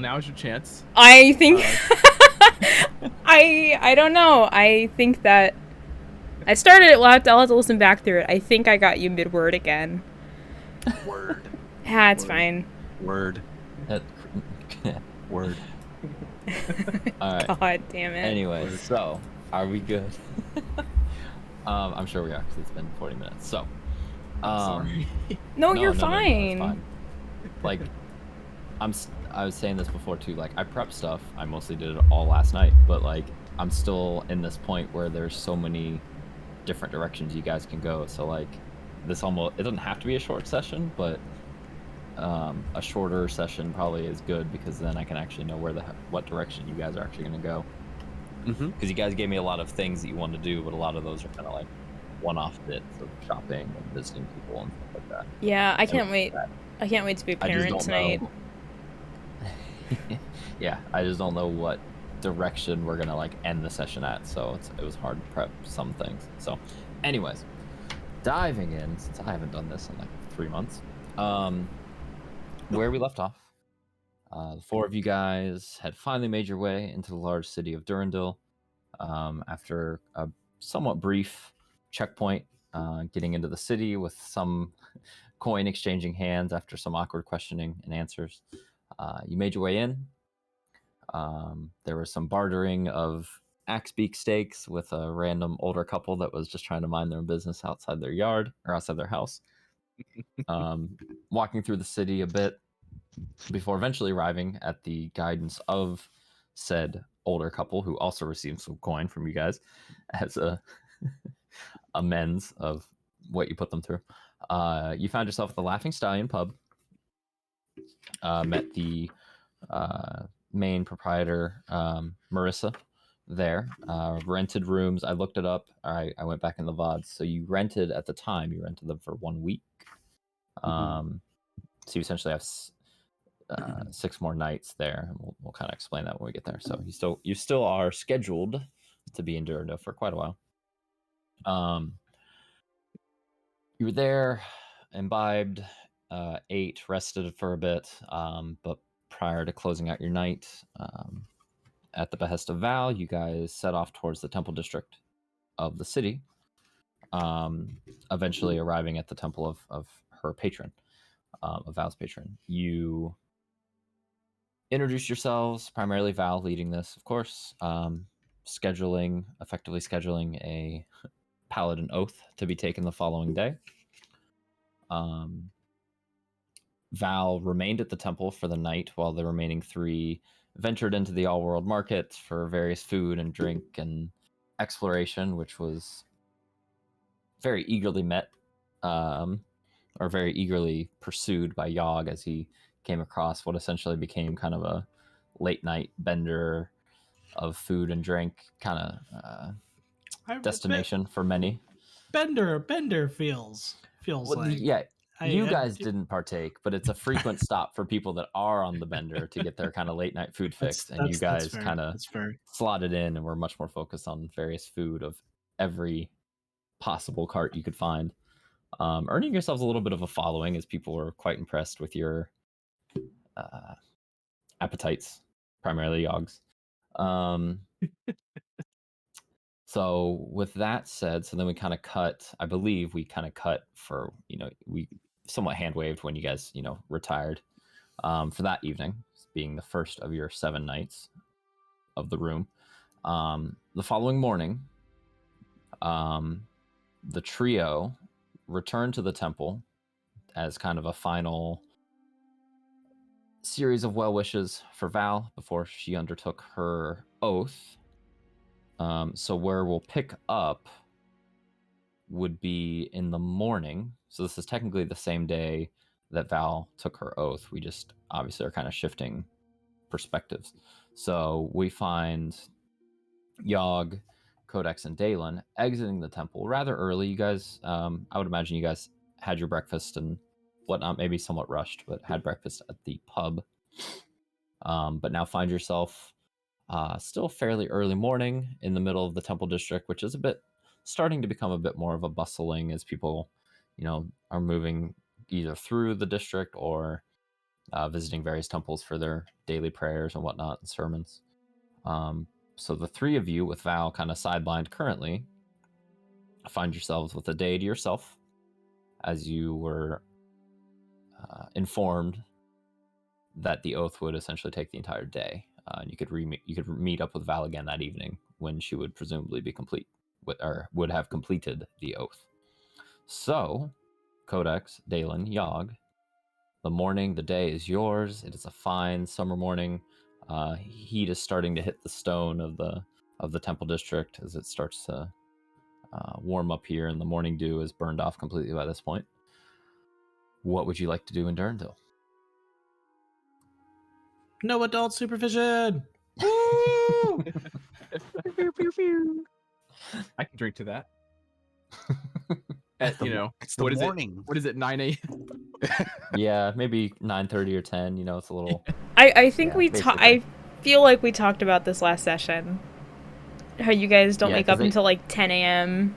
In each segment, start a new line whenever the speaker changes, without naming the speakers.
now's your chance.
I think I don't know. I think that I started it. I'll have to listen back through it. I think I got you mid-word again.
Word.
Ah, it's fine.
Word.
Word. All right.
God damn it.
Anyway, so are we good? I'm sure we are because it's been 40 minutes. So,
Sorry.
No, you're fine.
It's fine. Like, I was saying this before too. Like, I prepped stuff. I mostly did it all last night, but like, I'm still in this point where there's so many different directions you guys can go. So like, it doesn't have to be a short session, but a shorter session probably is good because then I can actually know what direction you guys are actually going to go. Because you guys gave me a lot of things that you want to do, but a lot of those are kind of like one-off bits of shopping and visiting people and stuff like that.
Yeah, I can't wait. I can't wait to be a parent tonight.
Yeah, I just don't know what direction we're gonna like end the session at, so it was hard to prep some things. So, anyways, diving in, since I haven't done this in like 3 months, where we left off, the four of you guys had finally made your way into the large city of Durendil after a somewhat brief checkpoint, getting into the city with some coin exchanging hands after some awkward questioning and answers. You made your way in. There was some bartering of axe-beak steaks with a random older couple that was just trying to mind their own business outside their yard or outside their house. Walking through the city a bit before eventually arriving at the guidance of said older couple who also received some coin from you guys as a amends of what you put them through. You found yourself at the Laughing Stallion pub. Met the main proprietor, Marissa, there. Rented rooms. I looked it up. I went back in the VODs. So you rented at the time. You rented them for 1 week. So you essentially have 6 more nights there. We'll kind of explain that when we get there. So you still are scheduled to be in Durendil for quite a while. You were there, imbibed, ate, rested for a bit, but prior to closing out your night, at the behest of Val, you guys set off towards the temple district of the city, eventually arriving at the temple of her patron, of Val's patron. You introduced yourselves, primarily Val leading this, of course, effectively scheduling a paladin oath to be taken the following day. Val remained at the temple for the night while the remaining 3 ventured into the all-world market for various food and drink and exploration, which was very eagerly met, or very eagerly pursued by Yogg as he came across what essentially became kind of a late-night bender of food and drink kind of destination for many.
Bender feels like.
Yeah, you guys didn't partake, but it's a frequent stop for people that are on the bender to get their kind of late night food fix. And you guys kind of slotted in and were much more focused on various food of every possible cart you could find, earning yourselves a little bit of a following as people were quite impressed with your appetites, primarily Yogg's. So with that said, so then we kind of cut, I believe we kind of cut for, we somewhat hand waved when you guys, retired for that evening, being the first of your 7 nights of the room. The following morning, the trio returned to the temple as kind of a final series of well wishes for Val before she undertook her oath. So where we'll pick up would be in the morning. So this is technically the same day that Val took her oath. We just obviously are kind of shifting perspectives. So we find Yogg, Codex, and Dalen exiting the temple rather early. You guys, I would imagine you guys had your breakfast and whatnot, maybe somewhat rushed, but had breakfast at the pub. But now find yourself still fairly early morning in the middle of the temple district, which is starting to become a bit more of a bustling as people, are moving either through the district or visiting various temples for their daily prayers and whatnot and sermons. So the three of you, with Val kind of sidelined currently, find yourselves with a day to yourself, as you were informed that the oath would essentially take the entire day. And you could meet up with Val again that evening when she would presumably be complete or would have completed the oath. So, Codex, Dalen, Yogg, the day is yours. It is a fine summer morning. Heat is starting to hit the stone of the temple district as it starts to warm up here, and the morning dew is burned off completely by this point. What would you like to do in Durendil?
No adult supervision.
Woo! I can drink to that. At,
It's the
what is
morning.
it? What is it? 9 a.m.
Yeah, maybe 9:30 or 10. It's a little.
I think
basically.
I feel like we talked about this last session. How you guys don't wake up until like 10 a.m.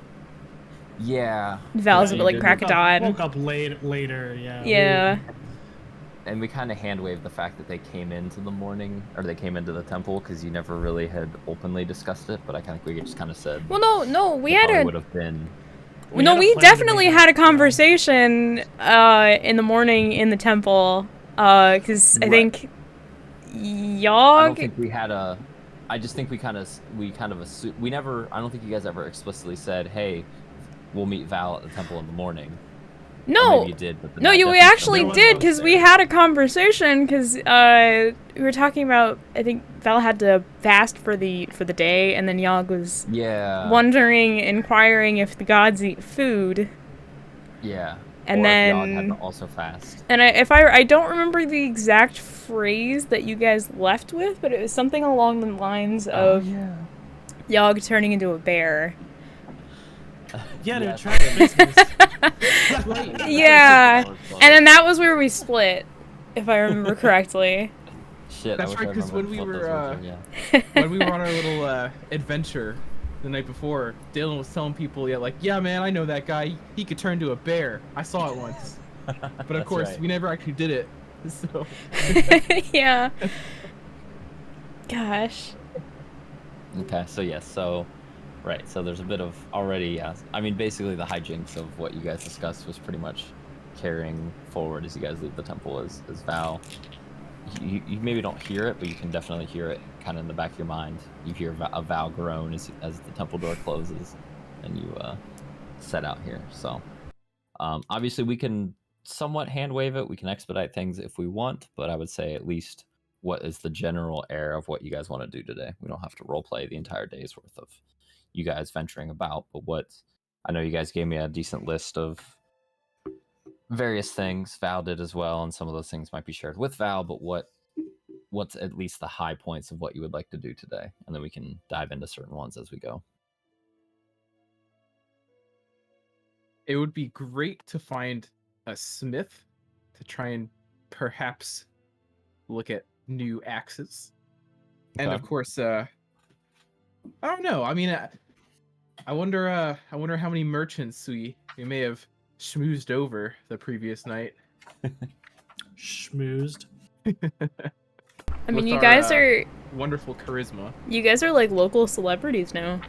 Yeah.
Val's
Yeah,
a bit like crack of dawn.
Woke up later, yeah.
Yeah.
And we kind of hand waved the fact that they came into the morning, or they came into the temple, because you never really had openly discussed it. But I think we just kind of said.
Well, no, we had
would have been.
We definitely had a conversation in the morning in the temple, because I think Yogg.
I don't think we had a. I just think we kind of assumed. We never. I don't think you guys ever explicitly said, "Hey, we'll meet Val at the temple in the morning."
No,
maybe you did, but
we actually did, because we had a conversation, because we were talking about, I think Val had to fast for the day, and then Yogg was inquiring if the gods eat food.
Yeah.
And
or
then
if Yogg had to also fast.
And I don't remember the exact phrase that you guys left with, but it was something along the lines of Yogg turning into a bear.
Yeah, to attract business.
Yeah, and then that was where we split, if I remember correctly.
Shit,
That's right, because when we were on our little adventure the night before, Dylan was telling people, yeah, man, I know that guy. He could turn to a bear. I saw it once. But of course, we never actually did it. So.
Yeah. Gosh.
Okay, so yes, so. Right, so there's a bit of already, I mean, basically the hijinks of what you guys discussed was pretty much carrying forward as you guys leave the temple as Val. You maybe don't hear it, but you can definitely hear it kind of in the back of your mind. You hear a Val groan as the temple door closes, and you set out here. So, obviously we can somewhat hand wave it. We can expedite things if we want, but I would say at least what is the general air of what you guys want to do today. We don't have to role play the entire day's worth of you guys venturing about, but I know you guys gave me a decent list of various things. Val did as well, and some of those things might be shared with Val, but what's at least the high points of what you would like to do today, and then we can dive into certain ones as we go.
It would be great to find a smith to try and perhaps look at new axes. And of course, I don't know. I mean, I wonder how many merchants we may have schmoozed over the previous night.
Schmoozed.
I mean, you guys are
wonderful charisma.
You guys are like local celebrities now.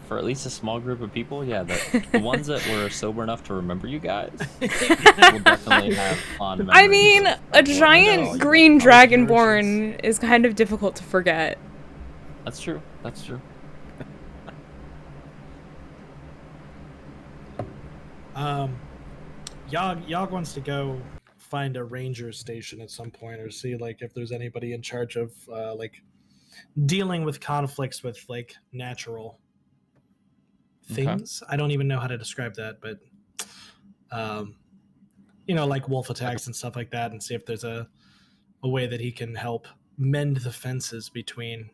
For at least a small group of people, yeah. The ones that were sober enough to remember you guys will definitely have fond memories.
I mean, a giant green dragonborn is kind of difficult to forget.
That's true. That's true.
Yogg wants to go find a ranger station at some point, or see like if there's anybody in charge of like dealing with conflicts with like natural things. I don't even know how to describe that, but like wolf attacks and stuff like that, and see if there's a way that he can help mend the fences between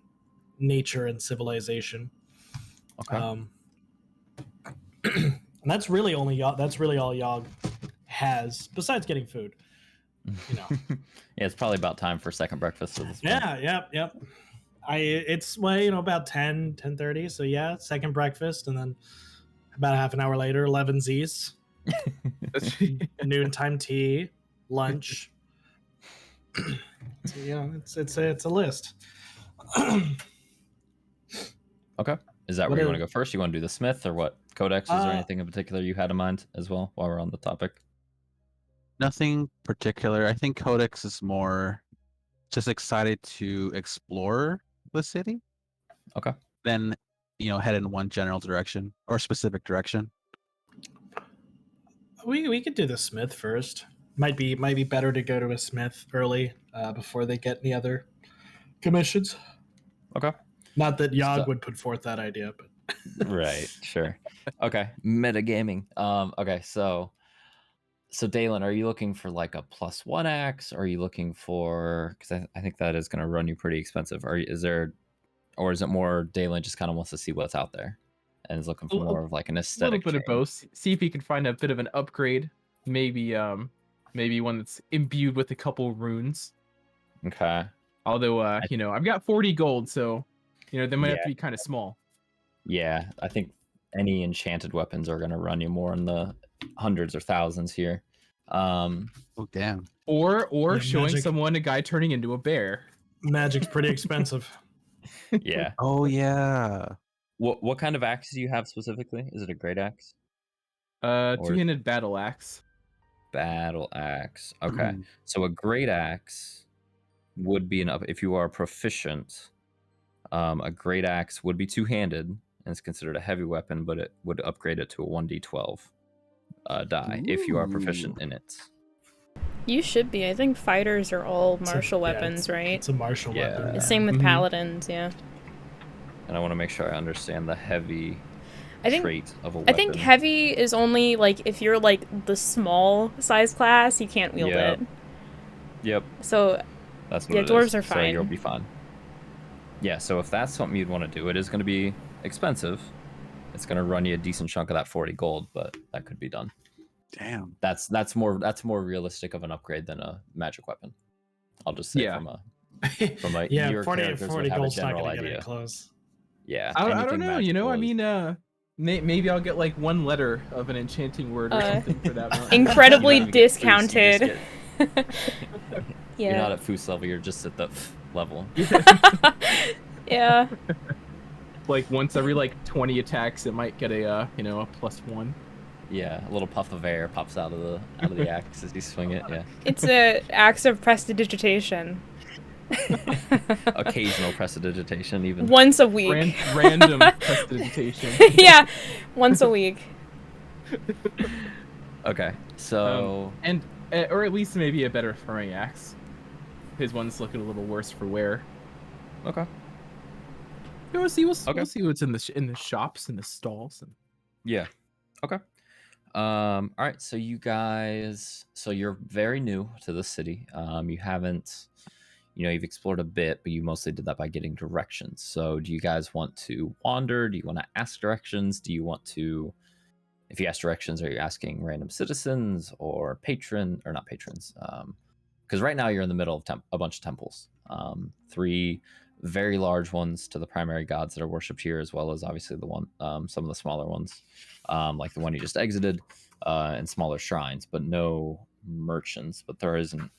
nature and civilization.
Okay.
And that's really all Yogg has besides getting food.
Yeah, it's probably about time for second breakfast at this point.
Yep. It's about 10:30, so yeah, second breakfast, and then about a half an hour later, Elevensies. Noontime tea, lunch, So, it's a list.
Okay. Is that
What
where you
are-
want to go first? You want to do the Smith or what? Codexes or anything in particular you had in mind as well while we're on the topic?
Nothing particular. I think Codex is more just excited to explore the city.
Okay.
Then, head in one general direction or specific direction.
We could do the Smith first. Might be better to go to a Smith early before they get any other commissions.
Okay.
Not that Yogg
So-
would put forth that idea, but
Right. Sure. Okay. Metagaming. Okay. So Dalen, are you looking for like a +1 axe? Or are you looking for, because I think that is going to run you pretty expensive. Or is it more Dalen just kind of wants to see what's out there and is looking for more of like an
A
aesthetic
little bit of
change?
both. See if you can find a bit of an upgrade. Maybe one that's imbued with a couple runes.
Okay.
Although I've got 40 gold, so they might have to be kind of small.
Yeah, I think any enchanted weapons are going to run you more in the hundreds or thousands here.
Oh damn!
Or
Yeah,
showing
magic.
someone a guy turning into a bear.
magic's pretty expensive.
Yeah.
Oh yeah.
What kind of axe do you have specifically? Is it a great axe? Or-
Two-handed battle axe.
Battle axe. Okay. So a great axe would be if you are proficient. A great axe would be two-handed and it's considered a heavy weapon, but it would upgrade it to a 1d12 die if you are proficient in it.
You should be. I think fighters are all
It's a-
martial
yeah,
weapons, right?
It's a martial
Yeah.
weapon.
Same with
Mhm.
paladins, yeah.
And I want to make sure I understand the heavy
I think
trait of a weapon.
I think heavy is only like if you're like the small size class, you can't wield
Yep.
it.
Yep,
So
that's what
Yeah,
it
dwarves
is.
are
So
fine.
you'll be fine. Yeah, so if that's something you'd want to do, it is going to be expensive. It's going to run you a decent chunk of that 40 gold, but that could be done.
Damn.
That's more realistic of an upgrade than a magic weapon. I'll just say
Yeah.
from a
yeah,
your
40
characters would
40
have a
gold's not
general
going to get
idea.
it close.
Yeah,
I don't
anything
know.
magical
I
is-
mean, maybe I'll get like one letter of an enchanting word or something for that one.
incredibly
You don't even get boost, you just
discounted.
get- You're not
Yeah.
at foos level, you're just at the level.
Yeah.
Like once every like 20 attacks, it might get a a +1.
Yeah, a little puff of air pops out of the axe as you swing it. Yeah,
It's a acts of prestidigitation.
occasional prestidigitation even.
Once a week.
Random prestidigitation.
Yeah. Once a week.
Okay, so
And or at least maybe a better throwing axe. His one's looking a little worse for wear.
okay.
We'll see. We'll
Okay.
see what's in the shops and the stalls. And...
Yeah. Okay. All right. So you guys, you're very new to the city. You haven't, you've explored a bit, but you mostly did that by getting directions. So do you guys want to wander? Do you want to ask directions? Do you want to, if you ask directions, are you asking random citizens or not patrons? Because right now you're in the middle of a bunch of temples. 3 very large ones to the primary gods that are worshipped here, as well as obviously the one, some of the smaller ones, like the one you just exited, and smaller shrines, but no merchants. But there isn't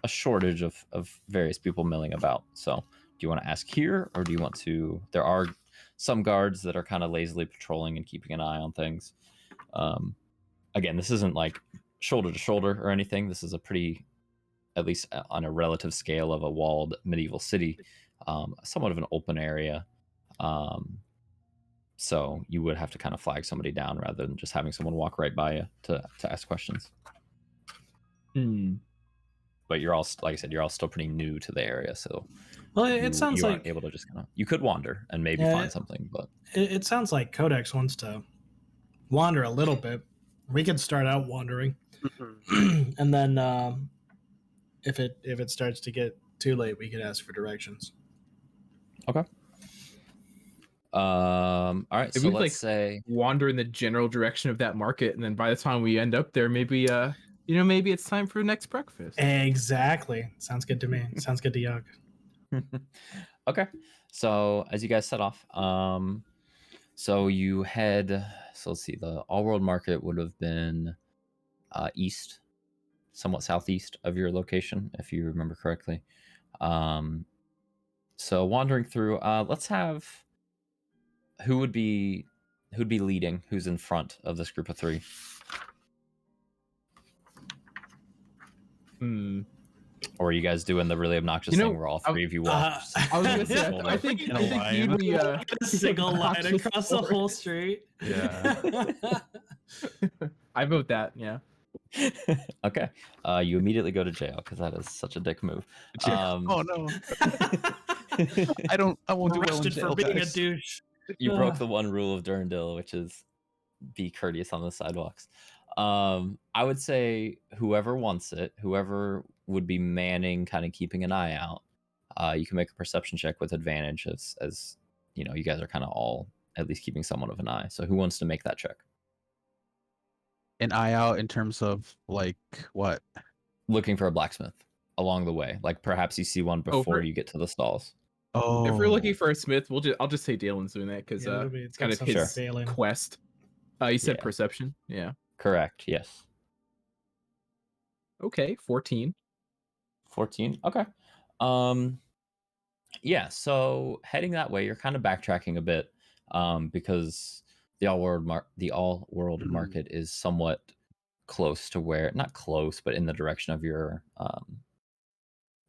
a shortage of various people milling about. So do you want to ask here, or do you want to? There are some guards that are kind of lazily patrolling and keeping an eye on things. Again, this isn't like shoulder to shoulder or anything. This is a pretty, at least on a relative scale of a walled medieval city, somewhat of an open area. So you would have to kind of flag somebody down rather than just having someone walk right by you to ask questions. But you're all, like I said, you're all still pretty new to the area, so
Well, it sounds
you
like
aren't able to just kind of, you could wander and maybe
Yeah,
find something, but
it sounds like Codex wants to wander a little bit. We could start out wandering, and then if it starts to get too late, we could ask for directions.
okay. All right,
If
so
we,
let's
like,
say
wander in the general direction of that market, and then by the time we end up there, maybe maybe it's time for next breakfast.
Exactly. Sounds good to me. Sounds good to Yogg.
okay, so as you guys set off, so you head, so let's see, the all world market would have been east, somewhat southeast of your location, if you remember correctly. So wandering through, let's have who would be leading, who's in front of this group of 3. Or are you guys doing the really obnoxious thing where all 3 of you walk?
I was gonna say, I think
In a line.
we
a single line across the whole street.
Yeah.
I vote that. Yeah.
Okay. You immediately go to jail because that is such a dick move.
Oh no. I won't do well in
Arrested
jail,
for being
guys.
a douche.
You broke the one rule of Durendil, which is be courteous on the sidewalks. I would say whoever wants it, whoever would be manning, kind of keeping an eye out, you can make a perception check with advantage as you know, you guys are kind of all at least keeping somewhat of an eye. So who wants to make that check?
An eye out in terms of like what?
Looking for a blacksmith along the way. Like perhaps you see one before you get to the stalls.
Oh.
If we're looking for a smith, I'll just say Dalen's doing that because it's kind of his quest. You said perception. Yeah.
Correct. Yes.
Okay. 14.
14. Okay. Yeah. So heading that way, you're kind of backtracking a bit, because the all world market is somewhat close to where, not close, but in the direction of your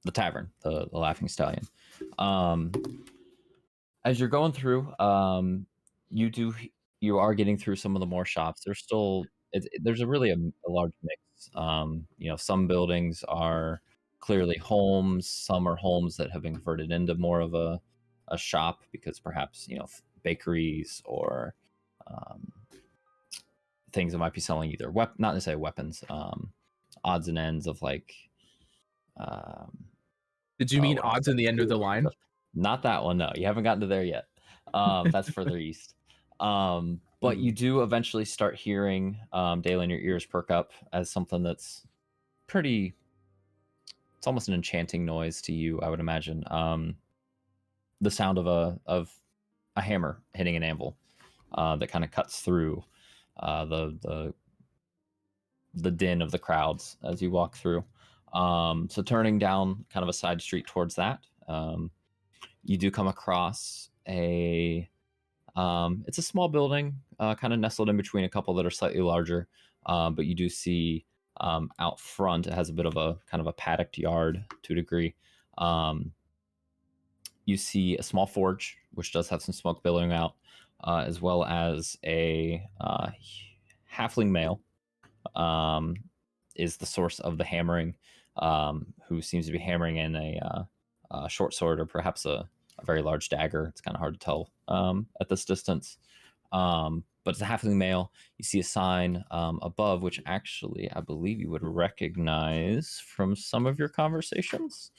the tavern, the Laughing Stallion. As you're going through, you are getting through some of the more shops. There's a really a large mix. You know, some buildings are clearly homes. Some are homes that have been converted into more of a shop because perhaps, you know, bakeries or things that might be selling either not necessarily weapons, odds and ends of like.
Did you mean odds in the end of the line?
Not that one. No, you haven't gotten to there yet. That's further east. But you do eventually start hearing, Dalen, your ears perk up as something that's pretty. It's almost an enchanting noise to you, I would imagine. The sound of a hammer hitting an anvil, that kind of cuts through the din of the crowds as you walk through. So turning down kind of a side street towards that, you do come across it's a small building, kind of nestled in between a couple that are slightly larger, but you do see out front it has a bit of a kind of a paddocked yard to a degree. You see a small forge which does have some smoke billowing out, as well as a halfling male is the source of the hammering, who seems to be hammering in a short sword or perhaps a very large dagger. It's kind of hard to tell at this distance. But it's a halfling male. You see a sign above, which actually I believe you would recognize from some of your conversations.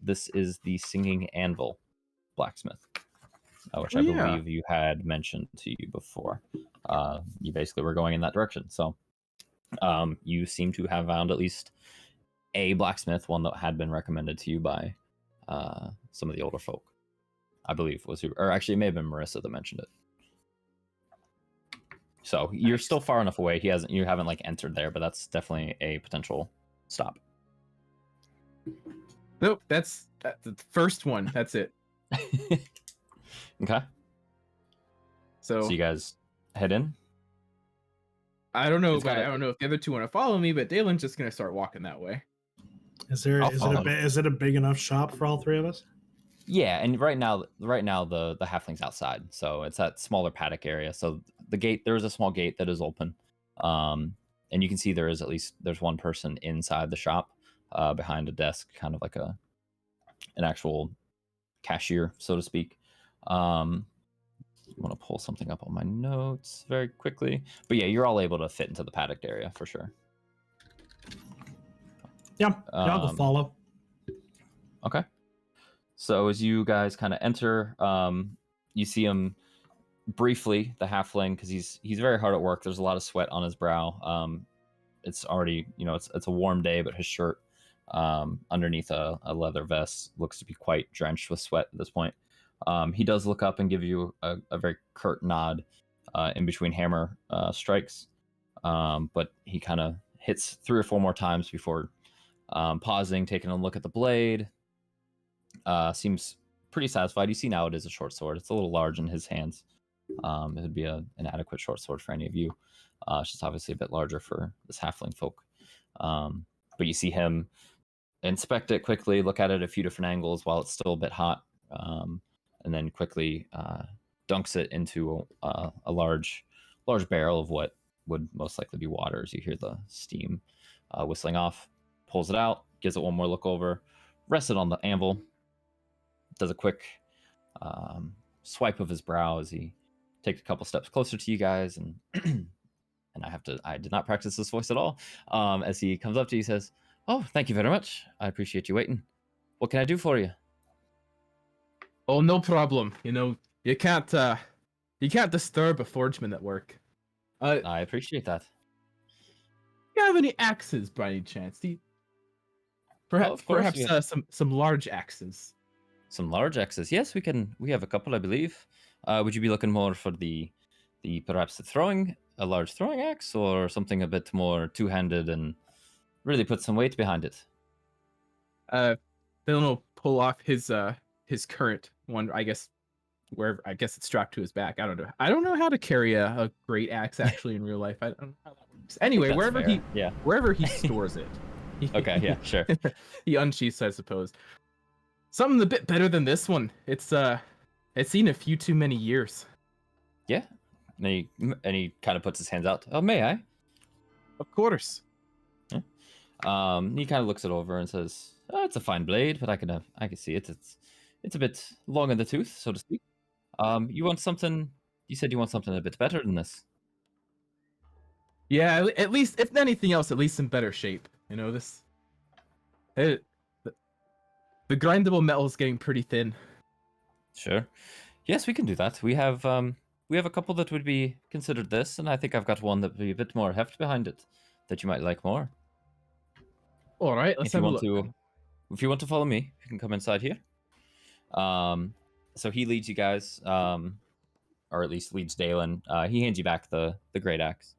This is the Singing Anvil blacksmith, which I believe you had mentioned to you before. You basically were going in that direction. So you seem to have found at least a blacksmith, one that had been recommended to you by some of the older folk. I believe or actually it may have been Marissa that mentioned it. So you're still far enough away. You haven't like entered there, but that's definitely a potential stop.
Nope, that's the first one. That's it.
Okay.
So
you guys head in?
I don't know, I don't know if the other two want to follow me, but Dalen's just gonna start walking that way.
Is it a big enough shop for all 3 of us?
Yeah, and right now the halfling's outside, so it's that smaller paddock area. So the gate, there is a small gate that is open, and you can see there's one person inside the shop, behind a desk, kind of like an actual cashier, so to speak. I want to pull something up on my notes very quickly, but yeah, you're all able to fit into the paddock area for sure.
Yeah, I'll go follow.
Okay. So as you guys kind of enter, you see him briefly, the halfling, because he's very hard at work. There's a lot of sweat on his brow. It's already, it's a warm day, but his shirt underneath a leather vest looks to be quite drenched with sweat at this point. He does look up and give you a very curt nod in between hammer strikes, but he kind of hits 3 or 4 more times before pausing, taking a look at the blade. Seems pretty satisfied. You see now it is a short sword. It's a little large in his hands. It would be an adequate short sword for any of you. It's just obviously a bit larger for this halfling folk. But you see him inspect it quickly, look at it at a few different angles while it's still a bit hot, and then quickly dunks it into a large barrel of what would most likely be water. As you hear the steam whistling off, pulls it out, gives it one more look over, rests it on the anvil, does a quick swipe of his brow as he takes a couple steps closer to you guys, and and I did not practice this voice at all. As he comes up to you, he says, "Oh, thank you very much. I appreciate you waiting. What can I do for you?"
Oh, no problem. You can't disturb a forgeman at work.
I appreciate that.
Do you have any axes by any chance?
Of course,
Perhaps some large axes.
Some large axes. Yes, we have a couple, I believe. Would you be looking more for perhaps a large throwing axe, or something a bit more two-handed and really put some weight behind it?
Then he'll pull off his current one. I guess it's strapped to his back. I don't know how to carry a great axe actually in real life. I don't know how that works. Anyway, wherever he stores it.
Okay, yeah, sure.
He unsheaths, I suppose. Something a bit better than this one. It's seen a few too many years.
Yeah. And he kind of puts his hands out. Oh, may I?
Of course.
Yeah. He kind of looks it over and says, "Oh, it's a fine blade, but I can see it. It's a bit long in the tooth, so to speak. You want something? You said you want something a bit better than this."
Yeah, at least, if anything else, at least in better shape. The grindable metal is getting pretty thin.
Sure. Yes, we can do that. We have a couple that would be considered this, and I think I've got one that would be a bit more heft behind it that you might like more.
All right, let's have a look.
If you want to follow me, you can come inside here. So he leads you guys, or at least leads Dalen. He hands you back the Greataxe.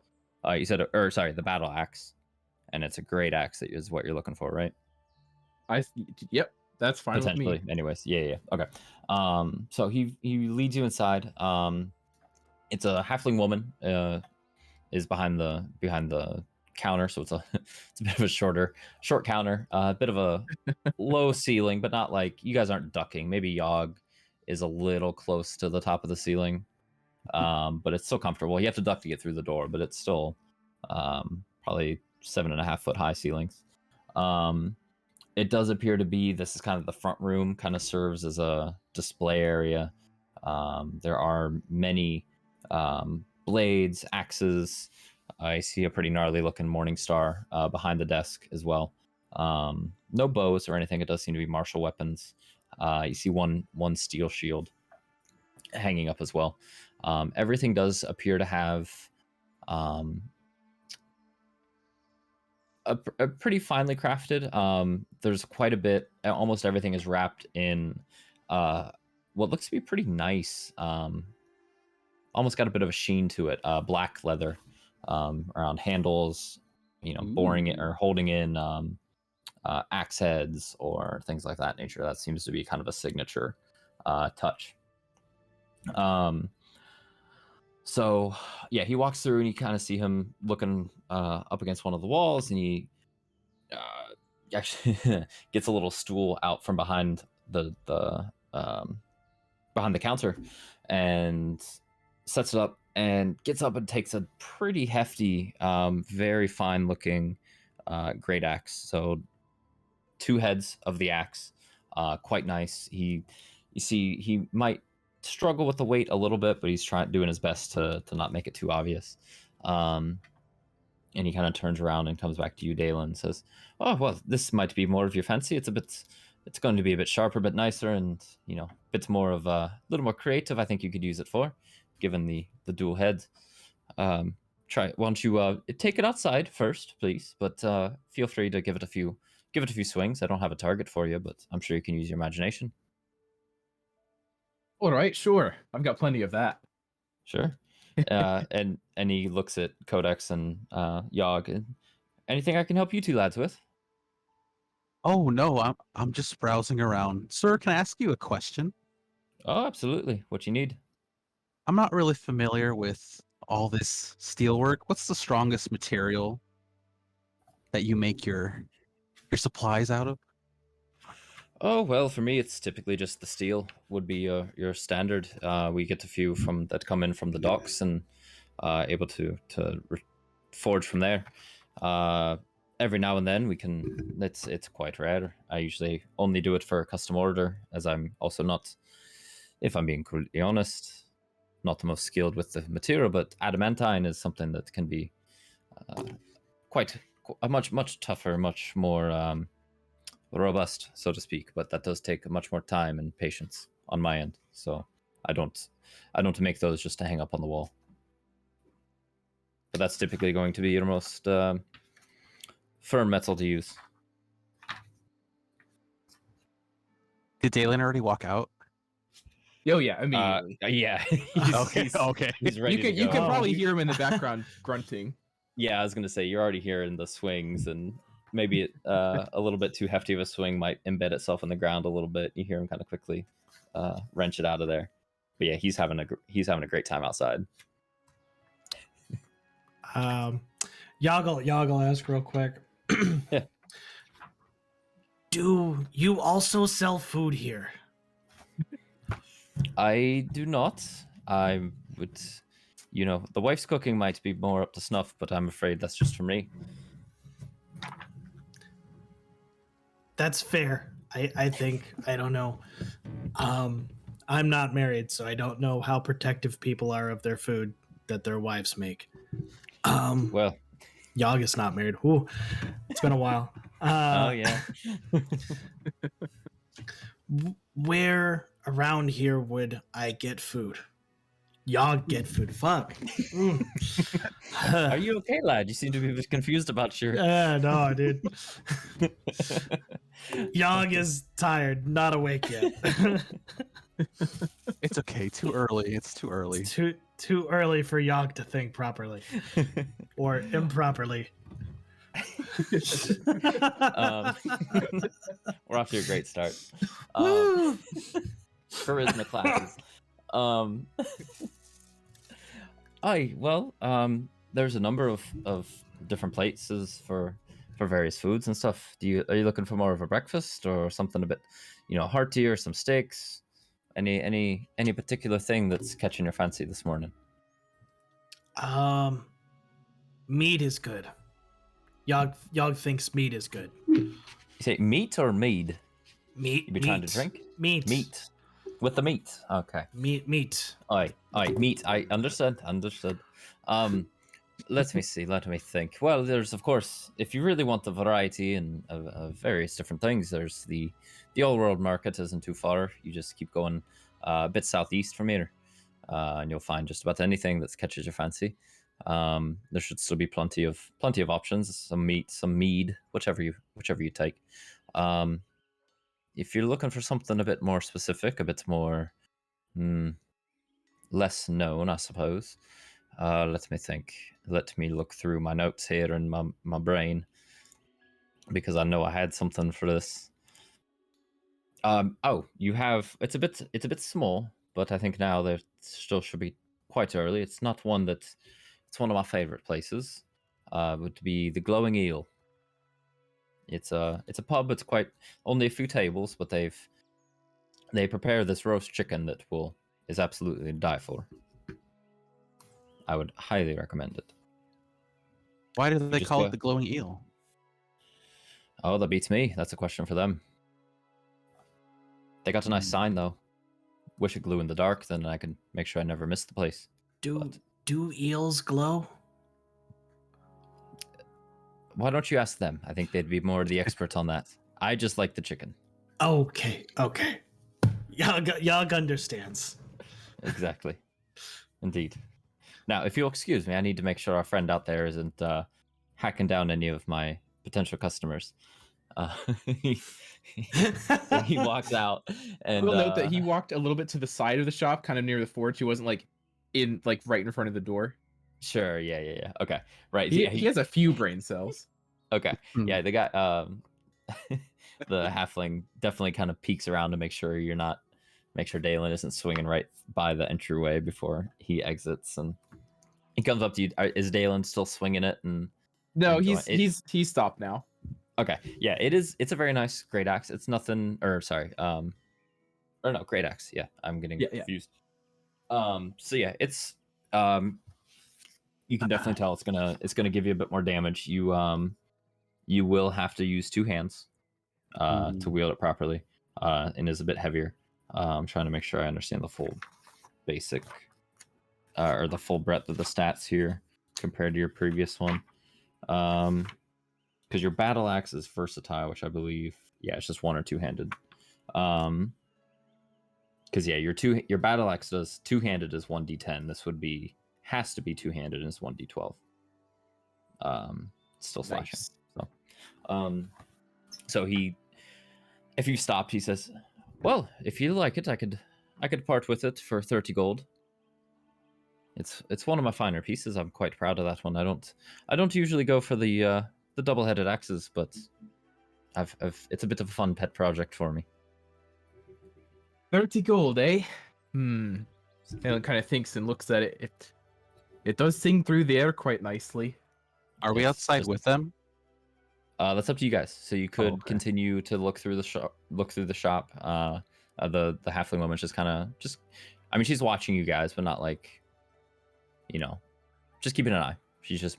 You said, the battle axe, and it's a Greataxe that is what you're looking for, right?
Yep, that's fine with me.
Potentially. Anyways, yeah. Okay. So he leads you inside. It's a halfling woman. Is behind the counter, so it's a bit of a short counter. A bit of a low ceiling, but not like you guys aren't ducking. Maybe Yogg is a little close to the top of the ceiling, but it's still comfortable. You have to duck to get through the door, but it's still probably 7.5 foot high ceilings. It does appear to be, this is kind of the front room, kind of serves as a display area. There are many blades, axes. I see a pretty gnarly looking morning star behind the desk as well. No bows or anything. It does seem to be martial weapons. You see one steel shield hanging up as well. Everything does appear to have a pretty finely crafted. There's quite a bit. Almost everything is wrapped in what looks to be pretty nice. Almost got a bit of a sheen to it. Black leather around handles. Boring it or holding in axe heads or things like that nature. That seems to be kind of a signature touch. So yeah, he walks through and you kind of see him looking up against one of the walls, and he actually gets a little stool out from behind the counter and sets it up and gets up and takes a pretty hefty, very fine looking great axe. So 2 heads of the axe, quite nice. You see he might struggle with the weight a little bit, but he's doing his best to not make it too obvious. And he kind of turns around and comes back to you, Dalen, and says, "Oh, well, this might be more of your fancy. It's going to be a bit sharper, a bit nicer, and a bit more of a little more creative. I think you could use it for, given the dual head. Why don't you take it outside first, please? But feel free to give it a few swings. I don't have a target for you, but I'm sure you can use your imagination."
All right, sure. I've got plenty of that.
Sure. And he looks at Codex and Yogg, Anything I can help you two lads with?
Oh no, I'm just browsing around. Sir, can I ask you a question?
Oh, absolutely. What you need?
I'm not really familiar with all this steelwork. What's the strongest material that you make your supplies out of?
Oh, well, for me, it's typically just the steel would be your standard. We get a few from that come in from the docks and able to forge from there. Every now and then we can. It's quite rare. I usually only do it for a custom order, as I'm also not, if I'm being completely honest, not the most skilled with the material. But adamantine is something that can be quite a much tougher, much more robust, so to speak. But that does take much more time and patience on my end. So I don't make those just to hang up on the wall. But that's typically going to be your most firm metal to use.
Did Dalen already walk out?
Oh yeah, immediately.
Yeah.
Okay.
He's ready to go.
You can probably
Oh.
hear him in the background grunting.
Yeah, I was gonna say you're already hearing the swings, and maybe a little bit too hefty of a swing might embed itself in the ground a little bit. You hear him kind of quickly wrench it out of there. But yeah, he's having a great time outside.
Yoggle ask real quick.
Yeah.
Do you also sell food here?
I do not. I would, the wife's cooking might be more up to snuff, but I'm afraid that's just for me.
That's fair. I think. I don't know. I'm not married, so I don't know how protective people are of their food that their wives make.
Well,
Yog is not married. Ooh, it's been a while.
oh yeah.
Where around here would I get food? Yog get food. Fuck.
Are you okay, lad? You seem to be a bit confused about your.
No, dude. Yog is tired, not awake yet.
It's okay. Too early. It's too early.
It's too early for Yog to think properly or improperly.
We're off to a great start. Charisma classes. There's a number of different places for various foods and stuff. Are you looking for more of a breakfast or something a bit, hearty, or some steaks? Any particular thing that's catching your fancy this morning?
Meat is good. Yog thinks meat is good.
You say meat or mead?
Meat.
You be trying to drink?
Meat.
With the meat. Okay.
Meat.
Aye, meat. I understood. Let me see. Let me think. Well, there's, of course, if you really want the variety and of various different things, there's the old world market isn't too far. You just keep going a bit southeast from here, and you'll find just about anything that catches your fancy. There should still be plenty of options. Some meat, some mead, whichever you take. If you're looking for something a bit more specific, a bit more less known, I suppose. Let me think. Let me look through my notes here in my brain, because I know I had something for this. You have it's a bit small, but I think now there still should be quite early. It's not one that it's one of my favorite places. Would be the Glowing Eel. It's a pub. It's quite only a few tables, but they prepare this roast chicken that is absolutely to die for. I would highly recommend it.
Why do they call
go-
it the glowing eel?
Oh, that beats me. That's a question for them. They got a nice sign though. Wish it glue in the dark, then I can make sure I never miss the place.
Do eels glow?
Why don't you ask them? I think they'd be more the experts on that. I just like the chicken.
Okay. Yog understands.
Exactly. Indeed. Now, if you'll excuse me, I need to make sure our friend out there isn't hacking down any of my potential customers. He walks out, and
We'll note that he walked a little bit to the side of the shop, kind of near the forge. He wasn't right in front of the door.
Sure, yeah. Okay, right.
He has a few brain cells.
Okay. Yeah, they got the halfling definitely kind of peeks around to make sure Dalen isn't swinging right by the entryway before he exits, and he comes up to you. Is Dalen still swinging it? And
No,
and
he's stopped now.
Okay. Yeah, it's a very nice great axe. It's nothing, or sorry, or no, great axe. Yeah, I'm getting confused. So yeah, it's you can definitely tell it's gonna give you a bit more damage. You will have to use two hands to wield it properly, and is a bit heavier. I'm trying to make sure I understand the full basic or the full breadth of the stats here compared to your previous one. Because your battle axe is versatile, which I believe, it's just one or two handed. Because your battle axe does two handed is 1d10. This has to be two handed and it's 1d12. Still slashing. Nice. So if you stopped, he says, "Well, if you like it, I could part with it for 30 gold. It's one of my finer pieces. I'm quite proud of that one. I don't usually go for the double-headed axes, but it's a bit of a fun pet project for me."
30 gold, eh? Alan kind of thinks and looks at it. It does sing through the air quite nicely.
Are we outside with them?
That's up to you guys. So you could continue to look through the shop. The halfling woman's just I mean, she's watching you guys, but not like, just keeping an eye. She's just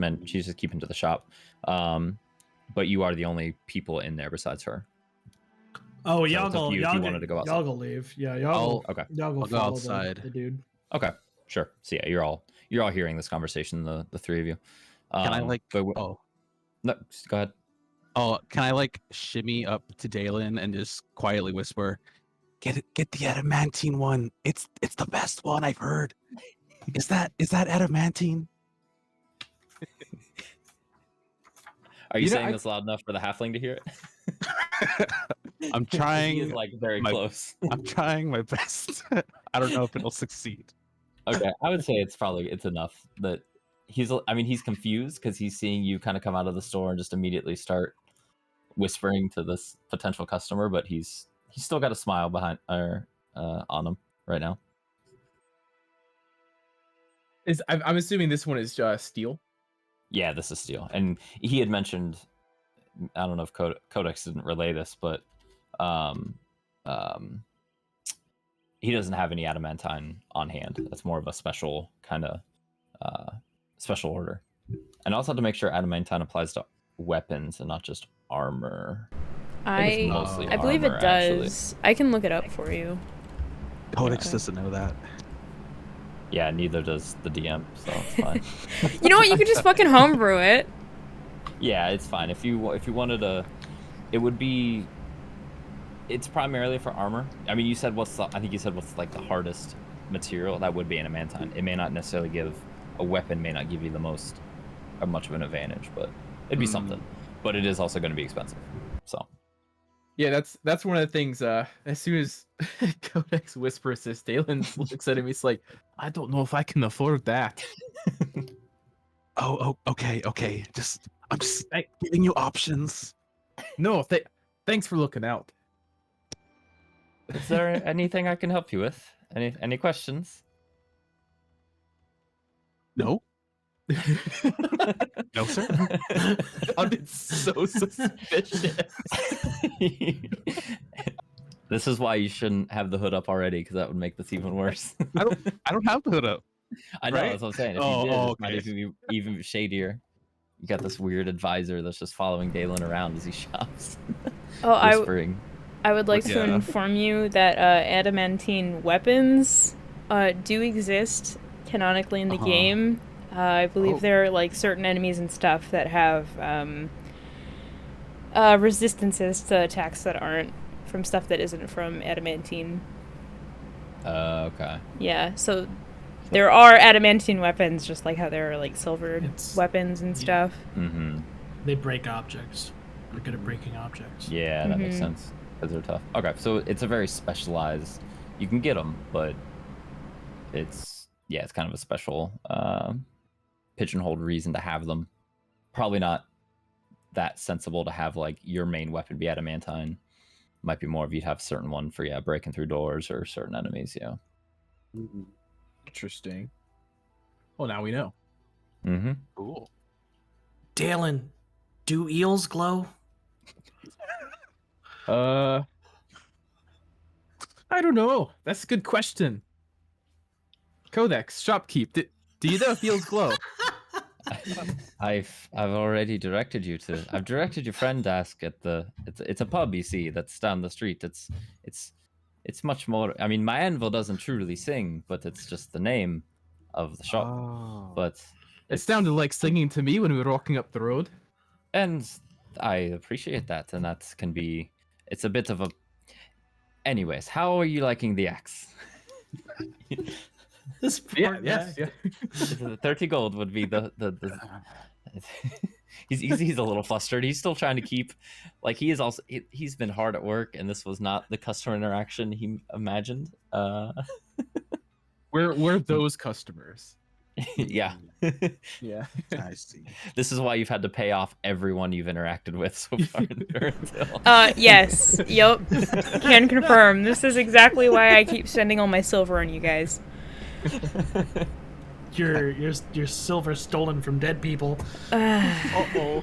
keeping to the shop. But you are the only people in there besides her.
Oh,
So
y'all
it's up
go.
to you if you wanted to go outside.
Y'all go leave. Yeah, y'all.
Okay.
Y'all go
I'll go
follow
outside.
the dude.
Okay, sure. So yeah, you're all hearing this conversation, the three of you.
Can I
no, go ahead.
Oh, can I shimmy up to Dalen and just quietly whisper, "Get the adamantine one. It's the best one I've heard. Is that adamantine?"
Are you saying this loud enough for the halfling to hear it?
I'm trying.
He is very close.
I'm trying my best. I don't know if it'll succeed.
Okay, I would say it's enough that he's confused because he's seeing you kind of come out of the store and just immediately start whispering to this potential customer, but he's still got a smile behind on him right now.
I'm assuming this one is steel.
Yeah, this is steel, and he had mentioned, I don't know if Codex didn't relay this, but he doesn't have any adamantine on hand. That's more of a special kind of special order. And also to make sure adamantine applies to weapons and not just armor.
I believe it does. Actually. I can look it up for you.
Codex doesn't know that.
Yeah, neither does the DM, so it's fine.
You know what? You could just fucking homebrew it.
Yeah, it's fine. If you wanted to, it's primarily for armor. I mean, I think you said what's the hardest material. That would be adamantine. It may not necessarily give a weapon, may not give you the most or much of an advantage, but it'd be something. But it is also going to be expensive. So.
Yeah, that's one of the things. As soon as Codex whispers this, Dalen looks at him. He's like, "I don't know if I can afford that."
Okay. I'm just giving you options.
No, thanks for looking out.
Is there anything I can help you with? Any questions?
No. No, sir.
Sounded so suspicious.
This is why you shouldn't have the hood up already, because that would make this even worse.
I don't have the hood up.
I know,
right?
that's what I'm saying. If you did, it might be even shadier. You got this weird advisor that's just following Dalen around as he shops. Whispering.
I would like to inform you that adamantine weapons do exist canonically in the game. I believe there are certain enemies and stuff that have resistances to attacks that aren't from stuff that isn't from adamantine.
Okay.
Yeah, so there are adamantine weapons, just like how there are silvered weapons and stuff.
Mm-hmm.
They break objects. They're good at breaking objects.
Yeah, that makes sense because they're tough. Okay, so it's a very specialized. You can get them, but it's kind of a special pigeonholed reason to have them. Probably not that sensible to have like your main weapon be adamantine. Might be more if you'd have a certain one for breaking through doors or certain enemies.
Interesting. Well, now we know.
Mm-hmm.
Cool.
Dalen, do eels glow?
I don't know. That's a good question. Codex, shopkeep. Do you know if Eels Glow?
I've already directed you to. I've directed your friend desk at the. It's a pub, you see, that's down the street. It's much more. I mean, my anvil doesn't truly sing, but it's just the name of the shop.
Oh.
But
It sounded like singing to me when we were walking up the road.
and I appreciate that, and that can be. It's a bit of a. Anyways, how are you liking the axe?
This poor guy.
Yeah.
30 gold would be the he's a little flustered. He's still trying to keep, like, he is also he's been hard at work, and this was not the customer interaction he imagined.
We're those customers.
Yeah.
Yeah.
I see.
This is why you've had to pay off everyone you've interacted with so far in Durendil.
Yes. Yep. Can confirm. This is exactly why I keep spending all my silver on you guys.
Your silver stolen from dead people.
Uh-oh.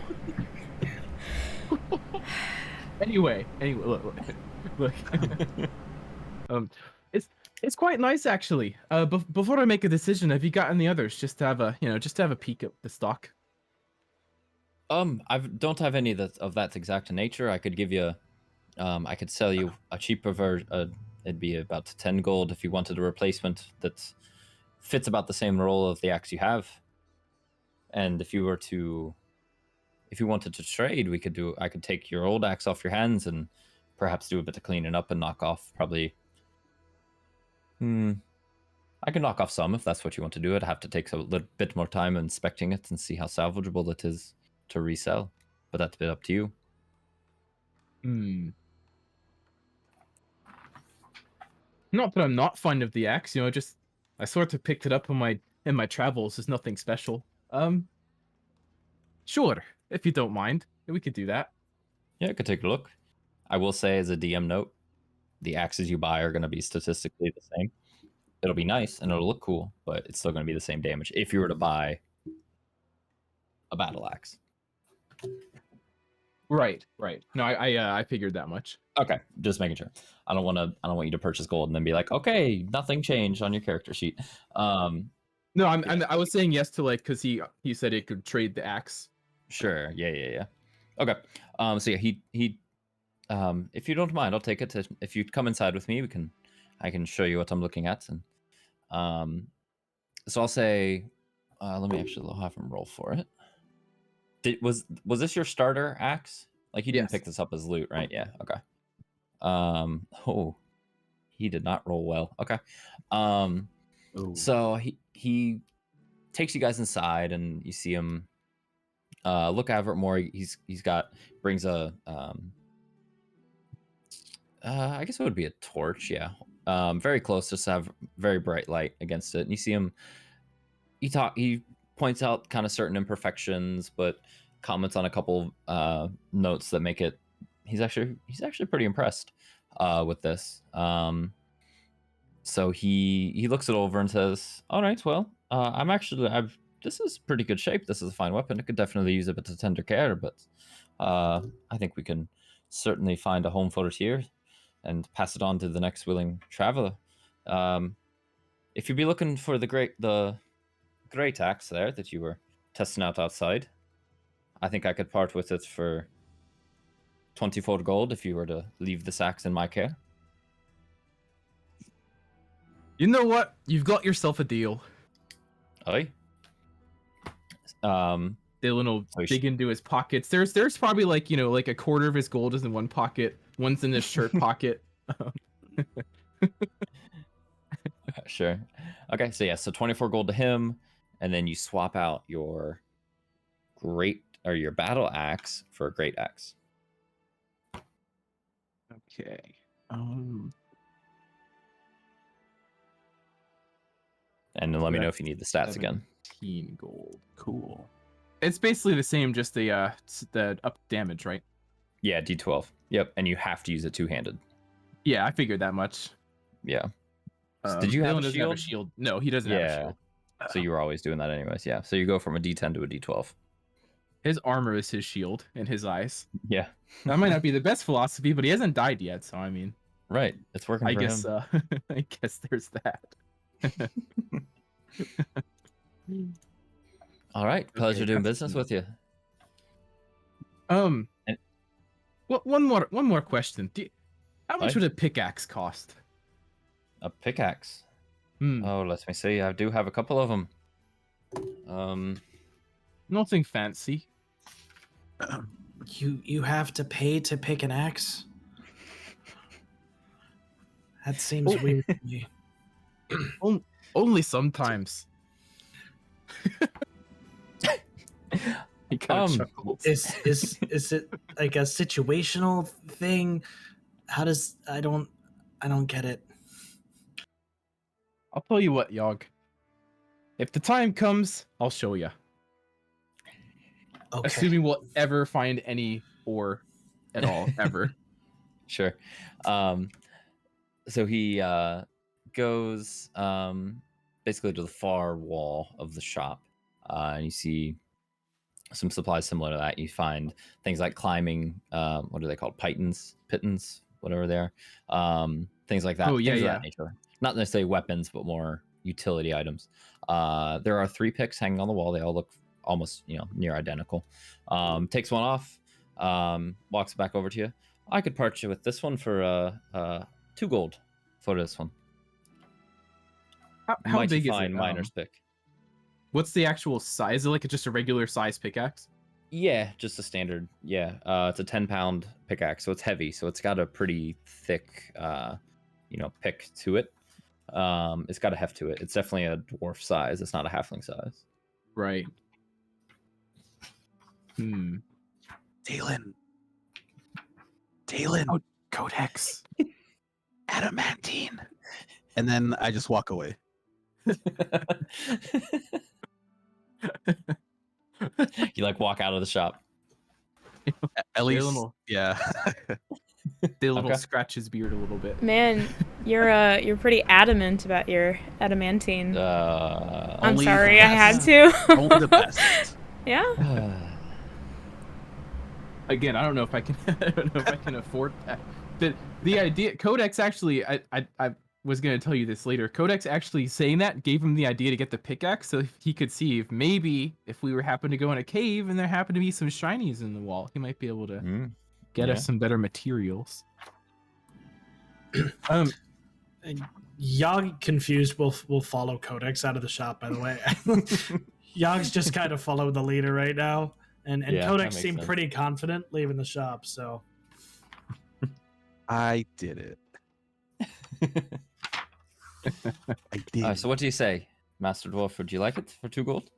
Anyway, look. It's quite nice actually. Before I make a decision, have you got any others just to have a peek at the stock?
I don't have any of that exact nature. I could give you, I could sell you a cheaper version. It'd be about 10 gold if you wanted a replacement that fits about the same role of the axe you have. And if you wanted to trade, I could take your old axe off your hands and perhaps do a bit of cleaning up and knock off probably. I can knock off some if that's what you want to do. I'd have to take a little bit more time inspecting it and see how salvageable it is to resell, but that's a bit up to you.
Not that I'm not fond of the axe, just I sort of picked it up in my travels. There's nothing special. Sure, if you don't mind, we could do that.
Yeah, I could take a look. I will say, as a DM note, the axes you buy are going to be statistically the same. It'll be nice and it'll look cool, but it's still going to be the same damage if you were to buy a battle axe.
Right. No, I figured that much.
Okay, just making sure. I don't want you to purchase gold and then be like, okay, nothing changed on your character sheet.
No, I was saying yes to, like, because he said it could trade the axe.
Sure. Yeah. Okay. So yeah, he if you don't mind, I'll take it. If you come inside with me, I can show you what I'm looking at. And so I'll say, let me actually have him roll for it. Was this your starter axe? Like, you didn't pick this up as loot, right? Yeah. Okay. Oh, he did not roll well. Okay. So he takes you guys inside, and you see him look over it more. Brings a I guess it would be a torch, yeah. Very close, just to have very bright light against it. And you see him. He points out kind of certain imperfections, but comments on a couple notes that make it. He's actually pretty impressed with this. So he looks it over and says, "All right, well, this is pretty good shape. This is a fine weapon. It could definitely use a bit of tender care, but I think we can certainly find a home for it here and pass it on to the next willing traveler. If you'd be looking for the Greataxe there that you were testing out outside, I think I could part with it for 24 gold if you were to leave this axe in my care."
You know what? You've got yourself a deal.
Aye.
Dylan will dig into his pockets. There's probably like a quarter of his gold is in one pocket, one's in his shirt pocket.
Sure. Okay, so 24 gold to him, and then you swap out your your battle axe for a Greataxe.
Okay.
And then let me know if you need the stats again.
17 gold. Cool. It's basically the same, just the up damage, right?
Yeah, D12. Yep, and you have to use it two-handed.
Yeah, I figured that much.
Yeah. Did you have
Dylan
a
doesn't have a
shield?
shield. No, he doesn't have a
Yeah.
shield.
So you were always doing that anyways. Yeah. So you go from a D10 to a D12.
His armor is his shield in his eyes.
Yeah.
That might not be the best philosophy, but he hasn't died yet, so I mean,
Right. It's working
I
for
guess
him.
I guess there's that.
All right. Pleasure
Okay,
doing
that's
business
cool.
with you.
Well, one more question. How much
Aye.
would a pickaxe cost?
A pickaxe.
Hmm.
Oh, let me see. I do have a couple of them.
Nothing fancy.
You have to pay to pick an axe? That seems weird to me.
Only sometimes. He kind of chuckles.
Is it like a situational thing? How does I don't get it.
I'll tell you what, Yogg. If the time comes, I'll show you.
Okay.
Assuming we'll ever find any ore at all, ever.
Sure. So he goes basically to the far wall of the shop, and you see some supplies similar to that. You find things like climbing, what are they called? Pittons, whatever they are. Things like that.
Oh, yeah,
things
yeah.
of that nature. Not necessarily weapons, but more utility items. There are 3 picks hanging on the wall. They all look almost, near identical. Takes one off, walks back over to you. I could part you with this one for 2 gold for this one.
How
Mighty
big is
fine
it?
miner's pick.
What's the actual size? Is it like just a regular size pickaxe?
Yeah, just a standard. Yeah, it's a 10-pound pickaxe, so it's heavy. So it's got a pretty thick, pick to it. It's got a heft to it. It's definitely a dwarf size. It's not a halfling size.
Right.
Dalen.
Oh, Codex.
Adamantine. And then I just walk away.
You walk out of the shop.
At least,
Dylan
yeah.
Dylan will
Okay.
scratch his beard a little bit.
Man, you're pretty adamant about your adamantine. I'm
Only
sorry,
the
I had
best.
to.
Only the best.
Yeah.
Again, I don't know if I can. I don't know if I can afford that. The idea, Codex actually, I was gonna tell you this later. Codex actually saying that gave him the idea to get the pickaxe, so he could see if maybe if we were happen to go in a cave and there happened to be some shinies in the wall, he might be able to get us some better materials.
Yogg confused will follow Codex out of the shop, by the way. Yogg's just kind of followed the leader right now. And
Yeah,
Codex
that makes
seemed
sense.
pretty confident leaving the shop, so
I did it. I did.
So what do you say, Master Dwarf? Would you like it for 2 gold?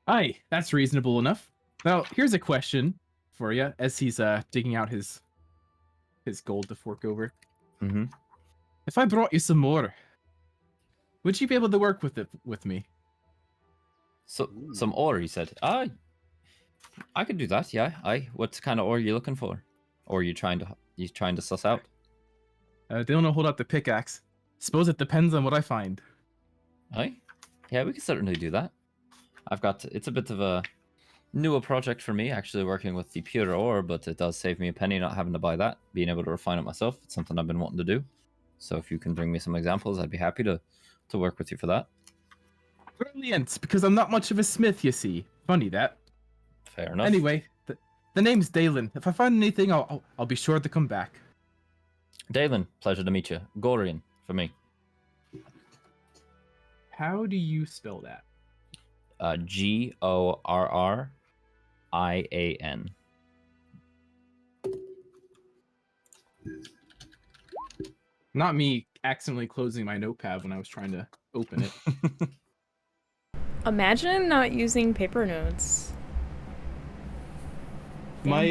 Aye, that's reasonable enough. Now, here's a question for you as he's digging out his gold to fork over.
Mm-hmm.
If I brought you some more, would you be able to work with me?
So some ore, he said. I could do that. Yeah. What kind of ore are you looking for? Or are you trying to suss out?
They don't know hold out the pickaxe. Suppose it depends on what I find.
Aye. Yeah, we can certainly do that. It's a bit of a newer project for me, actually working with the pure ore, but it does save me a penny not having to buy that, being able to refine it myself. It's something I've been wanting to do. So if you can bring me some examples, I'd be happy to work with you for that.
Brilliant, because I'm not much of a smith, you see. Funny that.
Fair enough.
Anyway, the name's Dalen. If I find anything, I'll be sure to come back.
Dalen, pleasure to meet you. Gorian, for me.
How do you spell that?
Gorrian.
Not me accidentally closing my notepad when I was trying to open it.
Imagine not using paper notes.
My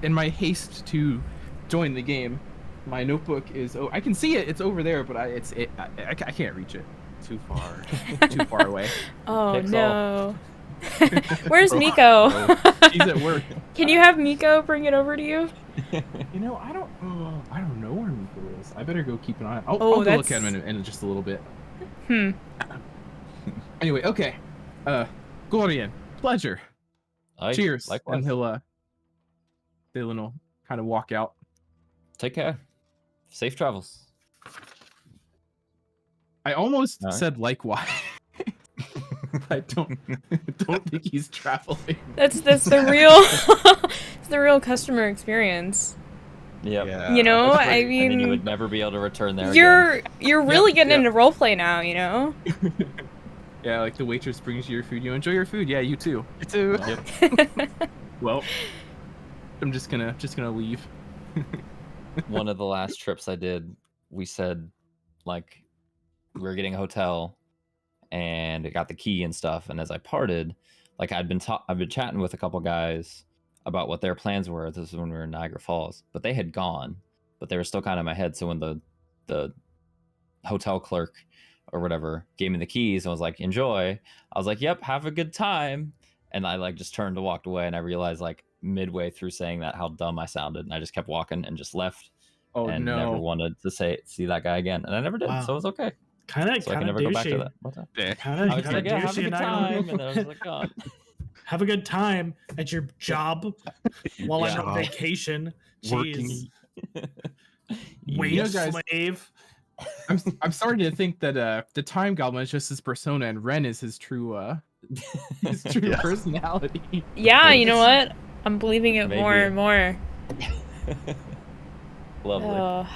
in my haste to join the game, my notebook is I can see it. It's over there, but I can't reach it.
Too far.
Too far away.
Oh
Pixel.
no. Where's
Oh,
Miko?
no. She's at work.
Can you have Miko bring it over to you?
You know, I don't know where Miko is. I better go keep an eye. I'll
Oh,
go look at
that's-
him in just a little bit.
Hmm.
Anyway, okay. Gorian, pleasure.
Aye,
Cheers.
Likewise.
And Dylan will kind of walk out.
Take care. Safe travels.
I almost
All right.
said likewise. I don't think he's traveling.
That's the real it's the real customer experience.
Yep.
Yeah.
You know,
that's
I
great.
I mean, you
mean,
would never be able to return there again.
you're really getting
yeah.
into roleplay now, you know?
Yeah, like the waitress brings you your food. You enjoy your food? Yeah, you too.
You too.
Yep.
Well, I'm just gonna leave.
One of the last trips I did, we said, like, we were getting a hotel, and it got the key and stuff. And as I parted, like, I've been chatting with a couple guys about what their plans were. This is when we were in Niagara Falls, but they had gone, but they were still kind of in my head. So when the hotel clerk or whatever gave me the keys and was like, enjoy, I was like, yep, have a good time. And I like just turned to walk away, and I realized like midway through saying that how dumb I sounded, and I just kept walking and just left.
Oh
And
no.
never wanted to see that guy again, and I never did.
Wow.
So it was okay.
Kind of
So I can never go back to
douchey.
that. What's that?
Yeah.
Kind
I
of
was like, yeah, have a
douchey.
good
Not
time,
gonna
and then I was like, God.
have a good time at your job while I'm on
Yeah.
vacation.
Working.
Jeez.
Yep.
You know, guys-
slave.
I'm starting to think that the Time Goblin is just his persona and Ren is his true
Yeah.
personality.
Yeah, you know what? I'm believing it more
Maybe.
and more.
Lovely.
Oh.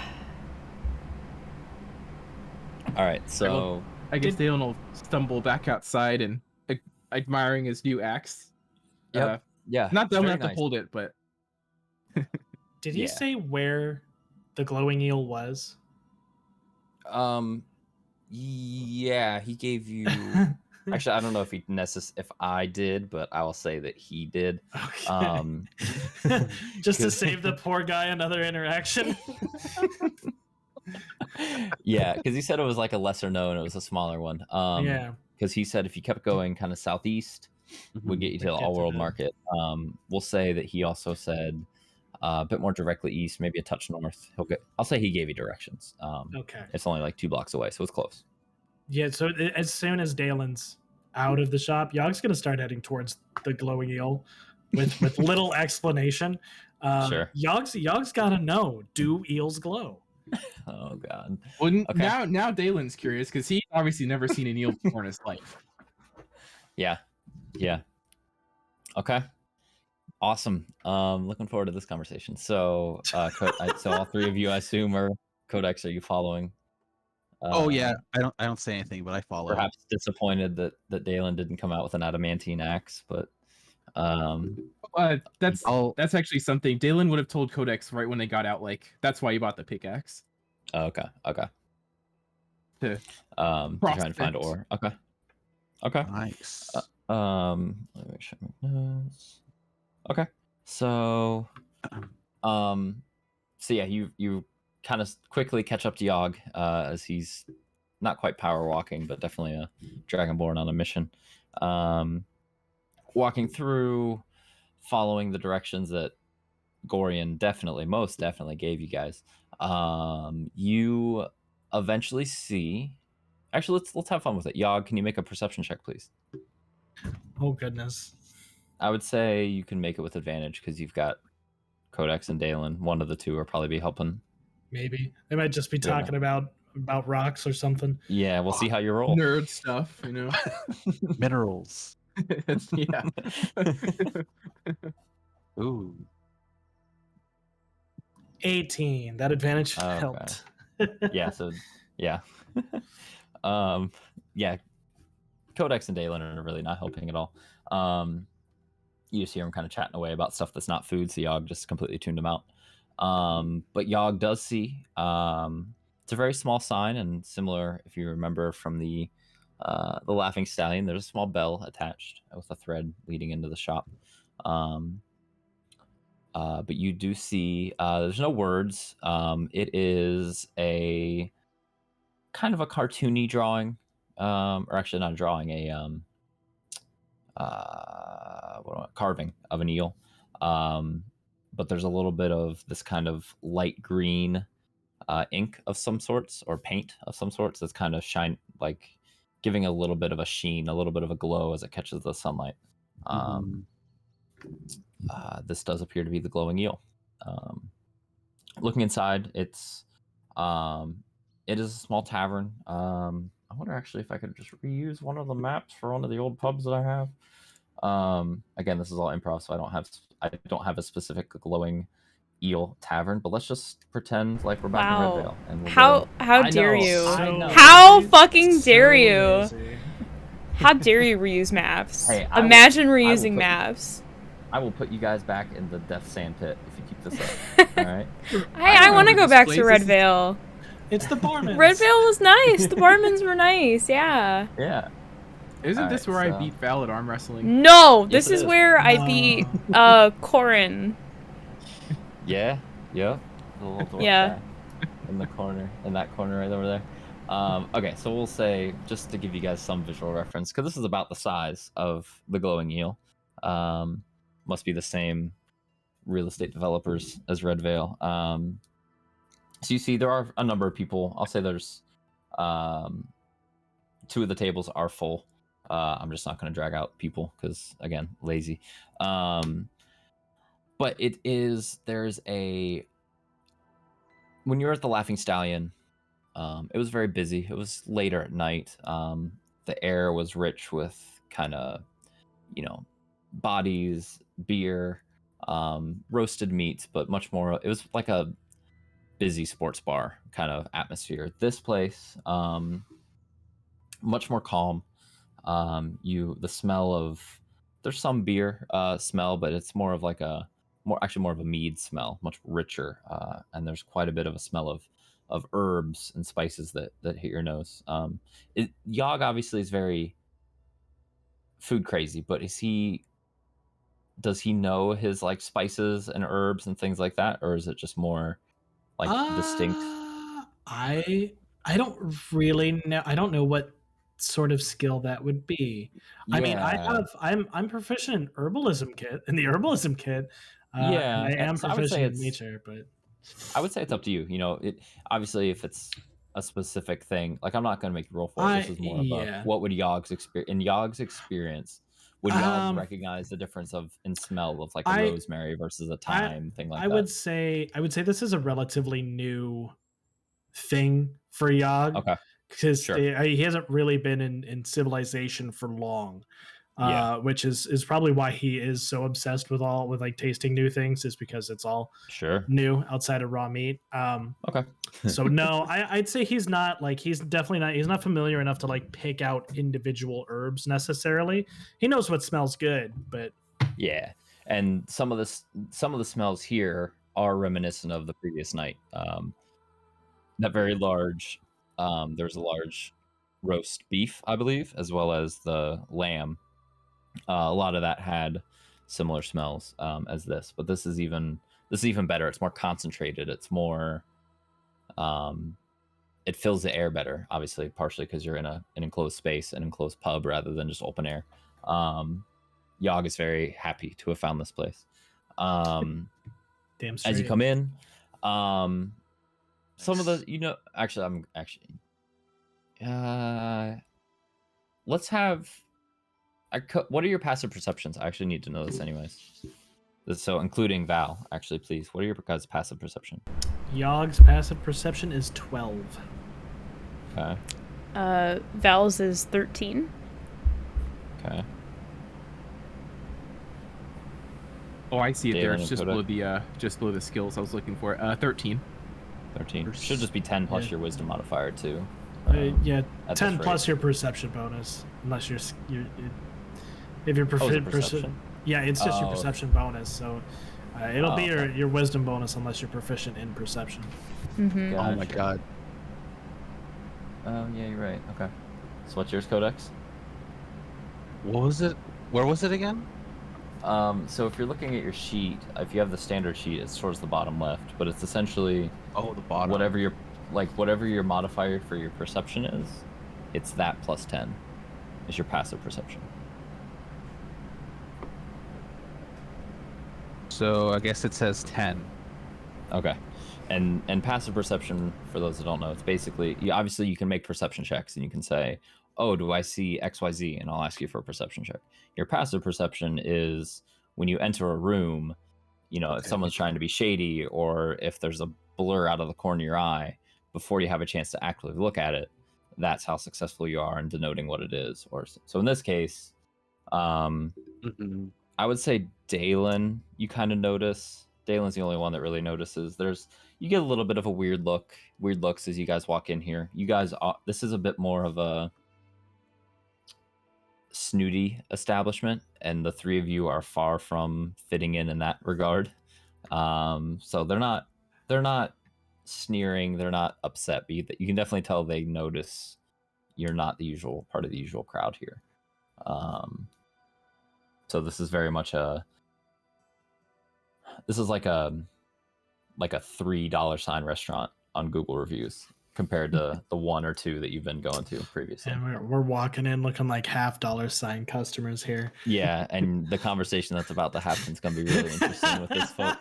All right, so
I guess Dylan will stumble back outside and admiring his new axe.
Yep. yeah,
Not
it's
that I'm
very
gonna have to
nice.
hold it, but
Did he
Yeah.
say where the glowing eel was?
Yeah, he gave you. Actually, I don't know if if I did, but I will say that he did.
Okay. Just to
'cause-
save the poor guy another interaction.
Yeah, because he said it was like a lesser known, it was a smaller one.
Yeah.
Because he said if you kept going kind of southeast, would get you to the
Would get
All
to
World
the-
Market. We'll say that he also said a bit more directly east, maybe a touch north. I'll say he gave you directions.
Okay.
It's only like 2 blocks away, so it's close.
Yeah, so as soon as Dalen's out of the shop, Yogg's gonna start heading towards the glowing eel with little explanation.
Sure.
Yogg's gotta know, do eels glow?
Oh God.
well,
Okay.
now Dalen's curious because he obviously never seen an eel before in his life.
Yeah. Okay. Awesome. Looking forward to this conversation. So, so all three of you, I assume, are Codex. Are you following?
Oh yeah. I don't say anything, but I follow.
Perhaps disappointed that Dalen didn't come out with an adamantine axe, but
That's actually something Dalen would have told Codex right when they got out. Like that's why he bought the pickaxe.
okay.
To
Trying to find
prospect.
ore. Okay.
Nice.
Let me check my notes. Okay. So yeah, you kind of quickly catch up to Yogg as he's not quite power walking, but definitely a dragonborn on a mission. Walking through, following the directions that Gorian most definitely gave you guys. You eventually see. Actually, let's have fun with it. Yogg, can you make a perception check, please?
Oh goodness.
I would say you can make it with advantage because you've got Codex and Dalen. One of the two will probably be helping.
Maybe. They might just be
Yeah.
talking about rocks or something.
Yeah, we'll see how you roll.
Nerd stuff, you know.
Minerals.
Yeah.
Ooh.
18. That advantage
Okay.
helped.
Yeah, so yeah. Yeah. Codex and Dalen are really not helping at all. You just hear them kind of chatting away about stuff that's not food, so Yogg just completely tuned them out. But Yogg does see it's a very small sign, and similar, if you remember from the Laughing Stallion, there's a small bell attached with a thread leading into the shop. But you do see there's no words. It is a kind of a cartoony drawing. or actually not a drawing, carving of an eel. But there's a little bit of this kind of light green ink of some sorts, or paint of some sorts, that's kind of giving a little bit of a sheen, a little bit of a glow as it catches the sunlight. This does appear to be the glowing eel. Looking inside, it is a small tavern. I wonder actually if I could just reuse one of the maps for one of the old pubs that I have. Again, this is all improv, so I don't have a specific glowing eel tavern, but let's just pretend like we're back in Redvale. And
How dare you?
So
How fucking dare you?
lazy.
How dare you reuse maps?
Hey,
Imagine reusing maps.
I will put you guys back in the death sand pit if you keep this up. All right.
I want to go back to
This
Redvale.
It's the barman.
Redvale was nice. The barmans were nice. Yeah.
Yeah.
Isn't this
Alright,
where
so-
I beat Val at arm wrestling?
No,
Yes,
this
it
is
is.
where I
No.
beat Corin.
Yeah. The little dwarf
Yeah.
guy in the corner, in that corner right over there. Okay, so we'll say, just to give you guys some visual reference, because this is about the size of the glowing eel. Must be the same real estate developers as Redvale. So you see there are a number of people. I'll say there's 2 of the tables are full. I'm just not going to drag out people because, again, lazy. But when you're at the Laughing Stallion, it was very busy. It was later at night. The air was rich with kind of, bodies, beer, roasted meats, but much more. It was like a busy sports bar kind of atmosphere. This place, much more calm. The smell of, there's some beer smell, but it's more of like more of a mead smell, much richer, and there's quite a bit of a smell of herbs and spices that hit your nose. Yogg obviously is very food crazy, but does he know his like spices and herbs and things like that, or is it just more like distinct?
I don't really know. I don't know what sort of skill that would be. I mean, I'm proficient in the herbalism kit.
Yeah,
and I am
so I would say
proficient in
it's-
nature, but
I would say it's up to you. Obviously, if it's a specific thing, like I'm not going to make you roll for it. This is more of what would Yogg's experience? In Yogg's experience, would Yogg recognize the difference in smell of like a rosemary versus a thyme thing like that?
I would say this is a relatively new thing for Yogg.
Okay.
Because
Sure.
he hasn't really been in civilization for long.
Yeah.
Which is probably why he is so obsessed with like tasting new things, is because it's all
Sure.
new outside of raw meat.
Okay.
So no, I'd say he's not familiar enough to like pick out individual herbs necessarily. He knows what smells good, but
Yeah, and some of the smells here are reminiscent of the previous night. That very large, there's a large roast beef, I believe, as well as the lamb. A lot of that had similar smells as this, but this is even better. It's more concentrated. It's more, it fills the air better. Obviously, partially because you're in an enclosed space, an enclosed pub, rather than just open air. Yogg is very happy to have found this place.
damn straight.
As you come in, some of the let's have. What are your passive perceptions? I actually need to know this anyways. So including Val, actually, please. What are your guys' passive perception?
Yogg's passive perception is 12.
Okay.
Val's is 13.
Okay.
Oh, I see it there.
Dalen
It's
and
just below the skills I was looking for. 13.
13. Should just be 10 plus your wisdom modifier too.
Yeah,
at
10
this
plus
rate.
your perception bonus, unless if you're
Oh, is it
proficient.
perception?
Yeah, it's just your
Oh.
perception bonus. So it'll be
okay.
your wisdom bonus unless you're proficient in perception.
Mm-hmm.
Oh my
Gotcha.
god.
Oh yeah, you're right. Okay. So what's yours, Codex?
What was it? Where was it again?
So if you're looking at your sheet, if you have the standard sheet, it's towards the bottom left, but it's essentially
Oh, the bottom.
whatever your modifier for your perception is. It's that plus 10 is your passive perception.
So I guess it says 10.
Okay. And passive perception, for those that don't know, it's basically, obviously you can make perception checks and you can say, oh, do I see XYZ? And I'll ask you for a perception check. Your passive perception is when you enter a room, you know, if someone's trying to be shady or if there's a blur out of the corner of your eye, before you have a chance to actively look at it, that's how successful you are in denoting what it is. Or so in this case, I would say Dalen, you kind of notice. Dalen's the only one that really notices. You get a little bit of a weird looks as you guys walk in here. You guys, this is a bit more of a snooty establishment, and the three of you are far from fitting in that regard. So they're not sneering, they're not upset, but you can definitely tell they notice you're not the usual part of the usual crowd here. So this is very much like a $3 restaurant on Google reviews compared to the 1 or 2 that you've been going to previously.
And we're walking in looking like $half customers here.
Yeah, and the conversation that's about to happen is going to be really interesting with this folk.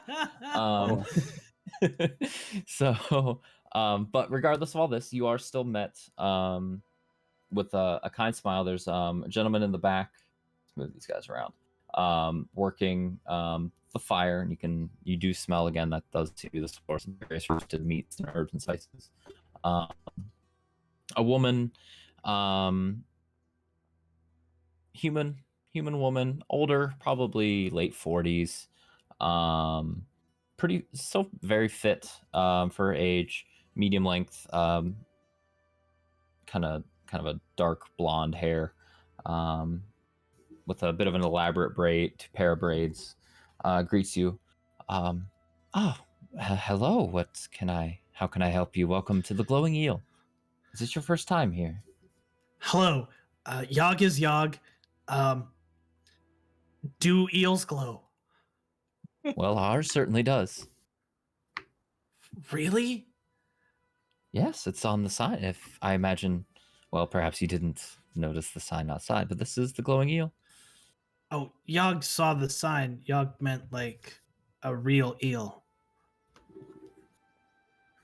But regardless of all this, you are still met with a kind smile. There's a gentleman in the back. Let's move these guys around. Working the fire, and you do smell again. That does give you the source of various roasted meats and herbs and spices. A woman, human woman, older, probably late 40s. Still very fit for her age, medium length, kind of a dark blonde hair, with a bit of an elaborate pair of braids, greets you. Hello. How can I help you? Welcome to the Glowing Eel. Is this your first time here?
Hello. Yog is Yog. Do eels glow?
Well, ours certainly does.
Really?
Yes, it's on the sign. If I imagine, well, perhaps you didn't notice the sign outside, but this is the Glowing Eel.
Oh, Yog saw the sign. Yog meant like a real eel.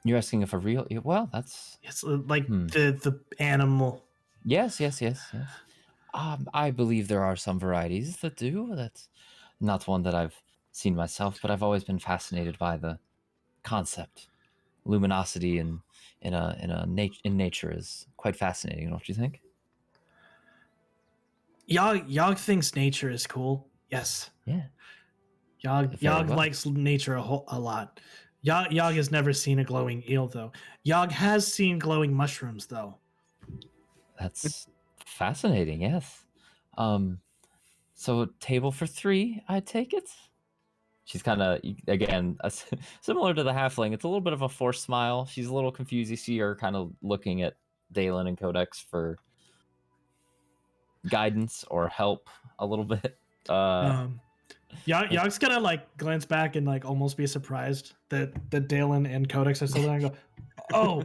You're asking if a real eel? Well, that's...
It's like the animal.
Yes. I believe there are some varieties that do. That's not one that I've seen myself, but I've always been fascinated by the concept. Luminosity in nature is quite fascinating, don't you think?
Yog thinks nature is cool. Yes.
Yeah.
Yog likes nature a lot. Yog has never seen a glowing eel, though. Yog has seen glowing mushrooms, though.
That's fascinating, yes. So table for 3, I take it? She's kind of, again, similar to the halfling. It's a little bit of a forced smile. She's a little confused. You see her kind of looking at Dalen and Codex for guidance or help a little bit.
Yog's gonna like glance back and like almost be surprised that Dalen and Codex are still there and go, oh,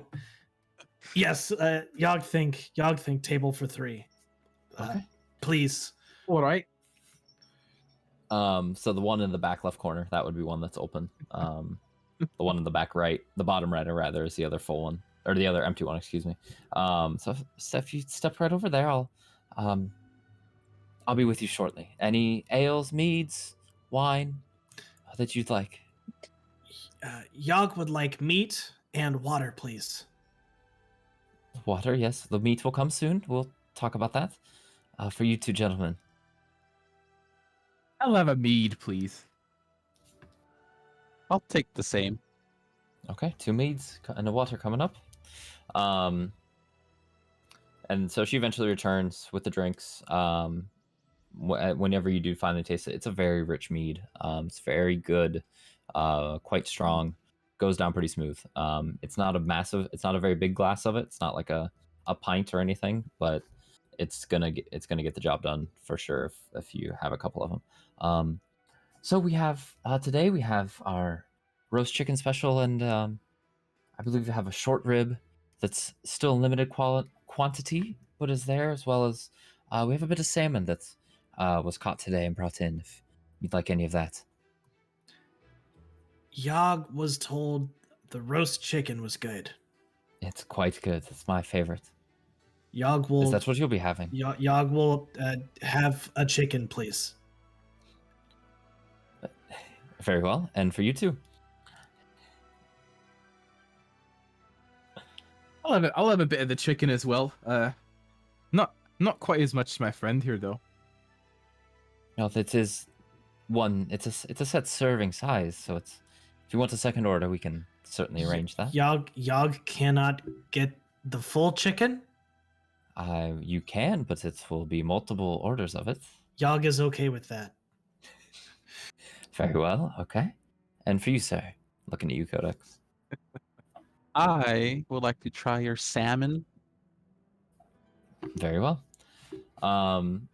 yes, Yog think table for 3.
Okay.
Please.
All right.
So the one in the back left corner, that would be one that's open. The one in the back right, the bottom right, or rather, is the other full one, or the other empty one, excuse me. So if you step right over there, I'll be with you shortly. Any ales, meads, wine that you'd like?
Yog would like meat and water, please.
Water, yes. The meat will come soon. We'll talk about that. For you two gentlemen.
I'll have a mead, please.
I'll take the same.
Okay, 2 meads and a water coming up. And so she eventually returns with the drinks. Whenever you do finally taste it, it's a very rich mead. It's very good, quite strong, goes down pretty smooth. It's not a very big glass of it. It's not like a pint or anything, but it's gonna get the job done for sure if you have a couple of them. So we have today we have our roast chicken special, and I believe we have a short rib that's still in limited quantity. what is there, as well as we have a bit of salmon that was caught today and brought in. If you'd like any of that.
Yog was told the roast chicken was good.
It's quite good. It's my favorite.
Yog
Is
will
that what you'll be having?
Yog will have a chicken, please.
Very well, and for you too.
I'll have a bit of the chicken as well. Not quite as much as my friend here though.
No, it is one. It's a set serving size, so it's. If you want a second order, we can certainly arrange that.
Yog cannot get the full chicken.
You can, but it will be multiple orders of it.
Yog is okay with that.
Very well, okay. And for you, sir, looking at you, Codex.
I would like to try your salmon.
Very well. Some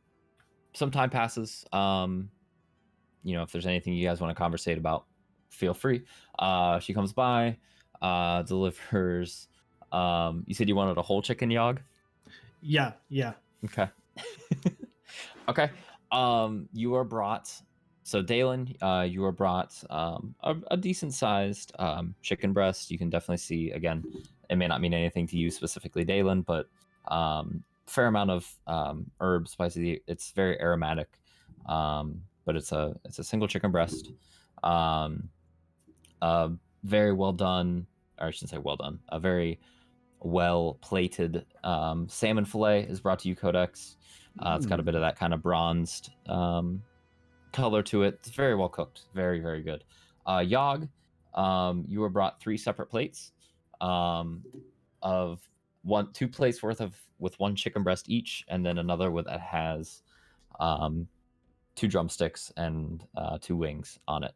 time passes. If there's anything you guys want to conversate about, feel free. She comes by, delivers. You said you wanted a whole chicken, Yog?
Yeah.
Okay. Okay. You are brought. So Dalen, you are brought a decent sized chicken breast. You can definitely see, again, it may not mean anything to you specifically, Dalen, but fair amount of herbs, spicy. It's very aromatic, but it's a single chicken breast. Very well done, or I shouldn't say well done. A very well plated salmon fillet is brought to you, Codex. It's got a bit of that kind of bronzed color to it. It's very well cooked. Very, very good. Yog, you were brought 3 separate plates of 2 plates worth of with 1 chicken breast each, and then another that has 2 drumsticks and 2 wings on it.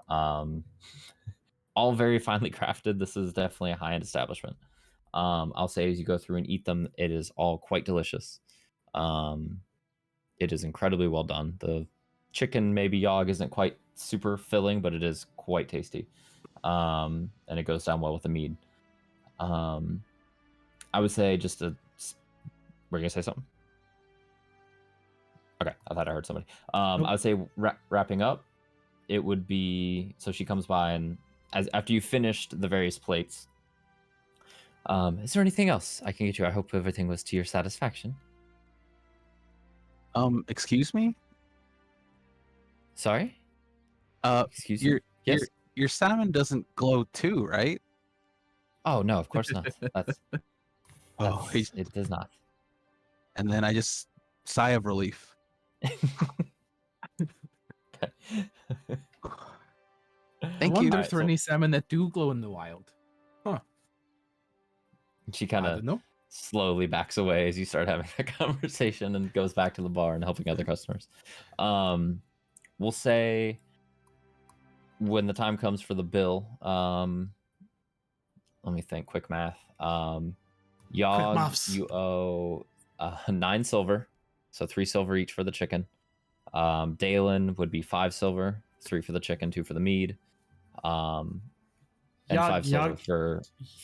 All very finely crafted. This is definitely a high-end establishment. I'll say as you go through and eat them, it is all quite delicious. It is incredibly well done. The chicken, maybe Yog, isn't quite super filling, but it is quite tasty. And it goes down well with the mead. I would say we're gonna say something? Okay, I thought I heard somebody.
Nope.
I would say wrapping up, it would be, so she comes by and after you finished the various plates, is there anything else I can get you? I hope everything was to your satisfaction.
Excuse me?
Sorry? Excuse
your,
me? Yes?
your salmon doesn't glow too, right?
Oh, no, of course not.
Oh,
it does not.
And then I just sigh of relief.
I
Thank
wonder
you.
if there are any salmon that do glow in the wild. Huh.
She kind
I
of
don't know.
slowly backs away as you start having a conversation and goes back to the bar and helping other customers. We'll say when the time comes for the bill, let me think, quick math. Yog,
maths.
you owe 9 silver, so 3 silver each for the chicken. Dalen would be 5 silver, 3 for the chicken, 2 for the mead. And 5 silver for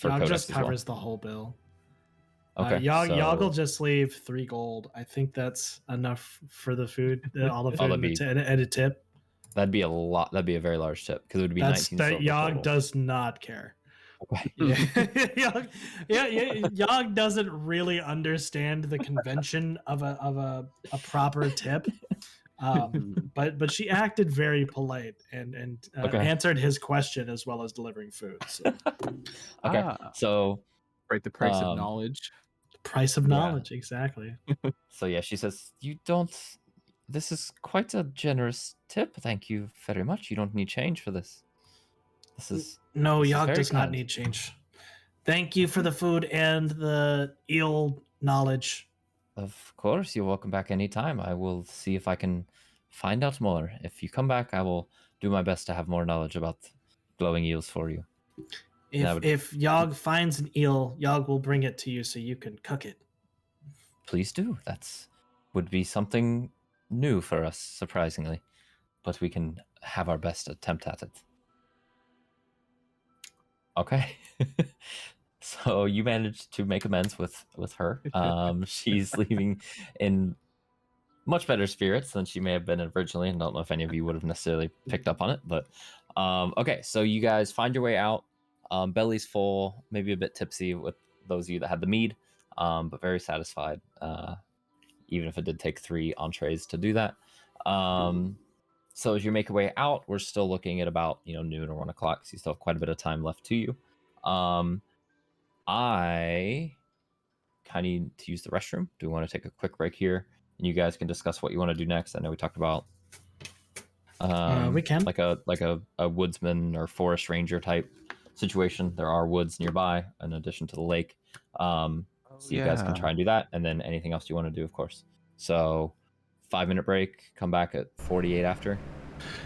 Yog
Codex
just
as well.
covers the whole bill.
Okay,
Yog will just leave 3 gold. I think that's enough for the food, all the food and a tip.
That'd be a lot. That'd be a very large tip because it would be 19 silver.
Yog
total.
does not care.
Okay.
Yog doesn't really understand the convention of a proper tip. But she acted very polite and answered his question as well as delivering food. So.
Okay, so
right, the price of knowledge.
Price of knowledge, exactly.
So yeah, she says, "You don't. This is quite a generous tip. Thank you very much. You don't need change for this. This is
no. Yog does not
kind.
need change. Thank you for the food and the eel knowledge.
Of course, you're welcome back anytime. I will see if I can find out more. If you come back, I will do my best to have more knowledge about glowing eels for you.
If Yog finds an eel, Yog will bring it to you so you can cook it.
Please do. That's would be something new for us, surprisingly, but we can have our best attempt at it. Okay. So you managed to make amends with her. She's leaving in much better spirits than she may have been originally. I don't know if any of you would have necessarily picked up on it, but okay. So you guys find your way out. Belly's full, maybe a bit tipsy with those of you that had the mead, but very satisfied. Even if it did take 3 entrees to do that. So as you make your way out, we're still looking at about noon or 1 o'clock. So you still have quite a bit of time left to you. I kind of need to use the restroom. Do we want to take a quick break here, and you guys can discuss what you want to do next? I know we talked about
we can
like a woodsman or forest ranger type situation. There are woods nearby in addition to the lake. So you guys can try and do that, and then anything else you want to do, of course. So 5-minute break. Come back at 48 after.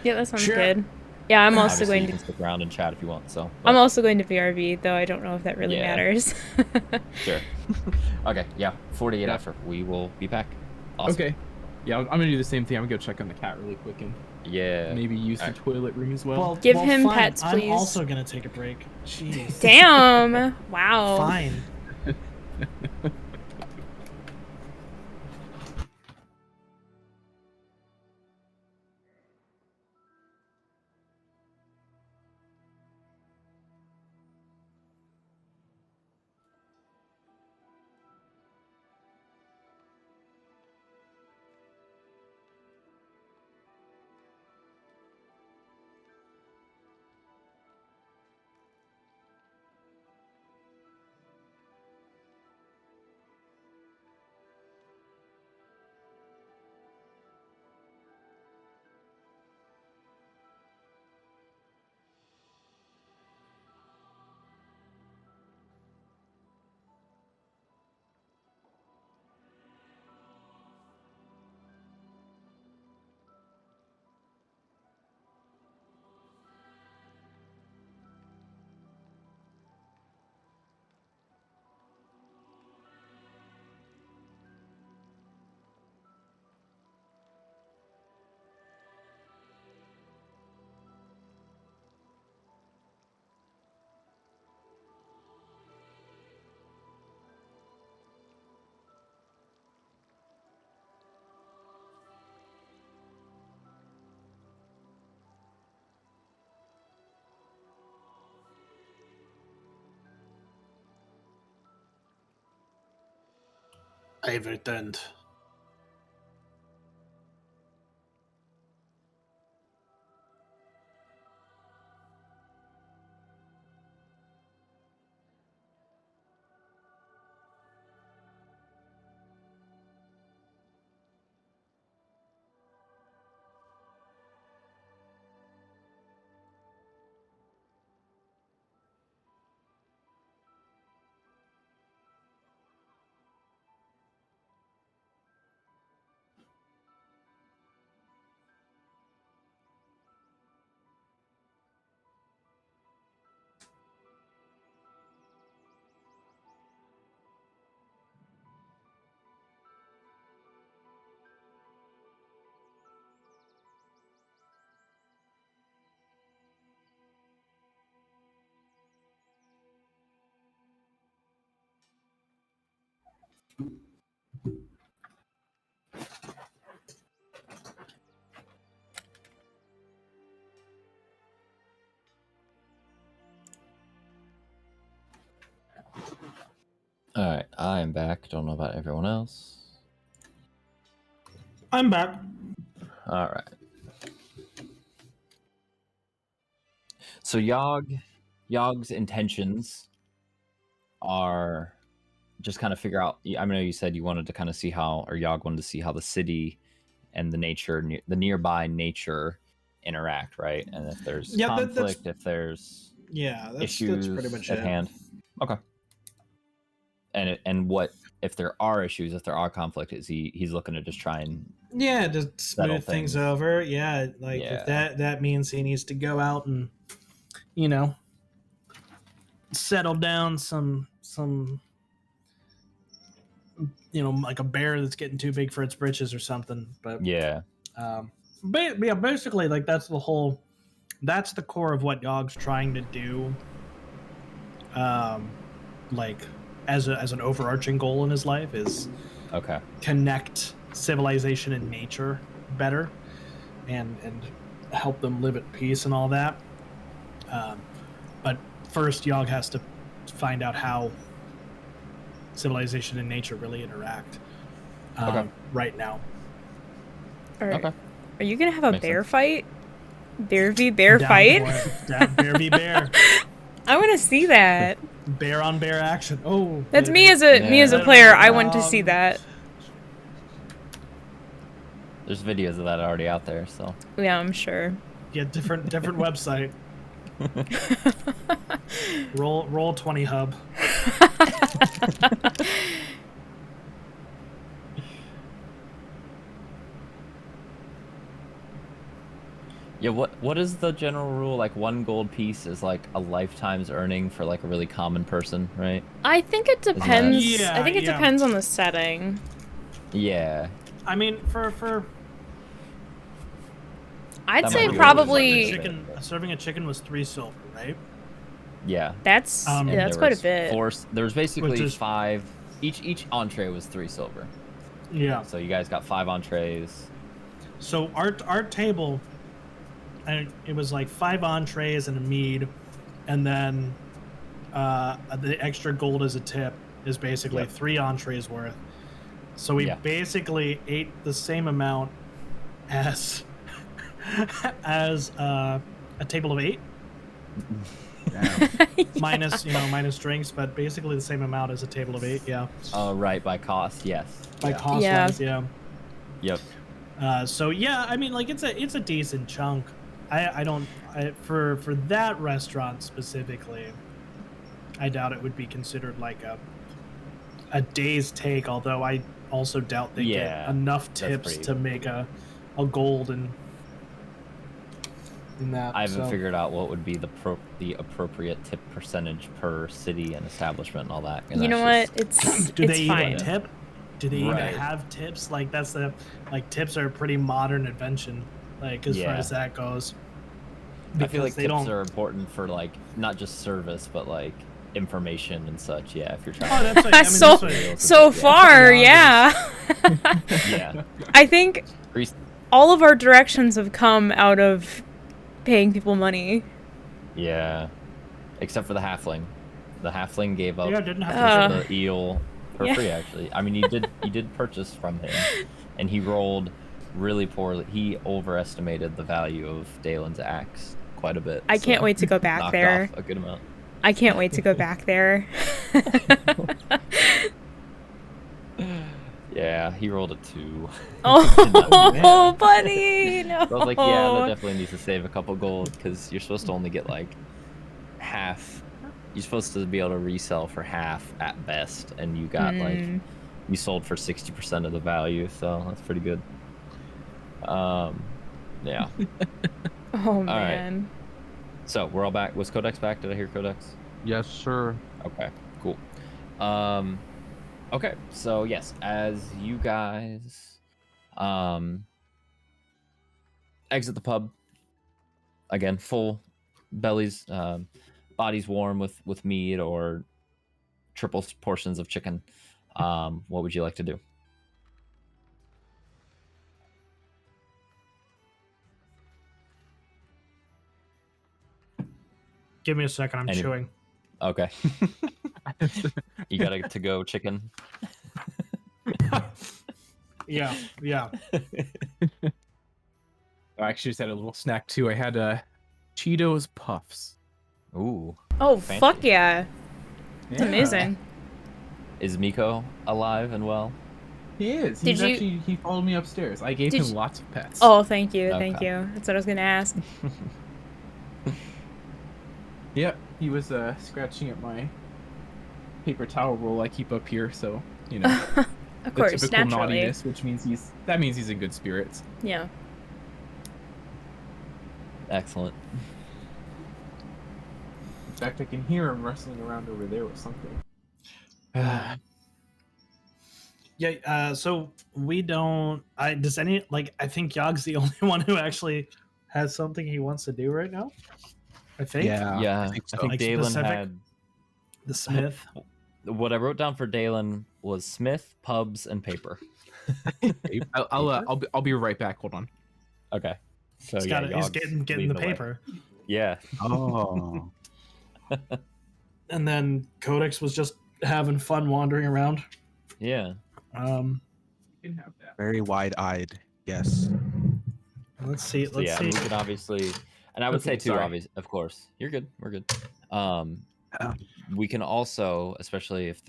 Yeah, that sounds good. Yeah, I'm also
Obviously,
going
you
to
can stick around and chat if you want. So
I'm also going to BRB, though I don't know if that really matters.
Sure. Okay, yeah. 48 after. We will be back. Awesome.
Okay. Yeah, I'm gonna do the same thing. I'm gonna go check on the cat really quick and
maybe
use the toilet room as well.
Give him pets, please.
I'm also gonna take a break. Jeez.
Damn. Wow.
Fine. I've returned.
All right, I am back. Don't know about everyone else.
I'm back.
All right. So Yog's intentions are just kind of figure out. I know you said you wanted to kind of see how, or Yog wanted to see how the city and the nature, the nearby nature, interact, right? And if there's conflict, if there's issues
that's pretty much
at hand. Okay. And what if there are issues, if there are conflict, is he's looking to just try and
just smooth things over. Yeah, like if that means he needs to go out and settle down some like a bear that's getting too big for its britches or something. But basically like that's the core of what Yog's trying to do. like as an overarching goal in his life is
Okay.
connect civilization and nature better, and help them live at peace and all that. But first, Yogg has to find out how civilization and nature really interact right now.
All right.
Okay.
Are you gonna have a
Makes
bear
sense.
fight? Bear v bear
Down
fight?
for it. Bear v bear.
I want to see that.
Bear on bear action. Oh,
That's
wait
me as a
Yeah.
player. I want to see that.
There's videos of that already out there, so.
Yeah, I'm sure.
Yeah, different website. Roll 20 hub.
Yeah, what is the general rule? Like 1 gold piece is like a lifetime's earning for like a really common person, right?
I think it depends.
Yeah,
I think it
yeah.
depends on the setting.
Yeah.
I mean, for
I'd
That
say
might be
probably
serving a chicken was 3 silver, right?
Yeah.
that's
And
that's
There
quite a
was
bit.
there was basically
Which is-
5. Each entree was 3 silver.
Yeah.
So you guys got 5 entrees.
So our table, and it was like 5 entrees and a mead, and then the extra gold as a tip is basically
Yep.
3 entrees worth. So we
Yeah.
basically ate the same amount as as a table of 8 minus drinks, but basically the same amount as a table of 8. Yeah,
Oh, right, by cost, yes.
by
Yeah.
cost
Yeah.
wise, yeah.
Yep.
So yeah, I mean, like it's a decent chunk. For that restaurant specifically, I doubt it would be considered like a day's take. Although I also doubt they
Yeah,
get enough
that's
tips
pretty-
to make a gold in that.
I haven't
so.
figured out what would be the appropriate tip percentage per city and establishment and all that. And
You know
that's
what?
just-
Do
It's
they
fine.
even tip? Do they
Right.
even have tips? Like that's the tips are a pretty modern invention. Like as far
Yeah.
as that goes.
I feel like
Because they
tips
don't.
are important for like not just service but like information and such. Yeah, if you're trying.
Oh,
to...
that's what, I mean,
So-
that's what,
So
Yeah.
far,
Yeah.
yeah.
Yeah.
I think
Grease-
all of our directions have come out of paying people money.
Yeah. Except for the halfling. The halfling gave up
Yeah, didn't have to.
Uh,
the eel for
yeah.
free. Actually, I mean, you did purchase from him, and he rolled really poorly. He overestimated the value of Dalen's axe quite a bit.
I can't
so
wait to go back
knocked
there.
off a good amount.
I can't wait to go back there.
Yeah, he rolled a 2.
Oh, buddy! No.
So I was like, yeah, that definitely needs to save a couple gold because you're supposed to only get like half. You're supposed to be able to resell for half at best, and you got like you sold for 60% of the value, so that's pretty good. Yeah.
Oh
right.
man.
So we're all back. Was Codex back? Did I hear Codex?
Yes, sir.
Okay, cool. Okay, so yes, as you guys exit the pub, again, full bellies, bodies warm with meat or triple portions of chicken, what would you like to do?
Give me a second. I'm
Any-
chewing.
Okay. You got a to-go chicken?
Yeah.
I actually just had a little snack too. I had Cheetos Puffs.
Ooh.
Oh,
Fancy.
fuck yeah. It's
Yeah.
amazing.
Is Miko alive and well?
He is.
Did
He followed me upstairs. I gave
Did
him
you-
lots of pets.
Oh, thank you. Thank
Okay.
you. That's what I was going to ask.
Yep. He was scratching at my paper towel roll I keep up here, so you know
Of
the
course,
typical
naturally.
naughtiness, which means he's in good spirits.
Yeah.
Excellent.
In fact, I can hear him wrestling around over there with something.
Yeah. So we don't. I think Yogg's the only one who actually has something he wants to do right now. I think.
Yeah,
I think so.
I think
Like
Dalen
specific?
had
The Smith.
what I wrote down for Dalen was Smith, pubs, and paper.
I'll be right back. Hold on.
Okay. So
He's getting the paper.
Yeah.
Oh.
And then Codex was just having fun wandering around.
Yeah.
You can have that.
Very wide-eyed. Yes.
Let's see.
So yeah, we can obviously, and I would
Okay,
say too,
sorry.
obviously, of course, you're good. We're good. We can also, especially if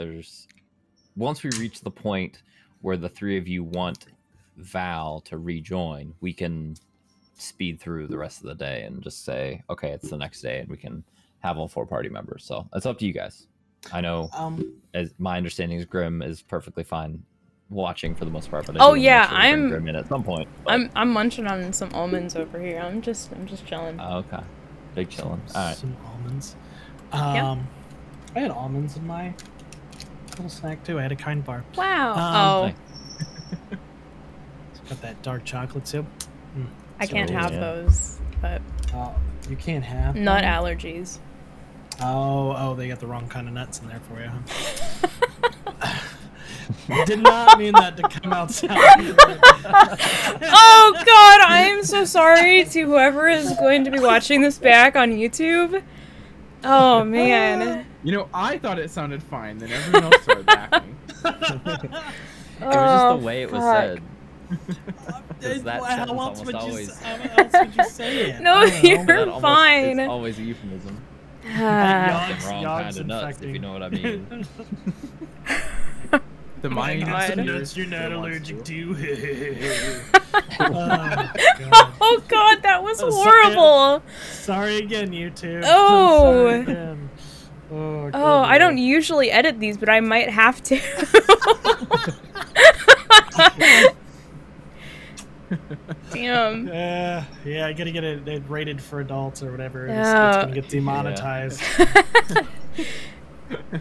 once we reach the point where the three of you want Val to rejoin, we can speed through the rest of the day and just say, okay, it's the next day, and we can have all 4 party members. So it's up to you guys. I know, as my understanding is, Grim is perfectly fine watching for the most part, but I do wanna make sure we bring Grim in at some point. But...
I'm munching on some almonds over here. I'm just chilling.
Okay, big chilling. All right.
Some almonds.
Yeah.
I had almonds in my little snack too. I had a kind bar.
Wow.
It's got that dark chocolate soup.
I can't have
yeah.
those, but
You can't have
nut
them?
allergies.
Oh, they got the wrong kind of nuts in there for you, huh? Did not mean that to come out sounding.
Oh god, I am so sorry to whoever is going to be watching this back on YouTube. Oh man.
You know, I thought it sounded fine, then everyone else started laughing.
It was just the way it was said.
How else would you say it?
No, you're fine.
It's always a euphemism.
Yog's
Wrong kind of nuts, if you know what I mean.
The mind
God.
Nuts you're not allergic to.
Oh god, that was horrible.
Sorry again, YouTube.
Oh.
Sorry again. Oh,
Oh, I don't usually edit these, but I might have to. Damn.
Yeah, I gotta get it rated for adults or whatever. It's
Oh.
gonna get demonetized.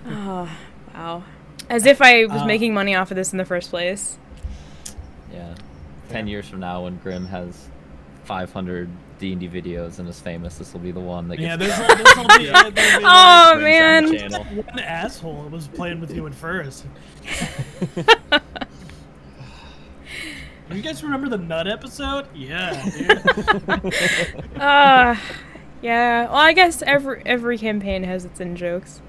Oh, wow. As if I was making money off of this in the first place.
Yeah. 10 years from now, when Grim has 500 D&D videos and is famous, this will be the one that gets...
Yeah, this'll be
Oh,
Grim's on the
man.
channel.
one asshole was playing with you at first. You guys remember the nut episode? Yeah, dude.
Yeah. Well, I guess every campaign has its in-jokes.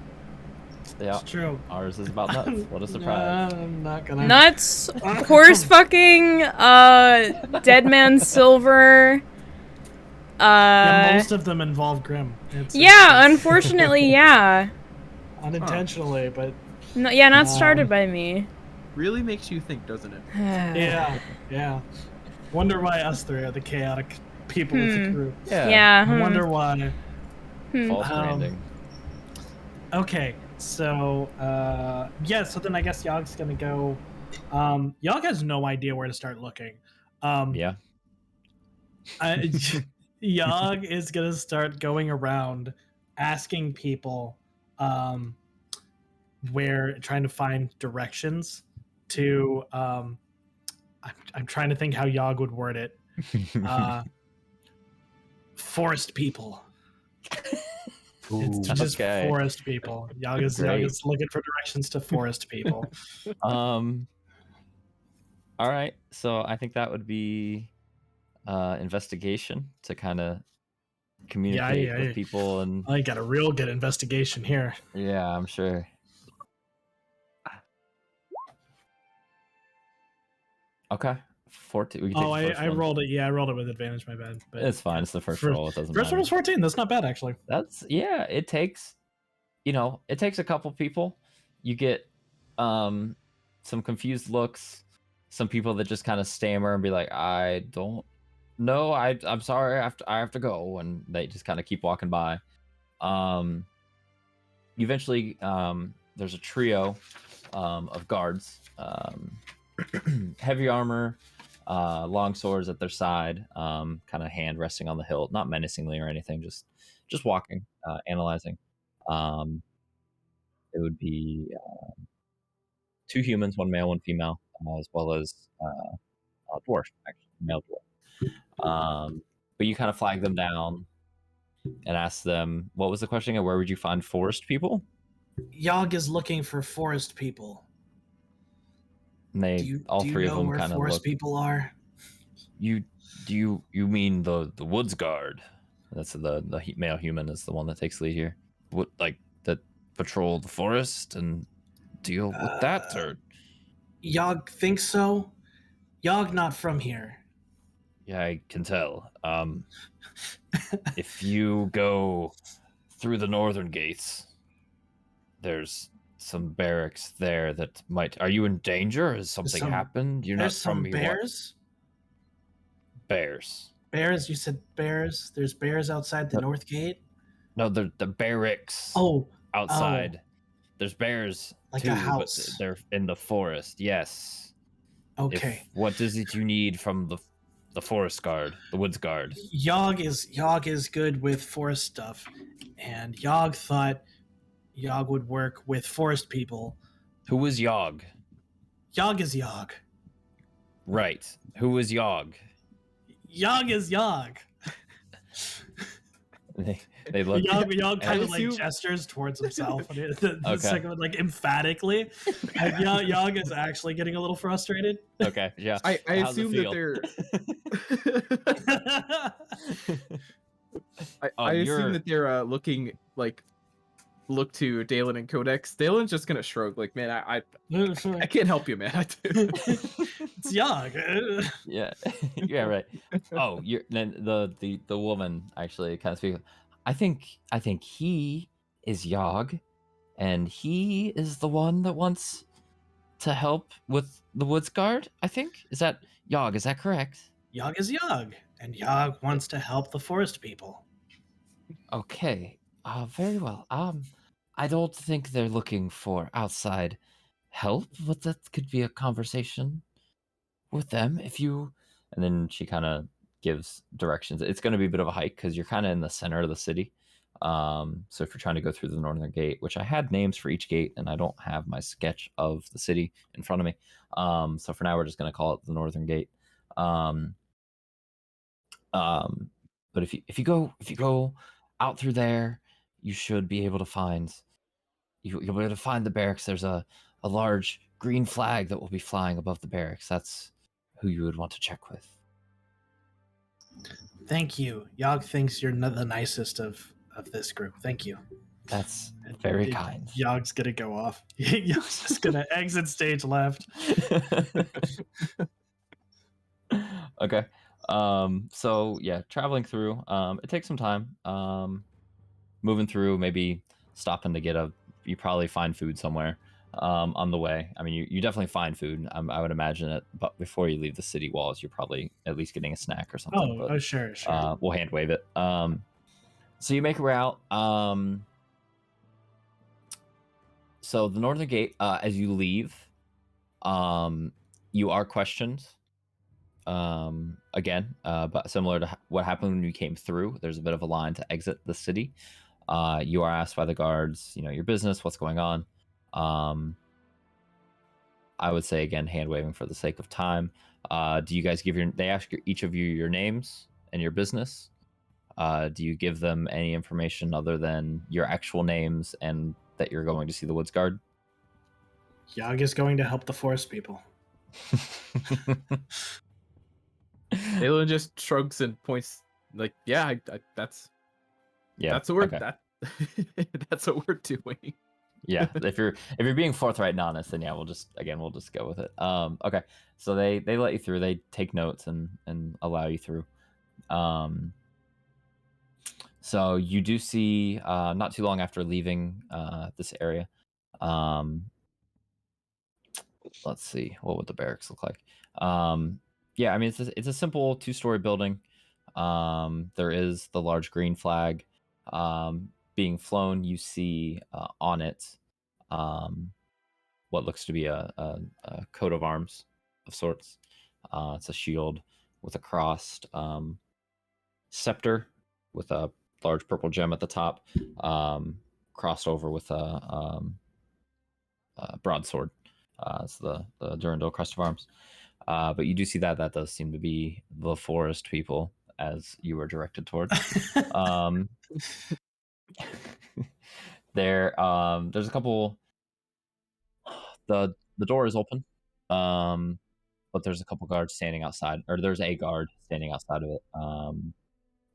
Yeah.
It's true.
Ours is about nuts. What a surprise.
I'm not gonna.
Nuts, horse fucking, dead man silver.
Yeah, most of them involve Grim. It's
Unfortunately, yeah.
unintentionally, but
No, yeah, not started by me.
Really makes you think, doesn't it?
yeah. Wonder why us three are the chaotic people with the group.
Yeah.
I wonder why.
False branding.
Okay, so so then I guess Yog's gonna go. Yog has no idea where to start looking.
Yeah.
Yog is gonna start going around asking people where, trying to find directions to I'm trying to think how Yog would word it. Forest people. It's just forest people. Yog is looking for directions to forest people.
All right, so I think that would be investigation to kind of communicate with people, and
I got a real good investigation here.
Yeah, I'm sure. Okay, 14. We can take the
I rolled it. Yeah, I rolled it with advantage. My bad. But
it's fine. It's the first roll. It doesn't
first
matter.
one was 14. That's not bad, actually.
It takes, it takes a couple people. You get some confused looks, some people that just kind of stammer and be like, I don't know. I'm sorry. I have to go, and they just kind of keep walking by. Eventually, there's a trio of guards. Heavy armor, long swords at their side, kind of hand resting on the hilt, not menacingly or anything, just walking, analyzing. It would be 2 humans, 1 male, 1 female, as well as a dwarf, actually, male dwarf. But you kind of flag them down and ask them, what was the question? Where would you find forest people?
Yogg is looking for forest people.
And they all
do you
three of
know
them
where
kind of
forest
look.
people are?
You mean the woods guard? That's the male human is the one that takes lead here. What, like, that patrol the forest and deal with that, or?
Yogg thinks so. Yogg not from here.
Yeah, I can tell. If you go through the northern gates, there's some barracks there that might. Are you in danger? Has something happened? You're not
There's
from
some
here.
bears.
Bears.
Bears. You said bears. There's bears outside the north gate.
No, the barracks. Outside. There's bears
like
too,
a house.
but they're in the forest. Yes.
Okay.
What is it you need from the forest guard, the woods guard?
Yogg is good with forest stuff, and Yogg thought Yogg would work with forest people.
Who is Yogg?
Yogg is Yogg.
Right. Who is Yogg?
Yogg is Yogg.
They look.
Yogg kind of
assume-
like gestures towards himself, and the
Okay.
second one, like emphatically. And Yogg is actually getting a little frustrated.
Okay, yeah.
I
How's it
assume
feel?
that they're. I assume that they're look to Dalen and Codex. Dalen's just gonna shrug, like, man, I can't help you, man.
It's Yogg.
Yeah, yeah, right. Oh, then the woman actually kind of speaks. I think he is Yogg, and he is the one that wants to help with the woods guard. I think is that Yogg. Is that correct?
Yogg is Yogg, and Yogg wants to help the forest people.
Okay. Very well. I don't think they're looking for outside help, but that could be a conversation with them if you. And then she kind of gives directions. It's going to be a bit of a hike because you're kind of in the center of the city. So if you're trying to go through the northern gate, which I had names for each gate, and I don't have my sketch of the city in front of me. So for now, we're just going to call it the northern gate. But if you go out through there, you should be able to find. You'll be able to find the barracks. There's a large green flag that will be flying above the barracks. That's who you would want to check with.
Thank you. Yogg thinks you're the nicest of this group. Thank you.
That's very kind.
Yogg's gonna go off. Yogg's just gonna exit stage left.
Okay. So yeah, traveling through. It takes some time. Moving through, maybe stopping to get you probably find food somewhere on the way. I mean, you definitely find food. I would imagine it, but before you leave the city walls, you're probably at least getting a snack or something.
Oh, sure.
We'll hand wave it. So you make your way out. So the northern gate, as you leave, you are questioned. Again, but similar to what happened when you came through, there's a bit of a line to exit the city. You are asked by the guards, your business, what's going on. I would say again, hand waving for the sake of time. Do you guys they ask each of you your names and your business? Do you give them any information other than your actual names and that you're going to see the woods guard?
Yogg is going to help the forest people.
Dalen just shrugs and points, like, yeah, that's what we're that's what we're doing.
Yeah, if you're being forthright and honest, then yeah, we'll just go with it. Okay, so they let you through. They take notes and allow you through. So you do see not too long after leaving this area. Let's see, what would the barracks look like? Yeah, I mean it's a simple 2-story building. There is the large green flag being flown. You see on it what looks to be a coat of arms of sorts. It's a shield with a crossed scepter with a large purple gem at the top, crossed over with a broadsword. It's the Durendil crest of arms. But you do see that does seem to be the forest people as you were directed toward. There's a couple. The door is open, but there's a couple guards standing outside, or there's a guard standing outside of it,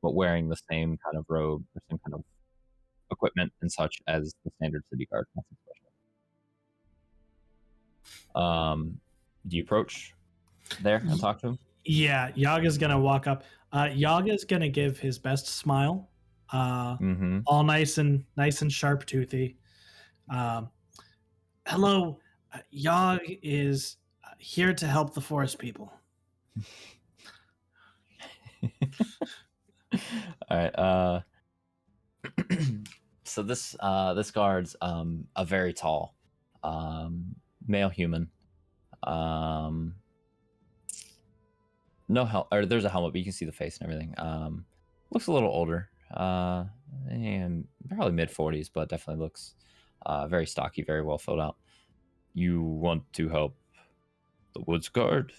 but wearing the same kind of robe or same kind of equipment and such as the standard city guard. Nothing special. Do you approach there and talk to him?
Yeah, Yaga's gonna walk up. Yaga's gonna give his best smile, all nice and sharp toothy. Hello, Yag is here to help the forest people.
All right. So this guard's a very tall male human. No helmet, or there's a helmet, but you can see the face and everything. Looks a little older. And probably mid-40s, but definitely looks very stocky, very well filled out. You want to help the woods guard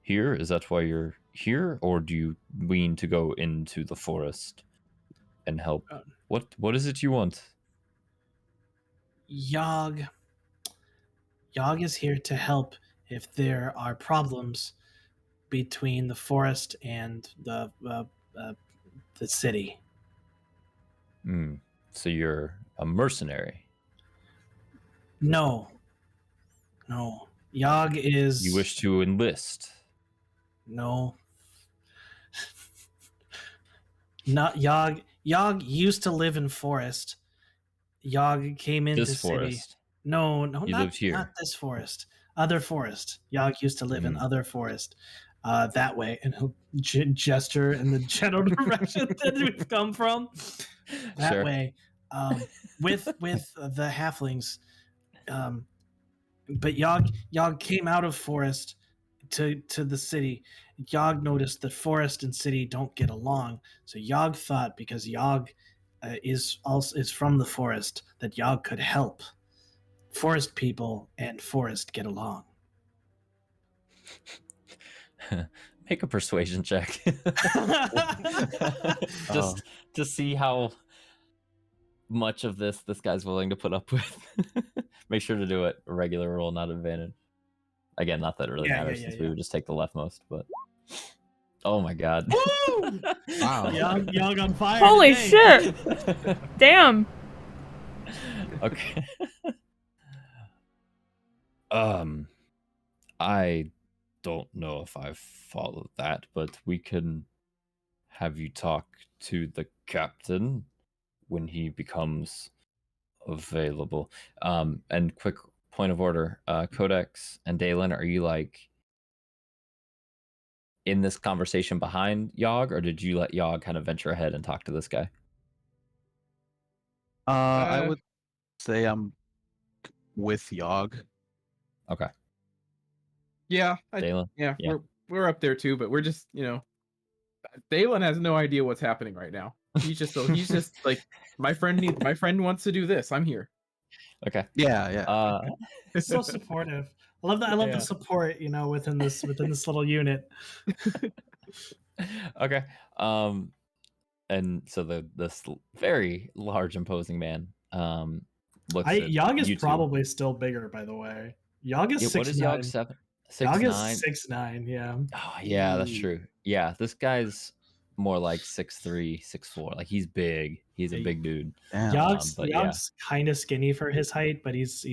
here? Is that why you're here, or do you mean to go into the forest and help? What is it you want?
Yag is here to help if there are problems between the forest and the city.
So you're a mercenary?
No. Yag is.
You wish to enlist?
No. Not Yag. Yag used to live in forest. Yag came into
This
city.
forest?
No,
you
not,
lived here.
Not this forest. Other forest. Yag used to live in other forest. That way, and he'll gesture in the general direction that we've come from. That way, with the halflings. But Yag came out of forest to the city. Yag noticed that forest and city don't get along, so Yag thought because Yag is from the forest that Yag could help forest people and forest get along.
Make a persuasion check. Just to see how much of this guy's willing to put up with. Make sure to do it a regular roll, not advantage. Again, not that it really matters since we would just take the leftmost, but oh my god.
Woo!
Wow.
Young on fire.
Holy
today.
shit! Damn.
Okay. I don't know if I followed that, but we can have you talk to the captain when he becomes available. And quick point of order, Codex and Dalen, are you like in this conversation behind Yog, or did you let Yog kind of venture ahead and talk to this guy?
I would say I'm with Yog.
Okay.
Yeah,
Dalen?
yeah, we're up there too, but we're just, Dalen has no idea what's happening right now. He's just like, my friend wants to do this. I'm here.
Okay.
Yeah.
So supportive. I love that. I love the support, within this little unit.
Okay. And so this very large, imposing man looks at
Yog is
you two.
probably still bigger, by the way. Yog is 6'9".
What is Yog? 6'9"?
Yog is 6'9", yeah.
Oh, yeah, that's true. Yeah, this guy's more like 6'3", 6'4". Like, he's big. He's a big dude.
Yog's kind of skinny for his height, but he's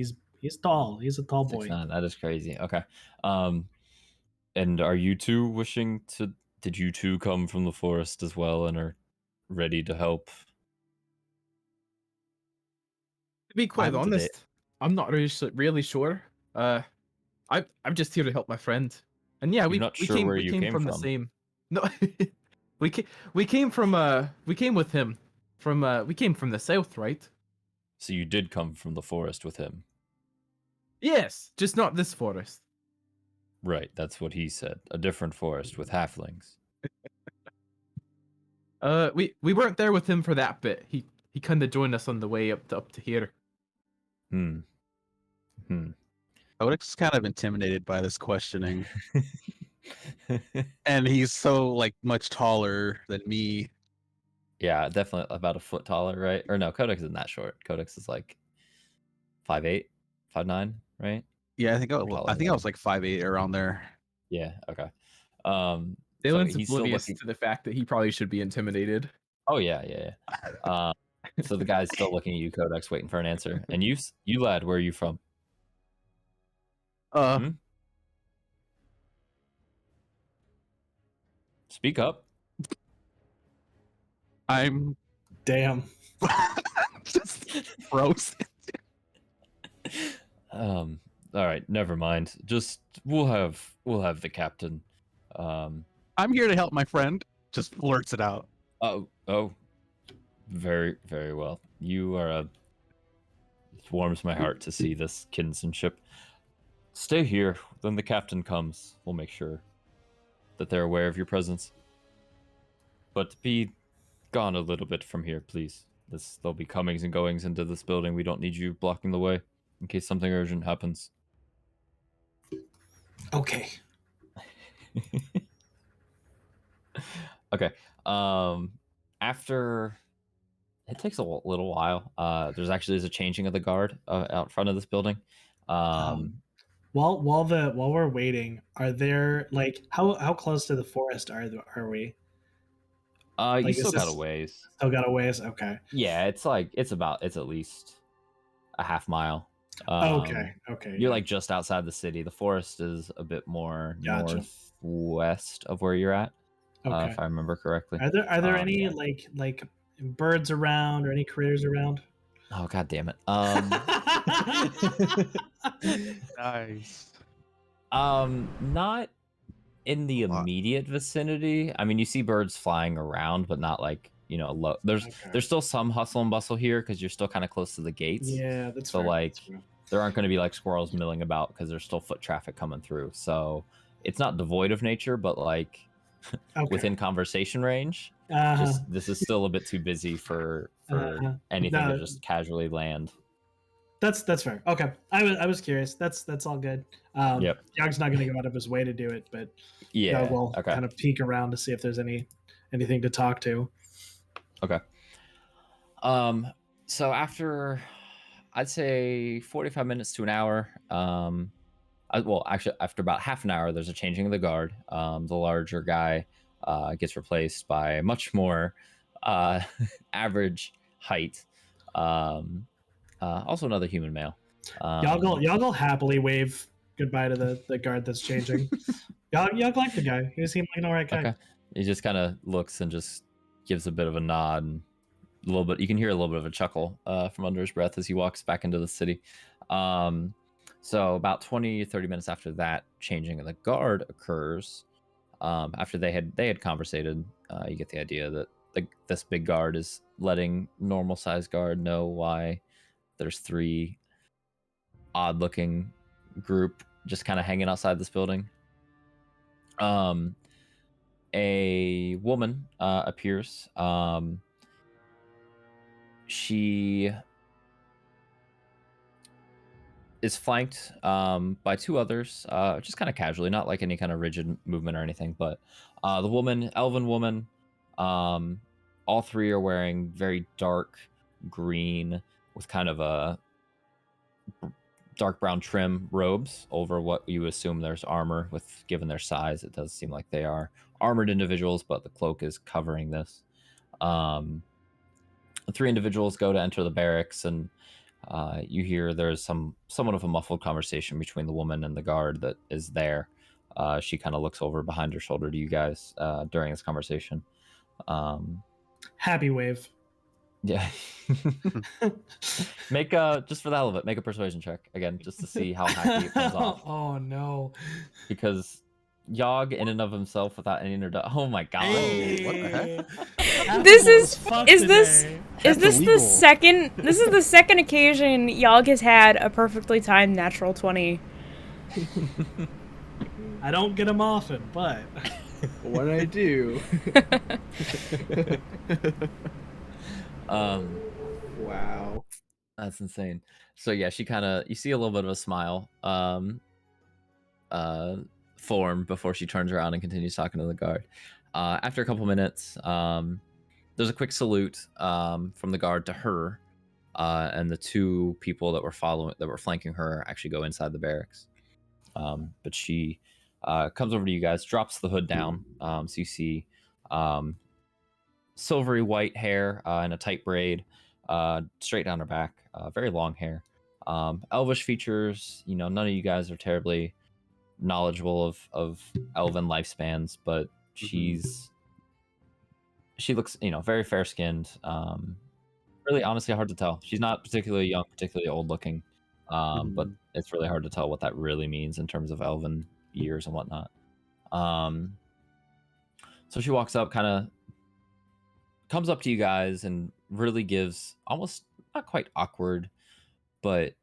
tall. He's a tall boy.
6'9", that is crazy. Okay. And are you two wishing to... Did you two come from the forest as well and are ready to help?
To be quite honest, I'm not really sure. I'm just here to help my friend. And yeah, we came from the same. No, we came with him from we came from the south, right?
So you did come from the forest with him?
Yes, just not this forest.
Right, that's what he said. A different forest with halflings.
We weren't there with him for that bit. He kind of joined us on the way up to here.
Codex is kind of intimidated by this questioning. And he's so much taller than me.
Yeah, definitely about a foot taller, right? Or no, Codex isn't that short. Codex is like 5'8", 5'9", right?
Yeah, I think
Or taller
I
than
think I
that.
was like 5'8" around there.
Yeah. Okay. So
Dalen's
he's still
oblivious
looking.
to the fact that he probably should be intimidated.
Oh yeah, yeah, yeah. So the guy's still looking at you, Codex, waiting for an answer. And you lad, where are you from?
Uh,
Hmm? Speak up.
I'm
Damn.
just frozen.
All right, never mind. Just we'll have the captain.
I'm here to help my friend. Just blurts it out.
Oh, very, very well. You are a. It warms my heart to see this kinsmanship. Stay here. When the captain comes, we'll make sure that they're aware of your presence. But be gone a little bit from here, please. There'll be comings and goings into this building. We don't need you blocking the way in case something urgent happens.
Okay.
Okay. After it takes a little while. There's a changing of the guard out front of this building.
While we're waiting, are there like how close to the forest are we?
You
Like,
still
is
got a
this
ways.
still got a ways? Okay.
Yeah, it's at least a half mile.
Okay.
You're
Yeah.
like just outside the city. The forest is a bit more
Gotcha.
northwest of where you're at,
Okay.
if I remember correctly.
Are there any
yeah.
like birds around or any critters around?
Oh god damn it.
Nice.
Not in the immediate vicinity. I mean, you see birds flying around, but not like there's still some hustle and bustle here because you're still kind of close to the gates.
Yeah, that's
so
fair.
like
That's fair.
there aren't going to be like squirrels milling about because there's still foot traffic coming through. So it's not devoid of nature, but like within conversation range. Just this is still a bit too busy for anything to just casually land.
That's fair. Okay, I was curious. That's all good.
Yep.
Yog's not going to go out of his way to do it, but
Yeah.
Yog will
Okay.
kind of peek around to see if there's anything to talk to.
Okay. So after, I'd say 45 minutes to an hour. Actually, after about half an hour, there's a changing of the guard. The larger guy gets replaced by a much more average height. Also another human male.
Yog will happily wave goodbye to the guard that's changing. Yog liked the guy. He seemed like an alright guy.
Okay. He just kind of looks and just gives a bit of a nod and a little bit. You can hear a little bit of a chuckle from under his breath as he walks back into the city. So about 20-30 minutes after that changing of the guard occurs, after they had conversated, you get the idea that this big guard is letting normal sized guard know why there's 3 odd looking group just kind of hanging outside this building. A woman appears. She is flanked by 2 others, just kind of casually, not like any kind of rigid movement or anything. But the woman, elven woman, all 3 are wearing very dark green with kind of a dark brown trim robes over what you assume there's armor. With given their size, it does seem like they are armored individuals, but the cloak is covering this. The 3 individuals go to enter the barracks, and you hear there's somewhat of a muffled conversation between the woman and the guard that is there. She kind of looks over behind her shoulder to you guys during this conversation.
Happy wave.
Yeah. Make just for the hell of it, make a persuasion check again, just to see how happy it comes off.
Oh no!
Because Yog, in and of himself, without any introduction. Oh my god!
Hey, what the heck?
This is
That's
this
illegal.
the second occasion Yog has had a perfectly timed natural 20.
I don't get them often, but
What I do? Wow.
That's insane. So yeah, she kind of, you see a little bit of a smile form before she turns around and continues talking to the guard. After a couple minutes, there's a quick salute from the guard to her, and the two people that were flanking her actually go inside the barracks. But she comes over to you guys, drops the hood down, so you see silvery white hair and a tight braid straight down her back, very long hair. Elvish features, none of you guys are terribly knowledgeable of elven lifespans, but she looks, very fair-skinned. Really, honestly, hard to tell. She's not particularly young, particularly old-looking, but it's really hard to tell what that really means in terms of elven years and whatnot. So she walks up, kind of comes up to you guys, and really gives almost not quite awkward, but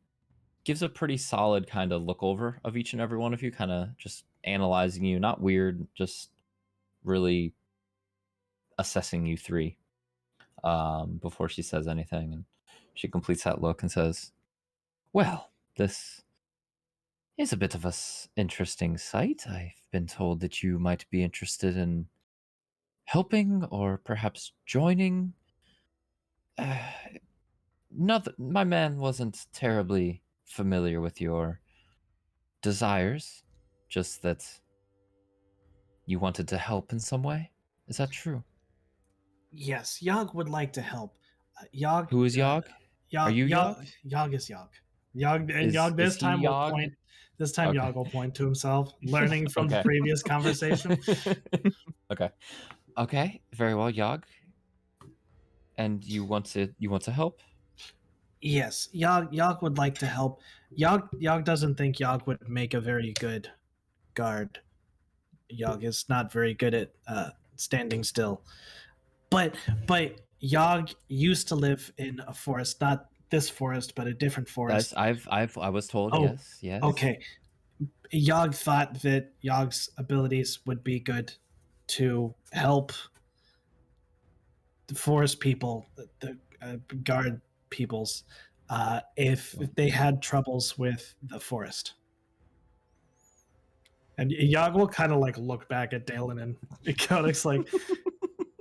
gives a pretty solid kind of look over of each and every one of you, kind of just analyzing you, not weird, just really assessing you three before she says anything. And she completes that look and says, well, this is a bit of a interesting sight. I've been told that you might be interested in helping or perhaps joining. My man wasn't terribly familiar with your desires, just that you wanted to help in some way. Is that true?
Yes, Yog would like to help. Yog.
Who is Yog?
Yog.
Are you Yog?
Yog is Yog. Yog and
Is-
Yog this
is he
time will
Yog?
point. This time
Okay.
Yog will point to himself, learning from the
Okay.
previous conversation.
Okay. Very well, Yog. And you want to help?
Yes, Yog would like to help. Yog doesn't think Yog would make a very good guard. Yog is not very good at standing still. But Yog used to live in a forest, not this forest, but a different forest.
I was told.
Oh,
Yes.
Okay. Yog thought that Yog's abilities would be good to help the forest people, the guard peoples, if they had troubles with the forest. And Yog will kind of like look back at Dalen and Codex, like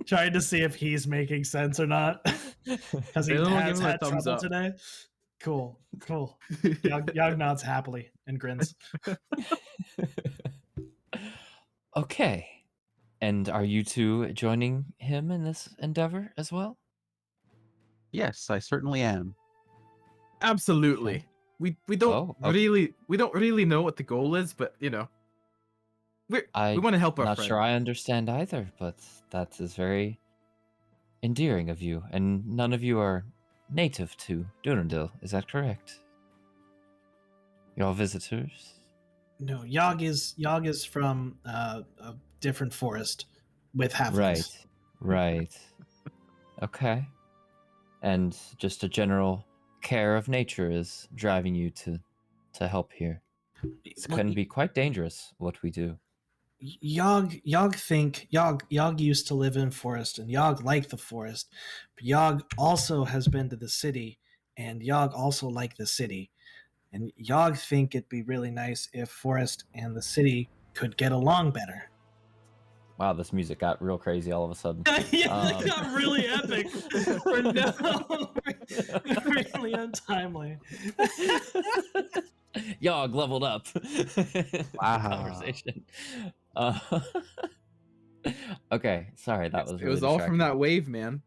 trying to see if he's making sense or not, because he
Dalen will
has
give him a
had
thumbs
trouble
up.
today. Cool. Yog nods happily and grins.
Okay. And are you two joining him in this endeavor as well?
Yes, I certainly am.
Absolutely. We don't
Oh, okay.
we don't really know what the goal is, but we want to help our
Not
friend.
sure I understand either, but that is very endearing of you. And none of you are native to Durendil, is that correct? You're all visitors?
No, Yog is from a different forest with halflings.
Right. Okay. And just a general care of nature is driving you to help here. It can be quite dangerous what we do.
Yog used to live in forest, and Yog liked the forest. But Yog also has been to the city, and Yog also liked the city. And Yog think it'd be really nice if forest and the city could get along better.
Wow, this music got real crazy all of a sudden.
It got really epic. For no, really untimely.
Yog leveled up.
Wow.
Conversation. Okay, sorry, that was
It
really
was all from
distracting.
that wave, man.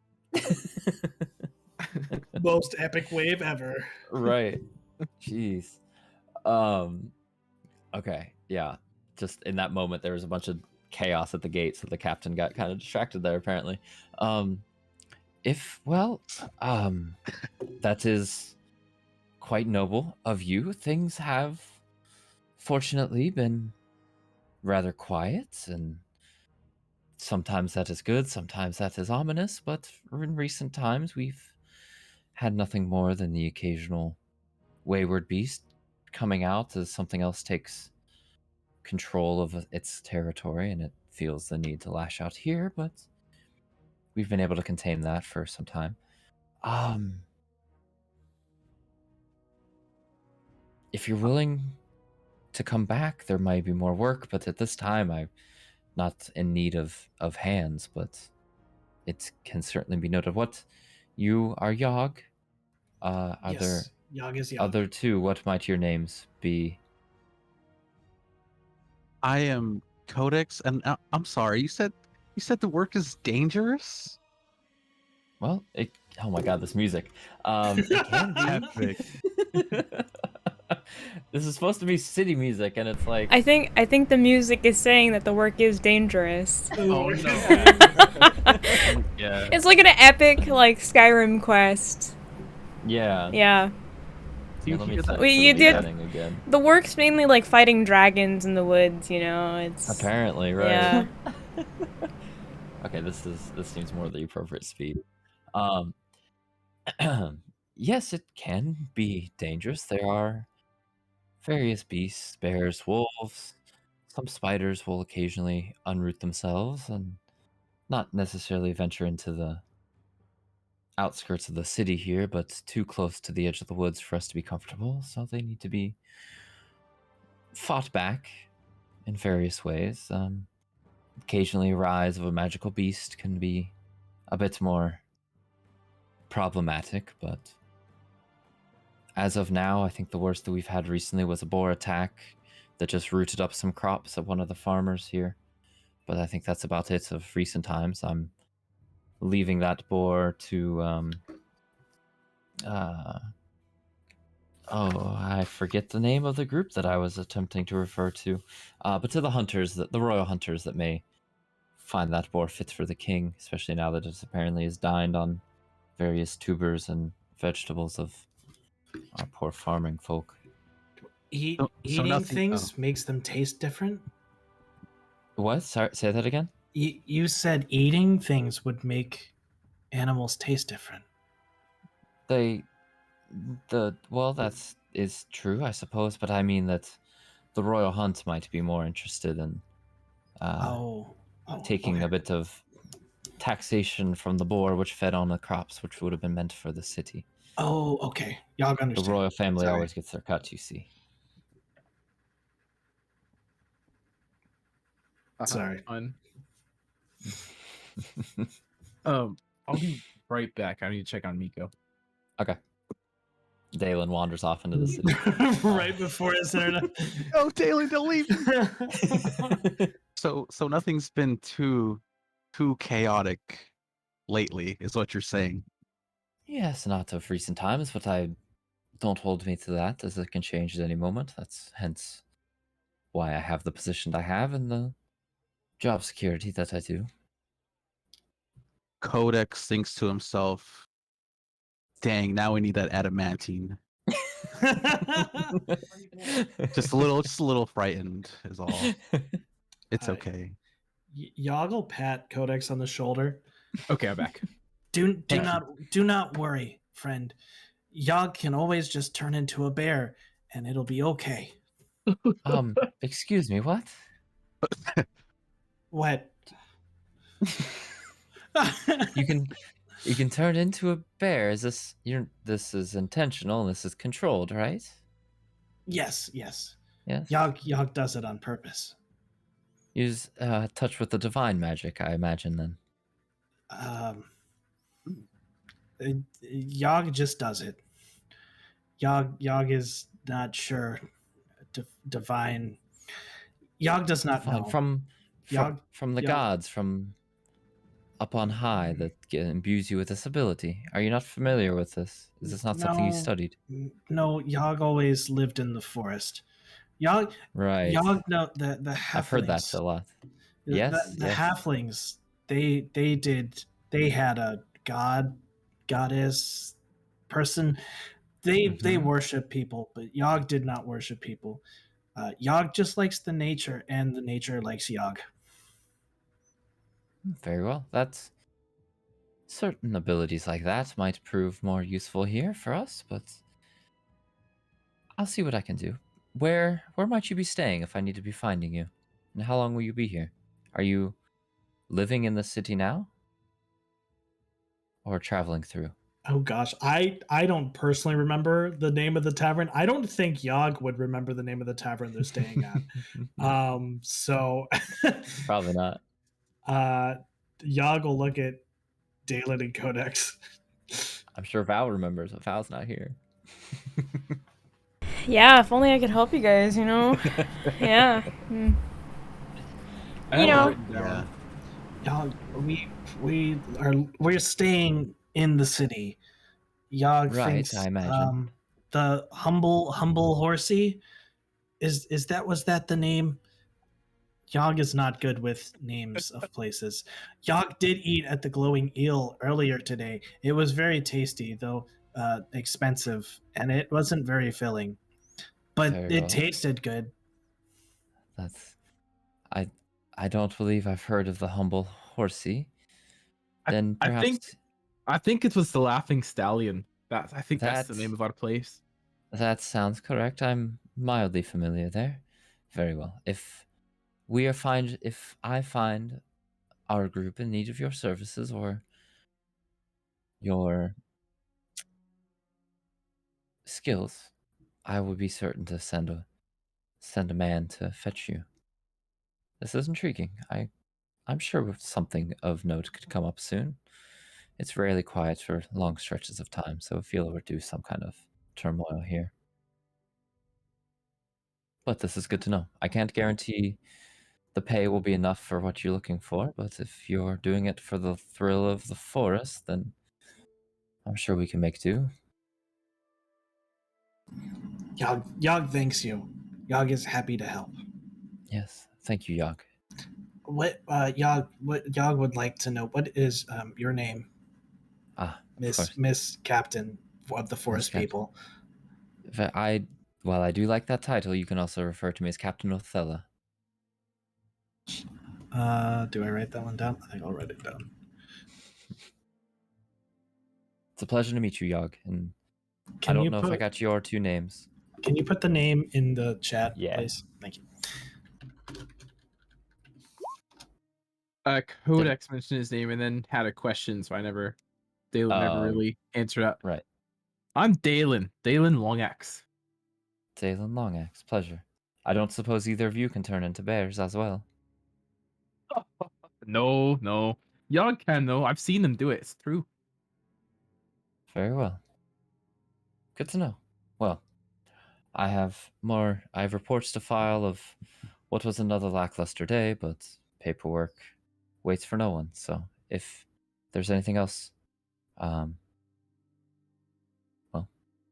Most epic wave ever.
Right. Jeez. Okay, yeah. Just in that moment there was a bunch of chaos at the gate, so the captain got kind of distracted there apparently. That is quite noble of you. Things have fortunately been rather quiet, and sometimes that is good, sometimes that is ominous, but in recent times we've had nothing more than the occasional wayward beast coming out as something else takes control of its territory and it feels the need to lash out here, but we've been able to contain that for some time. If you're willing to come back, there might be more work, but at this time I'm not in need of hands, but it can certainly be noted. What, you are Yogg? Are
Yes,
there
Yogg is Yogg.
other two? What might your names be?
I am Codex, and I'm sorry. You said the work is dangerous.
Well, oh my god, this music. It can be.
Epic.
This is supposed to be city music, and it's like
I think the music is saying that the work is dangerous.
Oh no.
Yeah.
It's like an epic like Skyrim quest.
yeah.
Yeah.
You
Let me
hear
set
that?
it
Wait,
to
you
the
did-
beginning again.
The work's mainly like fighting dragons in the woods, you know. It's
Apparently, right?
Yeah.
Okay, this seems more the appropriate speed. Yes, it can be dangerous. There are various beasts, bears, wolves. Some spiders will occasionally unroot themselves and not necessarily venture into the outskirts of the city here, but too close to the edge of the woods for us to be comfortable. So they need to be fought back in various ways. Occasionally, a rise of a magical beast can be a bit more problematic, but as of now, I think the worst that we've had recently was a boar attack that just rooted up some crops at one of the farmers here. But I think that's about it of recent times. I'm leaving that boar to I forget the name of the group that I was attempting to refer to, but to the hunters, the royal hunters that may find that boar fit for the king, especially now that it apparently is dined on various tubers and vegetables of our poor farming folk.
So
Eating
nothing-
things makes them taste different.
What? Sorry, say that again?
You said eating things would make animals taste different.
Well, that's is true, I suppose, but I mean that the royal hunt might be more interested in taking
okay.
a bit of taxation from the boar, which fed on the crops, which would have been meant for the city.
Oh, okay. Y'all
The
understand.
royal family
Sorry.
always gets their cut, you see.
Sorry.
Fun. I'll be right back. I need to check on Miko.
Okay. Dalen wanders off into the city.
Right before his internet.
Oh, Taylor, don't leave. So nothing's been too chaotic lately, is what you're saying.
Yes, not of recent times, but I don't hold me to that, as it can change at any moment. That's hence why I have the position I have and the job security that I do.
Codex thinks to himself, "Dang, now we need that adamantine." Just a little frightened is all. It's okay.
Yoggle pat Codex on the shoulder.
Okay, I'm back.
Do not worry, friend. Yogg can always just turn into a bear, and it'll be okay.
Excuse me, what?
What?
You can turn into a bear. Is this this is intentional and this is controlled, right?
Yes.
Yes.
Yogg does it on purpose.
Use touch with the divine magic, I imagine then.
Yogg just does it. Yogg is not sure. Divine. Yogg does not know.
From the
Yogg-
gods, from up on high, that imbues you with this ability. Are you not familiar with this? Is this not something you
No.
studied?
No, Yogg always lived in the forest. Yogg,
Right.
Yogg, no, the halflings.
I've heard that a lot. Yes.
The halflings. They had a goddess person. They worship people, but Yogg did not worship people. Yogg just likes the nature, and the nature likes Yogg.
Very well. That's certain abilities like that might prove more useful here for us, but I'll see what I can do. Where might you be staying if I need to be finding you? And how long will you be here? Are you living in the city now? Or traveling through?
Oh gosh, I don't personally remember the name of the tavern. I don't think Yogg would remember the name of the tavern they're staying at. So
Probably not.
Yogg will look at Dalen and Codex.
I'm sure Val remembers, but Val's not here.
Yeah, if only I could help you guys, you know? Yeah. Mm.
I
You
have it
know.
written down.
Y'all, we're staying in the city. Yog
Right,
thinks
I imagine.
the humble horsey was that the name? Yog is not good with names of places. Yog did eat at the glowing eel earlier today. It was very tasty, though expensive, and it wasn't very filling. But
Very
it
well.
tasted good.
That's I don't believe I've heard of the humble horsey. Then perhaps
I think it was the Laughing Stallion. I think that's the
That's-
name of our place.
that sounds correct. I'm mildly familiar there. Very well. If I find our group in need of your services or your skills, I will be certain to send a man to fetch you. This is intriguing. I'm sure something of note could come up soon. It's rarely quiet for long stretches of time, so I feel we're due some kind of turmoil here. But this is good to know. I can't guarantee the pay will be enough for what you're looking for, but if you're doing it for the thrill of the forest, then I'm sure we can make do.
Yog thanks you. Yog is happy to help.
Yes, thank you, Yog.
What Yog would like to know, what is your name,
Of course.
Miss Captain of the Forest
Captain.
People?
While I do like that title, you can also refer to me as Captain Othello.
Do I write that one down? I think I'll write it down.
It's a pleasure to meet you, Yog, and I don't know if I got your two names.
Can you put the name in the chat,
Yeah.
please? Thank you.
Codex mentioned his name and then had a question, so Dalen never really answered up.
Right.
I'm Dalen Longaxe.
Dalen Longaxe, pleasure. I don't suppose either of you can turn into bears as well.
No. Y'all can though. I've seen them do it. It's true.
Very well. Good to know. Well, I have reports to file of what was another lackluster day, but paperwork waits for no one. So if there's anything else, well,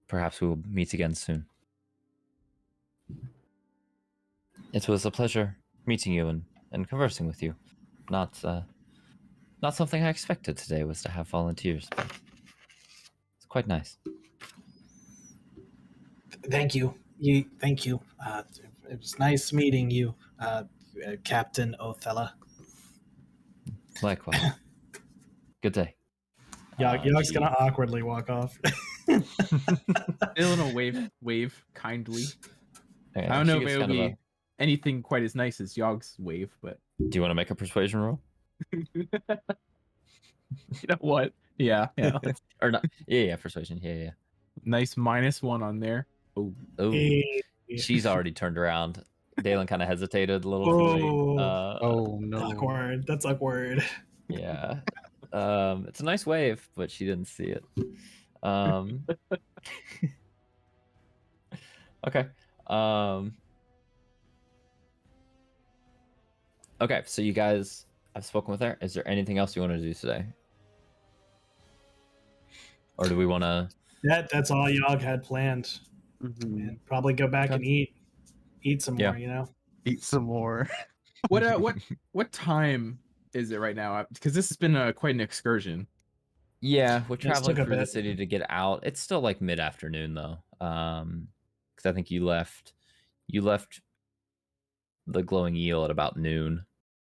perhaps we will meet again soon. It was a pleasure meeting you and conversing with you. Not something I expected today was to have volunteers, but it's quite nice.
Thank you. Thank you. It was nice meeting you, Captain Othello.
Likewise. Good day.
Yog's gonna awkwardly walk off.
Dalen will wave kindly.
Okay,
I don't know if it will be anything quite as nice as Yog's wave, but
do you want to make a persuasion roll?
You know what? Yeah.
Or not? Yeah, persuasion. Yeah.
Nice -1 on there.
Oh,
Hey.
she's already turned around. Dalen kind of hesitated a little too late.
Oh no.
Awkward. That's awkward.
Yeah. It's a nice wave, but she didn't see it. Okay. Okay, so you guys have spoken with her. Is there anything else you want to do today? Or do we want to...
That's all Yog had planned. And probably go back and eat some more, you know?
Eat some more.
What time is it right now? Because this has been quite an excursion.
Yeah, we're traveling
took a
through the
bit.
city to get out. It's still like mid-afternoon though. Because I think you left the glowing eel at about noon.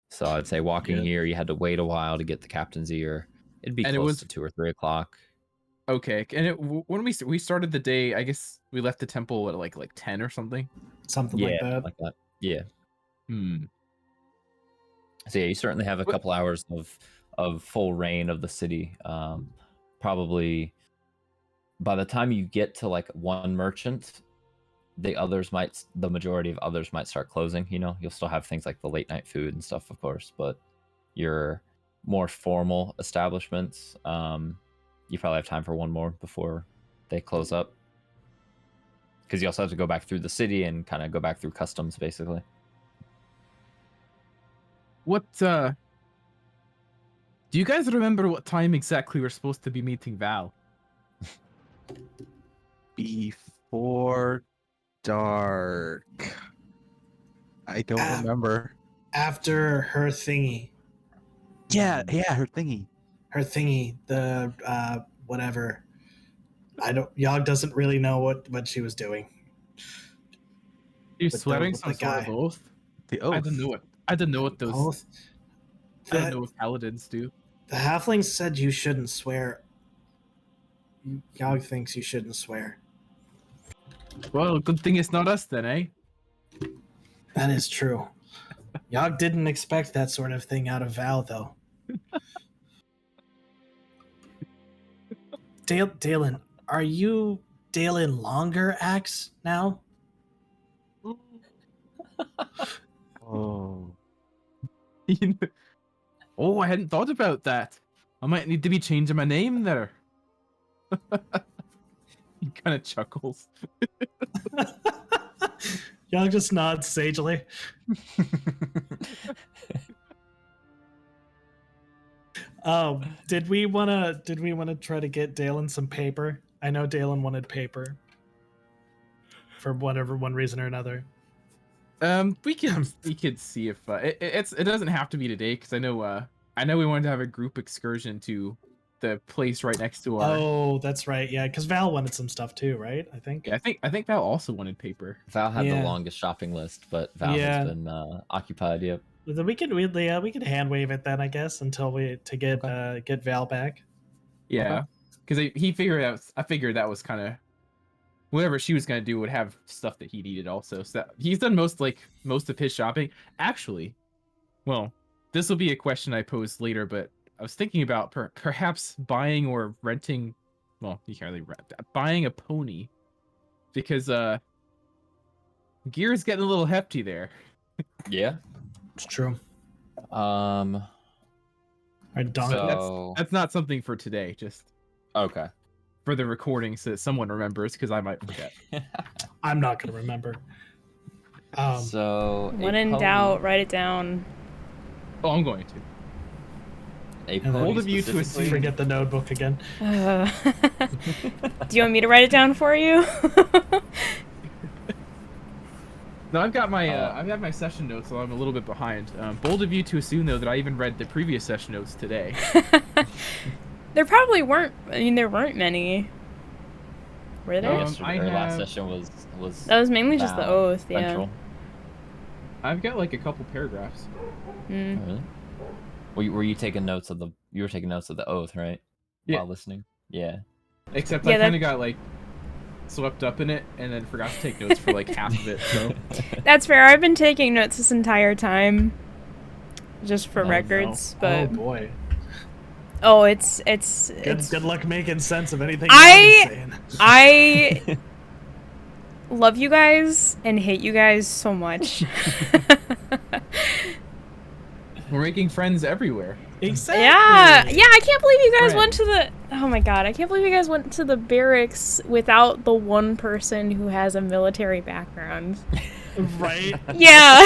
So I'd say walking here, you had to wait a while to get the captain's ear. It'd be close to 2 or 3 o'clock.
Okay, and when we started the day, I guess we left the temple at like 10 or something.
Something like that.
Yeah. So yeah, you certainly have a couple hours of full reign of the city. Probably by the time you get to like one merchant, the majority of others might start closing. You know, you'll still have things like the late night food and stuff, of course, but you're more formal establishments. You probably have time for one more before they close up. Because you also have to go back through the city and kind of go back through customs, basically.
What, do you guys remember what time exactly we're supposed to be meeting Val?
Before dark. I don't remember.
After her thingy.
Yeah, her thingy.
Her thingy, the whatever. Yogg doesn't really know what she was doing.
You're
With
swearing
with
some
the
sort of
guy.
oath?
The oath.
I don't know what. I don't know what those.
Both.
I don't know what paladins do.
The halfling said you shouldn't swear. Yogg thinks you shouldn't swear.
Well, good thing it's not us then, eh?
That is true. Yogg didn't expect that sort of thing out of Val, though. Dalen, are you Dalen Longer Axe now?
Oh.
Oh, I hadn't thought about that. I might need to be changing my name there. He kind of chuckles.
Yogg just nods sagely. Did we wanna try to get Dalen some paper? I know Dalen wanted paper for one reason or another.
We could see if it doesn't have to be today because I know we wanted to have a group excursion to the place right next to our.
Oh, that's right. Yeah, because Val wanted some stuff too, right? I think.
Yeah, I think Val also wanted paper.
Val had
Yeah.
the longest shopping list, but Val
Yeah.
has been occupied. Yep.
We could hand wave it then, I guess, until get Val back.
Yeah, because he figured out. I figured that was kind of whatever she was gonna do would have stuff that he needed also. So that, he's done most of his shopping. Actually, well, this will be a question I pose later, but I was thinking about perhaps buying or renting. Well, you can't really rent. Buying a pony, because gear's getting a little hefty there.
Yeah.
It's true.
Um.
Our donkey.
So
That's not something for today. Just
okay.
for the recording, so that someone remembers, because I might forget.
I'm not gonna remember.
So
When
a
in
pony-
doubt, write it down.
Oh, I'm going to.
a
And then
pony
bold of you to
specifically-
Forget the notebook again.
Do you want me to write it down for you?
No, I've got my session notes, so I'm a little bit behind. Bold of you to assume though that I even read the previous session notes today.
There probably weren't. I mean, there weren't many. Were there?
Yesterday,
I
or last
have-
session was
That was mainly just the
Val
oath. Yeah.
Central.
I've got like a couple paragraphs.
Mm.
Oh, really? Were you taking notes of the? You were taking notes of the oath, right?
Yeah.
While listening. Yeah.
Except
Yeah,
I kind
that-
of got like swept up in it and then forgot to take notes for like half of it. So
That's fair. I've been taking notes this entire time, just for
Oh, no.
records.
Oh
But
boy.
it's
Good luck making sense of anything
I-
Yogg is saying.
I love you guys and hate you guys so much.
we're making friends everywhere.
Exactly.
Yeah, I can't believe you guys
Friend.
went to the. Oh my god, I can't believe you guys went to the barracks without the one person who has a military background.
Right.
Yeah.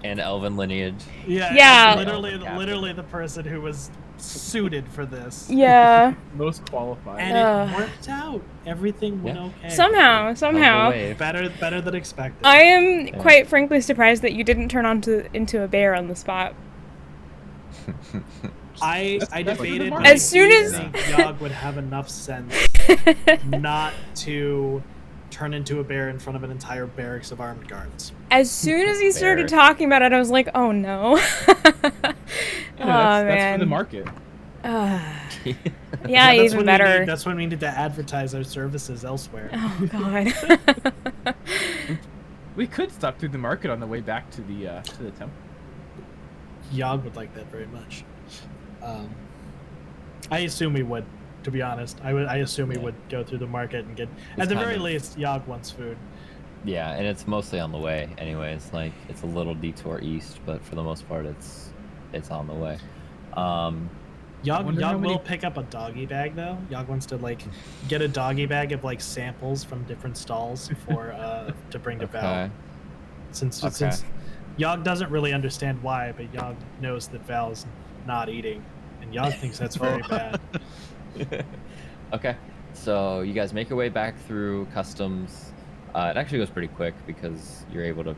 And elven lineage.
Yeah.
Yeah.
it's
Captain.
Literally the person who was suited for this.
Yeah.
Most qualified.
And
Ugh.
it worked out. Everything went
Yeah.
okay.
Somehow.
Better than expected.
I am
Yeah.
quite frankly surprised that you didn't turn into a bear on the spot.
I
That's
debated
the
but
market.
I
As soon
didn't
as-
think Yogg would have enough sense not to turn into a bear in front of an entire barracks of armed guards.
As soon as he started
Bear.
talking about it, I was like, oh no.
Yeah, that's
man.
for the market.
Yeah,
That's
even
when
better.
That's when we need to advertise our services elsewhere.
Oh god.
We could stop through the market on the way back to the temple.
Yogg would like that very much. I assume he would, to be honest. I assume he
Yeah.
would go through the market and get.
It's
At the
kind
very
of-
least, Yogg wants food.
Yeah, and it's mostly on the way anyways. Like, it's a little detour east, but for the most part, it's it's on the way.
Yog will pick up a doggy bag though. Yog wants to like get a doggy bag of like samples from different stalls for to bring to Val. Since Yog doesn't really understand why, but Yog knows that Val's not eating, and Yog thinks that's very bad.
Okay, so you guys make your way back through customs. It actually goes pretty quick because you're able to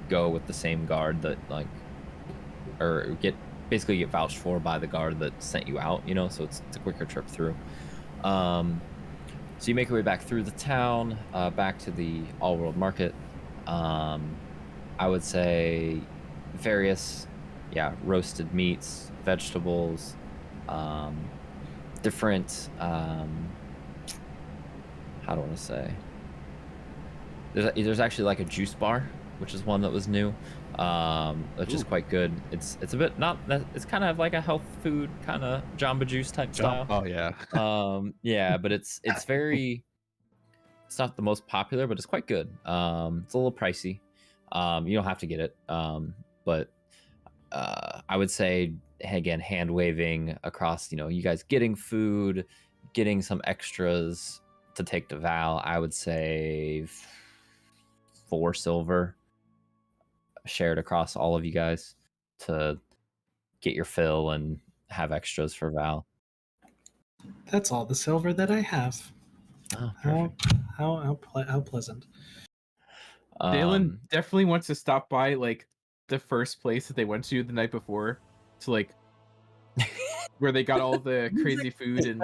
go with the same guard that basically get vouched for by the guard that sent you out, you know, so it's a quicker trip through. So you make your way back through the town, back to the all-world market. I would say various, roasted meats, vegetables, different, how do I want to say? There's actually like a juice bar, which is one that was new. Which is quite good. It's a bit it's kind of like a health food kind of Jamba Juice type style.
Oh yeah.
But it's not the most popular, but it's quite good. It's a little pricey. You don't have to get it. But I would say again, hand waving across, you guys getting food, getting some extras to take to Val. I would say 4 silver shared across all of you guys to get your fill and have extras for Val.
That's all the silver that I have.
Oh,
how pleasant.
Dalen definitely wants to stop by like the first place that they went to the night before, to like where they got all the crazy food and.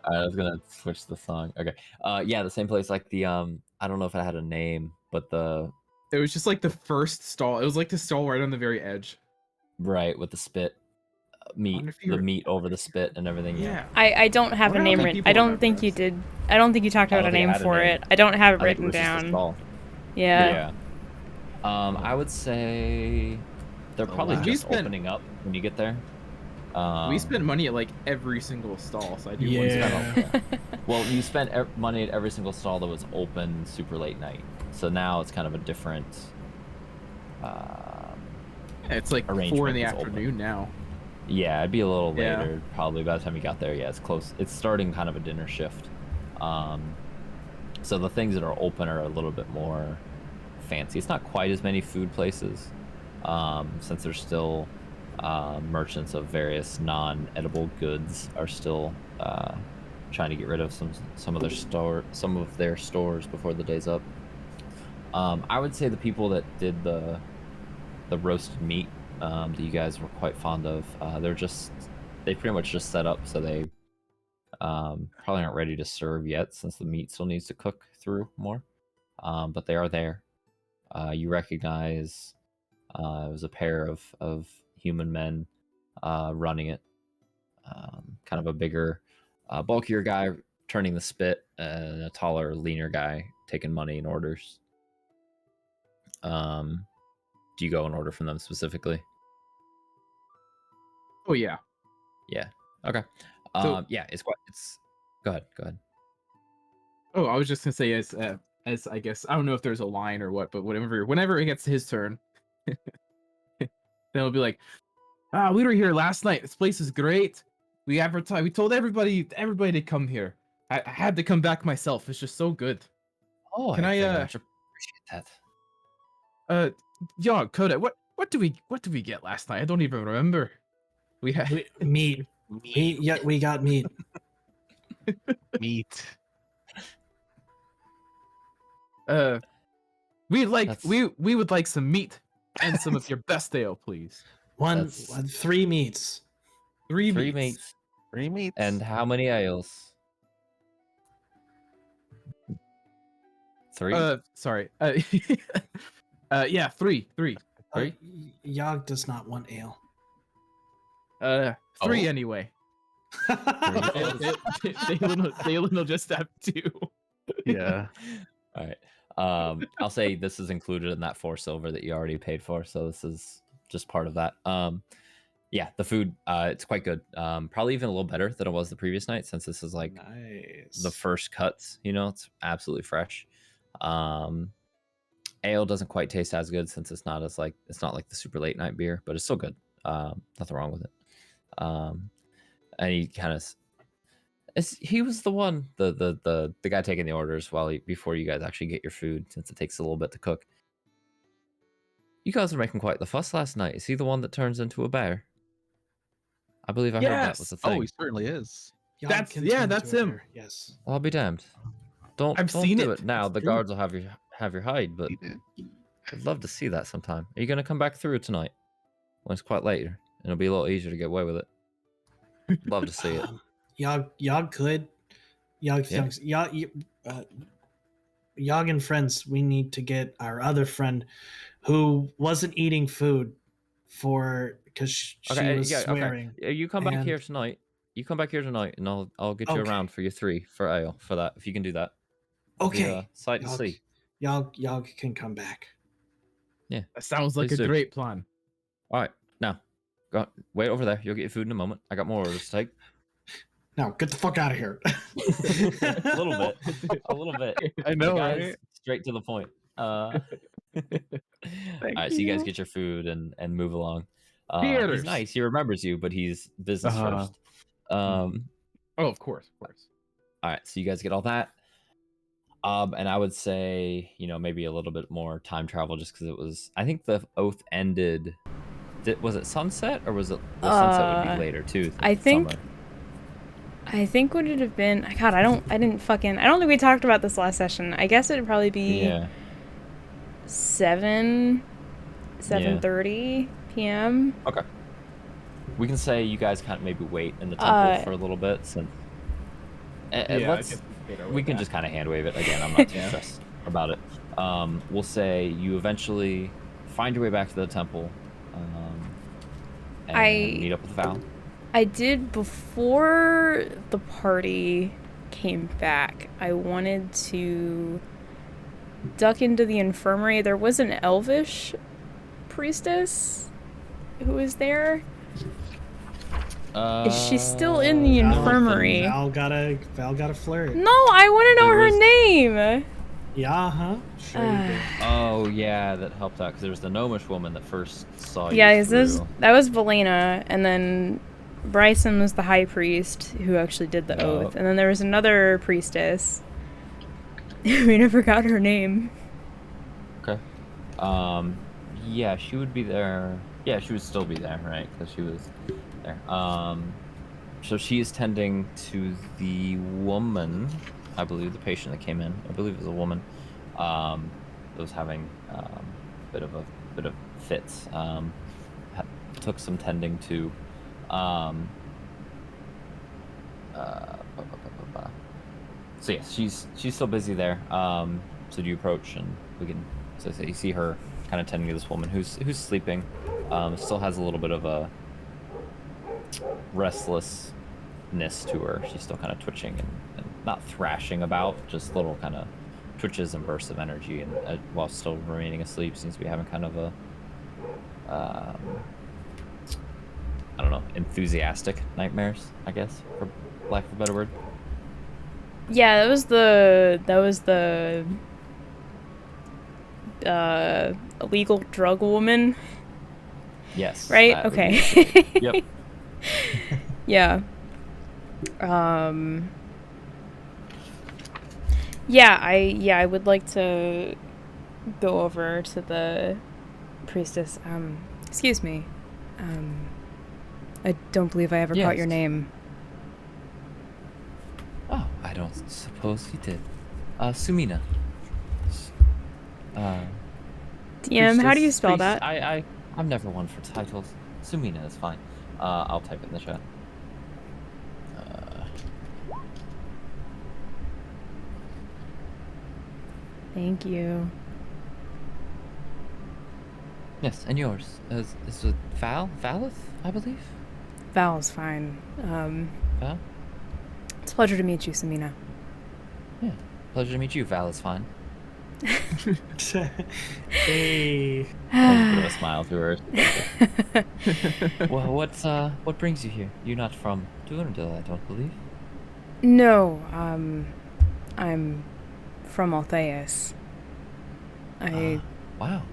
I was gonna switch the song. Okay. The same place, like the I don't know if it had a name, but
it was just like the first stall. It was like the stall right on the very edge.
Right, with the spit meat, the meat over the spit and everything.
Yeah.
I don't have a name written. I don't think you did. I don't think you talked about a name for it. I don't have it written down. Yeah.
I would say they're probably just opening up when you get there.
We spent money at like every single stall, so I do want
Yeah.
to
Well, you spent money at every single stall that was open super late night. So now it's kind of a different
it's like 4 in the afternoon now.
Yeah, it'd be a little later probably by the time you got there. Yeah, it's close. It's starting kind of a dinner shift. So the things that are open are a little bit more fancy. It's not quite as many food places, since there's still merchants of various non-edible goods are still trying to get rid of some of their stores before the day's up. I would say the people that did the roasted meat that you guys were quite fond of, they pretty much just set up, so they probably aren't ready to serve yet since the meat still needs to cook through more, but they are there. You recognize it was a pair of human men running it, kind of a bigger, bulkier guy turning the spit, and a taller, leaner guy taking money and orders. Do you go and order from them specifically?
Oh yeah.
Yeah. Okay.
So,
it's go ahead.
Oh, I was just gonna say as I guess I don't know if there's a line or what, but whenever it gets to his turn, then it'll be like, we were here last night. This place is great. We advertised. We told everybody to come here. I had to come back myself. It's just so good.
Oh,
can I
appreciate that.
Yog, Koda, what do we get last night? I don't even remember. We had
meat. Yeah, we got meat.
Meat.
we would like some meat and some of your best ale, please.
3 meats.
3
meats. 3 meats.
And how many ales? 3?
Sorry. Yeah, 3.
Yog does not want ale.
3 anyway. Dalen will just have 2.
Yeah.
All right. I'll say this is included in that 4 silver that you already paid for, so this is just part of that. Yeah, the food, it's quite good. Probably even a little better than it was the previous night, since this is like the first cuts. It's absolutely fresh. ale doesn't quite taste as good since it's not like the super late night beer, but it's still good. Nothing wrong with it. And he kind of, he was the one, the guy taking the orders before you guys actually get your food, since it takes a little bit to cook. You guys were making quite the fuss last night. Is he the one that turns into a bear? I believe I heard that was the thing.
Oh, he certainly is.
Yog can turn
that's
into a
him.
bear, Yes.
I'll be damned. Don't
seen
do
it.
it now.
It's
The
true.
guards will have your hide, but I'd love to see that sometime. Are you gonna come back through tonight? When it's quite late, and it'll be a lot easier to get away with it. Love to see it.
Yog could. Yog,
Yeah.
Yog and friends, we need to get our other friend who wasn't eating food because she was swearing.
Okay. You come back here
And-
tonight. You come back here tonight, and I'll get you
Okay.
around for your 3 for ale for that. If you can do that. It'll be
Okay.
a sight to see.
Yog can come back.
That sounds like
Please
a
do.
great plan.
All right, now, wait over there. You'll get your food in a moment. I got more orders to take.
Now, get the fuck out of here.
A little bit.
I know,
Guys,
right?
straight to the point. All right, so you guys get your food and move along. He's
Theaters.
nice. He remembers you, but he's business first.
Oh, of course.
All right, so you guys get all that. And I would say, maybe a little bit more time travel, just because I think the oath ended. Was it sunset, or was it the sunset would be later too?
I think.
Summer.
I think would it have been? God, I don't think we talked about this last session. I guess it'd probably be 7:30 p.m.
Okay. We can say you guys kind of maybe wait in the temple for a little bit, since we can just kind of hand wave it again. I'm not too stressed about it. We'll say you eventually find your way back to the temple, and meet up with Val.
I did before the party came back. I wanted to duck into the infirmary. There was an elvish priestess who was there. Is she still in the infirmary?
Val got a flirt.
No, I want to know her name.
Yeah, huh? Sure you did.
Oh yeah, that helped out because there was the gnomish woman that first saw you.
Yeah,
through.
that was Valena, and then Bryson was the high priest who actually did the oath, and then there was another priestess. We never got her name.
Okay. Yeah, she would be there. Yeah, she would still be there, right? Because she was there. So she is tending to the woman, I believe, the patient that came in. I believe it was a woman. That was having a bit of fits. Took some tending to. So yes, she's still busy there. So do you approach, and we can. So you see her kind of tending to this woman who's sleeping. Still has a little bit of a restlessness to her. She's still kind of twitching and not thrashing about, just little kind of twitches and bursts of energy, and while still remaining asleep, seems to be having kind of a I don't know, enthusiastic nightmares, I guess, for lack of a better word.
Yeah, that was the illegal drug woman.
Yes.
Right?
that would be
Okay.
it. Yep.
Yeah. Yeah, I would like to go over to the priestess. Excuse me. I don't believe I ever caught your
Yes.
name.
Oh, I don't suppose you did. Sumina.
DM, how do you spell
priest.
that?
I'm never one for titles. Sumina is fine. I'll type it in the chat.
Thank you.
Yes, and yours is it Valith, I believe.
Val's fine.
Val?
It's a pleasure to meet you, Samina.
Yeah, pleasure to meet you. Val is fine.
Hey.
A bit of a smile to her. Well, what brings you here? You're not from Durendil, I don't believe.
No, I'm from Altheus. I
Wow.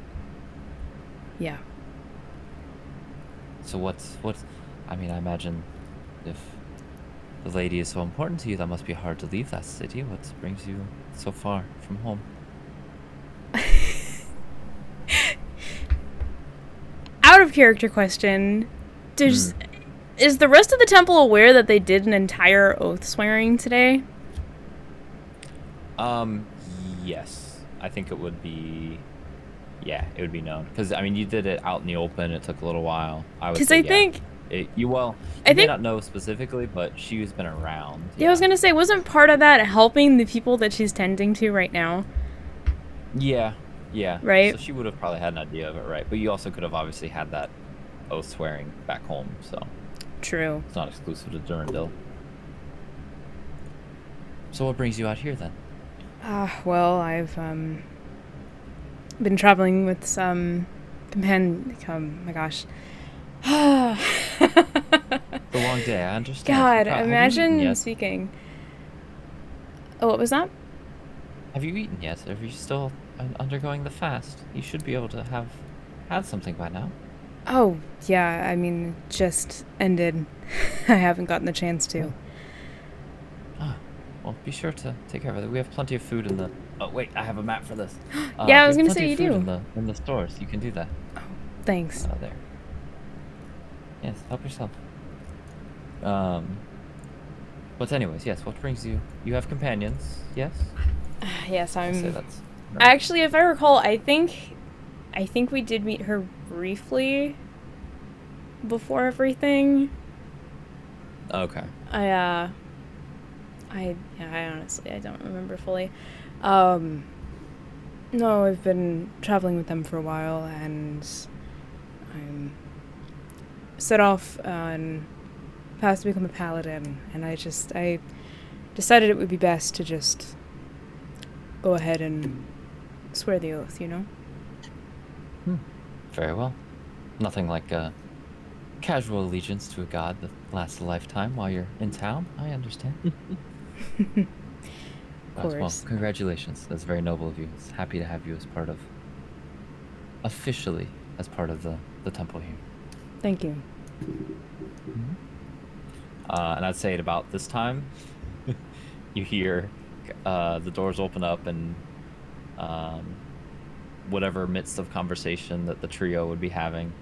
Yeah.
So what's I mean, I imagine if the lady is so important to you, that must be hard to leave that city. What brings you so far from home?
Out of character question. Is the rest of the temple aware that they did an entire oath swearing today?
Yes. I think it would be. Yeah, it would be known because I mean, you did it out in the open. It took a little while. I would
Because
say,
I
yeah.
think
You may not know specifically, but she's been around.
Yeah, I was gonna say, wasn't part of that helping the people that she's tending to right now?
Yeah.
Right?
So she would have probably had an idea of it, right? But you also could have obviously had that oath swearing back home, so
True.
it's not exclusive to Durendil. So what brings you out here then?
Well, I've been traveling with some oh my gosh.
The long day, I understand.
God,
Have you eaten
imagine
yet?
speaking. Oh, what was that?
Have you eaten yet? Are you still undergoing the fast? You should be able to have had something by now.
Oh, yeah, I mean, it just ended. I haven't gotten the chance to.
Well, be sure to take care of it. We have plenty of food in the... Oh, wait, I have a map for this.
Yeah, I was
we have
gonna say
plenty
you
of food
do.
in the stores. You can do that.
Oh, thanks.
There. Yes, help yourself. But anyways, yes, what brings you... You have companions, yes?
Yes,
I'll say
I'm...
that's...
Actually, if I recall, I think we did meet her briefly before everything.
Okay.
I honestly, I don't remember fully. No, I've been traveling with them for a while, and I'm set off on path to become a paladin, and I decided it would be best to just go ahead and swear the oath, you know?
Very well. Nothing like a casual allegiance to a god that lasts a lifetime while you're in town. I understand.
Of course.
Well, congratulations. That's very noble of you. It's happy to have you as part of... Officially as part of the temple here.
Thank you.
And I'd say at about this time, you hear the doors open up and whatever midst of conversation that the trio would be having,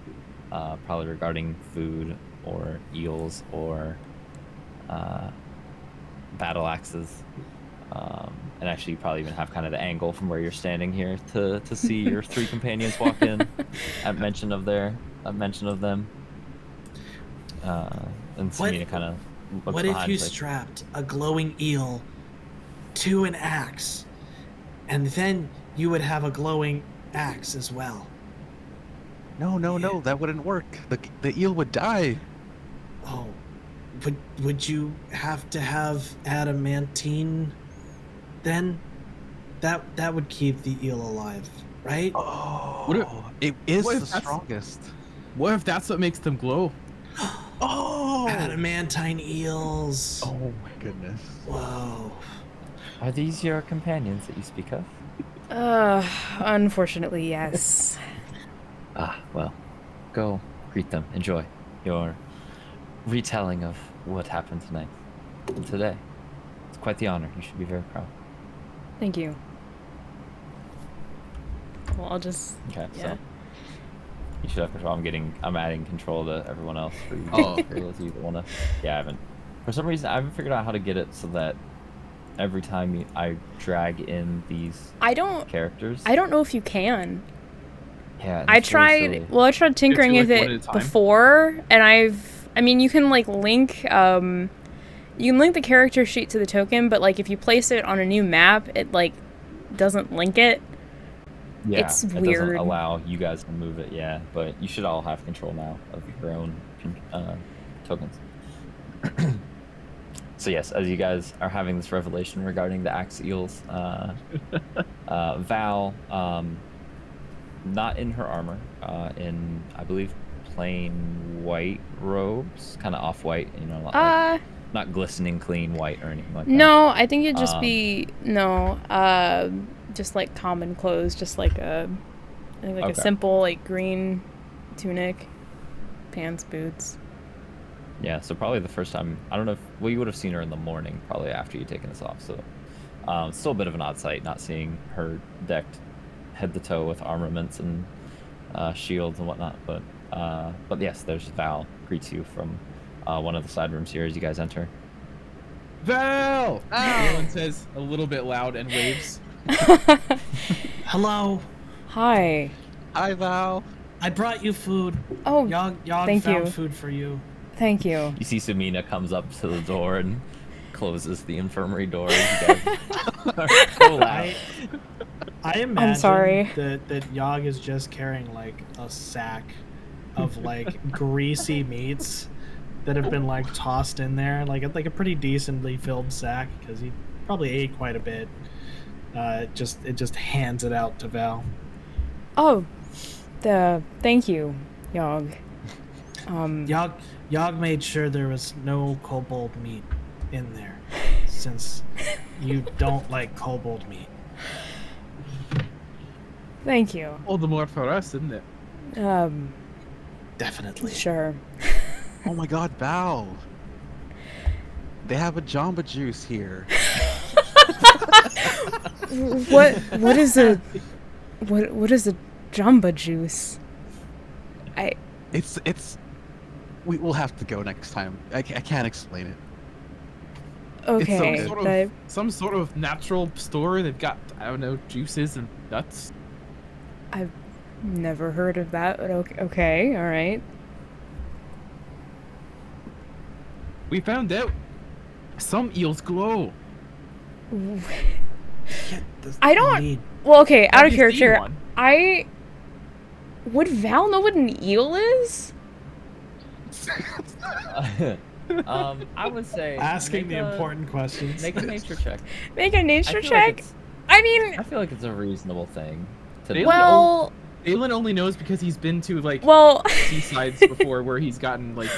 probably regarding food or eels or battle axes. And actually, you probably even have kind of the angle from where you're standing here to see your three companions walk in at mention of them. And Serena kind of looks
What
behind.
if you
Like,
strapped a glowing eel to an axe, and then you would have a glowing axe as well?
No, that wouldn't work. The eel would die.
Oh, would you have to have adamantine then? That would keep the eel alive, right?
Oh, it is
what if
the
that's-
strongest.
What if that's what makes them glow?
Oh!
Adamantine eels.
Oh my goodness.
Whoa.
are these your companions that you speak of?
Unfortunately, yes.
Well, go greet them. Enjoy your retelling of what happened tonight and today. It's quite the honor. You should be very proud.
Thank you. Well, I'll just...
Okay,
Yeah.
so you should have control. I'm adding control to everyone else for you.
Oh.
For those of you that wanna. Yeah, I haven't. For some reason, I haven't figured out how to get it so that every time I drag in these characters.
I don't know if you can.
Yeah.
I
it's really
tried.
silly.
Well, I tried tinkering
like,
with
one at a
it
time?
before, and I mean, you can like link. You can link the character sheet to the token, but like if you place it on a new map, it like doesn't link it.
Yeah,
It's
it
weird.
doesn't allow you guys to move it. Yeah, but you should all have control now of your own tokens. So yes, as you guys are having this revelation regarding the axe eels, Val, not in her armor, in I believe plain white robes, kind of off-white, you know, not glistening clean white or anything like that.
No, I think it'd just be just like common clothes, just like a Like
Okay.
a simple, like, green tunic, pants, boots.
Yeah, so probably the first time, I don't know if, well, you would have seen her in the morning, probably after you'd taken this off. So still a bit of an odd sight, not seeing her decked head to toe with armaments and shields and whatnot. But yes, there's Val, greets you from one of the side rooms here as you guys enter.
Val! Alan says a little bit loud and waves.
Hello.
Hi.
Hi, Val.
I brought you food.
Oh,
Yog
thank
found
you.
food for you.
Thank you.
You see Sumina comes up to the door and closes the infirmary door as you guys are so loud.
I imagine
sorry.
that Yog is just carrying like a sack of like greasy meats that have been like tossed in there, like a pretty decently filled sack because he probably ate quite a bit. It just hands it out to Val.
Oh, thank you, Yog.
Yog made sure there was no kobold meat in there, since you don't like kobold meat.
Thank you.
All the more for us, isn't it?
Definitely.
Sure.
Oh my God, Val. They have a Jamba Juice here.
What is a Jamba Juice?
We'll have to go next time. I can't explain it.
Okay,
It's some sort of natural store. They've got, I don't know, juices and nuts.
I've never heard of that, but okay, all right.
We found out some eels glow.
I don't. Well, okay, out of
Have you seen
character.
one?
Would Val know what an eel is?
I would say
Asking the important questions.
Make a nature check.
Make a nature
I feel
check.
like
I
I feel like it's a reasonable thing to do.
They-
well,
Aelin only knows because he's been to like
well,
seasides before where he's gotten like,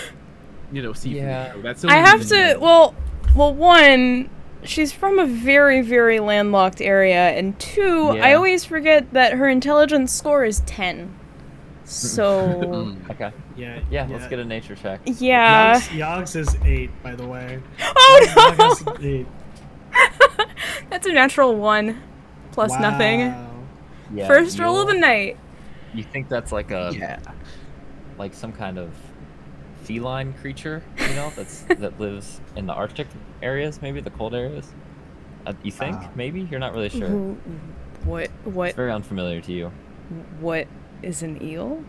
seafood.
Yeah.
So that's the
I
only
have
reason he
to.
knows.
Well, one, she's from a very, very landlocked area, and two, I
Yeah.
always forget that her intelligence score is 10. So,
Okay.
Yeah.
Let's get a nature check.
yeah.
Yog's is 8, by the way.
Oh
Yog's
no!
is 8.
That's a natural 1 plus nothing.
Wow.
Yeah,
First roll of the night.
You think that's like like some kind of feline creature, that lives in the Arctic areas, maybe the cold areas? You think? Maybe? You're not really sure.
What
It's very unfamiliar to you.
what is an eel?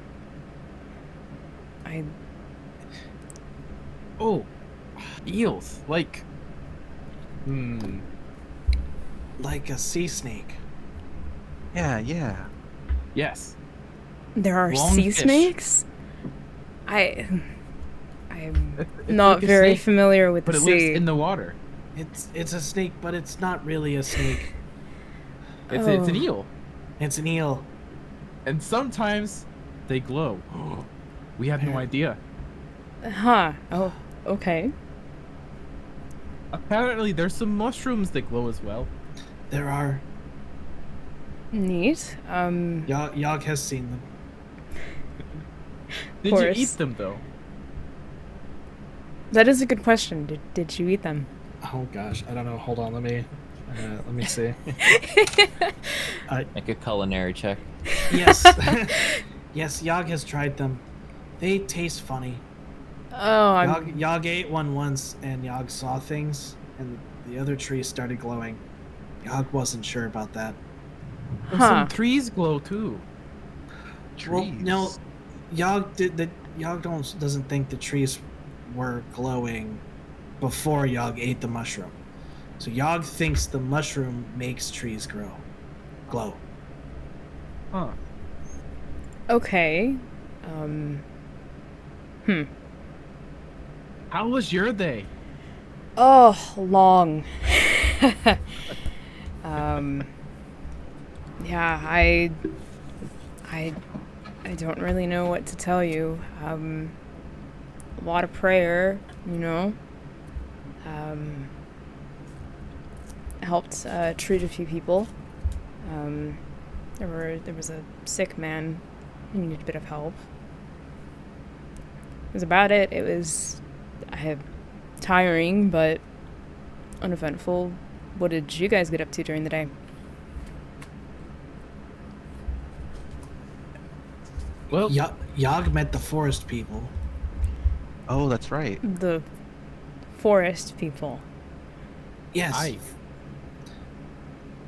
Oh, eels like.
Like a sea snake.
Yeah.
Yes.
There are
Long
sea
fish.
snakes? I'm
It's
not
like a
very
snake,
familiar with
but
the
it lives
sea.
in the water.
It's a snake, but it's not really a snake.
It's
Oh.
an eel,
It's an eel.
and sometimes they glow. We have no idea.
Huh. Oh, okay.
Apparently, there's some mushrooms that glow as well.
There are.
Neat.
Yog has seen them.
Did you
course.
eat them though?
That is a good question. Did you eat them?
Oh gosh, I don't know. Hold on, let me see.
Make a culinary check.
Yes, yes. Yog has tried them. They taste funny.
Oh,
Yog ate one once, and Yog saw things, and the other tree started glowing. Yog wasn't sure about that.
Well, some trees glow too.
Well, no, Yog doesn't think the trees were glowing before Yog ate the mushroom. So Yog thinks the mushroom makes trees glow.
Huh.
Okay.
How was your day?
Oh, long. Yeah, I don't really know what to tell you. A lot of prayer, Helped treat a few people. There was a sick man who needed a bit of help. It was about it. It was tiring, but uneventful. What did you guys get up to during the day?
Well,
Yog met the forest people.
Oh, that's right.
The forest people.
Yes.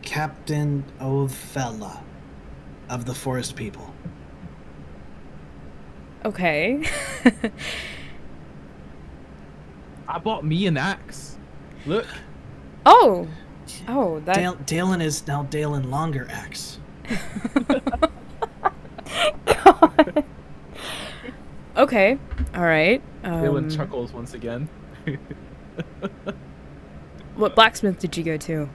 Captain Othella of the forest people.
Okay.
I bought me an axe. Look.
Oh, that.
Dalen is now Dalen Longer Axe.
God. Okay. All right.
Dalen chuckles once again.
What blacksmith did you go to?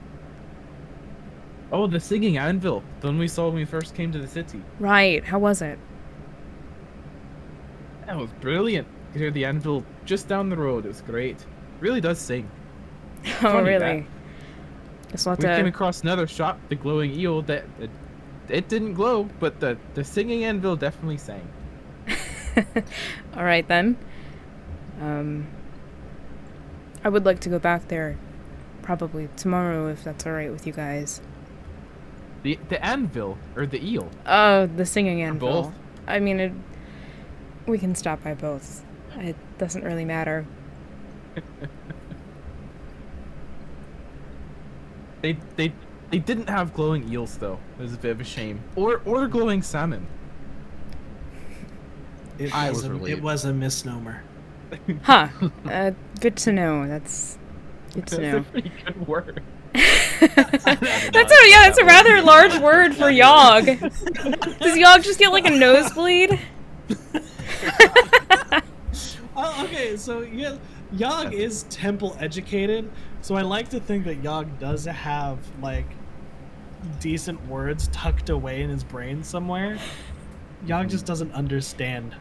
Oh, the Singing Anvil. The one we saw when we first came to the city.
Right. How was it?
That was brilliant. You could hear the anvil just down the road. It was great. Really does sing.
Oh,
Funny
really? Just
We
want
came
to.
across another shop, the glowing eel, that it didn't glow, but the Singing Anvil definitely sang.
All right then. I would like to go back there, probably tomorrow, if that's all right with you guys.
The anvil or the eel?
Oh, the singing anvil.
both?
I mean, we can stop by both. It doesn't really matter.
They didn't have glowing eels though. It was a bit of a shame. Or glowing salmon.
It
I
was
was relieved.
it was a misnomer.
Huh. Good to know. That's good to
That's
know.
a pretty good word.
That's a rather large word for Yog. Does Yog just get like a nosebleed?
Oh, okay, so yeah, Yog is temple educated, so I like to think that Yog does have like decent words tucked away in his brain somewhere. Yog just doesn't understand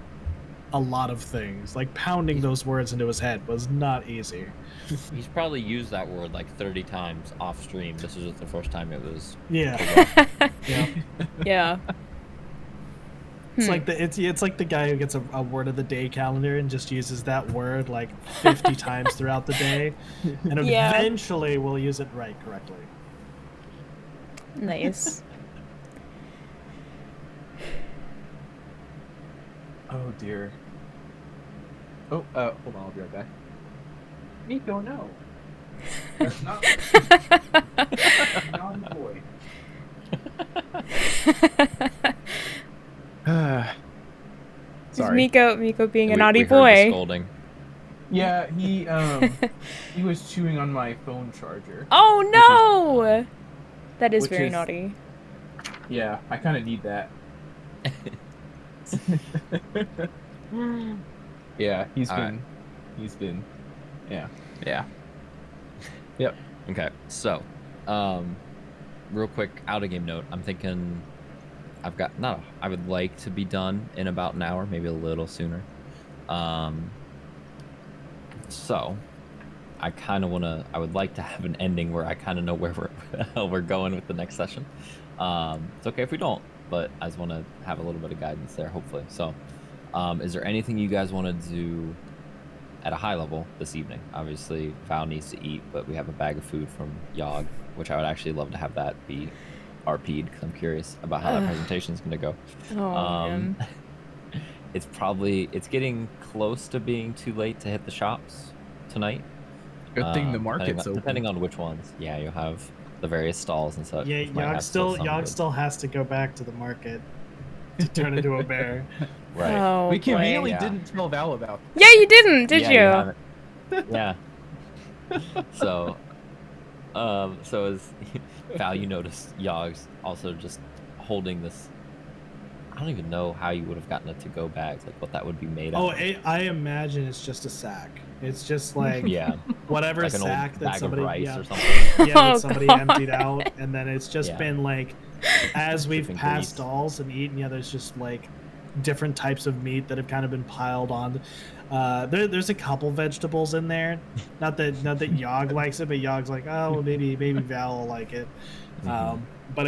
a lot of things. Like pounding those words into his head was not easy.
He's probably used that word like 30 times off stream. This was just the first time it was.
Yeah. Yeah.
Yeah.
It's like it's like the guy who gets a word of the day calendar and just uses that word like 50 times throughout the day, and
Yeah.
eventually will use it right correctly.
Nice.
Oh dear. Oh, hold on, I'll be right back. Nico, no. That's not naughty boy. Sorry.
Miko being a
We
naughty
heard the
boy.
scolding.
Yeah, he was chewing on my phone charger.
Oh no! That is
which
very
is-
naughty.
Yeah, I kind of need that. Yeah, he's
All
been, yeah. Yep.
Okay, so, real quick out of game note. I'm thinking I would like to be done in about an hour, maybe a little sooner. So, I would like to have an ending where I kind of know where we're going with the next session. It's okay if we don't, but I just want to have a little bit of guidance there, hopefully. So, is there anything you guys want to do at a high level this evening? Obviously, Val needs to eat, but we have a bag of food from Yog, which I would actually love to have that be RP'd because I'm curious about how that presentation is going to go.
Oh man.
It's getting close to being too late to hit the shops tonight.
Good thing the market's open.
Depending on which ones. Yeah, you'll have the various stalls and such.
Yeah,
which might
Yog
have
still
some good-
still has to go back to the market to turn into a bear.
Right.
Oh,
We
boy.
conveniently
Yeah.
didn't tell Val about.
Yeah, you didn't, did
Yeah,
you?
haven't. Yeah. So as Val, you noticed Yogg's also just holding this. I don't even know how you would have gotten a to-go bag, like what that would be made
Oh,
of.
I imagine it's just a sack. It's just like
Yeah,
whatever
like an old
sack that
bag
somebody
of rice
yeah,
or something.
yeah,
Oh,
that somebody
God.
emptied out, and then it's just
Yeah.
been like as we've
Different
passed
grease.
stalls and eaten. Yeah, there's just like different types of meat that have kind of been piled on. There's a couple vegetables in there. Not that Yog likes it, but Yog's like, oh, well, maybe Val will like it. but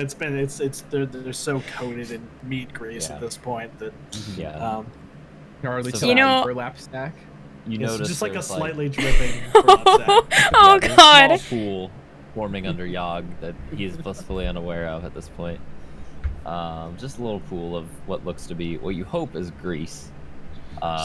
they're so coated in meat grease
Yeah.
at this point that
Yeah.
Gnarly
So
to
You know-
burlap stack.
You
it's
notice
just like a
there's,
slightly dripping burlap sack.
Oh
there's
god.
a small pool forming under Yogg that he's blissfully unaware of at this point. Just a little pool of what looks to be what you hope is grease,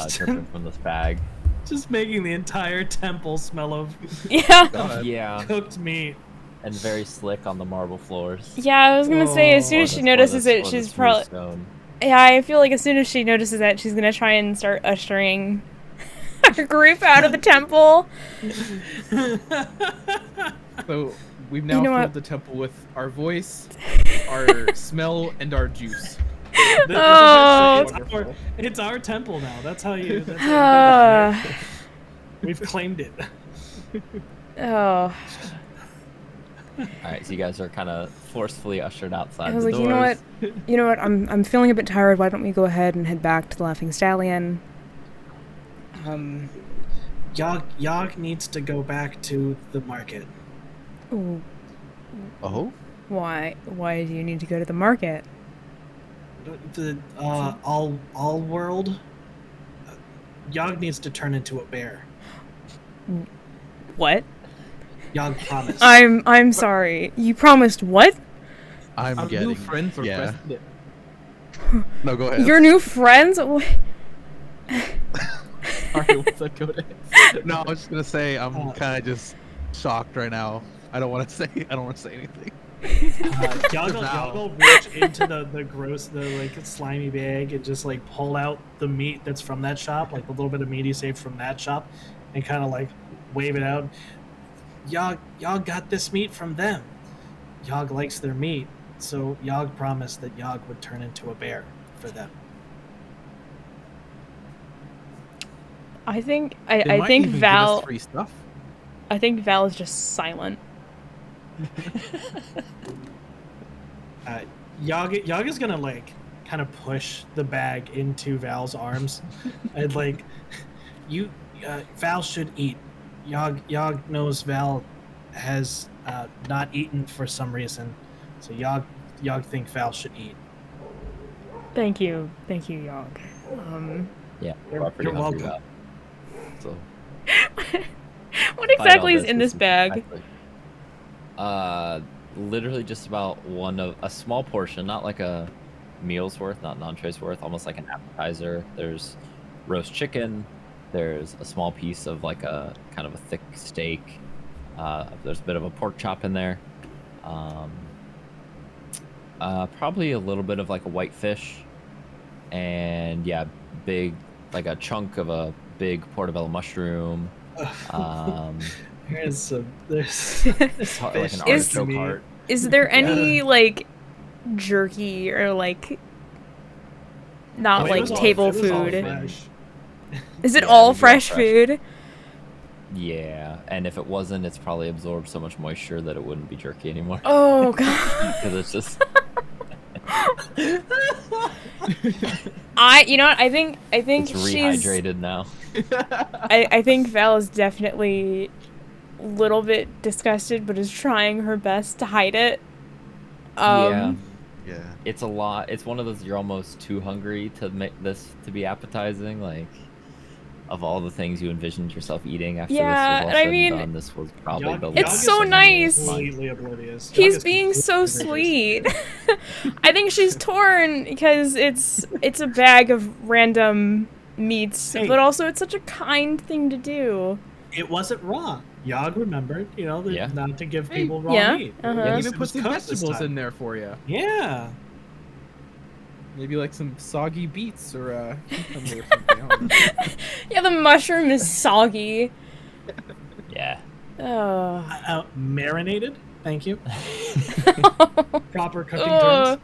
dripping from this bag.
Just making the entire temple smell of
Yeah.
Yeah,
cooked meat.
and very slick on the marble floors.
Yeah, I was gonna say, as soon
Oh,
as she notices it, she's probably...
Stone.
Yeah, I feel like as soon as she notices that, she's gonna try and start ushering her group out of the temple.
So we've now
know
filled
what?
the temple with our voice, our smell, and our juice.
Oh.
It's our temple now. That's how you. That's how you do it, right? We've claimed it.
Oh.
All right, so you guys are kind of forcefully ushered outside.
I was
the
like, you know what?
doors.
You know what? I'm feeling a bit tired. Why don't we go ahead and head back to the Laughing Stallion?
Yogg needs to go back to the market.
Ooh,
Oh,
why? Why do you need to go to the market?
The all world. Yogg needs to turn into a bear.
What?
Yogg promised.
I'm sorry. You promised what?
I'm
Our
getting.
new friends
yeah.
requested it.
No, go ahead.
Your new friends? Wh-
Sorry, what's up, Codex?
No, I was just gonna say I'm
Oh.
kind of just shocked right now. I don't want to say anything.
Yogg will reach into the gross, the slimy bag and just pull out the meat that's from that shop, like the little bit of meat he saved from that shop, and kind of wave it out. Yogg got this meat from them. Yogg likes their meat, so Yogg promised that Yogg would turn into a bear for them.
I think
They
I
might
think
even give
Val
us free stuff.
I think Val is just silent.
Yogg is gonna kind of push the bag into Val's arms, and Val should eat. Yogg knows Val has not eaten for some reason, so Yogg think Val should eat.
Thank you, Yogg.
Yeah,
You're-
we're pretty
you're
hungry
welcome.
now. So
What
despite all
exactly is in this
is
bag?
literally just about a small portion, not like a meal's worth, not an entree's worth, almost like an appetizer. There's roast chicken. There's a small piece of a kind of a thick steak. There's a bit of a pork chop in there. Probably a little bit of a white fish, and yeah, big a chunk of a big portobello mushroom.
There's
It's like an
Is-
artichoke heart.
Is there any jerky or not
It was all-
table
it was all
food?
fresh.
Is it
Yeah,
all
these are all
fresh
fresh.
food?
Yeah, and if it wasn't, it's probably absorbed so much moisture that it wouldn't be jerky anymore.
Oh god.
Because it's just
You know what? I think
it's
she's
rehydrated now.
I think Val is definitely a little bit disgusted, but is trying her best to hide it.
Yeah,
Yeah.
it's a lot. It's one of those you're almost too hungry to make this to be appetizing. Of all the things you envisioned yourself eating after
Yeah,
this was all
and I
said
mean,
and done, this was probably
Yogg-
the
Yogg
It's
is
least
so nice.
completely oblivious. Yogg
He's
is
being so
completely oblivious.
sweet. I think she's torn because it's a bag of random meats,
Hey.
but also it's such a kind thing to do.
It wasn't raw. Yogg remembered,
Yeah.
not to give
Hey,
people raw
yeah,
meat.
uh-huh.
They
It
even put
was
some
cooked this
vegetables
time.
in there for you.
Yeah.
Maybe some soggy beets or cucumber or something. I don't know.
Yeah, the mushroom is soggy.
Yeah.
Oh.
Marinated. Thank you. Proper cooking
Ugh.
terms.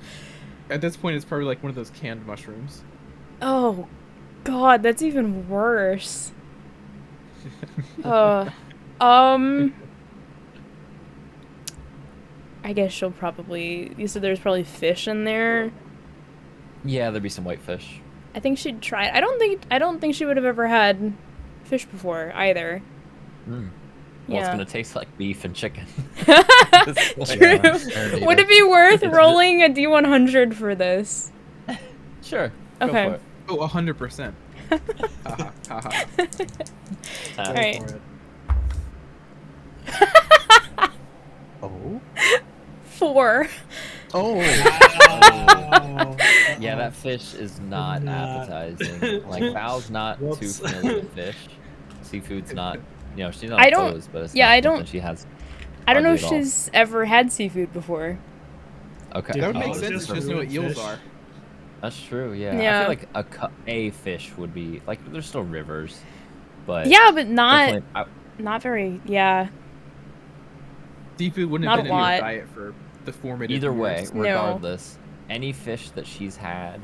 At this point, it's probably one of those canned mushrooms.
Oh, God, that's even worse. I guess she'll probably. You said there's probably fish in there.
Yeah, there'd be some white fish.
I think she'd try it. I don't think she would have ever had fish before either.
Mm. Well, it's
Yeah.
gonna taste like beef and chicken.
True.
Marinated.
Would it be worth
It's
rolling a D100 for this?
Sure.
Okay.
Go for it.
Oh, 100%. Haha, haha.
All right.
For it.
Oh.
4.
Oh.
Wow.
Yeah, that fish is not
Not.
appetizing. Like Val's not too
Whoops.
familiar with fish. Seafood's not, she's not
I don't-
opposed, but it's
yeah,
not
I don't-
something she has.
I don't know if
hardly at all.
she's ever had seafood before.
Okay.
That would
Oh,
make
it's
sense.
just
It's just know what
real
eels
fish.
are.
That's true. Yeah. I
Yeah.
feel like a fish would be like there's still rivers, but
Yeah, but not
definitely-
not very. Yeah.
Seafood wouldn't
Not
have
a
been in your
lot.
diet for the formative
either way,
years.
No.
regardless, any fish that she's had,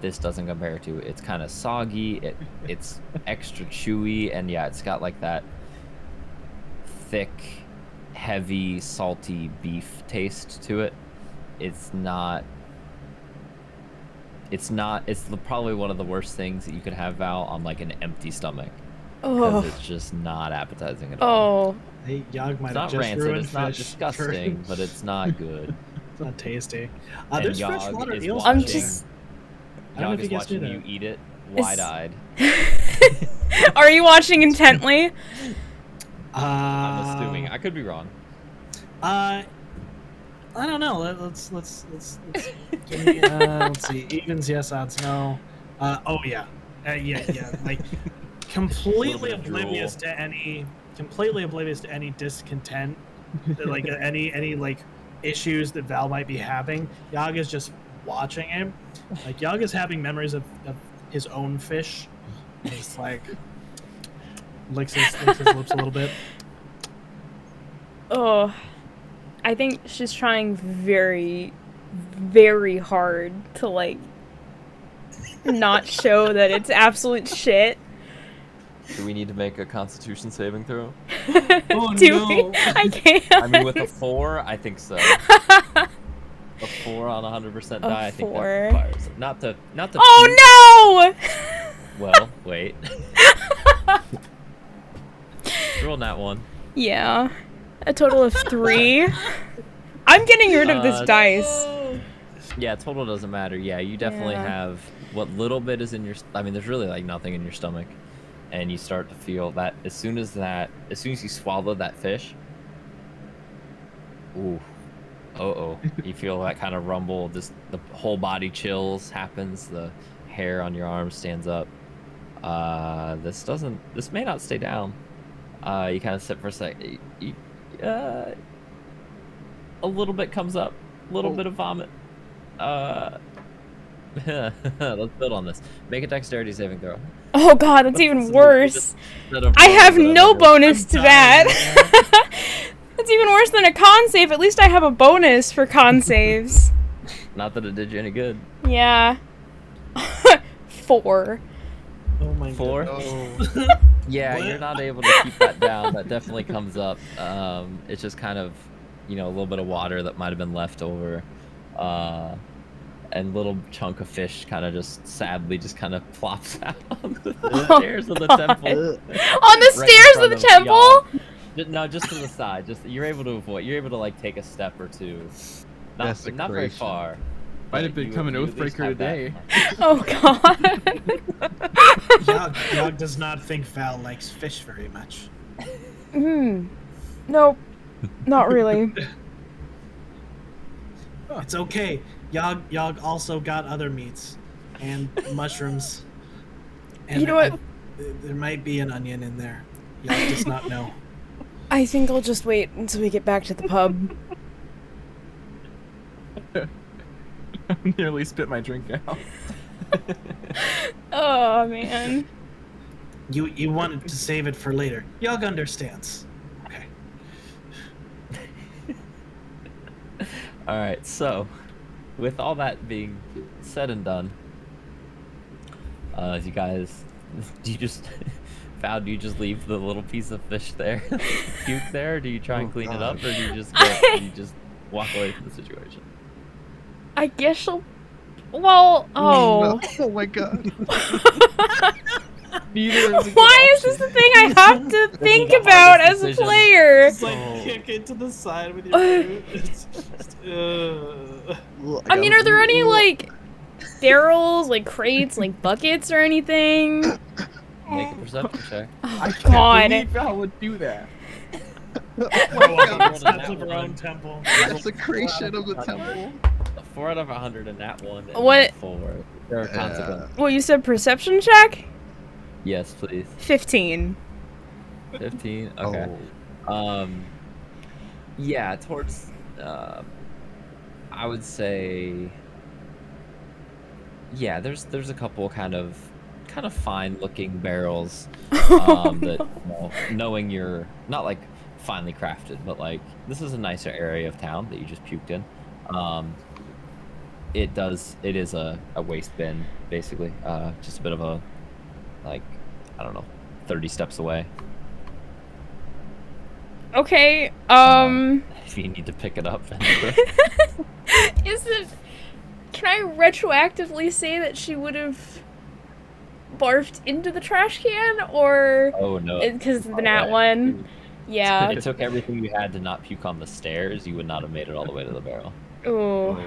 this doesn't compare to. It's kind of soggy. It's extra chewy, and yeah, it's got like that thick, heavy, salty beef taste to it. It's probably one of the worst things that you could have, Val, on like an empty stomach, because
Oh.
it's just not appetizing at all.
Oh.
Hey, Yog might
It's
have
not
just
rancid,
ruined
it's not
fish
disgusting,
for-
but it's not good.
It's not tasty.
And
There's
Yog
freshwater
is
eels.
I'm
watching-
fishing.
just.
I don't know
Yog
if
is
you guys knew
watching you
that.
eat it,
Is-
wide-eyed.
Are you watching intently?
I'm assuming. I could be wrong.
I don't know. Let's give me, let's see. Evens, yes. Odds, no. Oh yeah, yeah. Like completely
bit of
oblivious to any discontent, like any like issues that Val might be having. Yag is just watching him. Like Yag is having memories of his own fish. And just like licks his lips a little bit.
Oh. I think she's trying very, very hard to like not show that it's absolute shit.
Do we need to make a Constitution saving throw?
Oh,
Do we?
no.
I can't.
I mean, with a 4, I think so. A 4 on 100% die, I think
4.
that requires it. Not the.
Oh
Well, wait. Roll that one.
no! Yeah. A total of 3. I'm getting rid of this dice.
Yeah, total doesn't matter. Yeah, you definitely
Yeah.
have what little bit is in your. I mean, there's really like nothing in your stomach, and you start to feel that as soon as you swallow that fish. Ooh. You feel that kind of rumble. The whole body chills happens. The hair on your arm stands up. This may not stay down. You kind of sit for a second. A little bit comes up. A little bit of vomit. Let's build on this. Make a dexterity saving throw.
Oh god, that's even worse.
Instead of
I have
whatever
no
it is.
bonus to that. That's even worse than a con save. At least I have a bonus for con saves.
Not that it did you any good.
Yeah. 4.
Oh my
4?
god.
Yeah,
What?
you're not able to keep that down. That definitely comes up. It's just kind of, a little bit of water that might have been left over. And little chunk of fish kind of just sadly just kind of plops out on the stairs of the temple.
On the
Right in
stairs of
front
the
of
temple?
No, just to the side. You're able to avoid. You're able to like take a step or two. Not very
Desecration.
far.
Might have
but
become an
you at least
oathbreaker
have that.
today.
Oh god.
Yog does not think Val likes fish very much.
Nope. Not really.
It's okay. Yog also got other meats and mushrooms. And
You know what?
There might be an onion in there. Yog does not know.
I think I'll just wait until we get back to the pub.
I nearly spit my drink out.
Oh man.
You wanted to save it for later. Yog understands. Okay.
All right. So, with all that being said and done, you guys, do you just leave the little piece of fish there, puke there? Or do you try and clean it up, or do you just walk away from the situation?
I guess she'll. Well, oh.
Oh my god.
Neither is a good
Why is this
option.
the thing I have to think
the
about
hardest
as a
decision.
player?
Just like
Oh.
kick it to the side with your boot. It's just,
I mean, are there any like barrels, like crates, like buckets or anything?
Make a perception check.
Oh
I can't
God.
believe Val would do that.
That's
That
of her
one.
own temple.
Desecration of the temple.
A 4 out of 100 in that one. And
What?
4. There are consequences.
Well, you said perception check?
Yes, please.
15.
15. Okay. Yeah, towards. I would say. Yeah, there's a couple kind of fine looking barrels. That knowing you're not like finely crafted, but like this is a nicer area of town that you just puked in. It is a waste bin basically. Just a bit of a like I don't know, 30 steps away.
Okay,
If you need to pick it up.
is it... Can I retroactively say that she would have barfed into the trash can, or...
Oh no.
Because of the
Oh,
nat
right.
one? Yeah.
It took everything you had to not puke on the stairs. You would not have made it all the way to the barrel.
Ooh.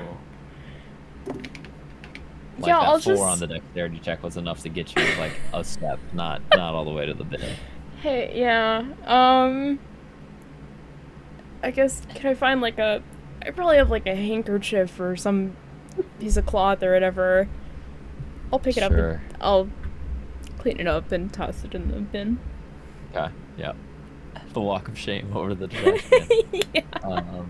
Like
Yeah,
that
I'll
4
just...
on the dexterity check was enough to get you like a step, not all the way to the bin.
Hey, yeah. I guess, can I find like a... I probably have like a handkerchief or some piece of cloth or whatever. I'll pick it up
Sure.
and I'll clean it up and toss it in the bin.
Okay. Yeah. The walk of shame over the trash can.
Yeah.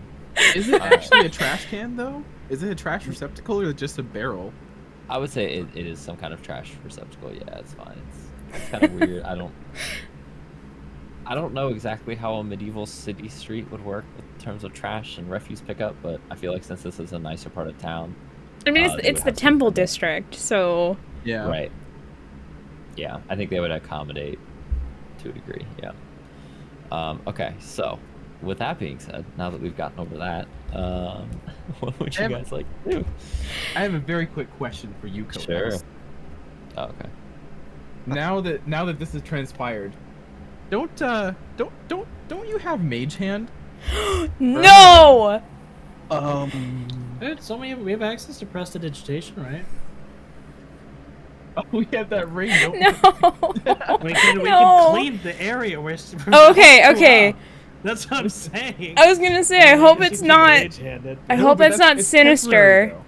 Is it actually a trash can though? Is it a trash receptacle or just a barrel?
I would say it is some kind of trash receptacle. Yeah, it's fine. It's kind of weird. I don't know exactly how a medieval city street would work in terms of trash and refuse pickup, but I feel like since this is a nicer part of town,
I mean,
they
it's
would
the
have some
temple
kind of-
district, so...
Yeah.
Right. Yeah, I think they would accommodate to a degree. Yeah. Okay, so with that being said, now that we've gotten over that, what would you guys like to do?
I have a very quick question for you, co-host.
Sure. Oh, okay.
Now that this has transpired, don't you have mage hand?
No!
Dude, so we have access to Prestidigitation, right?
Oh, we have that ring. Don't we?
No!
We can
No.
clean the area where.
Oh, okay.
That's what I'm saying.
I was gonna say, I hope it's not... I hope
but
it's not
it's
sinister.
temporary, though.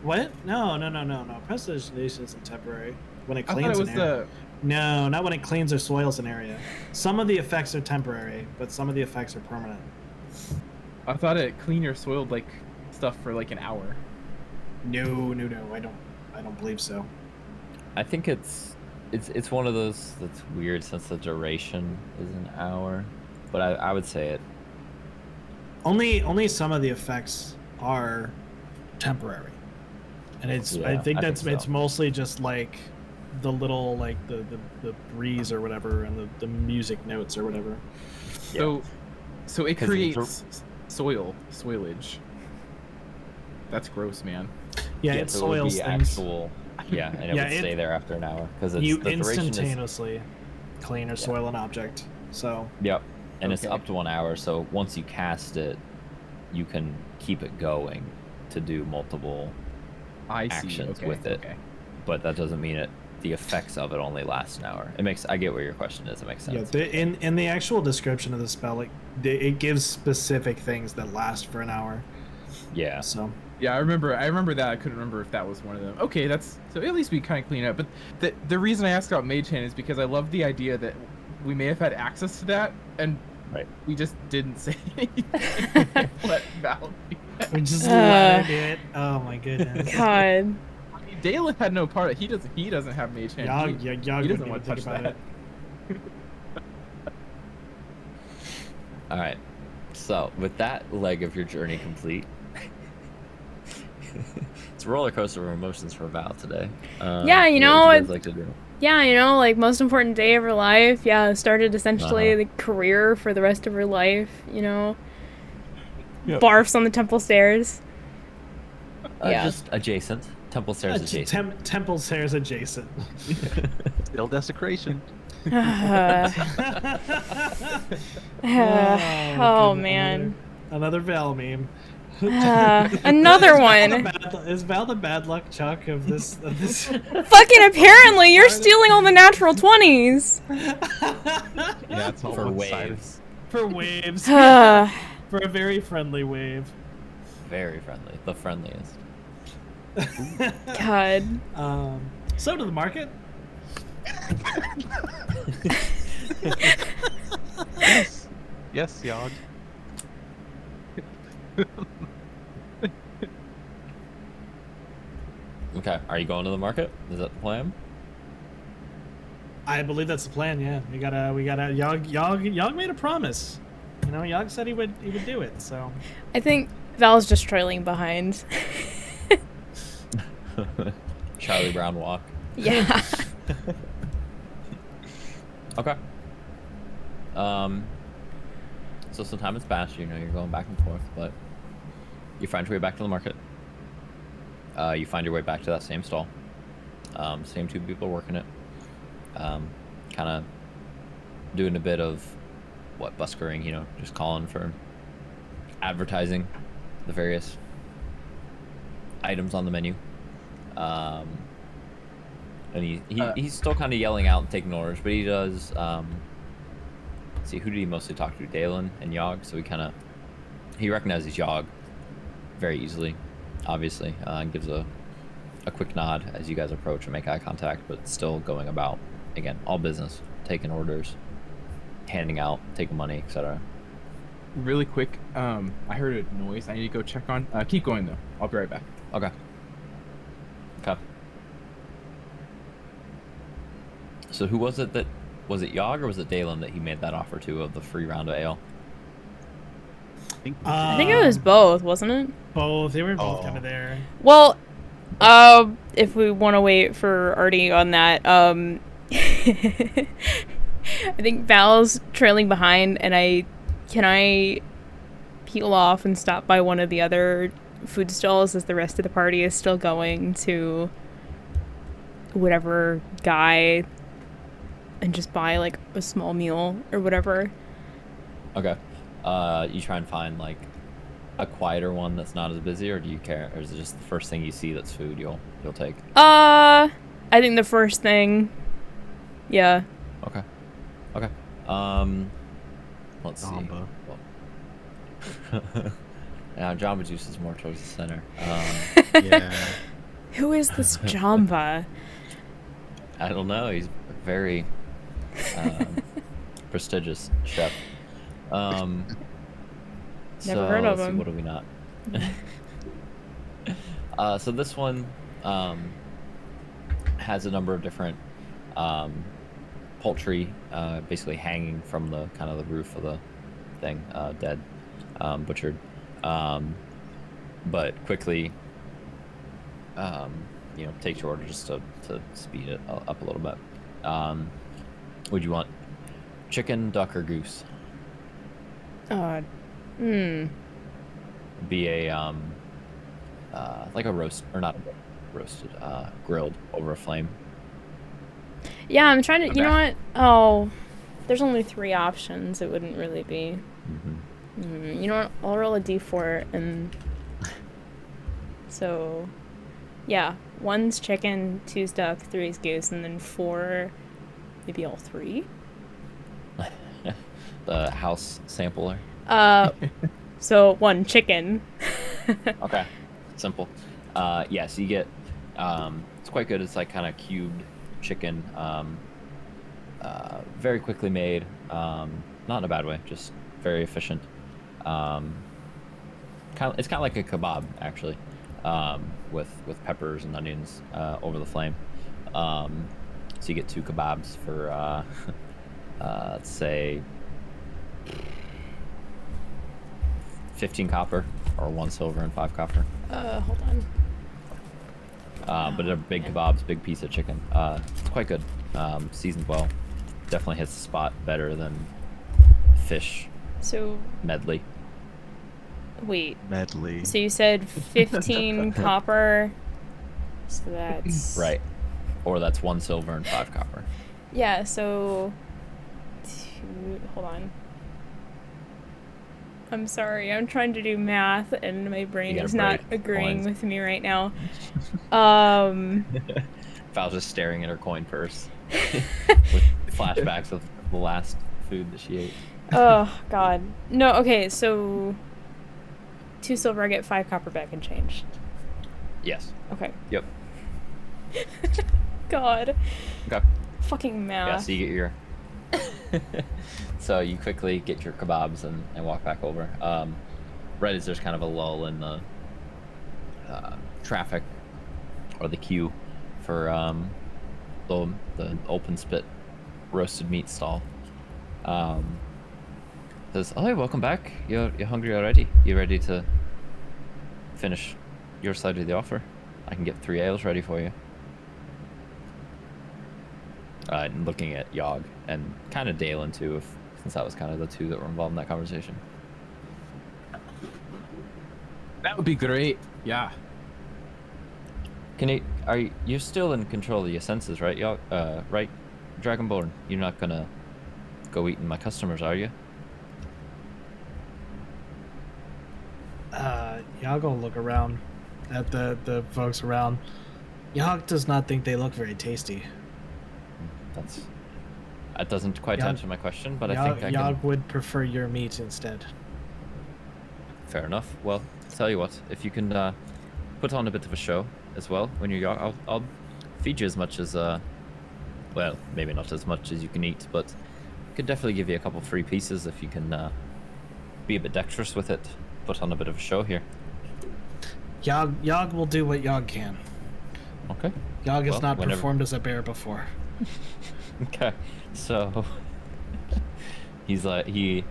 What? No. Prestidigitation isn't temporary. When it
I thought
cleans
it was
an area.
the.
No, not when it cleans or soils an area. Some of the effects are temporary, but some of the effects are permanent.
I thought it cleaned or soiled like stuff for like an hour.
No. I don't believe so.
I think it's one of those that's weird since the duration is an hour, but I would say it.
Only some of the effects are temporary, and it's.
Yeah,
I think
I think
it's
so.
mostly just like the little like the breeze or whatever, and the music notes or whatever.
So it
'Cause
creates soilage. That's gross, man.
Yeah, it
so it would
soils
be
things.
actual. Yeah, and it
Yeah,
would stay there after an hour because
You
the duration is.
instantaneously clean or soil an object. So
Yep, and it's
Okay.
up to 1 hour. So once you cast it, you can keep it going to do multiple
I see.
actions
Okay,
with it.
Okay.
But that doesn't mean the effects of it only last an hour. I get what your question is. It makes sense.
yeah, in the actual description of the spell, it gives specific things that last for an hour.
Yeah.
So
Yeah, I remember that. I couldn't remember if that was one of them. Okay, that's so at least we kind of clean it up. But the reason I asked about Mage Hand is because I love the idea that we may have had access to that and
Right.
we just didn't say anything. Let Val do that.
we just let her do it. Oh my goodness.
God.
I mean, Dalen had no part of it. He doesn't have Mage Hand.
Y'all
he
wouldn't
doesn't
even
want to
think
touch
about
that.
it.
All right. So with that leg of your journey complete, it's a roller coaster of emotions for Val today.
Yeah, you know,
what would you guys like to do?
Yeah, you know, like, most important day of her life. Yeah, started essentially
Uh-huh.
the career for the rest of her life, you know.
Yep.
Barfs on the temple stairs. Yeah.
Just adjacent. Temple stairs adjacent.
Temple stairs adjacent.
Still desecration.
Oh,
goodness,
man.
Another Val meme.
Another one.
Is Val the bad luck Chuck of this?
Fucking apparently, you're stealing all the natural 20s.
Yeah, it's all
For
one-sided.
waves.
For waves.
God.
For a very friendly wave.
Very friendly. The friendliest.
So to the market.
Yes. Yes, Yog.
Okay, are you going to the market? Is that the plan?
I believe that's the plan. Yeah, we gotta. Yog made a promise. You know, Yog said he would do it. So
I think Val's just trailing behind.
Charlie Brown walk.
Yeah.
Okay. So some time has passed, you know, you're going back and forth, but you find your way back to the market. You find your way back to that same stall. Same two people working it. Kind of doing a bit of buskering, you know, just calling for advertising the various items on the menu. And he's still kind of yelling out and taking orders, but he does. See, who did he mostly talk to? Dalen and Yog. So he recognizes Yog very easily, obviously, and gives a quick nod as you guys approach and make eye contact, but still going about, again, all business, taking orders, handing out, taking money, etc.
Really quick, I heard a noise I need to go check on. Keep going though. I'll be right back.
Okay. Okay. So who was it was it Yog or was it Dalen that he made that offer to of the free round of ale?
I think it was both, wasn't it?
both. They were both kind of there.
Well, if we want to wait for Artie on that, I think Val's trailing behind, and can I peel off and stop by one of the other food stalls as the rest of the party is still going to whatever guy and just buy like a small meal or whatever.
Okay. You try and find like a quieter one that's not as busy, or do you care, or is it just the first thing you see that's food you'll take?
I think the first thing. Yeah.
Okay. Okay. Let's
Jamba.
see. Now Jamba Juice is more towards the center.
Yeah.
Who is this Jamba?
I don't know. He's a very prestigious chef.
Never heard of
let's see,
him.
what do we not? So this one has a number of different poultry, basically hanging from the kind of the roof of the thing, dead, butchered, but quickly, takes your order just to speed it up a little bit. Would you want chicken, duck, or goose? Be a like a roast, or not roasted, grilled over a flame.
Yeah, I'm trying to.
Okay.
You know what? Oh, there's only 3 options. It wouldn't really be.
Mm-hmm.
You know what? I'll roll a d4 and. So, yeah, 1's chicken, 2's duck, 3's goose, and then 4, maybe all 3.
The house sampler.
So 1 chicken.
Okay, simple. Yeah, so you get, it's quite good. It's like kind of cubed chicken, very quickly made, not in a bad way, just very efficient. It's kind of like a kebab actually, with peppers and onions over the flame. So you get 2 kebabs for let's say 15 copper, or 1 silver and 5 copper.
Hold on.
But they're big kebabs, big piece of chicken. It's quite good. Seasoned well. Definitely hits the spot better than fish
So,
medley.
wait.
Medley.
So you said 15 copper. So that's.
Right. Or that's 1 silver and 5 copper.
Yeah, so hold on. I'm sorry, I'm trying to do math and my brain
gotta
is not
break
agreeing
coins.
with me right now.
Val's just staring at her coin purse with flashbacks of the last food that she ate.
Oh god. No, okay, so 2 silver, I get 5 copper back and change.
Yes.
Okay.
Yep.
God.
Okay.
Fucking math.
Yeah, so you get your... So you quickly get your kebabs and walk back over. Right as there's kind of a lull in the traffic or the queue for the open spit roasted meat stall. Says, "Oh, hey, welcome back. You're hungry already? You ready to finish your side of the offer? I can get 3 ales ready for you." Looking at Yogg and kind of Dalen too, since that was kind of the two that were involved in that conversation.
That would be great. Yeah.
You're still in control of your senses, right, Yogg? Right, Dragonborn? You're not gonna go eating my customers, are you?
Yogg will look around at the folks around. Yogg does not think they look very tasty.
That doesn't quite answer my question, but I think
Yogg would prefer your meat instead.
Fair enough. Well, tell you what, if you can put on a bit of a show as well when you're Yogg, I'll feed you as much as well, maybe not as much as you can eat, but I could definitely give you a couple free pieces if you can be a bit dexterous with it. Put on a bit of a show here.
Yogg will do what Yogg can.
Okay.
Yogg has not performed as a bear before.
Okay, so he's like, he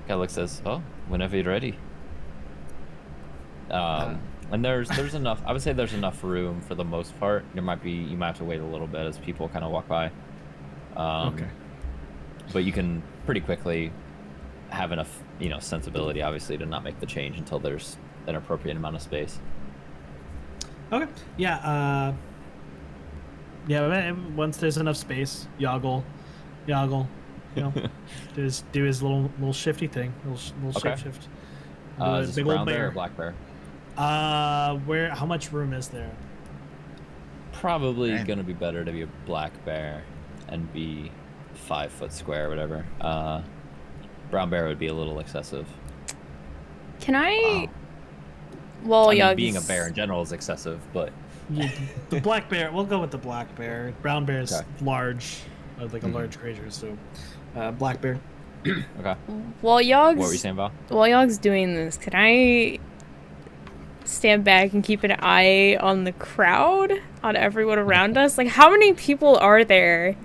kind of looks as, "Oh, whenever you're ready." And there's enough. I would say there's enough room for the most part. You might have to wait a little bit as people kind of walk by.
Okay.
But you can pretty quickly have enough, sensibility, obviously, to not make the change until there's an appropriate amount of space.
Okay. Yeah. Yeah. Once there's enough space, Yogg, do his little shifty thing, little
Okay.
shape shift.
Is this brown bear or black bear?
How much room is there?
Probably gonna be better to be a black bear and be 5 foot square or whatever. Brown bear would be a little excessive.
Can I?
Wow.
Well,
I mean,
Yogg's...
being a bear in general is excessive, but
The black bear. We'll go with the black bear. Brown bear is
Okay.
large, like a large creature. So, black bear.
okay.
While Yogg's...
What were you saying, Val?
While Yogg's doing this, can I stand back and keep an eye on the crowd, on everyone around us? Like, how many people are there?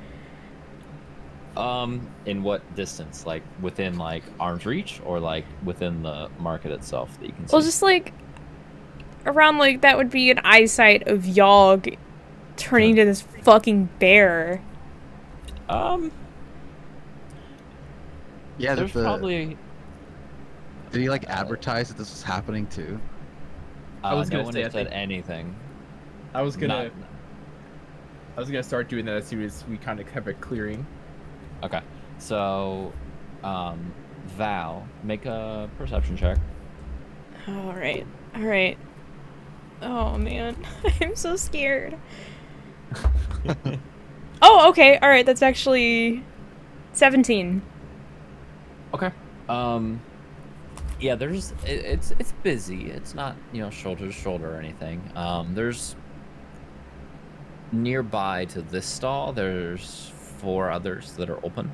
In what distance? Like within like arm's reach, or like within the market itself that you can see?
Well, just like around, like that would be an eyesight of Yogg turning to this fucking bear.
Yeah,
there's probably.
Did he like advertise that this was happening too?
I was
no
gonna
one
say,
has said anything.
I was gonna start doing that as soon as we kind of have a clearing.
Okay, so, Val, make a perception check.
All right. Oh man, I'm so scared. Oh, okay. All right, that's actually 17.
Okay. Yeah, it's busy. It's not, shoulder to shoulder or anything. There's nearby to this stall, there's 4 others that are open.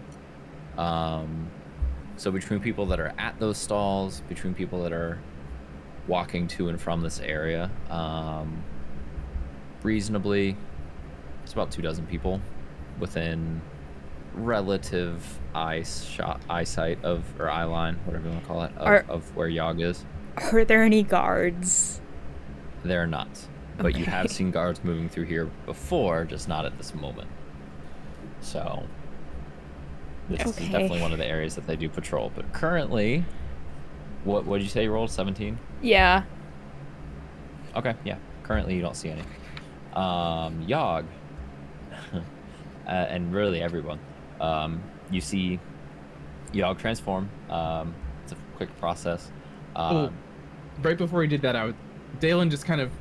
So between people that are at those stalls, between people that are walking to and from this area, reasonably, it's about 24 people within relative eyesight of, or eye line, whatever you want to call it, of where Yogg is.
Are there any guards?
They're not, but you have
Okay.
seen guards moving through here before, just not at this moment. So this is definitely one of the areas that they do patrol. But currently, what did you say you rolled? 17?
Yeah.
Okay, yeah. Currently, you don't see any. Yogg, and really everyone. You see Yogg transform. It's a quick process.
Right before he did that, Dalen just kind of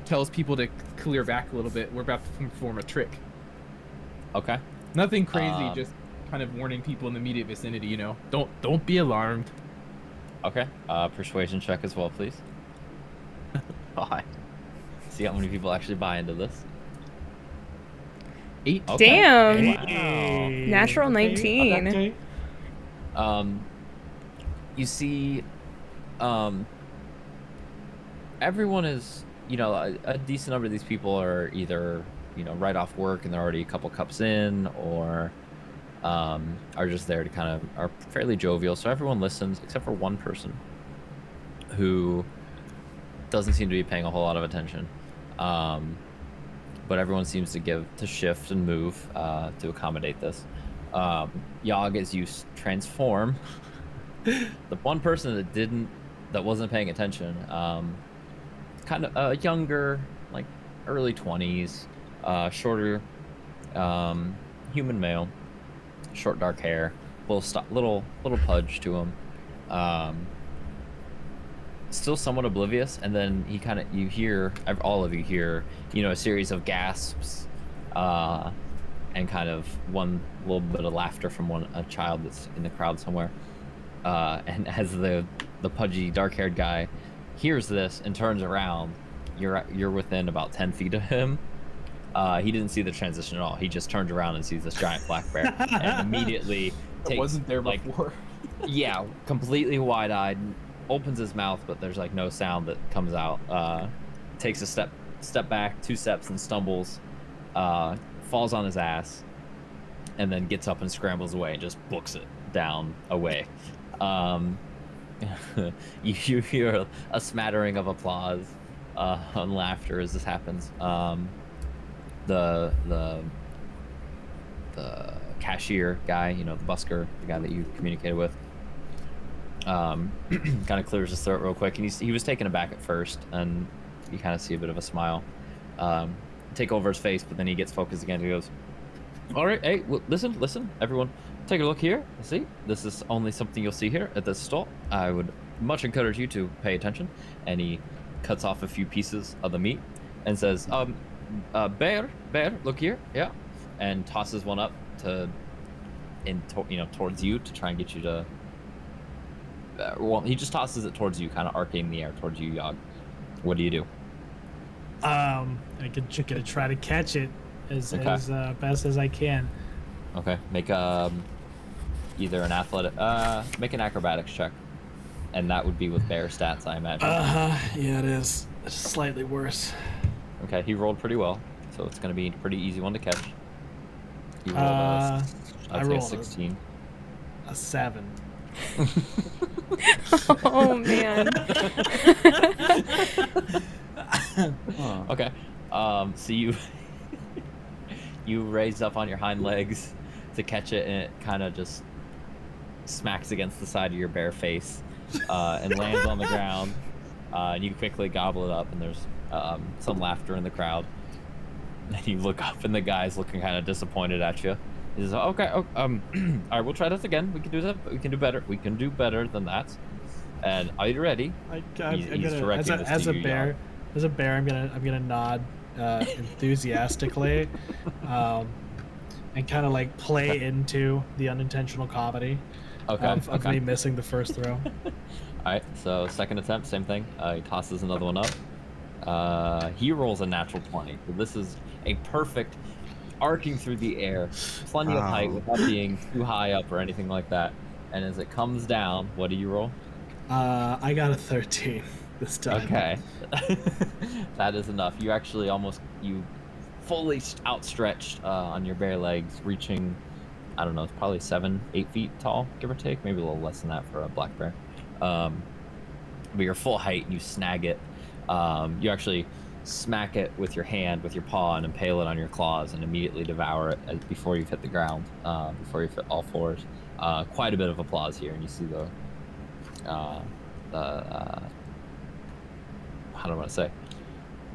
tells people to clear back a little bit. We're about to perform a trick.
Okay.
Nothing crazy, just kind of warning people in the immediate vicinity, you know. Don't be alarmed.
Okay. Persuasion check as well, please.
Bye.
See how many people actually buy into this.
8.
Okay.
Damn.
Wow.
Natural 19.
Okay.
You see, everyone is, you know, a decent number of these people are either, you know, right off work and they're already a couple cups in, or are just there to kind of are fairly jovial. So everyone listens except for one person who doesn't seem to be paying a whole lot of attention. But everyone seems to shift and move to accommodate this. Yogg, as you transform, the one person that wasn't paying attention, kind of a younger, like early 20s, shorter, human male, short dark hair, little pudge to him, still somewhat oblivious. And then all of you hear, you know, a series of gasps, and kind of one little bit of laughter from a child that's in the crowd somewhere. And as the pudgy dark-haired guy hears this and turns around, you're within about 10 feet of him. He didn't see the transition at all. He just turned around and sees this giant black bear and immediately
It wasn't there before.
Yeah, completely wide-eyed, opens his mouth, but there's like no sound that comes out. Takes a step back, 2 steps, and stumbles, falls on his ass, and then gets up and scrambles away and just books it down away. You hear a smattering of applause and laughter as this happens. The cashier guy, you know, the busker, the guy that you communicated with, kind of clears his throat real quick, and he was taken aback at first, and you kind of see a bit of a smile take over his face, but then he gets focused again. He goes, all right, hey, well, listen, everyone, take a look here. See, this is only something you'll see here at this stall. I would much encourage you to pay attention. And he cuts off a few pieces of the meat and says, bear, look here, yeah, and tosses one up towards you to try and get you to. Well, he just tosses it towards you, kind of arcing the air towards you, Yogg. What do you do?
I'm gonna try to catch it as best as I can.
Okay, make either an make an acrobatics check, and that would be with bear stats, I imagine.
Yeah, it is. It's slightly worse.
Okay, he rolled pretty well, so it's gonna be a pretty easy one to catch. You rolled
I rolled
a 16.
A 7.
Oh man.
Okay, so you raise up on your hind legs to catch it, and it kind of just smacks against the side of your bare face and lands on the ground. And you quickly gobble it up, and there's some laughter in the crowd. And you look up, and the guy's looking kind of disappointed at you. He says, "Okay, all right, we'll try this again. We can do that. We can do better. We can do better than that. And are you ready?"
As a bear, I'm gonna nod enthusiastically, and kind of like play into the unintentional comedy of me missing the first throw.
All right, so second attempt, same thing. He tosses another one up. He rolls a natural 20. So this is a perfect arcing through the air, plenty of height without being too high up or anything like that. And as it comes down, what do you roll?
I got a 13 this time.
Okay. That is enough. You actually you fully outstretched on your bare legs, reaching, I don't know, it's probably 7-8 feet tall, give or take, maybe a little less than that for a black bear. But your full height, you snag it. You actually smack it with your hand, with your paw, and impale it on your claws and immediately devour it before you've hit the ground, before you hit all fours. Quite a bit of applause here, and you see how do I want to say?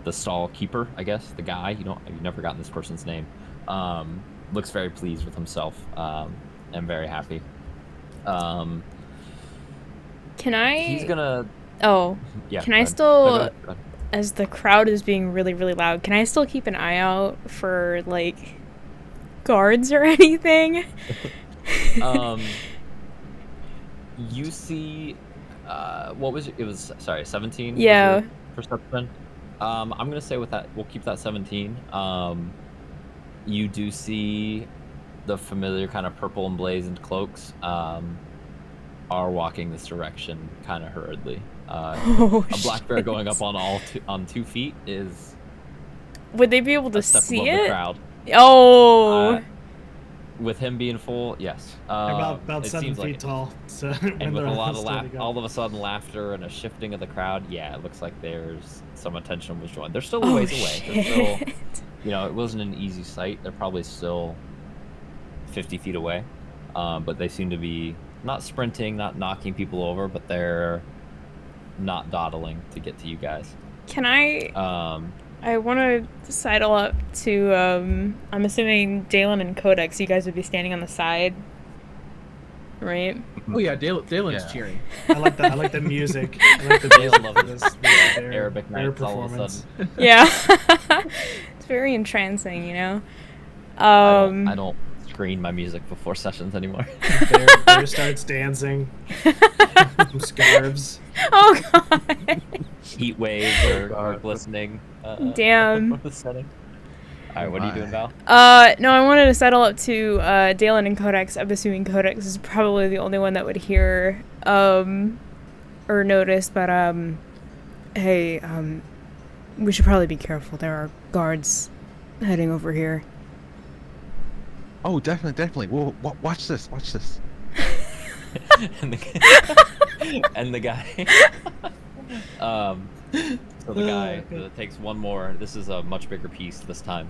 the stall keeper, I guess, the guy. You've never gotten this person's name. Looks very pleased with himself and very happy.
Can I?
He's gonna.
Oh,
Yeah.
can I still, as the crowd is being really, really loud, can I still keep an eye out for like guards or anything?
You see, what was it was? Sorry, 17.
Yeah.
Perception. I'm gonna say with that, we'll keep that 17. You do see the familiar kind of purple emblazoned cloaks are walking this direction kind of hurriedly. A black bear going up on 2 feet is.
Would they be able to
a step
see
above
it?
The crowd.
Oh.
With him being full, yes.
About
it
7
seems
feet
like it.
tall. So
And with a lot of
standing up.
all of a sudden laughter and a shifting of the crowd, yeah, it looks like there's some attention was drawn. They're still a ways away. They're still, it wasn't an easy sight. They're probably still 50 feet away, but they seem to be not sprinting, not knocking people over, but they're not dawdling to get to you guys.
Can I? I want to sidle up to. I'm assuming Dalen and Codex. You guys would be standing on the side, right?
Oh yeah, Dalen's cheering.
I like that. I like the music. I like the music
love
for this
Arabic
their
nights all of a
performance.
sudden.
Yeah. It's very entrancing, you know.
I don't screen my music before sessions anymore.
Bear starts dancing. Some scarves.
Oh god.
Heat waves are glistening.
Damn.
The setting. All right, what are you doing, Val?
No, I wanted to settle up to Dalen and Codex. I'm assuming Codex is probably the only one that would hear or notice, but hey, we should probably be careful. There are guards heading over here.
Oh, definitely. Well, watch this.
and the guy. So the guy takes one more. This is a much bigger piece this time,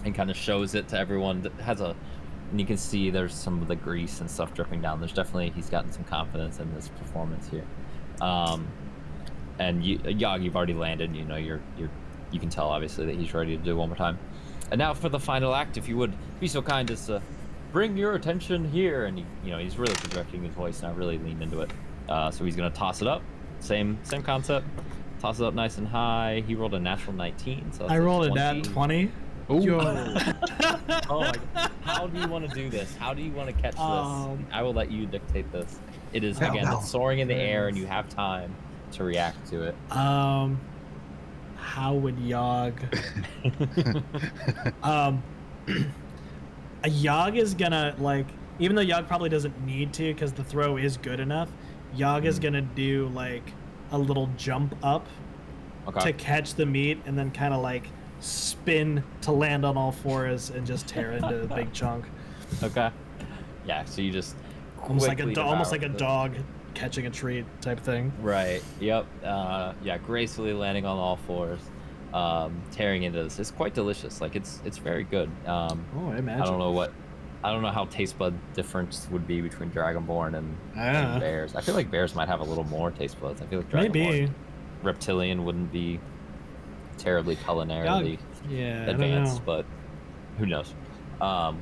and kind of shows it to everyone. That has and you can see there's some of the grease and stuff dripping down. He's gotten some confidence in this performance here. And Yog, you've already landed. You can tell obviously that he's ready to do it one more time. And now for the final act, if you would be so kind as to bring your attention here. And he's really projecting his voice now, really leaned into it. So he's gonna toss it up. Same concept. Toss it up nice and high. He rolled a natural 19. So
I rolled a nat 20.
Yo.
Oh my God. How do you want to do this? How do you want to catch this? I will let you dictate this. It is it's soaring in the air, and you have time to react to it.
How would Yog? A Yog is gonna even though Yog probably doesn't need to because the throw is good enough. Yog is gonna do a little jump up to catch the meat, and then kind of spin to land on all fours and just tear into a big chunk.
Okay. Yeah. So you just
almost like a dog catching a treat type thing.
Right. Yep. Yeah. Gracefully landing on all fours, tearing into this. It's quite delicious. It's very good.
I imagine.
I don't know how taste bud difference would be between Dragonborn and bears. I feel like bears might have a little more taste buds. I feel like Dragonborn, reptilian wouldn't be terribly culinarily advanced, but who knows? I'll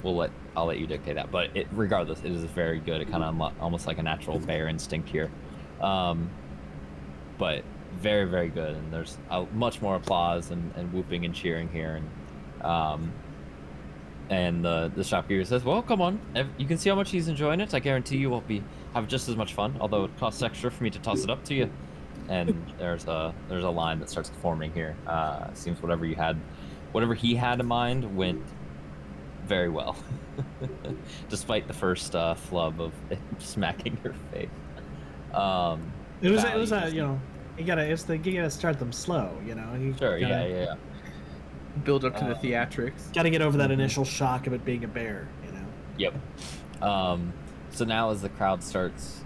let you dictate that. But regardless, it is very good. It kind of almost like a natural bear instinct here, but very, very good. And there's much more applause and whooping and cheering here. And the shopkeeper says, "Well, come on. You can see how much he's enjoying it. I guarantee you will have just as much fun. Although it costs extra for me to toss it up to you." And there's a line that starts forming here. Seems whatever he had in mind went very well, despite the first flub of smacking your face.
You gotta start them slow,
Sure, yeah.
Build up to the theatrics.
Gotta get over that initial shock of it being a bear,
Yep. So now as the crowd starts,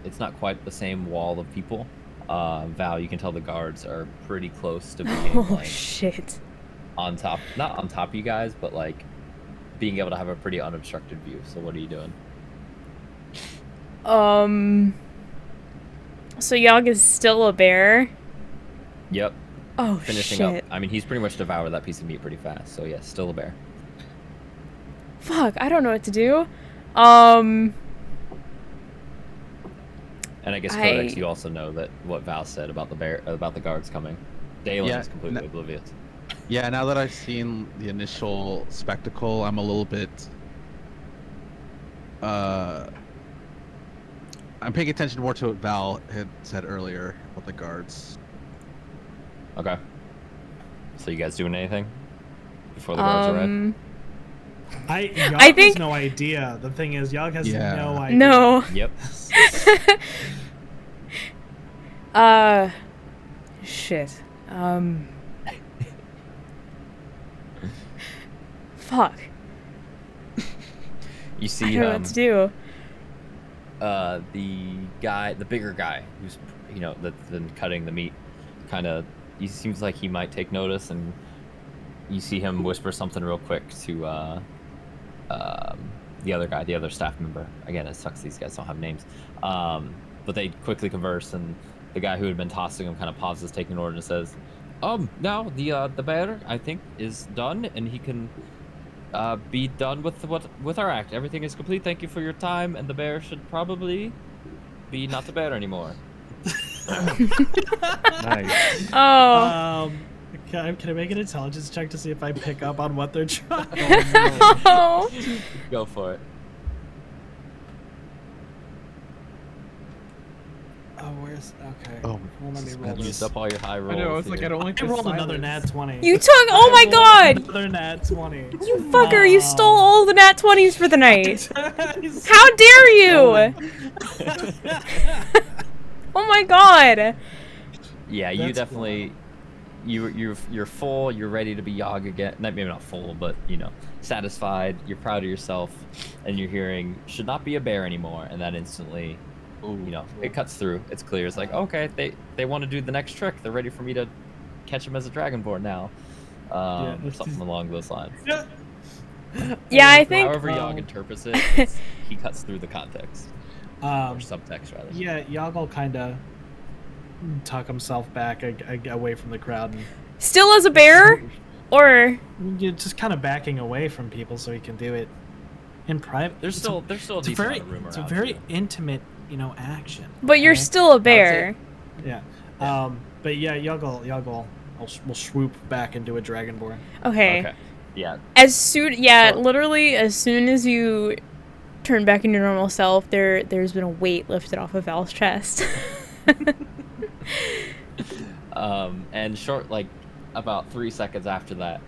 it's not quite the same wall of people. Val, you can tell the guards are pretty close to being
shit.
On top, not on top of you guys, but being able to have a pretty unobstructed view. So what are you doing?
So Yog is still a bear?
Yep.
Oh,
finishing
shit.
up. I mean, he's pretty much devoured that piece of meat pretty fast. So yeah, still a bear.
Fuck, I don't know what to do.
And I guess Codex, you also know that what Val said about the guards coming. Dalen
Yeah,
is completely oblivious.
Yeah, now that I've seen the initial spectacle, I'm a little bit I'm paying attention more to what Val had said earlier about the guards.
Okay. So you guys doing anything before the guards arrive?
Yogg
I think-
has no idea. The thing is, Yogg has
Yeah.
no idea.
No.
Yep.
Shit. Fuck.
You
I
see
don't know what to do.
the bigger guy who's that's been cutting the meat, he seems like he might take notice, and you see him whisper something real quick to the other staff member. Again, it sucks these guys don't have names, but they quickly converse, and the guy who had been tossing him kind of pauses, taking an order, and says, now the bear, I think, is done, and he can be done with our act. Everything is complete. Thank you for your time, and the bear should probably be not the bear anymore.
Nice.
Oh.
Can I make an intelligence check to see if I pick up on what they're trying?
Oh.
Go for it.
Oh, where's okay?
Oh,
Well, let me roll
suspense.
You
this.
used up all your high rolls.
I know. It's like I
here.
don't like
I
this
rolled another
silence.
nat 20.
You took. Oh my god!
Another nat 20.
You fucker! You stole all the nat 20s for the night.
How
How dare you! Oh my god!
Yeah, you
That's
definitely. You're full. You're ready to be Yogg again. Maybe not full, but satisfied. You're proud of yourself, and you're hearing should not be a bear anymore. And that instantly, it cuts through. It's clear. It's like, okay, they want to do the next trick. They're ready for me to catch him as a dragonborn now, or something along those lines.
Yeah, I think.
However Yogg interprets it, he cuts through the context or subtext rather.
Yeah, Yogg will kind of tuck himself back away from the crowd, and
Still as a bear? Or.
just kind of backing away from people so he can do it in private.
There's still a
It's a
decent
very,
amount of room
it's a
around,
very
too.
intimate, action.
But you're
okay?
still a bear.
Yeah. But yeah, Yogg will swoop back into a dragonborn.
Okay.
Okay. Yeah.
As soon. Yeah,
So-
literally, as soon as you turn back into your normal self, there's been a weight lifted off of Val's chest.
And short, like about 3 seconds after that,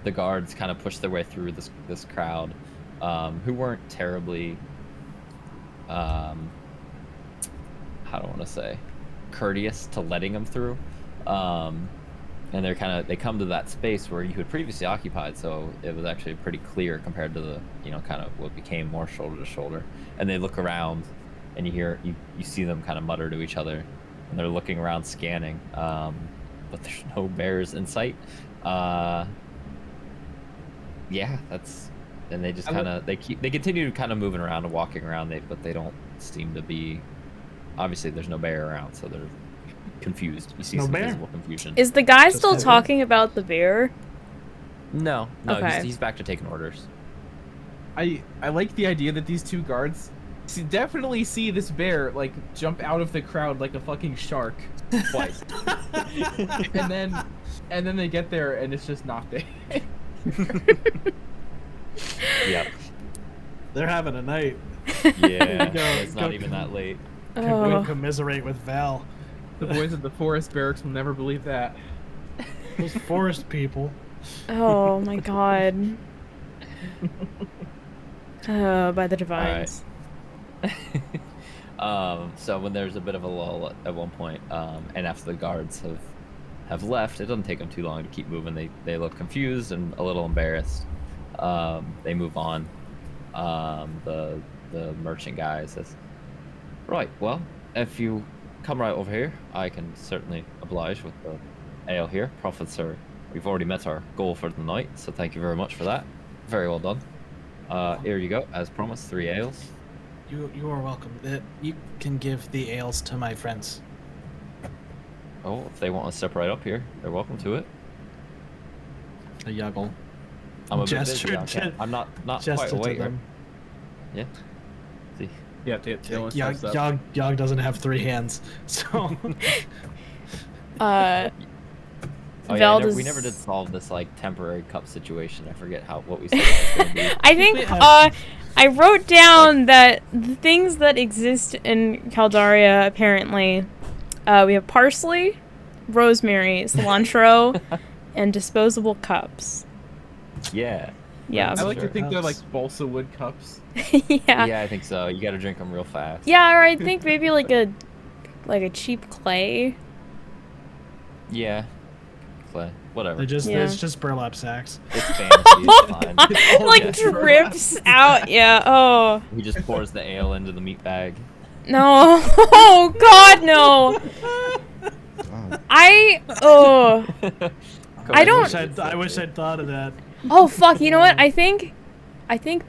the guards kind of push their way through this crowd, who weren't terribly, how do I want to say, courteous to letting them through, and they come to that space where you had previously occupied, so it was actually pretty clear compared to the kind of what became more shoulder to shoulder, and they look around, and you see them kind of mutter to each other. And they're looking around, scanning, but there's no bears in sight. Yeah, that's, and they just they continue kind of moving around and walking around, but they don't seem to be. Obviously, there's no bear around, so they're confused. You see
No
some
bear?
visible confusion.
Is the guy
Just
still
kidding.
talking about the bear?
No,
Okay.
he's back to taking orders.
I like the idea that these two guards definitely see this bear like jump out of the crowd like a fucking shark
Twice.
and then they get there and it's just not there.
Yep.
They're having a night.
Yeah.
Go-
It's not
go-
even that late.
We'll
Oh.
commiserate with Val.
The boys at the forest barracks will never believe that.
Those forest people.
Oh my god. By the divines.
So when there's a bit of a lull at one point, and after the guards have left, it doesn't take them too long to keep moving. They look confused and a little embarrassed. They move on. The merchant guy says, "Right, well, if you come right over here, I can certainly oblige with the ale here. Profits are. We've already met our goal for the night, so thank you very much for that. Very well done. Here you go, as promised, 3 ales."
You are welcome. You can give the ales to my friends.
Oh, if they want to step right up here, they're welcome to it.
A yuggle.
I'm a bit busy.
Gesture
I'm not quite
Gesture
awake.
to them.
Yeah. See.
Yeah, Dylan steps up.
Yog doesn't have 3 hands, so
Oh
Val
yeah,
does...
we never did solve this like temporary cup situation. I forget what we said it was gonna be.
I think I wrote down that the things that exist in Caldaria apparently, we have parsley, rosemary, cilantro, and disposable cups.
Yeah.
Yeah.
I like to
Sure.
think they're like balsa wood cups.
Yeah.
Yeah, I think so. You gotta drink them real fast.
Yeah, or I think maybe like a cheap clay.
Yeah. Clay. Whatever.
it's just burlap sacks.
It's fantasy. It's fine.
Like
Yeah.
drips out. Yeah. Oh.
He just pours the ale into the meat bag.
No. Oh God, no. I don't.
I wish I'd thought of that.
Oh fuck! You know what? I think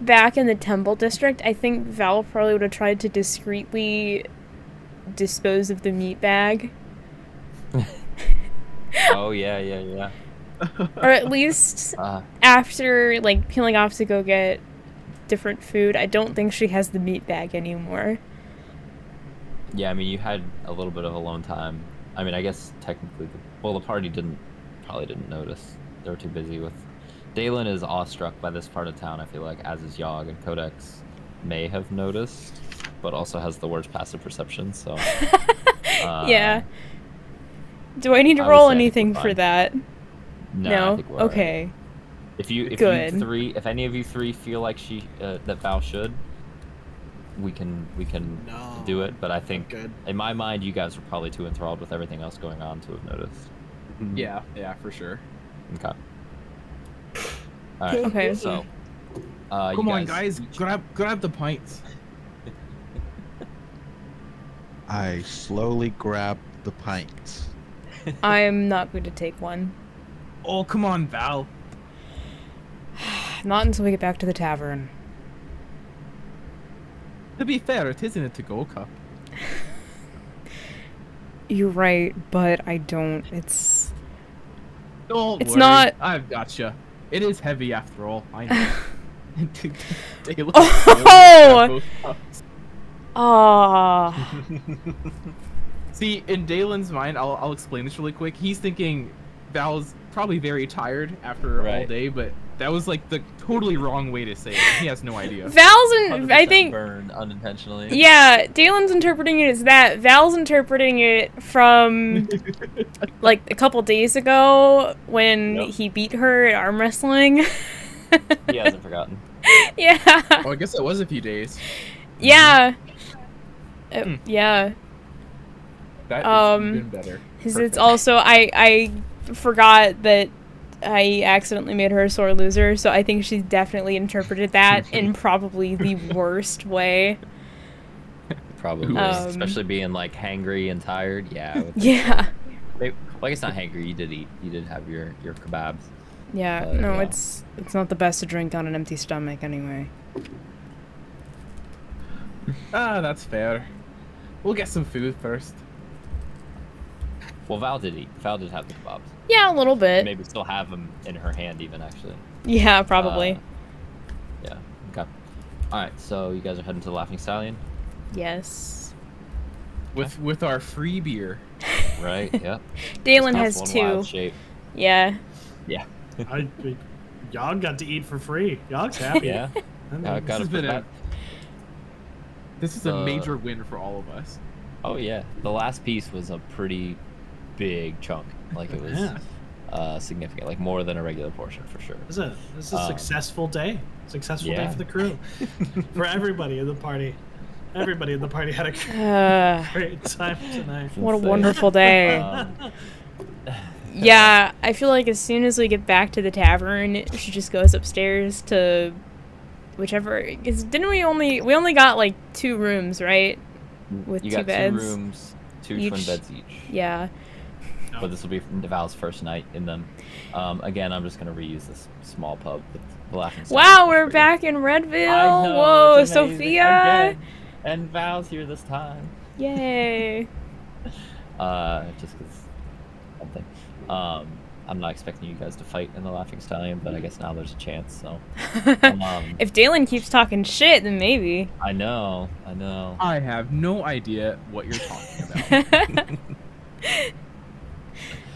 back in the Temple District, I think Val probably would have tried to discreetly dispose of the meat bag,
Oh yeah.
or at least after like peeling off to go get different food. I don't think she has the meat bag anymore.
Yeah, I mean, you had a little bit of alone time. I mean, I guess technically, the party probably didn't notice. They were too busy with. Dalen is awestruck by this part of town, I feel like, as is Yogg, and Codex may have noticed, but also has the worst passive perception, so...
Yeah. Do I need to
I would
roll
say
anything
we're
for
fine.
that?
No? I think we're
Okay.
If
Good.
if any of you three feel like that Val should, we can do it, but I think,
Good.
in my mind, you guys were probably too enthralled with everything else going on to have noticed.
Yeah, for sure.
Okay. Alright,
Okay.
so...
Come
you
on, guys, grab the pints.
I slowly grab the pint.
I'm not going to take one.
Oh, come on, Val.
Not until we get back to the tavern.
To be fair, it isn't a to-go cup.
You're right, but I don't. It's
Don't worry,
not.
I've gotcha. It is heavy after all. I know.
Oh! Ah.
See, in Dalen's mind, I'll explain this really quick. He's thinking Val's probably very tired after all
Right.
day, but that was like the totally wrong way to say it. He has no idea.
Val's I think.
Burn unintentionally.
Yeah, Dalen's interpreting it as that. Val's interpreting it from like a couple days ago when
Yep.
he beat her at arm wrestling.
He hasn't forgotten.
Yeah.
Oh, I guess it was a few days.
Yeah.
Hmm.
Yeah.
That is even better.
It's
Perfect.
also I forgot that I accidentally made her a sore loser, so I think she's definitely interpreted that in probably the worst way.
Probably. Especially being like hangry and tired. Yeah.
Yeah.
Well, I guess not hangry. You did eat. You did have your kebabs.
Yeah. No, it's not the best to drink on an empty stomach anyway.
Ah, that's fair. We'll get some food first.
Well, Val did eat. Val did have the kebabs.
Yeah, a little bit.
Maybe still have them in her hand even, actually.
Yeah, probably.
Yeah. Okay. All right. So you guys are heading to the Laughing Stallion,
Yes.
With our free beer.
right? Yep.
Dalen
That's
has
one wild
two.
shape.
Yeah.
Yeah.
Yogg got to eat for free. Yogg's happy.
Yeah.
I mean,
I gotta
has been
put that.
This is a major win for all of us.
Oh yeah. The last piece was a pretty big chunk. Like it was
Yeah.
significant. Like more than a regular portion for sure.
This is a successful day. Successful day
yeah.
for the crew. For everybody in the party. Everybody in the party had a great time tonight.
What a
Insane.
wonderful day. Yeah, I feel like as soon as we get back to the tavern, she just goes upstairs to whichever. Cause didn't we only got like 2 rooms, right? With
you
2
got
beds.
2 rooms, 2
Each.
twin beds each.
Yeah.
But this will be from Val's first night in them. Again, I'm just gonna reuse this small pub with the Laughing Stallion.
Wow, we're back in Redville.
I know,
Whoa,
it's amazing.
Sophia.
Again. And Val's here this time.
Yay.
Just because something. I'm not expecting you guys to fight in the Laughing Stallion, but I guess now there's a chance. So
If Dalen keeps talking shit, then maybe.
I know.
I have no idea what you're talking about.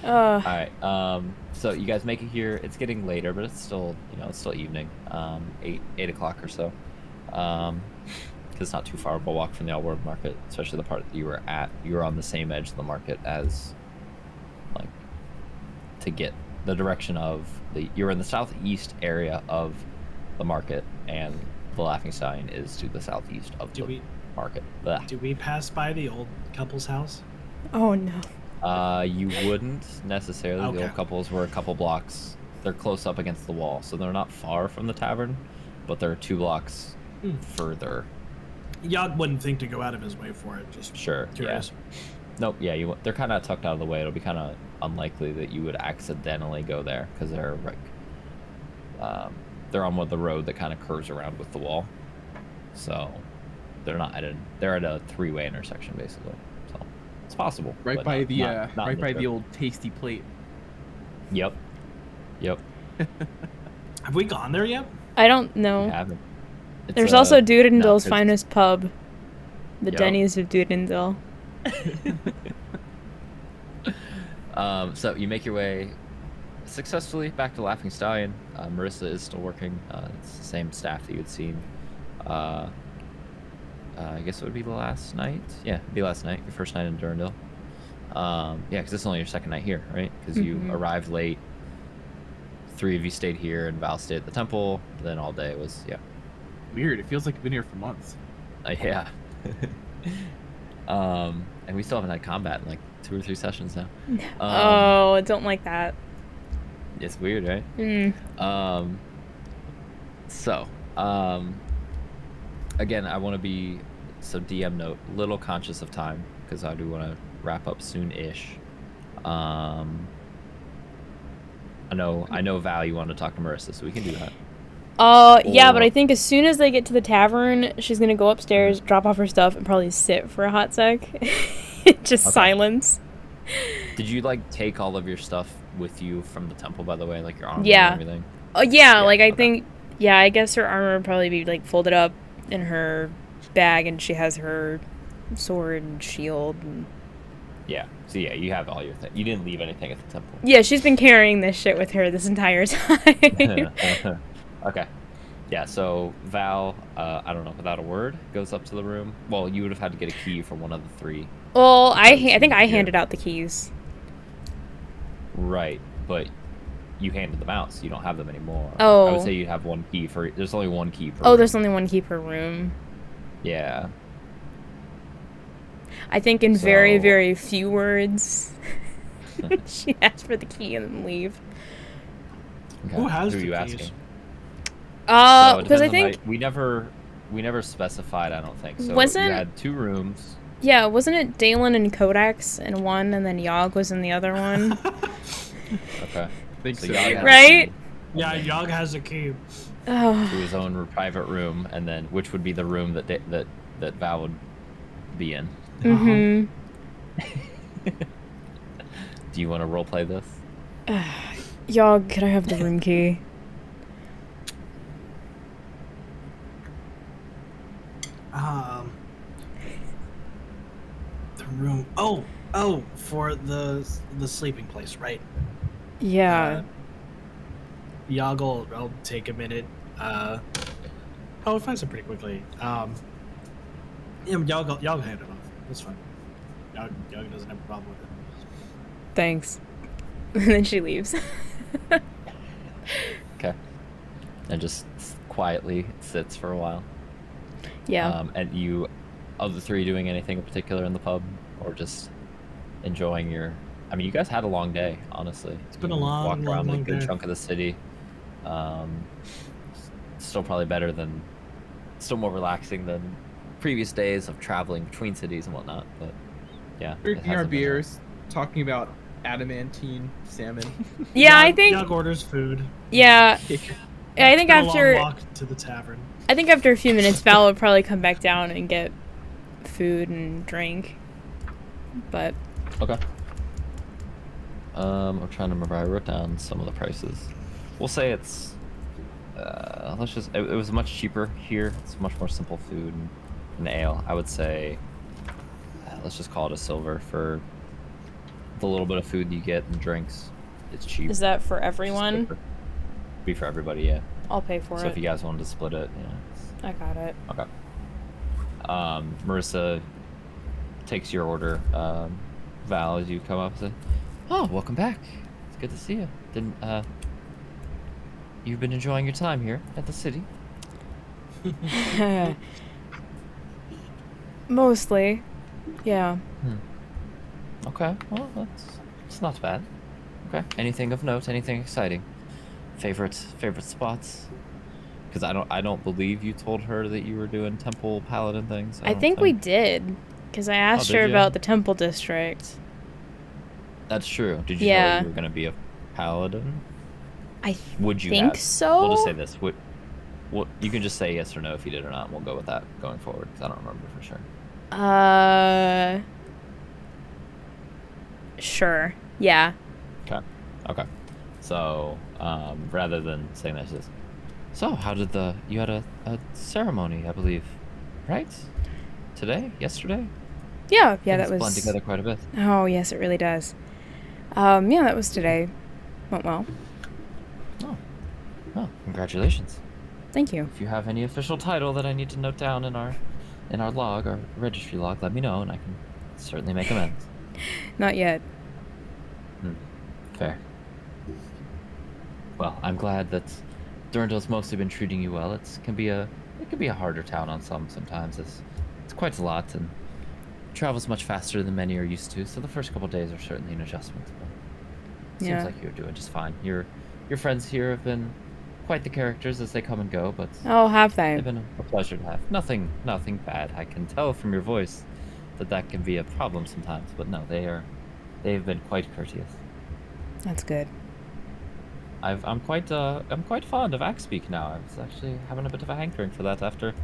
All right. So you guys make it here. It's getting later, but it's still, it's still evening. 8 o'clock or so. Because it's not too far of a walk from the All-World Market, especially the part that you were at. You were on the same edge of the market as, like, to get the direction of you're in the southeast area of the market, and the Laughing Stallion is to the southeast of the market. Blah.
Do we pass by the old couple's house?
Oh no.
You wouldn't necessarily.
Okay.
The old couples were a couple blocks. They're close up against the wall, so they're not far from the tavern, but they're 2 blocks further.
Yog wouldn't think to go out of his way for it. Just
Sure.
curious.
Yeah. Nope. Yeah. They're kind of tucked out of the way. It'll be kind of unlikely that you would accidentally go there because they're like, they're on the road that kind of curves around with the wall, so they're not they're at a 3-way intersection basically. So it's possible.
Right
but
by
not
right by
trip.
the old tasty plate.
Yep.
Have we gone there yet?
I don't
We
know.
haven't.
There's also Durendil's
'cause-
finest pub. The
Yup.
Denny's of Durendil.
So you make your way successfully back to Laughing Stallion. Marissa is still working. It's the same staff that you had seen. I guess it would be the last night. Yeah, it'd be last night. Your first night in Durendil. Yeah, because it's only your second night here, right? Because you arrived late. 3 of you stayed here, and Val stayed at the temple. Then all day was
Weird. It feels like you've been here for months.
yeah. And we still haven't had combat in like 2 or 3 sessions now.
Oh, I don't like that.
It's weird, right? Again, I want to be, DM note, little conscious of time, because I do want to wrap up soon-ish. I know Val, you want to talk to Marissa, so we can do that.
Yeah, but
Or-
I think as soon as they get to the tavern, she's gonna go upstairs, drop off her stuff, and probably sit for a hot sec. Just
Okay.
silence.
Did you, like, take all of your stuff with you from the temple, by the way? Like, your armor
Yeah.
and everything?
Oh yeah,
Yeah,
like I
okay.
think, yeah, I guess her armor would probably be like folded up in her bag, and she has her sword and shield. And...
Yeah. So, yeah, you have all your things. You didn't leave anything at the temple.
Yeah, she's been carrying this shit with her this entire time.
Okay. Yeah, so Val, I don't know, without a word, goes up to the room. Well, you would have had to get a key for one of the 3.
Well, I
Because
think I
you-
handed out the keys.
Right, but you handed them out, so you don't have them anymore. I
Oh.
would say you have 1 key for... There's only 1 key per
Oh,
room.
there's only 1 key per room.
Yeah.
I think in very,
So-
very few words, she asked for the key and then leave.
Okay.
Who has
Who are
the
you
keys?
asking?
Because
So it
I
depends on
think,
the we never specified, I don't think. So
Wasn't-
you had 2 rooms.
yeah, wasn't it Dalen and Codex in one, and then Yog was in the other one?
Okay.
I think so.
Yog had a
Right?
key
Yeah, Yog has a key.
Oh,
to his own private room, and then which would be the room that Val would be in.
mm-hmm.
Do you want to roleplay this?
Yog, could I have the room key?
The room. Oh, for the sleeping place, right?
Yeah.
Yog will take a minute. It finds it pretty quickly. Yog hand it off. That's fine. Yog doesn't have a problem with it.
Thanks. And then she leaves.
Okay. And just quietly sits for a while.
Yeah.
And you, of the 3, doing anything in particular in the pub, or just enjoying your? I mean, you guys had a long day, honestly.
It's been a
You
long,
walked
long,
around a
long
good
day.
chunk of the city. Still probably better than, still more relaxing than previous days of traveling between cities and whatnot. But yeah, it
Drinking our
hasn't been a-
beers, talking about adamantine salmon.
Yeah, I
Yog-
think.
Yog orders food.
Yeah. I think
Been a long
after.
walk to the tavern.
I think after a few minutes, Val would probably come back down and get food and drink. But
Okay. I'm trying to remember. I wrote down some of the prices. We'll say it's let's just. It was much cheaper here. It's much more simple food and ale. I would say let's just call it a silver for the little bit of food you get and drinks. It's cheap.
Is that for
It's just
everyone?
good be for everybody, yeah.
I'll pay for
So
it.
if you guys wanted to split it, yeah.
I got it.
Okay. Marissa takes your order. Val, as you come up and say, "Oh, welcome back. It's good to see you. Didn't you've been enjoying your time here at the city?"
Mostly. Yeah.
Okay. Well, it's not bad. Okay. Anything of note? Anything exciting? Favorite spots? Because I don't believe you told her that you were doing temple paladin things.
I
don't
think we did. Because I asked her
did ya?
about the temple district.
That's true. Did you know
Yeah.
you were gonna be a paladin?
I
Would you
think
have?
so.
We'll just say this. What you can just say yes or no if you did or not. And we'll go with that going forward because I don't remember for sure.
Sure. Yeah.
Okay. So rather than saying that, just so how did you had a ceremony, I believe, right? Today? Yesterday?
Yeah,
Things
that was.
blend together quite a bit.
Oh, yes, it really does. Yeah, that was today. Went well.
Oh, well, congratulations.
Thank you.
If you have any official title that I need to note down in our log, our registry log, let me know, and I can certainly make amends.
Not yet.
Fair. Well, I'm glad that Durendil's mostly been treating you well. It can be a harder town on sometimes. It's quite a lot and travels much faster than many are used to. So the first couple days are certainly an adjustment. But
Yeah.
seems like you're doing just fine. Your friends here have been quite the characters as they come and go, but
Oh, have they?
they've been a pleasure to have. Nothing bad. I can tell from your voice that can be a problem sometimes, but no, they've been quite courteous.
That's good.
I'm quite fond of axe speak now. I was actually having a bit of a hankering for that after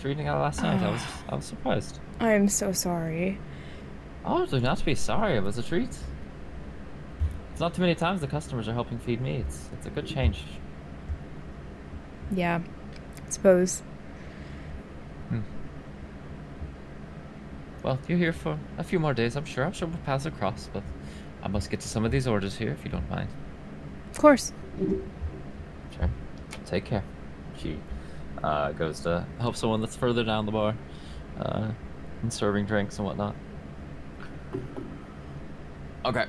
reading it last night. I was surprised.
I'm so sorry.
Oh, do not be sorry. It was a treat. It's not too many times the customers are helping feed me. It's a good change.
Yeah, I suppose.
Well, you're here for a few more days, I'm sure. I'm sure we'll pass across, but I must get to some of these orders here if you don't mind.
Of course.
Sure. Take care. She goes to help someone that's further down the bar and serving drinks and whatnot. Okay.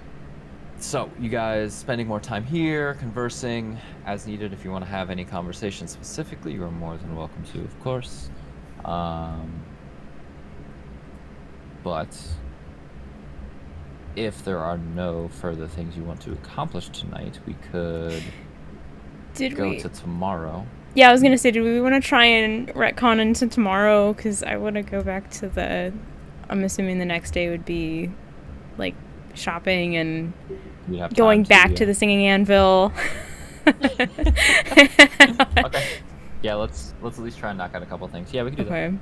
So, you guys spending more time here, conversing as needed. If you want to have any conversation specifically, you are more than welcome to, of course. But if there are no further things you want to accomplish tonight, we could go to tomorrow.
Yeah, I was gonna say, do we want to try and retcon into tomorrow? Because I want to go back to the. I'm assuming the next day would be, like, shopping and
We'd have
going
time
back to the Singing Anvil.
Okay. Yeah, let's at least try and knock out a couple things. Yeah, we can do that.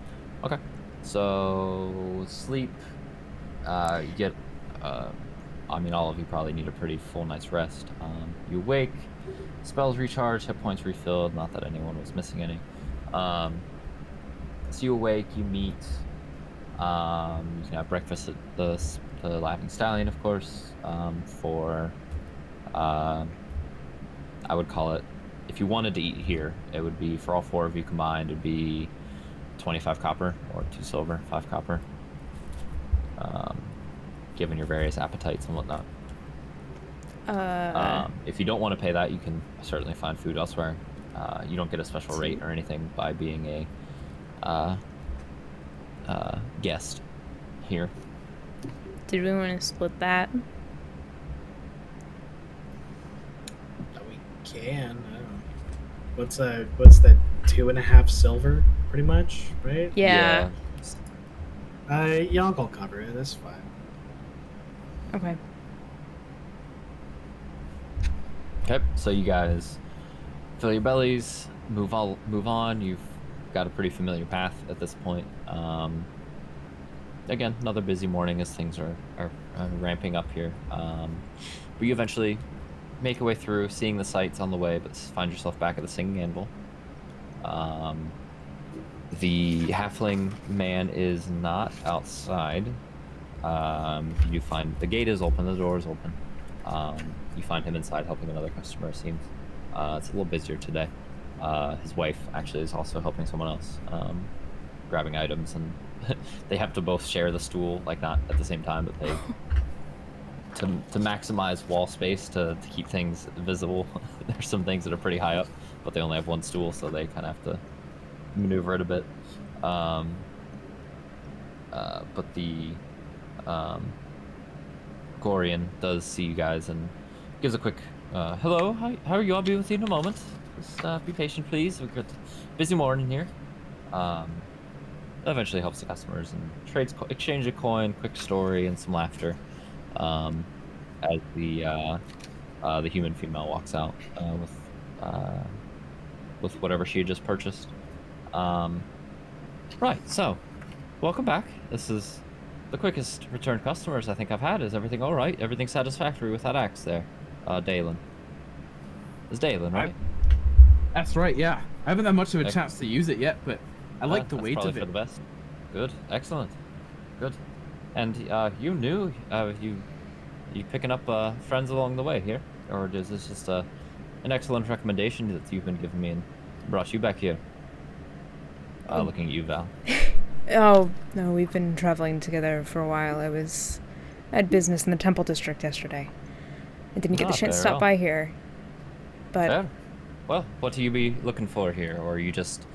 Okay. So sleep. You get. I mean, all of you probably need a pretty full night's rest. You wake. Spells recharge, hit points refilled. Not that anyone was missing any. So you awake, you meet. You can have breakfast at the Laughing Stallion, of course. For I would call it, if you wanted to eat here, it would be for all four of you combined. It'd be 25 copper or 2 silver, 5 copper. Given your various appetites and whatnot. If you don't want to pay that, you can certainly find food elsewhere. You don't get a special rate or anything by being a guest here.
Did we want to split that?
We can. I don't know. What's that? 2.5 silver, pretty much, right?
Yeah.
Yonk will cover it. That's fine.
Okay.
Okay, so you guys fill your bellies, move on. You've got a pretty familiar path at this point. Again, another busy morning as things are ramping up here. But But you eventually make your way through, seeing the sights on the way, but find yourself back at the Singing Anvil. The halfling man is not outside. You find the gate is open, the door is open. You find him inside helping another customer, it seems. It's a little busier today. His wife actually is also helping someone else, grabbing items, and they have to both share the stool, like not at the same time, but they to maximize wall space to keep things visible. There's some things that are pretty high up, but they only have one stool, so they kind of have to maneuver it a bit. But the Gorian does see you guys and gives a quick hello. How are you? I'll be with you in a moment. Just be patient, please. We've got a busy morning here. That eventually helps the customers and exchange a coin, quick story, and some laughter. As the human female walks out with whatever she had just purchased. Right, so welcome back. This is the quickest return customers I think I've had. Is everything all right? Everything satisfactory with that axe there, Dalen? It's Dalen, right?
That's right. Yeah, I haven't had much of a chance to use it yet, but I like the weight of it.
For the best. Good, excellent, good. And you knew you picking up friends along the way here, or is this just an excellent recommendation that you've been giving me and brought you back here? Looking at you, Val.
Oh, no, we've been traveling together for a while. I had business in the Temple District yesterday. I didn't get the chance to stop by here. But
fair. Well, what do you be looking for here, or are you just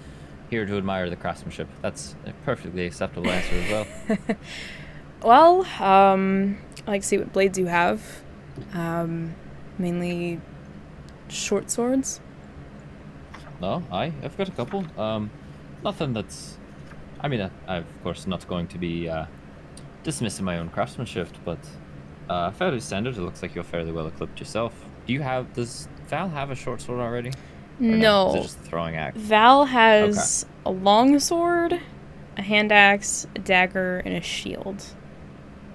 here to admire the craftsmanship? That's a perfectly acceptable answer as well.
Well, I like to see what blades you have. Mainly short swords.
No, I've got a couple. Nothing that's... I mean, I'm of course not going to be dismissing my own craftsmanship, but fairly standard. It looks like you're fairly well equipped yourself. Does Val have a short sword already?
No.
Is it just a throwing axe?
Val has a long sword, a hand axe, a dagger, and a shield.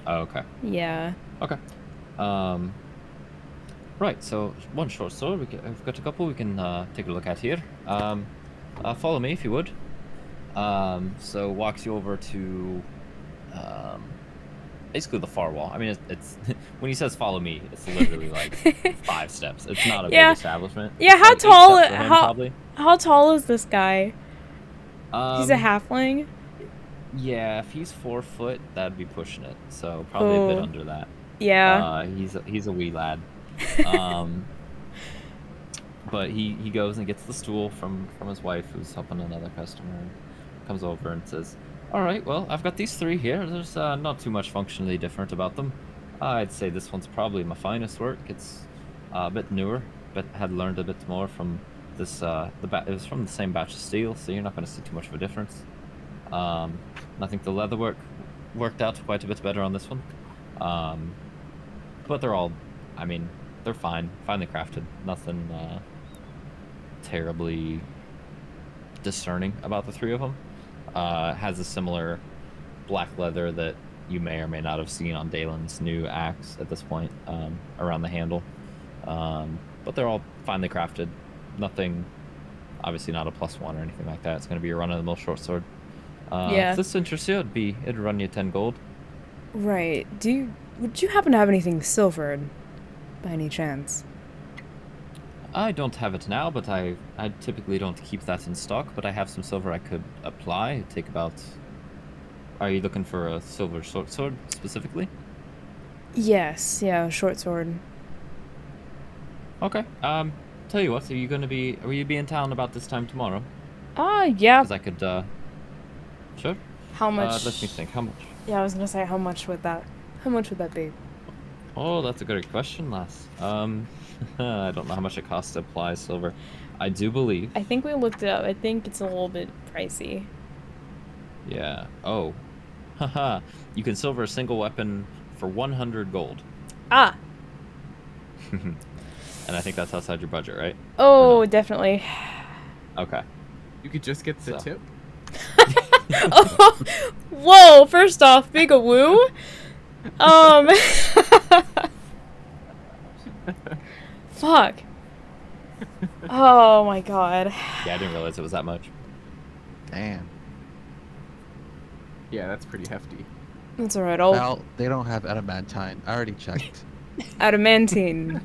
Oh, okay.
Yeah.
Okay. Right, so one short sword. I've got a couple we can take a look at here. Follow me if you would. So walks you over to basically the far wall. I mean, it's when he says follow me, it's literally like 5 steps. It's not a big establishment.
Yeah,
how tall?
How tall is this guy? He's a halfling.
Yeah, if he's 4 foot, that'd be pushing it. So probably a bit under that.
Yeah.
He's a wee lad. But he goes and gets the stool from his wife, who's helping another customer, and comes over and says, all right, well, I've got these 3 here. There's not too much functionally different about them. I'd say this one's probably my finest work. It's a bit newer, but had learned a bit more from this. It was from the same batch of steel, so you're not going to see too much of a difference. I think the leather work worked out quite a bit better on this one. But they're all, I mean, they're finely crafted. Nothing terribly discerning about the 3 of them. Has a similar black leather that you may or may not have seen on Dalen's new axe at this point, around the handle. But they're all finely crafted. Nothing, obviously not a +1 or anything like that. It's going to be a run-of-the-mill short sword. If this interests you, it'd run you 10 gold.
Right. Would you happen to have anything silvered, by any chance?
I don't have it now, but I typically don't keep that in stock, but I have some silver I could apply. It'd take about... Are you looking for a silver short sword, specifically?
Yes, yeah, short sword.
Okay, tell you what, will you be in town about this time tomorrow?
Yeah.
Because I could, sure.
How much?
Let me think, how much?
Yeah, I was gonna say, how much would that be?
Oh, that's a great question, lass. I don't know how much it costs to apply silver. I do believe.
I think we looked it up. I think it's a little bit pricey.
Yeah. Oh. Haha. You can silver a single weapon for 100 gold.
Ah.
And I think that's outside your budget, right?
Oh, definitely.
Okay.
You could just get the tip.
Oh, whoa! First off, big a woo. Fuck. Oh my god.
Yeah, I didn't realize it was that much.
Damn.
Yeah, that's pretty hefty.
That's alright.
Well, they don't have adamantine. I already checked.
Adamantine.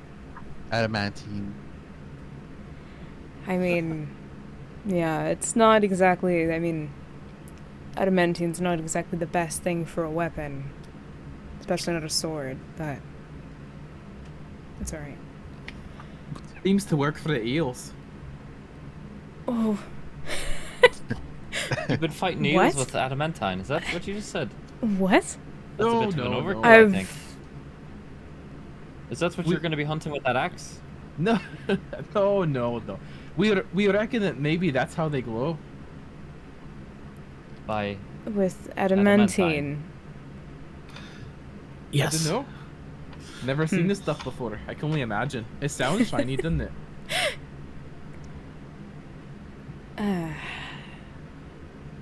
Adamantine.
I mean, yeah, it's not exactly. I mean, adamantine's not exactly the best thing for a weapon, especially not a sword. But it's alright.
Seems to work for the eels.
Oh.
You've been fighting
What?
eels with adamantine. Is that what you just said?
What?
That's
No,
a bit of an
no,
overkill,
no.
I think. Is that what you're going to be hunting with that axe?
No, no. We reckon that maybe that's how they glow.
By
With
Adamantine.
adamantine.
Yes.
I don't know. Never seen this stuff before. I can only imagine. It sounds shiny, doesn't it?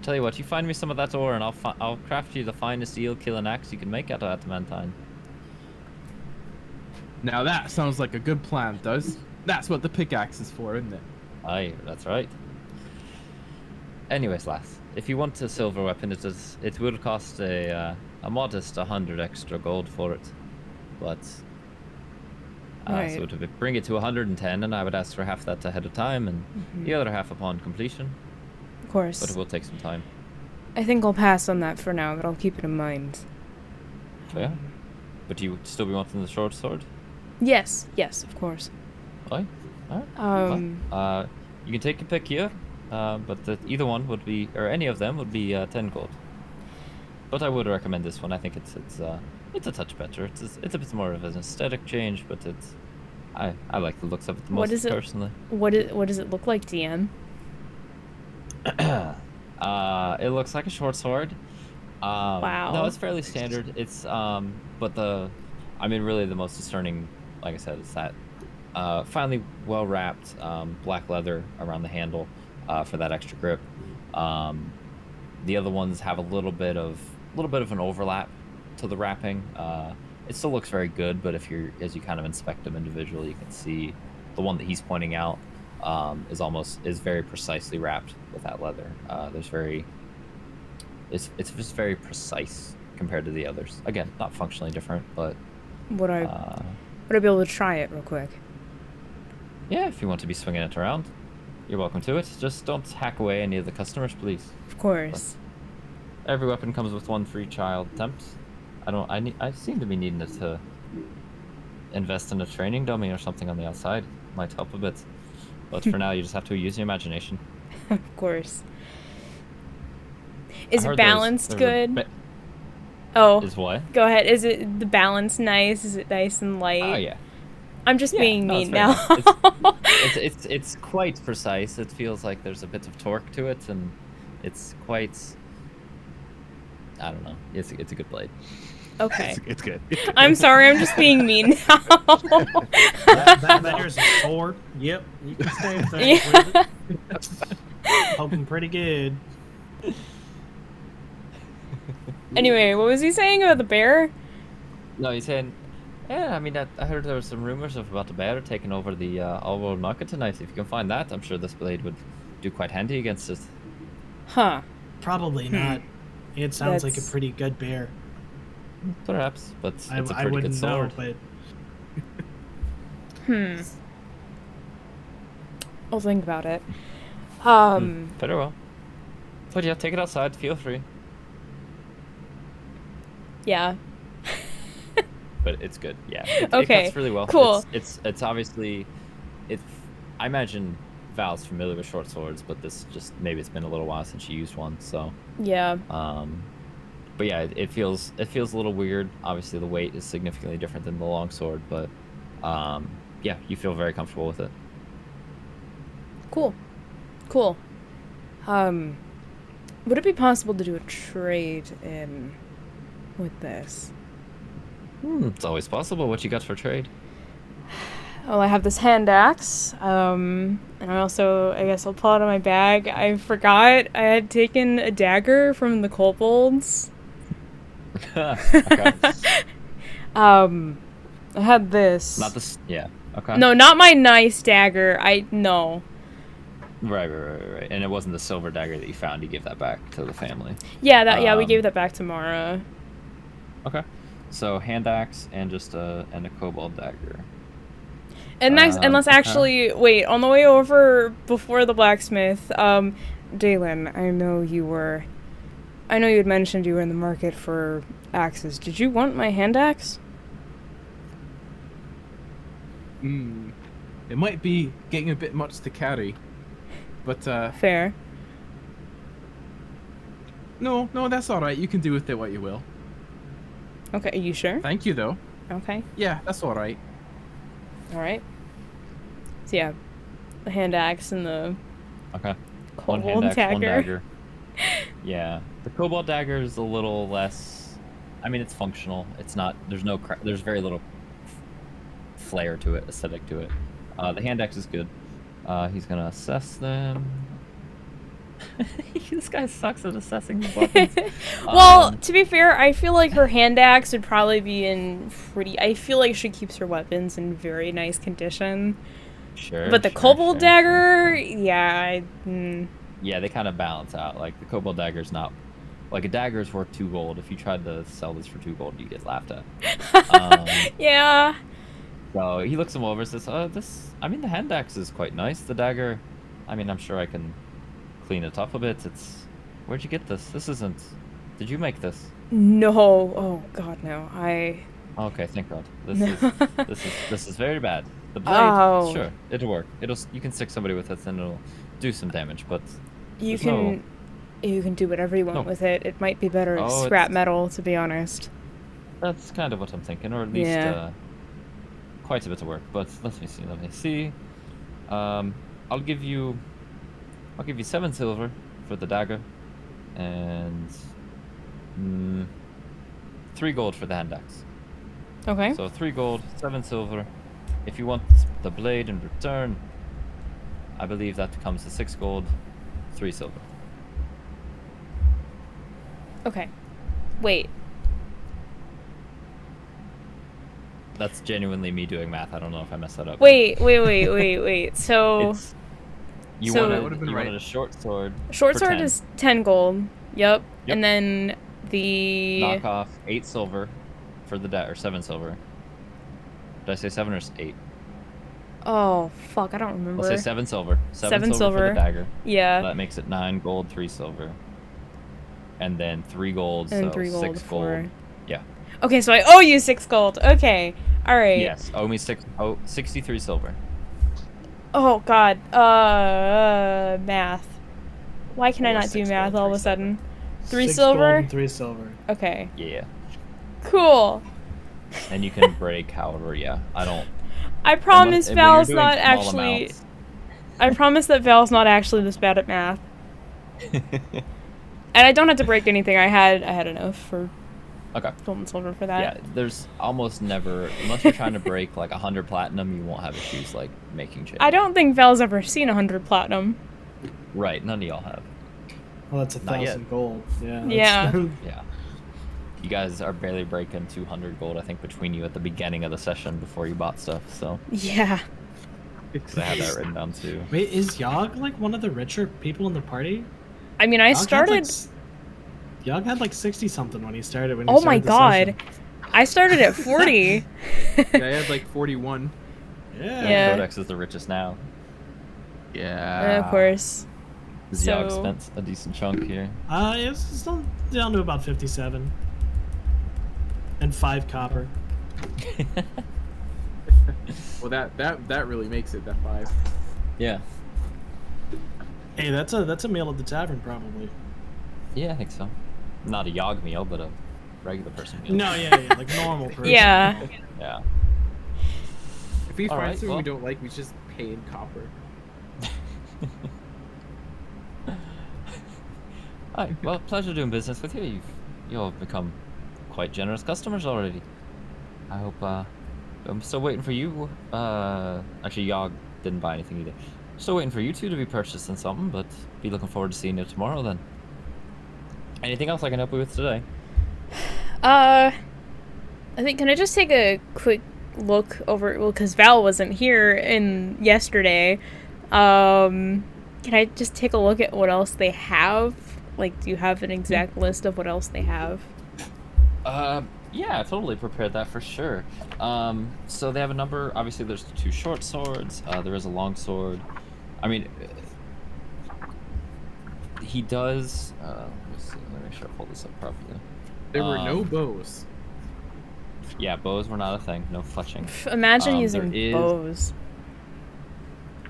Tell you what, you find me some of that ore, and I'll craft you the finest eel killing axe you can make out of adamantine.
Now that sounds like a good plan, does? That's what the pickaxe is for, isn't it?
Aye, that's right. Anyways, lass, if you want a silver weapon, it will cost a modest 100 extra gold for it, but
Right.
so it would bring it to 110, and I would ask for half that ahead of time, and the other half upon completion.
Of course.
But it will take some time.
I think I'll pass on that for now, but I'll keep it in mind.
So yeah. But you would still be wanting the short sword?
Yes, of course.
Aye. Alright. You can take a pick here, but either one would be, or any of them would be 10 gold. But I would recommend this one. I think it's a touch better. It's a bit more of an aesthetic change, but I like the looks of it the
What
most
is it?
personally.
What does it look like, DM?
It looks like a short sword.
Wow.
No, it's fairly standard. It's but really the most discerning, like I said, is that finely well wrapped black leather around the handle for that extra grip. The other ones have a little bit of an overlap to the wrapping. It still looks very good, but as you kind of inspect them individually, you can see the one that he's pointing out is very precisely wrapped with that leather. It's just very precise compared to the others. Again, not functionally different, but
Would I be able to try it real quick?
yeah, if you want to be swinging it around, you're welcome to it. Just don't hack away any of the customers, please.
Of course.
Every weapon comes with one free child attempt. I seem to be needing it to invest in a training dummy or something on the outside. Might help a bit. But for now, you just have to use your imagination.
Of course.
I
Is
heard
balanced
there's
good? Oh,
Is what?
go ahead. Is it the balance nice? Is it nice and light?
Oh yeah.
I'm just
Yeah,
being
no, it's
mean
very
now.
nice. It's quite precise. It feels like there's a bit of torque to it, and it's quite. I don't know. It's a good blade.
Okay.
It's good.
I'm sorry. I'm just being mean now.
that there's a sword. Yep, you can stay with that.
Yeah.
Poking pretty good.
Anyway, what was he saying about the bear?
No, he's saying, yeah, I mean, I heard there were some rumors about the bear taking over the all-world market tonight. If you can find that, I'm sure this blade would do quite handy against it.
Huh.
Probably not. It sounds like a
That's-
pretty good bear.
Perhaps, but it's a
I
pretty good
wouldn't know,
sword.
but
I'll think about it.
Very well. But yeah, take it outside. Feel free.
Yeah.
But it's good. Yeah. It
Okay,
cuts really well.
cool.
It's obviously, I imagine Val's familiar with short swords, but maybe it's been a little while since she used one. So.
Yeah.
But yeah, it feels a little weird. Obviously, the weight is significantly different than the long sword, but yeah, you feel very comfortable with it.
Cool. Would it be possible to do a trade in with this?
It's always possible. What you got for trade?
Oh, I have this hand axe. And I also, I guess I'll pull it out of my bag. I forgot I had taken a dagger from the kobolds.
Okay.
I had this.
Not this. Yeah. Okay.
No, not my nice dagger. No.
Right. And it wasn't the silver dagger that you found. You gave that back to the family.
Yeah, we gave that back to Mara.
Okay. So hand axe and just a kobold dagger.
And let's
okay.
actually wait on the way over before the blacksmith. Dalen, I know you had mentioned you were in the market for axes. Did you want my hand axe?
It might be getting a bit much to carry, but
Fair.
No, that's all right. You can do with it what you will.
Okay, are you sure?
Thank you, though.
Okay.
Yeah, that's all right.
All right. So yeah, the hand axe and the
Okay.
kobold
One hand axe,
dagger.
one dagger. Yeah, the kobold dagger is a little less. I mean, it's functional. It's not. There's very little flair to it, aesthetic to it. The hand axe is good. He's gonna assess them. This guy sucks at assessing the weapons.
Well, to be fair, I feel like her hand axe would probably be in pretty. I feel like she keeps her weapons in very nice condition.
Sure.
But the kobold dagger, yeah.
Yeah, they kind of balance out. Like the kobold dagger's not. Like a dagger is worth 2 gold. If you tried to sell this for 2 gold, you get laughed at.
Yeah.
So he looks him over and says, this. I mean, the hand axe is quite nice. The dagger, I mean, I'm sure I can clean it up a bit. Where'd you get this? This isn't. Did you make this?
No. Oh God, no.
Okay, thank God.
No.
This is very bad. The blade,
Oh.
sure, it'll work. You can stick somebody with it, and it'll do some damage. But
You can do whatever you want with it. It might be better as scrap metal, to be honest.
That's kind of what I'm thinking, or at least quite a bit of work. But let me see. I'll give you 7 silver for the dagger, and 3 gold for the hand axe.
Okay.
So 3 gold, 7 silver. If you want the blade in return, I believe that comes to 6 gold, 3 silver.
Okay. Wait.
That's genuinely me doing math. I don't know if I messed that up.
Wait. So
You
So-
wanted a short sword.
short
for
sword
10.
is 10 gold. Yep. And then the
Knock off 8 silver for the or 7 silver. Did I say 7 or 8?
Oh fuck, I don't remember.
Let's say 7 silver.
7
for
silver.
the dagger.
Yeah.
That makes it 9 gold, 3 silver. And then 3 gold,
And
so
3 gold
6
for.
gold. Yeah.
Okay, so I owe you 6 gold. Okay. All right.
Yes, owe me 63 silver.
Oh god. Math. Why can I
Or
not do
6
math
gold,
all of a
3
sudden? 3
6
silver?
gold and 3 silver.
Okay.
Yeah.
Cool.
And you can break however, yeah. I don't.
I promise
when you're
Val's
doing
not
small
actually.
amounts-
I promise that Val's not actually this bad at math. And I don't have to break anything. I had enough for
Okay.
gold and silver for that.
Yeah, there's almost never, unless you're trying to break like 100 platinum, you won't have issues like making change.
I don't think Val's ever seen 100 platinum.
Right, none of y'all have.
Well, that's
Not yet.
1,000 gold. Yeah.
Yeah.
Yeah. You guys are barely breaking 200 gold, I think, between you at the beginning of the session before you bought stuff, so.
Yeah.
Because I had that written down too.
Wait, is Yogg like one of the richer people in the party?
I mean, I
Yogg had, like,
started.
Yogg had like 60 something when he started.
Oh my god. I started at 40.
Yeah, I had like 41.
Yeah.
Yeah.
Codex is the richest now.
Yeah.
Of course.
Zyog
So-
spent a decent chunk here.
It's still down to about 57. And 5 copper.
Well, that really makes it that 5.
Yeah.
Hey, that's a meal at the tavern probably.
Yeah, I think so. Not a Yogg meal, but a regular person meal.
No, yeah, like normal person.
Yeah.
Yeah.
If we
All
find
right,
something
well-
we don't like, we just pay in copper.
Alright, well, pleasure doing business with you. You all have become quite generous customers already. I hope, I'm still waiting for you. Actually, Yogg didn't buy anything either. Still waiting for you two to be purchasing something, but be looking forward to seeing you tomorrow then. Anything else I can help you with today?
I think, can I just take a quick look over, well, because Val wasn't here yesterday. Can I just take a look at what else they have? Like, do you have an exact list of what else they have?
Yeah, totally prepared that for sure. So they have a number. Obviously, there's 2 short swords. There is a long sword. I mean, he does. Let me see. Let me make sure I pull this up properly.
There were no bows.
Yeah, bows were not a thing. No fletching.
Imagine using bows.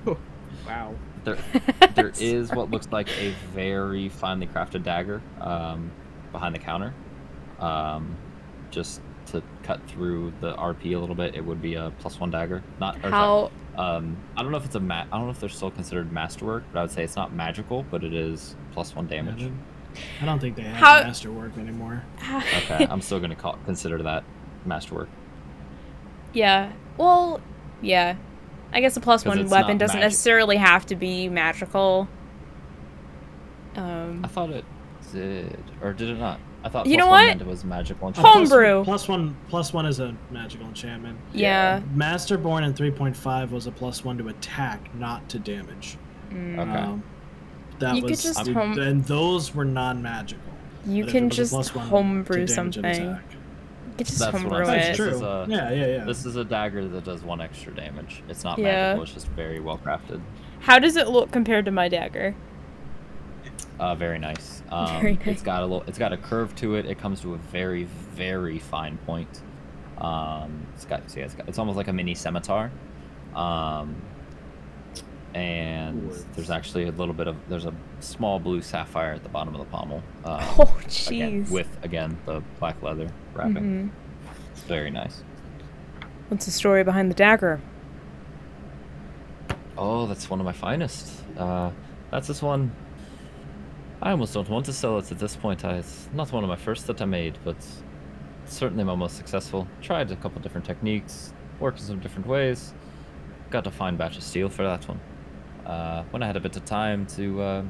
Oh, wow.
There is what looks like a very finely crafted dagger behind the counter. Just to cut through the RP a little bit, it would be a +1 dagger.
How?
I don't know if it's I don't know if they're still considered masterwork, but I would say it's not magical, but it is +1 damage.
I don't think they have masterwork anymore.
Okay, I'm still gonna consider that masterwork.
Yeah. Well, yeah. I guess a +1 weapon doesn't necessarily have to be magical.
I thought it did, or did it not? I thought
you know
+1
what?
meant it was magical.
Homebrew.
+1 is a magical enchantment.
Yeah.
Masterborn in 3.5 was a +1 to attack, not to damage.
Okay.
And those were non-magical.
You can just homebrew something. You can just homebrew it.
That's true. Yeah.
This is a dagger that does 1 extra damage. It's not magical. It's just very well crafted.
How does it look compared to my dagger?
Very nice.
Very nice.
It's got a curve to it. It comes to a very, very fine point. It's almost like a mini scimitar. And there's actually there's a small blue sapphire at the bottom of the pommel.
Oh, jeez.
With the black leather wrapping. It's very nice.
What's the story behind the dagger?
Oh, that's one of my finest. That's this one. I almost don't want to sell it at this point. It's not one of my first that I made, but certainly my most successful. Tried a couple different techniques, worked in some different ways. Got a fine batch of steel for that one. When I had a bit of time to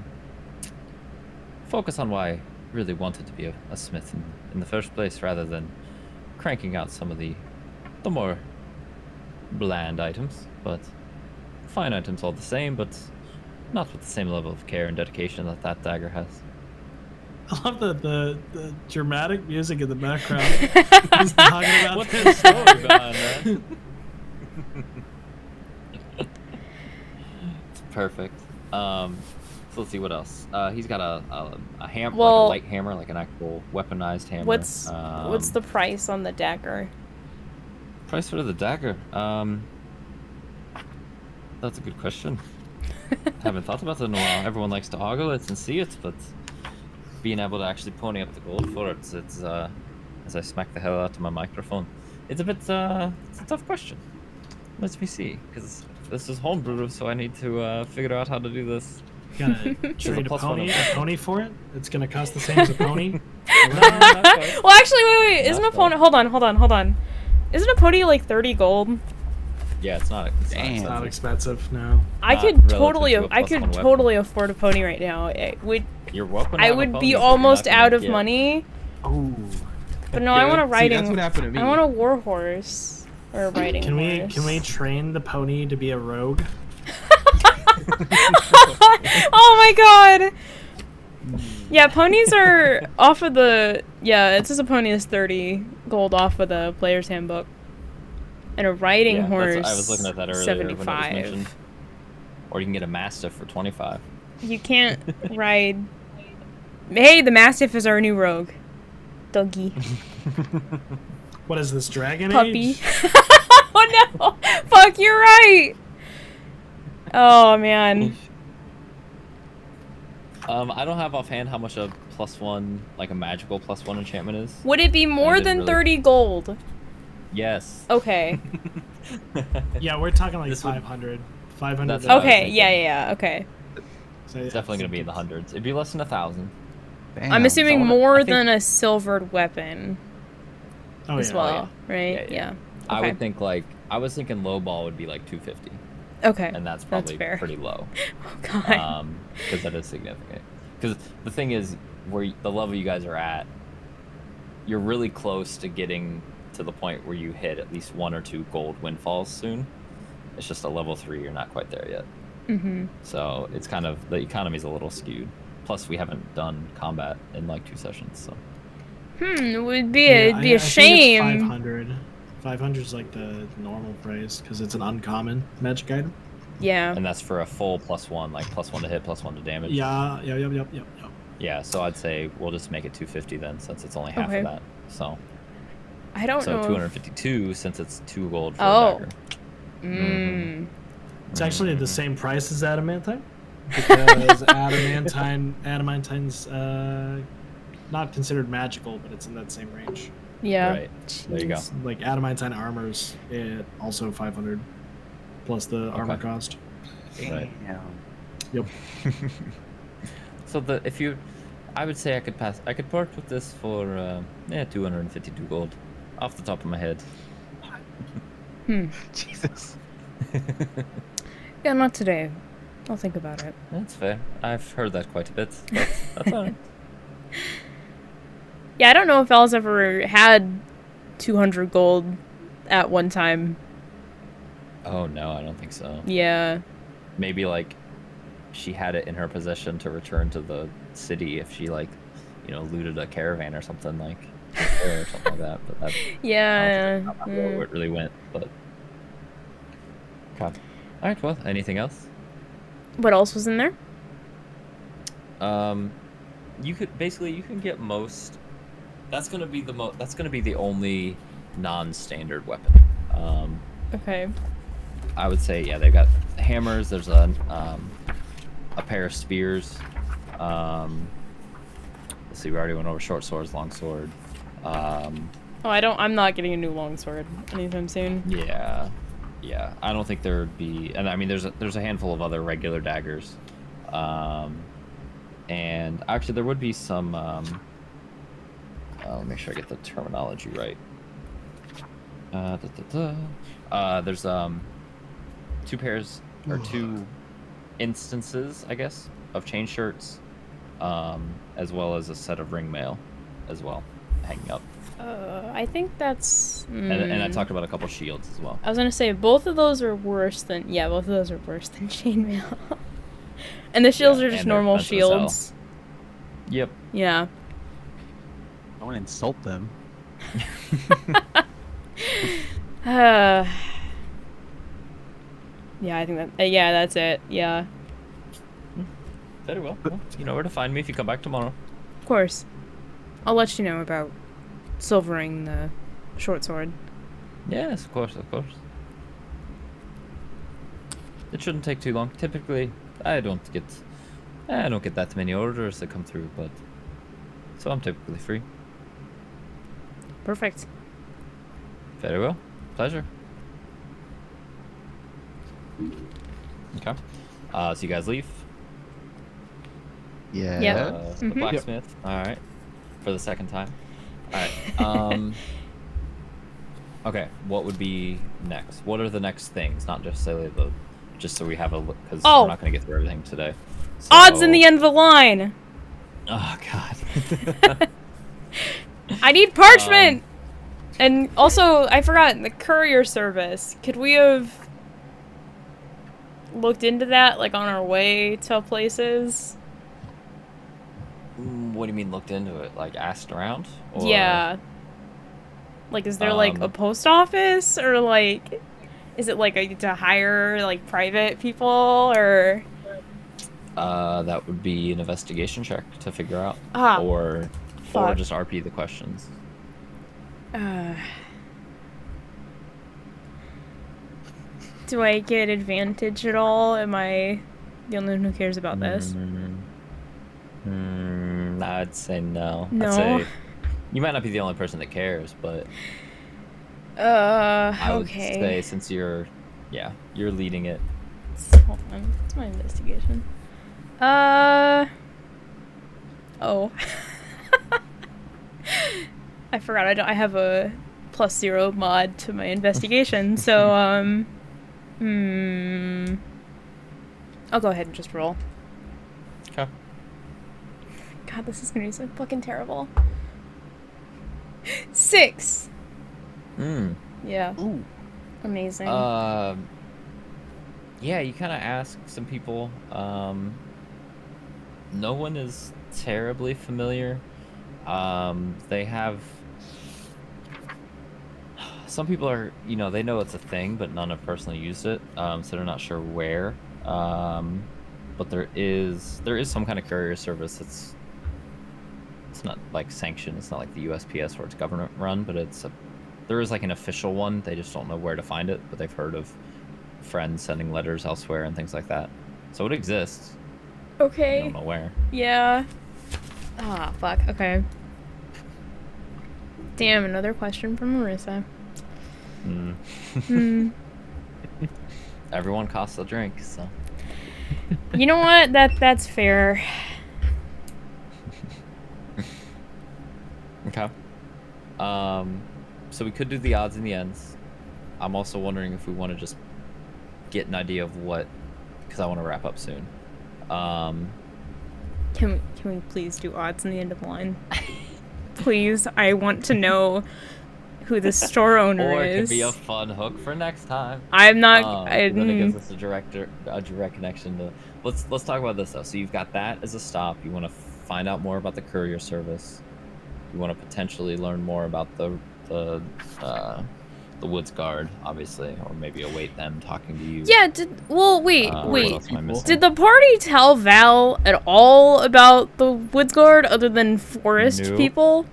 focus on why I really wanted to be a smith in the first place, rather than cranking out some of the more bland items, but fine items all the same, but not with the same level of care and dedication that dagger has.
I love the dramatic music in the background. He's talking about
what's the story behind that? It's perfect. So let's see what else. He's got a hammer, like a light hammer, like an actual weaponized hammer.
What's the price on the dagger?
Price for the dagger? That's a good question. Haven't thought about it in a while. Everyone likes to ogle it and see it, but being able to actually pony up the gold for it, it's as I smack the hell out of my microphone, it's a bit it's a tough question. Let me see, because this is homebrew, so I need to figure out how to do this.
You gotta trade a pony for it? It's gonna cost the same as a pony?
Well, actually, wait. Isn't a pony? Hold on. Isn't a pony like 30 gold?
Yeah, it's not
expensive. No.
I could totally afford a pony right now.
You're welcome.
I would be almost out of money.
Oh.
But no, I want a riding.
That's what happened to me.
I want a war horse or a riding horse.
Can we train the pony to be a rogue?
Oh my god. Yeah, ponies are off of the. Yeah, it says a pony is 30 gold off of the player's handbook. And a riding horse,
I was looking at that earlier
75.
Or you can get a mastiff for 25.
You can't ride. Hey, the mastiff is our new rogue. Doggy.
What is this, Dragon
Puppy.
Age?
Oh no! Fuck, you're right! Oh man.
I don't have offhand how much a +1, like a magical +1 enchantment is.
Would it be more than 30 gold?
Yes.
Okay.
Yeah, we're talking like 500. 500.
Okay, yeah, okay.
So, it's definitely going to be in the hundreds. It'd be less than 1,000.
I'm assuming more than a silvered weapon as well, right? Yeah. Okay.
I would think I was thinking low ball would be like 250.
Okay.
And that's probably
pretty
low.
Oh god.
Because that is significant. Because the thing is, the level you guys are at, you're really close to getting to the point where you hit at least 1 or 2 gold windfalls soon. It's just a level 3, you're not quite there yet.
Mm-hmm.
So it's kind of, the economy's a little skewed. Plus, we haven't done combat in like 2 sessions, so.
It would be
Yeah,
it'd be a
I think it's
shame.
500. 500 is like the normal price because it's an uncommon magic item.
Yeah.
And that's for a full +1, like +1 to hit, +1 to damage.
Yeah, yep.
Yeah, so I'd say we'll just make it 250 then, since it's only half
Okay.
of that. So.
I don't
So
know.
252 since it's 2 gold for
Oh.
a dagger.
Mm.
It's actually the same price as Adamantine because Adamantine's not considered magical, but it's in that same range.
Yeah.
Right. There you go.
It's like Adamantine armor's also 500 plus the armor cost.
Right.
Yep.
So I would say I could part with this for 252 gold, off the top of my head.
Jesus.
Yeah, not today. I'll think about it.
That's fair. I've heard that quite a bit. But that's alright.
Yeah, I don't know if Elle's ever had 200 gold at one time.
Oh no, I don't think so.
Yeah.
Maybe like she had it in her possession to return to the city if she like, looted a caravan or something like, or something like that. But that.
Yeah.
I don't know where it really went, but. Okay. All right. Well, anything else?
What else was in there?
You can get most. That's gonna be the only non-standard weapon.
Okay.
I would say they've got hammers. There's a pair of spears. Let's see, we already went over short swords, long sword.
I'm not getting a new longsword anytime soon.
Yeah. I don't think there would be, and I mean, there's a handful of other regular daggers, and actually there would be some. Let me make sure I get the terminology right. There's 2 pairs or 2 instances, I guess, of chain shirts, as well as a set of ring mail, as well, hanging up.
I think that's.
And I talked about a couple shields as well.
I was gonna say both of those are worse than chainmail. And the shields are just
and they're
normal
expensive as hell.
shields.
Yep.
Yeah.
Don't insult them.
Yeah, I think that. Yeah, that's it. Yeah.
Very well. You know where to find me if you come back tomorrow.
Of course. I'll let you know about silvering the short sword.
Yes, of course. It shouldn't take too long. Typically, I don't get that many orders that come through, but so I'm typically free.
Perfect.
Very well. Pleasure. Okay. So you guys leave.
Yeah.
Yep.
The
Mhm.
blacksmith. All right. For the second time. All right. Okay. What would be next? What are the next things? Not necessarily just so we have a look, because we're not going to get through everything today. So...
Odds in the end of the line.
Oh God.
I need parchment. And also, I forgot the courier service. Could we have looked into that, like on our way to places?
What do you mean looked into it? Like asked around? Or...
Yeah. Like, is there like a post office, or like, is it like to hire like private people, or?
That would be an investigation check to figure out, or just RP the questions.
Do I get advantage at all? Am I the only one who cares about this?
I'd say no.
No.
I'd say you might not be the only person that cares, but I would say since you're leading it.
Hold on, what's my investigation? Oh. I forgot. I have a +0 mod to my investigation, so I'll go ahead and just roll.
Okay.
God, this is gonna be so fucking terrible. 6. Yeah.
Ooh.
Amazing.
Yeah, you kind of ask some people. No one is terribly familiar. They have. Some people are, they know it's a thing, but none have personally used it, so they're not sure where. But there is some kind of courier service that's. It's not like sanctioned. It's not like the USPS where it's government run, but there is like an official one. They just don't know where to find it, but they've heard of friends sending letters elsewhere and things like that. So it exists.
Okay.
I don't know where.
Yeah. Ah, fuck. Okay. Damn, another question from Marissa.
Everyone costs a drink, so.
You know what? That's fair.
Okay. So we could do the odds and the ends. I'm also wondering if we want to just get an idea of what, because I want to wrap up soon.
Can we please do odds in the end of the line? Please, I want to know who the store owner
or
is.
it could be a fun hook for next time.
I'm not.
Then it gives us a direct connection to. Let's talk about this though. So you've got that as a stop. You want to find out more about the courier service. You want to potentially learn more about the Woods Guard, obviously, or maybe await them talking to you.
Yeah. Wait.
What else am I missing?
Did the party tell Val at all about the Woods Guard other than forest
Nope.
people?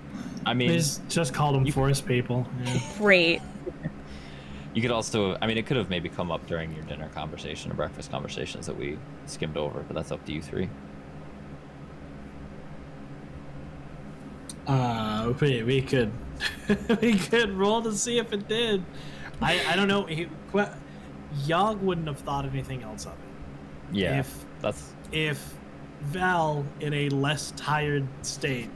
I mean,
They just called them forest people. Yeah.
Great.
you could also. I mean, it could have maybe come up during your dinner conversation or breakfast conversations that we skimmed over, but that's up to you three.
We could we could roll to see if it did. I don't know. Yogg wouldn't have thought anything else of it.
Yeah,
If Val, in a less tired state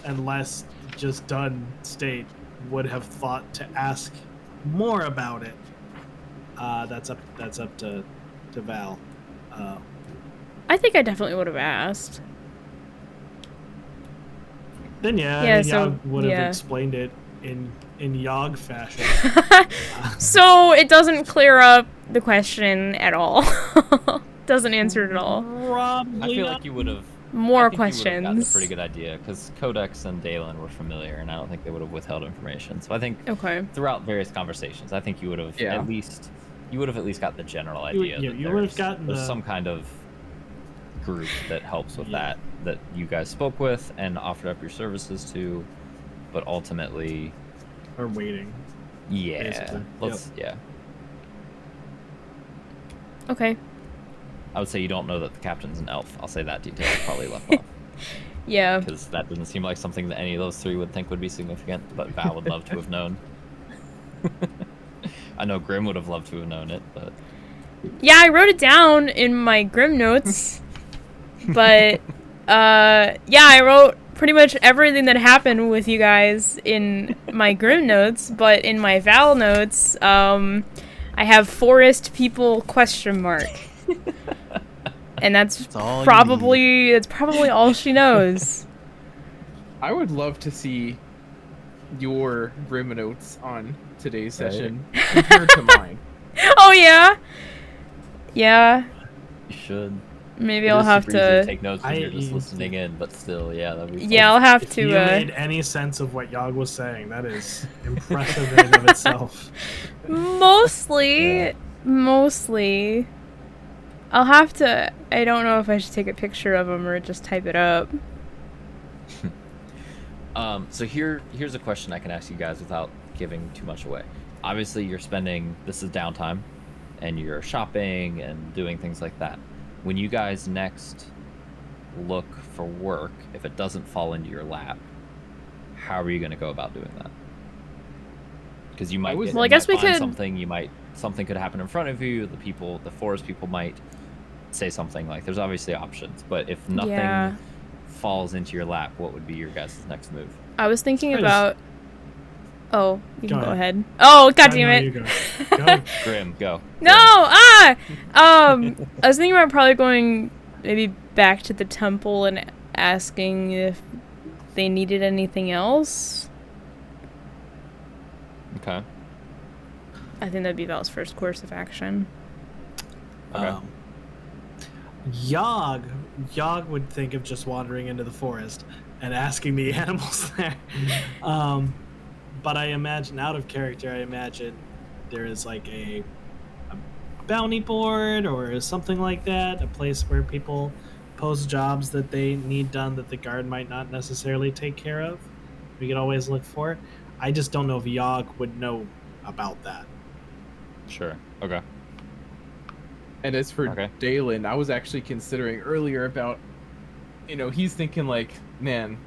and less just done state, would have thought to ask more about it, that's up to Val.
I think I definitely would have asked.
Then yeah,
Yeah,
I mean,
so-
Yogg would have
yeah.
explained it in Yogg fashion.
So it doesn't clear up the question at all. Doesn't answer it at all.
Probably
I feel
not.
like you would have.
More
I think you would have gotten a
questions.
pretty good idea because Codex and Dalen were familiar, and I don't think they would have withheld information. So I think
Okay.
throughout various conversations, I think you would have
Yeah.
at least got the general idea.
You
that
would have
there's
gotten the-
some kind of group that helps with that you guys spoke with and offered up your services to, but ultimately,
Or waiting.
yeah,
Basically.
Okay.
I would say you don't know that the captain's an elf. I'll say that detail is probably left off
Yeah.
because that doesn't seem like something that any of those three would think would be significant. But Val would love to have known. I know Grim would have loved to have known it, but
Yeah, I wrote it down in my Grim notes. But yeah, I wrote pretty much everything that happened with you guys in my Grim notes, but in my Val notes, I have forest people ? And that's
all you
probably all she knows.
I would love to see your Grim notes on today's
Right.
session compared to mine.
Oh yeah. Yeah.
you should.
Maybe
It
I'll
is
have
super easy
to
take notes when you're just
I-
listening in, but still, yeah, that'd be fun.
Yeah, I'll have
If you
to
made any sense of what Yogg was saying, that is impressive in and of itself.
Mostly. I'll have to. I don't know if I should take a picture of them or just type it up.
So here's a question I can ask you guys without giving too much away. Obviously, this is downtime, and you're shopping and doing things like that. When you guys next look for work, if it doesn't fall into your lap, how are you going to go about doing that? Because you might,
Well,
you
I guess
might
we
find
could-
something could happen in front of you. The forest people might say something like. There's obviously options, but if nothing
Yeah.
falls into your lap, what would be your guys' next move?
I was thinking
I just-
about. Oh, you
Go
can go
ahead.
ahead. Oh, god
No,
damn
you
it.
go. Go.
Grim, go.
No! Ah! I was thinking about probably going maybe back to the temple and asking if they needed anything else.
Okay.
I think that'd be Val's first course of action.
Okay.
Yogg would think of just wandering into the forest and asking the animals there. But I imagine, out of character, I imagine there is like a bounty board or something like that, a place where people post jobs that they need done that the guard might not necessarily take care of. We could always look for it. I just don't know if Yogg would know about that.
Sure. Okay.
And as for
Okay.
Dalen, I was actually considering earlier about, he's thinking like, man,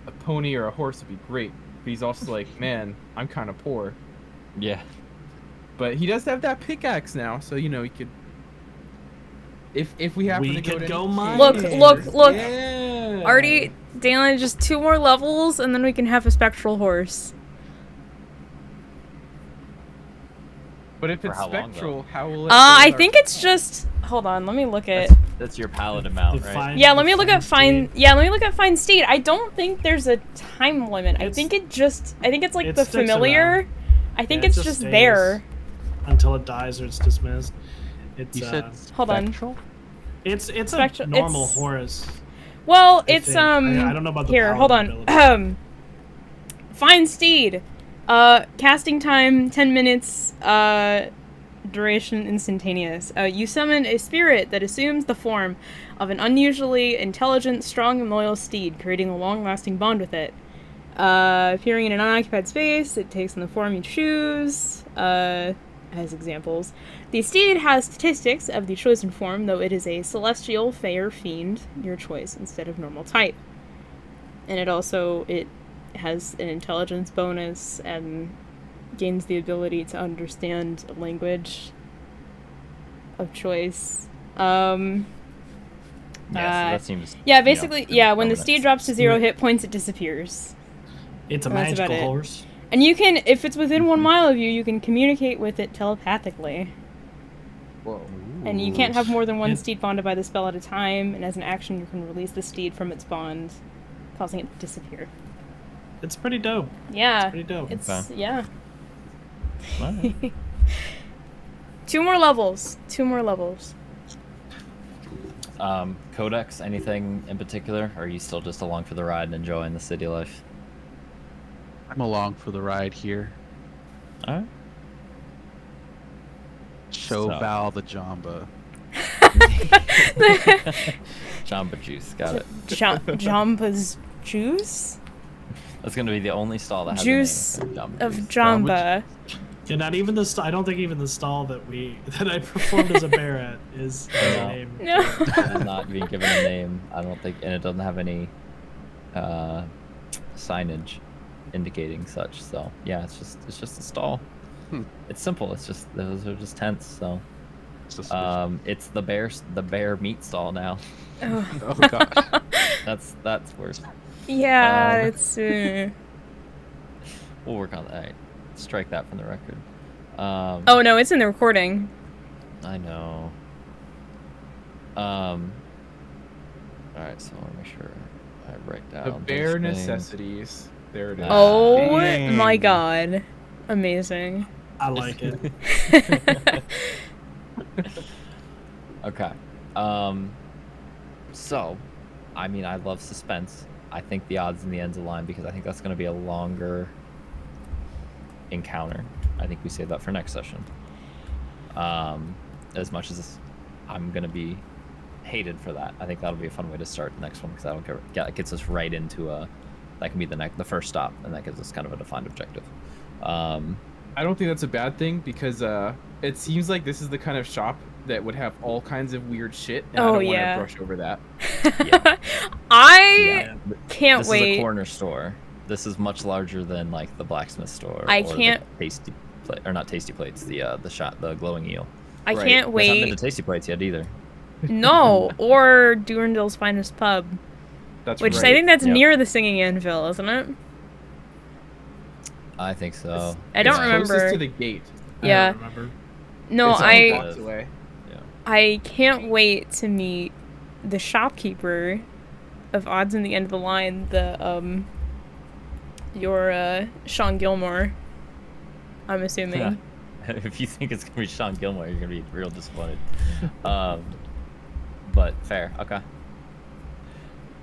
a pony or a horse would be great. But he's also like, man, I'm kind of poor.
Yeah.
But he does have that pickaxe now, so he could. If we happen
We
to
could
to
go
any
mining.
caves-
Look.
Yeah.
Already, Dalen, just 2 more levels, and then we can have a spectral horse.
But if
For
it's
how long,
spectral, how will it?
I think it's just. Hold on, let me look at.
That's your paladin mount, right?
Define-
Yeah, let me look at
Define
find. Yeah, let me look at find steed. I don't think there's a time limit. I think it's like
it
the
sticks
familiar.
around.
I think
Yeah, it
it's just
stays
there.
until it dies or it's dismissed. It's
You said
Hold on.
spectral?
it's a
Spectral-
normal
it's-
horse.
Well,
I
it's
think. I don't know about the
here. Hold
paladin
on.
ability.
Find steed. Casting time 10 minutes. Duration instantaneous. You summon a spirit that assumes the form of an unusually intelligent, strong, and loyal steed, creating a long-lasting bond with it. Appearing in an unoccupied space, it takes on the form you choose. As examples, the steed has statistics of the chosen form, though it is a celestial, fey, or fiend, your choice, instead of normal type. And it has an intelligence bonus and gains the ability to understand a language of choice.
Yeah, so that seems.
Yeah, basically,
pretty
when the
permanent.
steed drops to 0 hit points, it disappears.
It's a
That's about
magical
it.
horse.
And you can, if it's within 1 mile of you, you can communicate with it telepathically.
Whoa.
And you can't have more than one
It-
steed bonded by the spell at a time, and as an action, you can release the steed from its bond, causing it to disappear.
It's pretty dope.
Yeah.
Pretty dope.
It's,
Okay.
yeah.
Alright.
2 more levels. 2 more levels.
Codex, anything in particular? Or are you still just along for the ride and enjoying the city life?
I'm along for the ride here.
Alright.
Show
So-
Val the Jamba.
Jamba Juice, got it.
Jamba's juice?
That's gonna be the only stall that has
Juice
a name. Jamba
Of
Juice.
Jamba.
Yeah, not even the I don't think even the stall that I performed as a bear at is has a
No.
name.
No.
It's not being given a name, I don't think, and it doesn't have any signage indicating such. So yeah, it's just a stall. It's simple. It's just those are just tents. So it's the bear meat stall now.
Oh.
Oh gosh.
That's worse.
Yeah,
Um,
it's.
We'll work on that. Alright, strike that from the record.
Oh no, it's in the recording.
I know. Alright, so I want to make sure I write down
The
those
bare
things.
necessities. There it is.
Oh
Dang.
my god. Amazing.
I like it.
Okay. So, I mean, I love suspense. I think the odds and the ends align because I think that's going to be a longer encounter. I think we save that for next session. As much as I'm going to be hated for that, I think that'll be a fun way to start the next one because that'll gets us right into that can be the first stop, and that gives us kind of a defined objective.
I don't think that's a bad thing because it seems like this is the kind of shop that would have all kinds of weird shit, and I
Oh,
don't
yeah.
want to brush over that.
Yeah.
I can't
This
wait.
is a corner store. This is much larger than like the blacksmith store.
I
or the
can't-
tasty plate, or not tasty plates. The glowing eel.
I
Right.
can't
You guys haven't
wait.
been to tasty plates yet either.
No, or Durendil's finest pub,
That's
which
right.
I think that's
Yep.
near the Singing Anvil, isn't it?
I think so.
I don't
It's
remember.
closest to the gate.
Yeah.
I don't remember.
No,
It's only
I
blocks away.
I can't wait to meet the shopkeeper of Odds in the End of the Line, your Sean Gilmore. I'm assuming.
If you think it's gonna be Sean Gilmore, you're gonna be real disappointed. But fair, okay.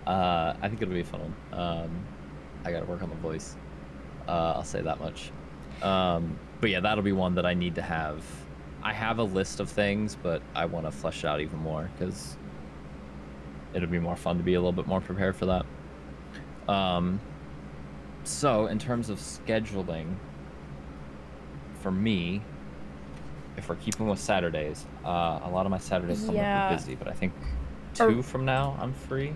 I think it'll be a fun one. I gotta work on the voice. I'll say that much. But yeah, that'll be one that I need to have. I have a list of things, but I want to flesh it out even more because it'll be more fun to be a little bit more prepared for that. So in terms of scheduling, for me, if we're keeping with Saturdays, a lot of my Saturdays coming up are busy, but I think 2 from now I'm free.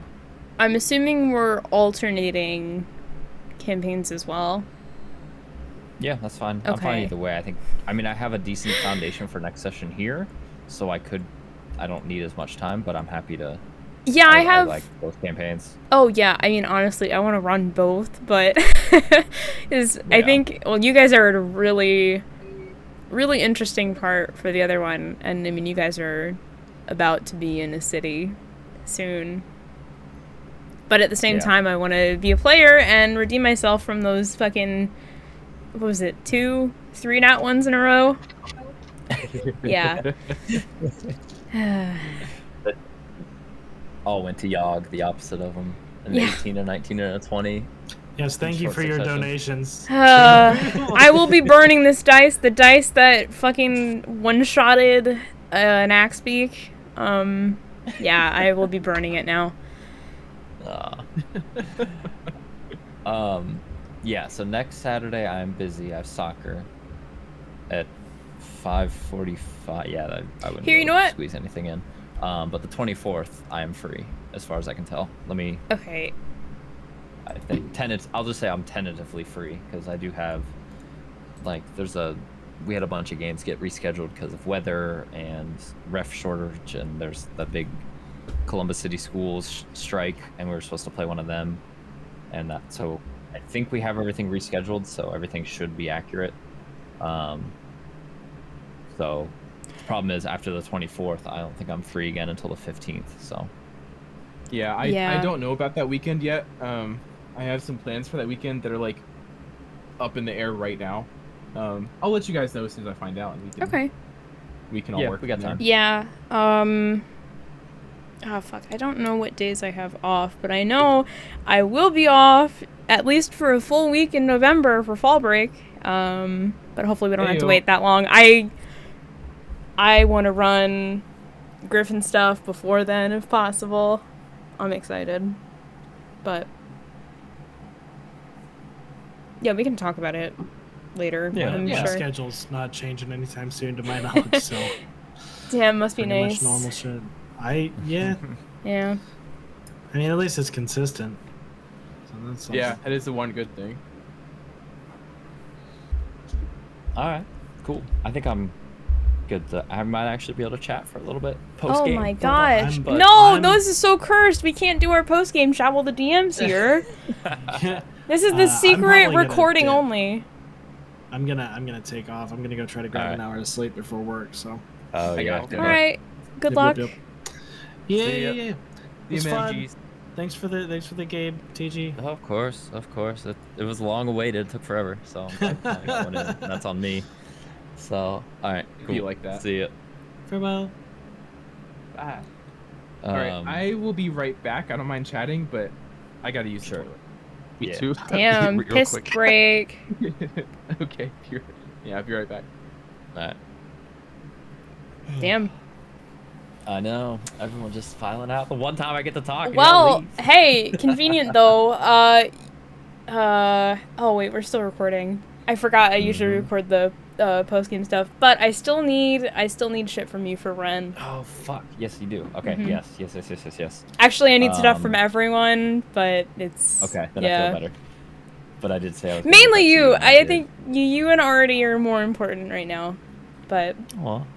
I'm assuming we're alternating campaigns as well.
Yeah, that's fine.
Okay.
I'm fine either way. I mean, I have a decent foundation for next session here, so I don't need as much time, but I'm happy to.
Yeah, I
like both campaigns.
Oh yeah, I mean honestly, I want to run both, but I think you guys are at a really, really interesting part for the other one, and I mean you guys are about to be in a city soon. But at the same time, I want to be a player and redeem myself from those fucking, what was it, 2, 3 nat ones in a row? Yeah.
All went to Yogg, the opposite of them. An 18, a 19, and a 20.
Yes, thank you for your donations.
I will be burning this dice, the dice that fucking one-shotted an Axebeak. Yeah, I will be burning it now.
Yeah, so next Saturday I'm busy. I have soccer at 5:45. Yeah, I wouldn't
Here, you know what?
squeeze anything in. But the 24th I am free, as far as I can tell.
Okay.
I think I'll just say I'm tentatively free because I do have, like, we had a bunch of games get rescheduled because of weather and ref shortage, and there's the big Columbus City Schools strike, and we were supposed to play one of them, and so I think we have everything rescheduled, so everything should be accurate. So the problem is after the 24th, I don't think I'm free again until the 15th. So
yeah, I don't know about that weekend yet. I have some plans for that weekend that are like up in the air right now. I'll let you guys know as soon as I find out, and we can all work.
We got time.
Yeah. Oh fuck, I don't know what days I have off, but I know I will be off at least for a full week in November for fall break. But hopefully we don't have to wait that long. I want to run Griffin stuff before then if possible. I'm excited. But yeah, we can talk about it later.
Yeah,
I'm
my
sure.
schedule's not changing anytime soon to my knowledge, so
Damn, must be
pretty
nice.
much normal shit.
Yeah.
I mean, at least it's consistent. So that's something.
Yeah, that is the one good thing.
All right, cool. I think I'm good. I might actually be able to chat for a little bit post game.
Oh my gosh!
I'm-
this is so cursed. We can't do our post game chat while the DM's here. This is the secret
probably
recording only.
I'm gonna take off. I'm gonna go try to grab an hour of sleep before work. So.
Oh yeah.
All right. Good luck.
Yeah.
See ya.
It was fun. Thanks for the game, TG.
Oh, of course. It was long awaited. It took forever, so I finally got one in. That's on me. So, all right, cool.
Be like that.
See ya.
Farewell.
Bye. All right, I will be right back. I don't mind chatting, but I gotta use the toilet.
Me too.
Damn,
Real
piss
quick.
break.
Okay, I'll be right back.
All right.
Damn.
I know. Everyone just filing out. The one time I get to talk.
Well, hey, convenient though. Oh wait, we're still recording. I forgot. I usually record the post game stuff, but I still need shit from you for Ren.
Oh fuck. Yes, you do. Okay. Yes.
Actually, I need stuff from everyone, but it's
okay. Then I feel better. But I did say I was
mainly you. I think you and Artie are more important right now, but.
Well.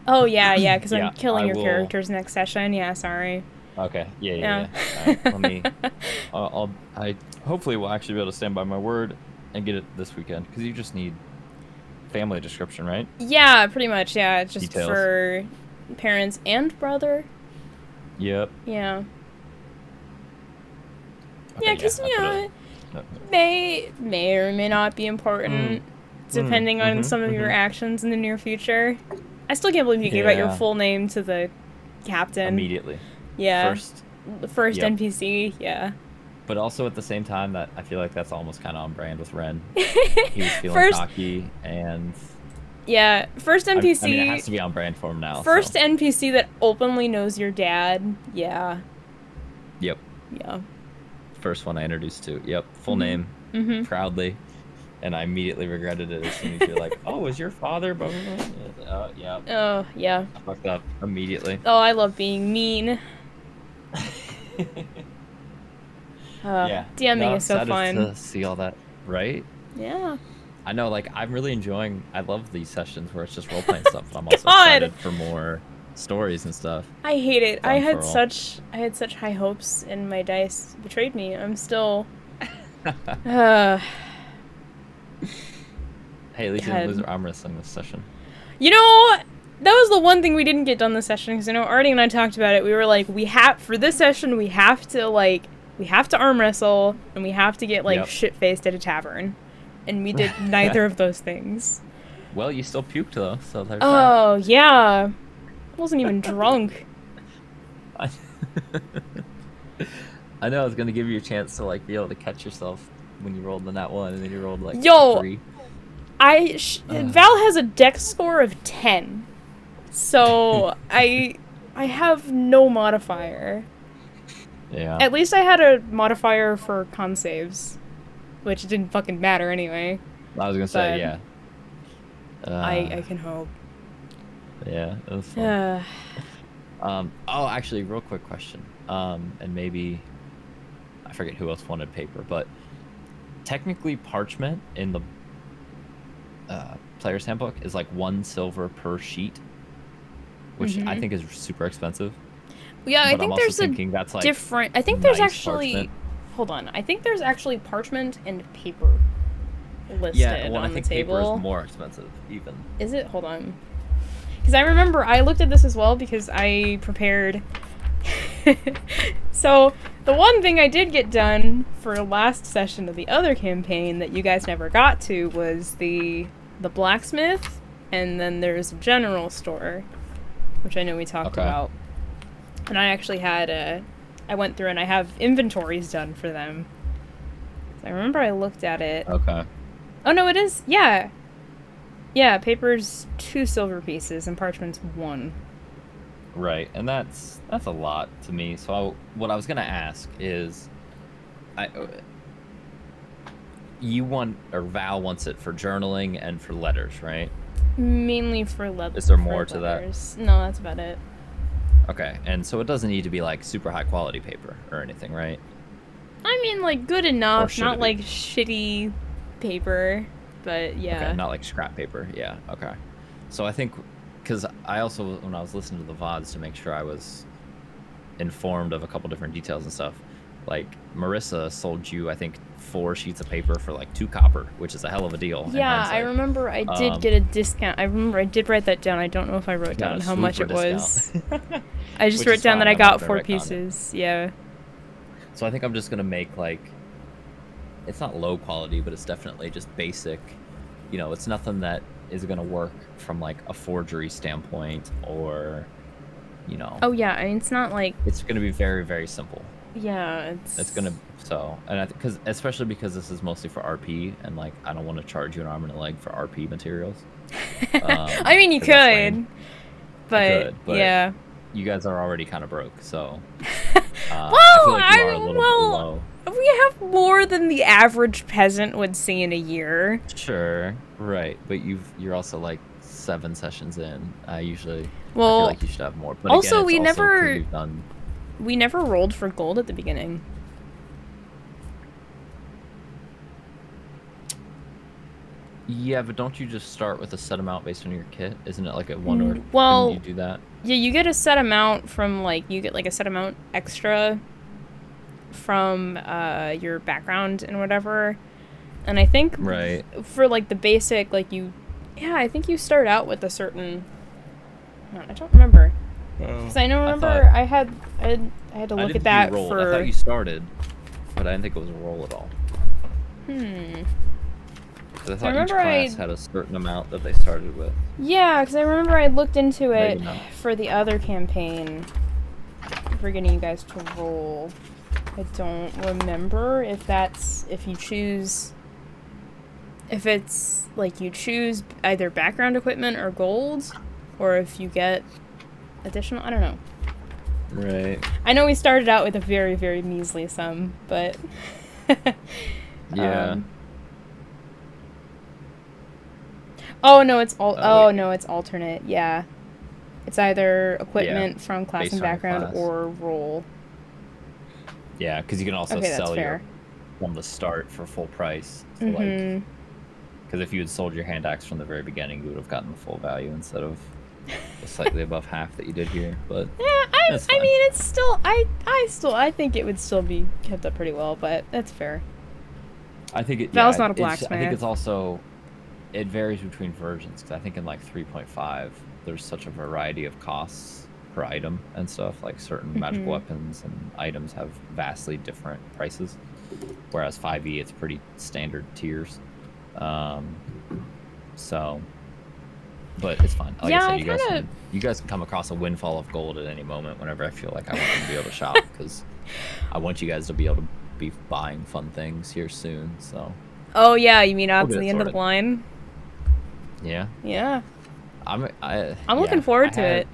Oh yeah, because
Yeah,
I'm killing
I
your
will-
characters next session. Yeah, sorry.
Okay. Yeah. All right, let me. I hopefully will actually be able to stand by my word and get it this weekend because you just need family description, right?
Yeah, pretty much. Yeah, it's just
Details.
for parents and brother.
Yep.
Yeah.
Okay,
Yeah, because
I put
may or may not be important. depending on some of your actions in the near future. I still can't believe you gave out your full name to the captain.
Immediately.
Yeah. The first
Yep.
NPC, yeah.
But also at the same time, that I feel like that's almost kind of on brand with Ren. He was feeling cocky, and
yeah, first NPC.
I mean, it has to be on brand for him now.
First
so.
NPC that openly knows your dad. Yeah.
Yep.
Yeah.
First one I introduced to. Yep. Full name. Proudly. And I immediately regretted it as soon as you're like, "Oh, was your father?" Blah, blah, blah. Yeah.
Oh, yeah.
I fucked up immediately.
Oh, I love being mean.
Yeah.
DMing is so fun.
To see all that, right?
Yeah.
I know, like, I'm really enjoying. I love these sessions where it's just role playing stuff, but I'm also excited for more stories and stuff.
I hate it. I had such high hopes, and my dice betrayed me. I'm still.
Hey, at least you didn't lose your arm wrestling this session.
You know, that was the one thing we didn't get done this session, because I know Artie and I talked about it. We were like, for this session, we have to arm wrestle, and we have to get, like, shit-faced at a tavern. And we did neither of those things.
Well, you still puked, though, so there's
that. Yeah. I wasn't even drunk.
I know I was going to give you a chance to, like, be able to catch yourself when you rolled the nat 1, and then you rolled, like, 3.
Val has a dex score of 10. So, I have no modifier.
Yeah.
At least I had a modifier for con saves, which didn't fucking matter anyway.
I was gonna say, yeah.
I can hope.
Yeah, it was fun. Oh, actually, real quick question. And maybe I forget who else wanted paper, but technically parchment in the player's handbook is like 1 silver per sheet, which I think is super expensive.
Yeah, I think there's
that's like
different. I think there's
nice
actually.
Parchment.
Hold on. I think there's actually parchment and paper listed on the table.
Paper is more expensive, even.
Is it? Hold on. Because I remember I looked at this as well because I prepared. So the one thing I did get done for last session of the other campaign that you guys never got to was the blacksmith, and then there's a general store, which I know we talked about. And I actually had I went through and I have inventories done for them. So I remember I looked at it.
Okay.
Oh no, it is. Yeah. Yeah, paper's 2 silver pieces and parchment's 1.
Right, and that's a lot to me. So what I was gonna ask is, Val wants it for journaling and for letters, right?
Mainly for letters.
Is there more to that?
No, that's about it.
Okay, and so it doesn't need to be like super high quality paper or anything, right?
I mean, like, good enough, not like shitty paper, but yeah.
Okay, not like scrap paper, yeah, okay. So I think, because I also, when I was listening to the VODs to make sure I was informed of a couple different details and stuff, like, Marissa sold you, I think, 4 sheets of paper for like 2 copper, which is a hell of a deal.
Yeah, I remember I did get a discount. I remember I did write that down. I don't know if I wrote down how much it was. I just wrote down that I got 4 pieces. Yeah.
So I think I'm just gonna make, like, it's not low quality, but it's definitely just basic. You know, it's nothing that is gonna work from like a forgery standpoint, or, you know.
Oh yeah, I mean, it's not like.
It's gonna be very, very simple.
Yeah,
it's gonna and because especially because this is mostly for RP, and like I don't want to charge you an arm and a leg for RP materials.
I mean, you could, but yeah,
you guys are already kind of broke, so.
Well, we have more than the average peasant would see in a year.
Sure, right, but you're also like 7 sessions in. I feel like you should have more. But
also,
again,
we never rolled for gold at the beginning.
Yeah, but don't you just start with a set amount based on your kit? Isn't it like a 1 or?
Well,
you do that.
Yeah, you get a set amount from you get like a set amount extra from your background and whatever. And I think for like the basic, I think you start out with a certain. I don't remember. Because I I had to look at that for.
I thought you started, but I didn't think it was a roll at all. 'Cause I thought each
remember
class had a certain amount that they started with.
Yeah, because I remember I looked into it
Maybe not.
for the other campaign for getting you guys to roll. I don't remember if you choose... If it's, like, you choose either background equipment or gold, or if you get additional... I don't know.
Right.
I know we started out with a very, very measly sum, but...
Yeah.
Oh no, it's
wait.
no, it's alternate. Yeah, it's either equipment from class
based
and
on your
background
class.
or roll.
Yeah, because you can also
Okay, that's
sell your
fair.
from the start for full price. So
Mhm.
because if you had sold your hand axe from the very beginning, you would have gotten the full value instead of the slightly above half that you did here. But
Yeah,
that's
I
fine.
mean, it's still I think it would still be kept up pretty well, but that's fair.
I think it.
Val's
Yeah,
not a
I think
blacksmith.
it's also it varies between versions because I think in like 3.5 there's such a variety of costs per item and stuff. Like certain magical
Mhm.
weapons and items have vastly different prices, whereas 5e it's pretty standard tiers. So, but it's fine. Like
Yeah,
I
I
said, you guys can come across a windfall of gold at any moment whenever I feel like I want to be able to shop because I want you guys to be able to be buying fun things here soon. So
Oh yeah, you mean
We'll
out
get
to
it
the end of the
sorted.
line?
yeah,
Yeah,
I'm
looking forward to it.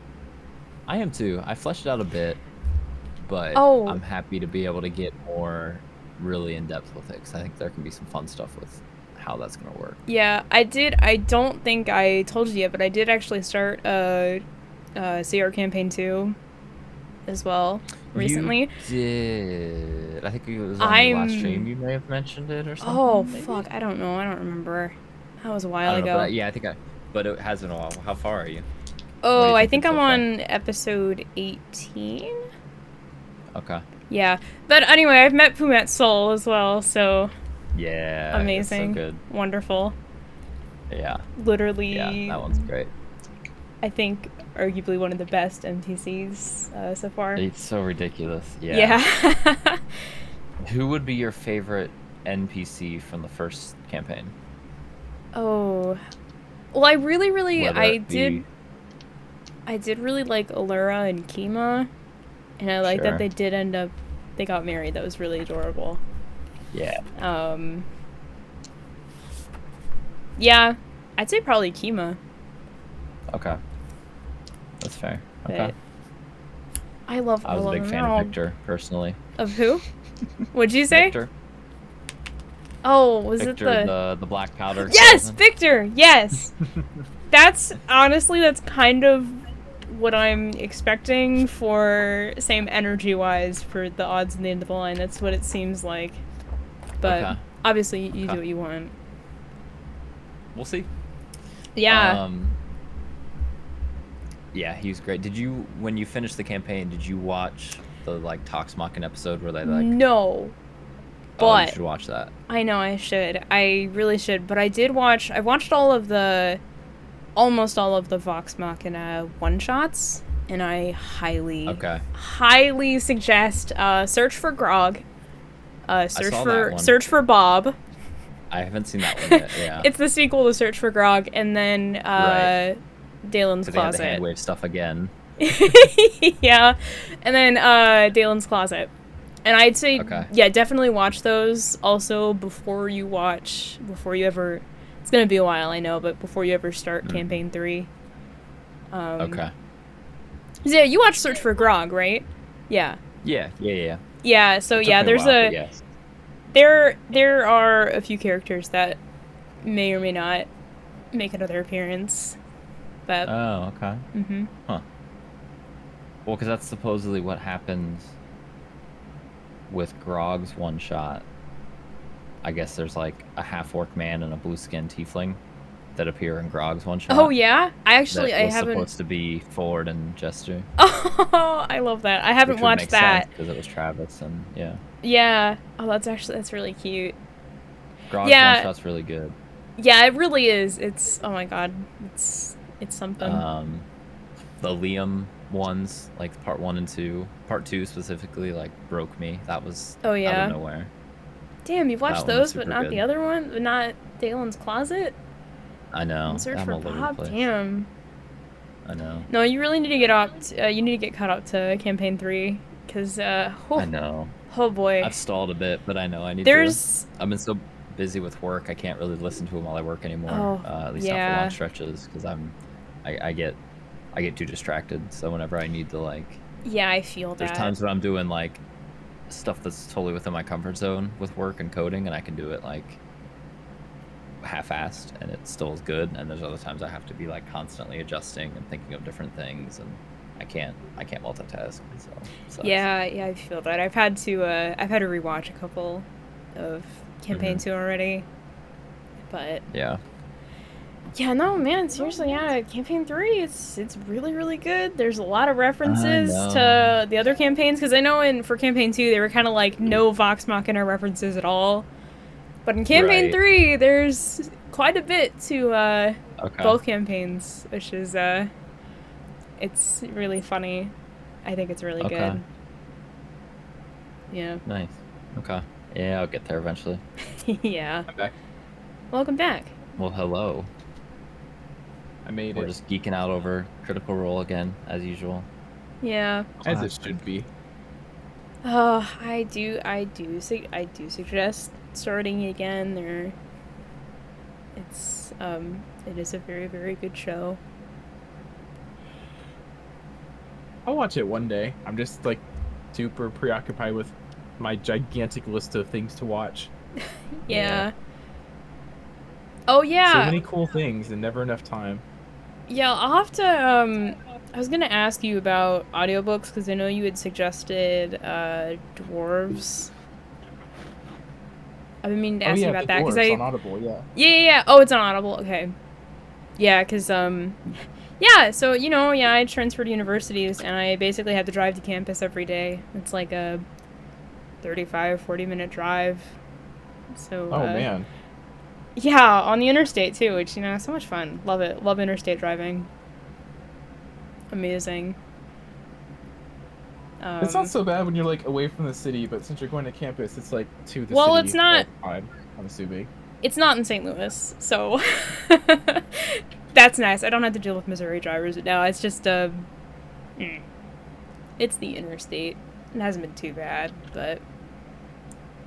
I am too. I fleshed it out a bit, but
Oh.
I'm happy to be able to get more really in depth with it because I think there can be some fun stuff with how that's gonna work.
Yeah, I did. I don't think I told you yet, but I did actually start CR campaign 2 as well recently.
You did. I think it was on your last stream. You may have mentioned it or something.
Oh
maybe?
fuck, I don't know. I don't remember. That was a
I
while
don't know,
ago.
but yeah, I think but it has been a while. How far are you?
Oh, I
think
think I'm
so far?
on episode 18.
Okay.
Yeah, but anyway, I've met Pumet's soul as well, so
Yeah.
amazing,
It's so good.
wonderful.
Yeah.
Literally,
Yeah, that one's great.
I think arguably one of the best NPCs so far.
It's so ridiculous.
Yeah.
Who would be your favorite NPC from the first campaign?
Oh, well, I really,
Whether
I
it be-
did really like Allura and Kima, and I like that
Sure.
they did end up, they got married. That was really adorable.
Yeah.
Yeah, I'd say probably Kima.
Okay. That's fair.
But
Okay.
I love
I was
all
a big
of them.
fan
They're
of
all-
Victor, personally.
Of who? What'd you say?
Victor.
Oh, was
Victor,
it
the black powder.
Yes,
salesman.
Victor. Yes. That's kind of what I'm expecting for same energy-wise for the odds in the end of the line. That's what it seems like. But
Okay.
obviously, you
Okay.
do what you want.
We'll see.
Yeah.
Yeah, he was great. When you finished the campaign, did you watch the like Tox Machina episode where they like?
No.
You
But
should watch that.
I know I should. I really should. But I did watch. I watched almost all of the Vox Machina one-shots, and I highly suggest Search for Grog, Search for Bob.
I haven't seen that one yet. Yeah.
It's the sequel to Search for Grog, and then
Right.
Dalen's
They had the
Closet.
hand wave stuff again.
Yeah, and then Dalen's Closet. And I'd say,
Okay.
yeah, definitely watch those also before you ever, it's going to be a while, I know, but before you ever start campaign 3.
Okay.
Yeah, you watched Search for Grog, right? Yeah.
Yeah.
Yeah, so
It took
yeah,
me a
there's
while, but yes.
there are a few characters that may or may not make another appearance. But
Oh, okay.
mhm.
Huh. Well, because that's supposedly what happens with Grog's one shot. I guess there's like a half-orc man and a blue-skinned tiefling that appear in Grog's one shot.
Oh yeah? I
That was
haven't
supposed to be Ford and Jester.
Oh, I love that. I haven't watched that.
Because it was Travis and yeah.
Yeah. Oh, that's really cute.
Grog's
Yeah.
one shot's really good.
Yeah, it really is. It's, oh my god. It's something.
The Liam ones, like part 1 and 2, part 2 specifically, like broke me. That was
Oh, yeah?
out of nowhere.
Damn, you've watched
That one was
those, but
super
not
good.
the other one? But not Dalen's Closet?
I know.
And Search
I'm
for
all over the
Bob?
place.
Damn.
I know.
No, you really need to get up. You need to get caught up to campaign 3, because
I know.
oh boy.
I've stalled a bit, but I know I need
There's
to. I've been so busy with work, I can't really listen to them while I work anymore.
Oh,
At least not for
yeah.
long stretches, because I get too distracted. So whenever I need to like,
Yeah, I feel
there's
that.
times when I'm doing like stuff that's totally within my comfort zone with work and coding, and I can do it like half-assed, and it still is good. And there's other times I have to be like constantly adjusting and thinking of different things, and I can't multitask. So it sucks.
Yeah, I feel that. I've had to rewatch a couple of campaign 2 already. But
Yeah.
yeah, no, man, seriously, yeah, campaign 3, it's really, really good. There's a lot of references to the other campaigns, because I know for campaign 2 they were kind of like no Vox Machina references at all. But in campaign
Right.
3, there's quite a bit to
Okay.
both campaigns, which is it's really funny. I think it's really
Okay.
good. Yeah.
Nice. Okay. Yeah, I'll get there eventually.
Yeah.
I'm back.
Welcome back.
Well, hello.
I made
We're
it.
just geeking out over Critical Role again, as usual.
Yeah.
As it should be.
I do suggest starting again. It is a very, very good show.
I'll watch it one day. I'm just like super preoccupied with my gigantic list of things to watch.
Yeah. Oh yeah.
So many cool things and never enough time.
Yeah, I'll have to I was gonna ask you about audiobooks, because I know you had suggested Dwarves. I've been meaning to ask you about that, because
on Audible, yeah.
Yeah. Oh, it's on Audible. Okay. Yeah, because yeah. So I transferred universities, and I basically had to drive to campus every day. It's like a 35-40 minute drive. So.
Oh man.
Yeah, on the interstate too, which is so much fun. Love it. Love interstate driving. Amazing.
It's not so bad when you're like away from the city, but since you're going to campus, it's like to the
Well,
city.
it's not.
All the time, I'm assuming.
It's not in St. Louis, so that's nice. I don't have to deal with Missouri drivers now. It's just it's the interstate. It hasn't been too bad, but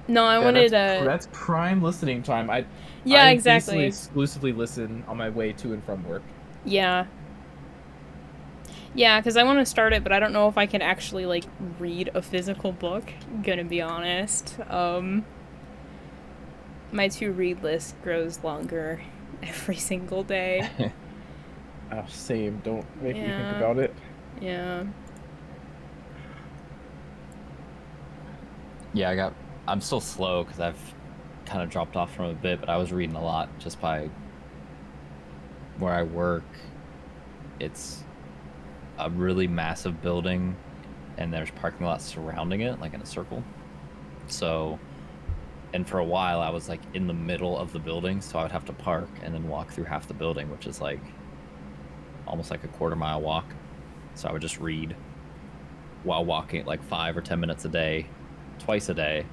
no, I wanted
that's prime listening time. I
exactly.
basically exclusively listen on my way to and from work.
Yeah, because I want to start it, but I don't know if I can actually like read a physical book. Gonna be honest. My to-read list grows longer every single day.
Oh, same. Don't make me think about it.
Yeah.
Yeah, I'm still slow because I've kind of dropped off from a bit, but I was reading a lot just by where I work. It's a really massive building, and there's parking lots surrounding it, like in a circle. So, and for a while I was like in the middle of the building, so I would have to park and then walk through half the building, which is like almost like a quarter-mile walk. So I would just read while walking like 5 or 10 minutes a day, twice a day,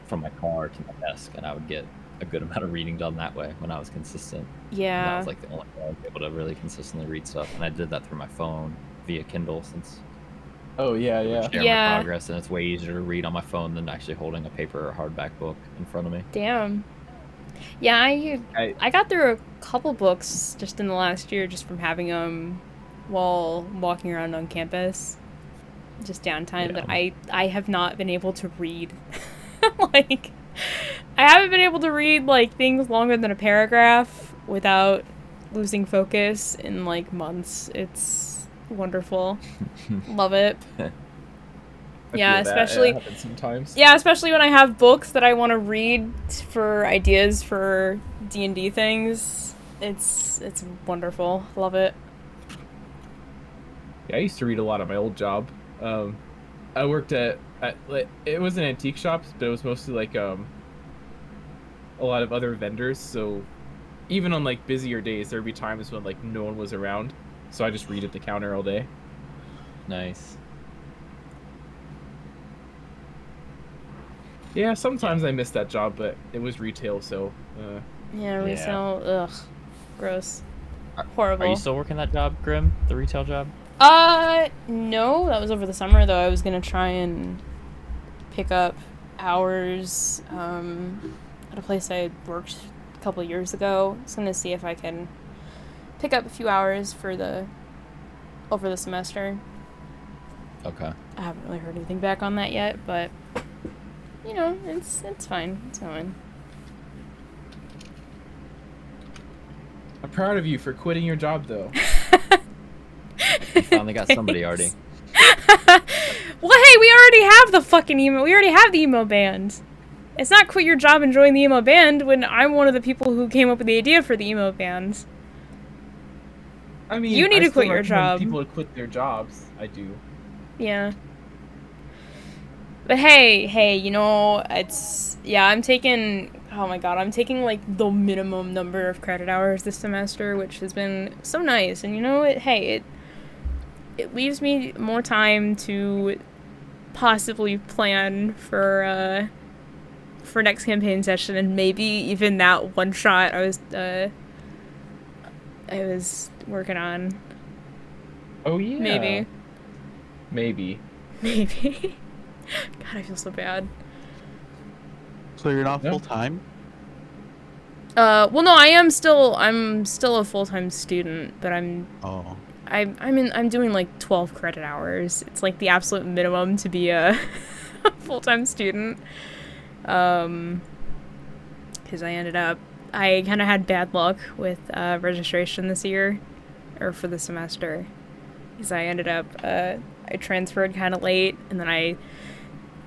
from my car to my desk, and I would get a good amount of reading done that way when I was consistent.
Yeah.
And that was like the only way I was able to really consistently read stuff, and I did that through my phone via Kindle, since
Oh yeah,
it would
yeah.
share
Yeah.
my progress, and it's way easier to read on my phone than actually holding a paper or hardback book in front of me.
Damn. Yeah, I got through a couple books just in the last year, just from having them while walking around on campus. Just downtime that I have not been able to read. Like, I haven't been able to read like things longer than a paragraph without losing focus in like months. It's wonderful. Love it. Yeah, especially
that happens sometimes.
Yeah, especially when I have books that I want to read for ideas for D&D things. It's wonderful. Love it.
Yeah, I used to read a lot at my old job. I worked at it was an antique shop, but it was mostly like a lot of other vendors. So even on like busier days, there'd be times when like no one was around, so I just read at the counter all day.
Nice.
Yeah, sometimes I miss that job, but it was retail, so.
Yeah, resale. Ugh, gross. Horrible.
Are you still working that job, Grim? The retail job?
No, that was over the summer though. I was gonna try and pick up hours at a place I worked a couple years ago. I was gonna see if I can pick up a few hours for over the semester.
Okay.
I haven't really heard anything back on that yet, but you know, it's fine. It's going.
I'm proud of you for quitting your job, though.
You finally got somebody, Artie.
Well, hey, we already have the fucking emo. We already have the emo band. It's not quit your job and join the emo band when I'm one of the people who came up with the idea for the emo band.
I mean,
you need to quit your
recommend
job.
People to quit their jobs. I do.
Yeah. But hey, you know, I'm taking, oh my god, I'm taking, like, the minimum number of credit hours this semester, which has been so nice, and you know, it leaves me more time to possibly plan for next campaign session, and maybe even that one shot I was working on.
Oh, yeah.
Maybe. God, I feel so bad.
So you're not
Yeah.
full time?
Well, no, I'm still a full-time student, but I'm doing like 12 credit hours. It's like the absolute minimum to be a full-time student. Because I kind of had bad luck with registration this year, or for the semester. Because I transferred kind of late, and then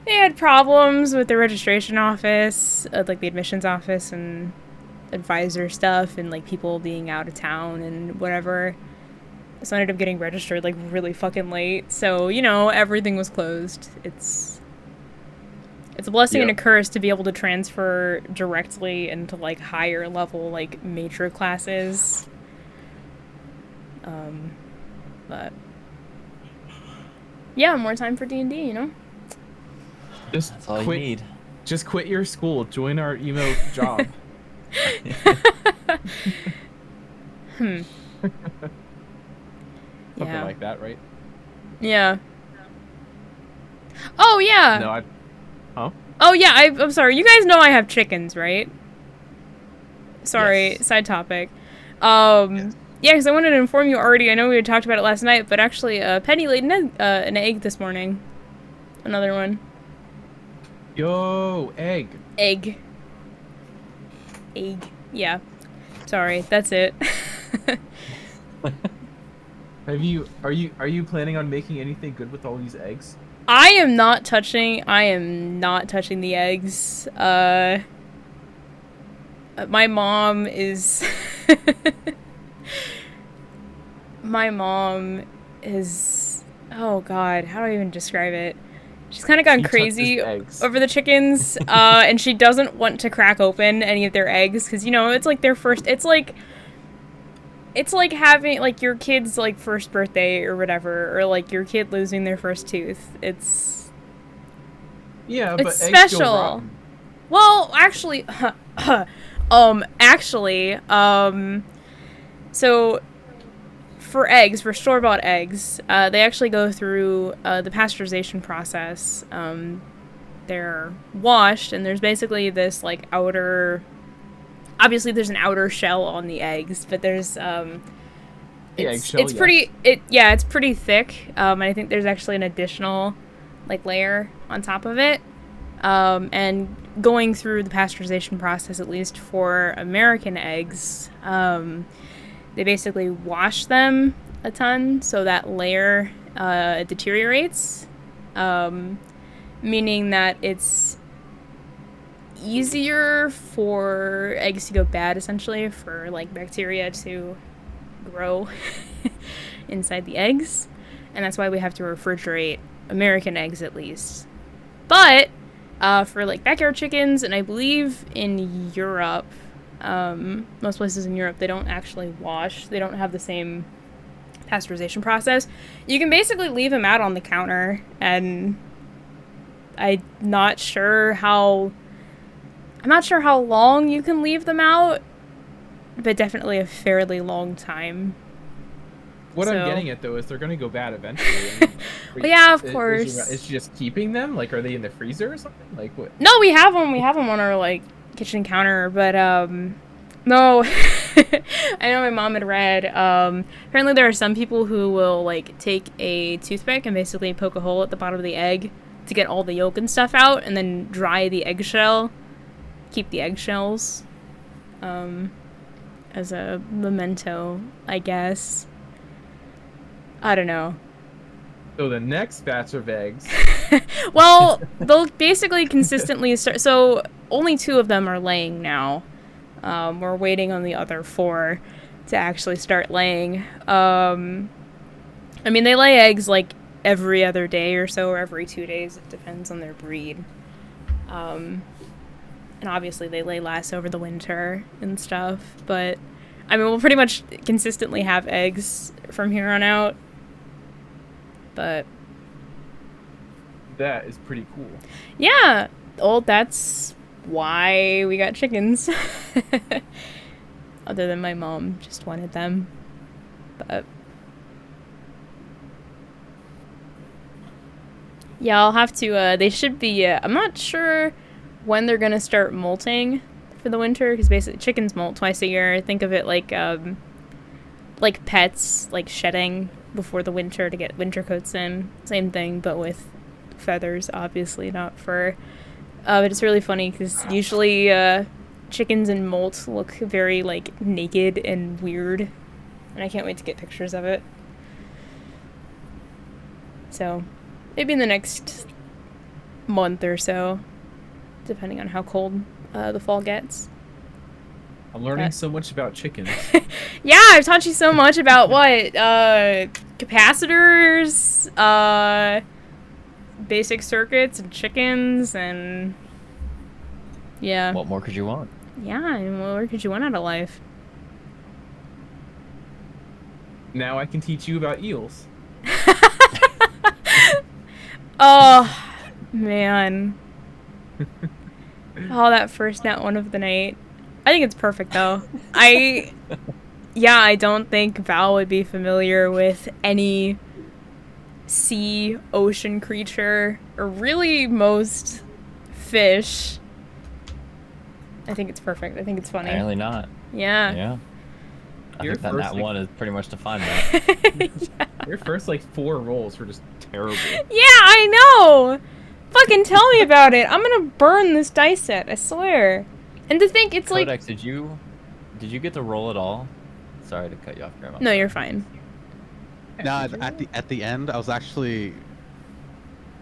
they had problems with the registration office, like the admissions office and advisor stuff, and like people being out of town and whatever. So I ended up getting registered like really fucking late. So, you know, everything was closed. It's a blessing and a curse to be able to transfer directly into like higher level like major classes. But yeah, more time for D&D, you know?
Just
That's all
quit.
you need.
Just quit your school. Join our emo job. Something
Yeah.
like that, right?
Yeah. Oh, yeah.
No,
Oh, yeah, I'm sorry. You guys know I have chickens, right? Sorry,
Yes.
side topic. Yeah, because I wanted to inform you already. I know we had talked about it last night, but actually, Penny laid an egg this morning. Another one.
Yo, egg.
Egg. Yeah. Sorry, that's it.
Are you planning on making anything good with all these eggs?
I am not touching the eggs. My mom is oh god, how do I even describe it? She's kind of gone
She
crazy
touches eggs.
over the chickens, and she doesn't want to crack open any of their eggs, because, you know, it's like their first, it's like having, like, your kid's, like, first birthday or whatever, or, like, your kid losing their first tooth. It's
But eggs go
special.
rotten.
Well, actually, so for eggs, for store-bought eggs, they actually go through the pasteurization process. They're washed, and there's basically this, like, obviously there's an outer shell on the eggs, but there's it's pretty thick. And I think there's actually an additional, like, layer on top of it. And going through the pasteurization process, at least for American eggs, they basically wash them a ton so that layer deteriorates, meaning that it's easier for eggs to go bad, essentially, for, like, bacteria to grow inside the eggs, and that's why we have to refrigerate American eggs, at least. But for, like, backyard chickens, and I believe in Europe, most places in Europe, they don't actually wash. They don't have the same pasteurization process. You can basically leave them out on the counter, and I'm not sure how long you can leave them out, but definitely a fairly long time.
What I'm
So-
getting at though is they're gonna go bad eventually. I mean,
Well, yeah, of
is
course.
she just keeping them? Like, are they in the freezer or something? Like what?
No, we have them. We have them on our like kitchen counter, but no. I know my mom had read. Apparently, there are some people who will like take a toothpick and basically poke a hole at the bottom of the egg to get all the yolk and stuff out, and then dry the eggshell. Keep the eggshells, as a memento, I guess. I don't know.
So the next batch of eggs.
Well, they'll basically consistently start. So only 2 of them are laying now. We're waiting on the other 4 to actually start laying. I mean, they lay eggs like every other day or so, or every 2 days. It depends on their breed. And obviously they lay less over the winter and stuff. But I mean, we'll pretty much consistently have eggs from here on out. But
That is pretty cool.
yeah, well, that's why we got chickens. Other than my mom just wanted them. But yeah, I'll have to, they should be, I'm not sure when they're gonna start molting for the winter, because basically chickens molt twice a year. Think of it like pets, like shedding before the winter to get winter coats in. Same thing, but with feathers, obviously, not fur. But it's really funny because usually chickens and molt look very like naked and weird, and I can't wait to get pictures of it. So maybe in the next month or so, depending on how cold the fall gets.
I'm learning so much about chickens.
Yeah, I've taught you so much about what? Capacitors, basic circuits, and chickens, and yeah.
What more could you want?
Yeah, and what more could you want out of life?
Now I can teach you about eels.
Oh, man. Oh, that first nat one of the night. I think it's perfect, though. I don't think Val would be familiar with any sea, ocean creature, or really most fish. I think it's perfect. I think it's funny.
Apparently not.
Yeah.
Yeah. I
Your
think that
first,
nat
like-
one is pretty much defined that.
Your first like 4 rolls were just terrible.
Yeah, I know! Fucking tell me about it. I'm gonna burn this dice set, I swear. And to think it's like...
Codex, did you get to roll at all? Sorry to cut you off, Grandma.
No, you're fine.
No, at the end, I was actually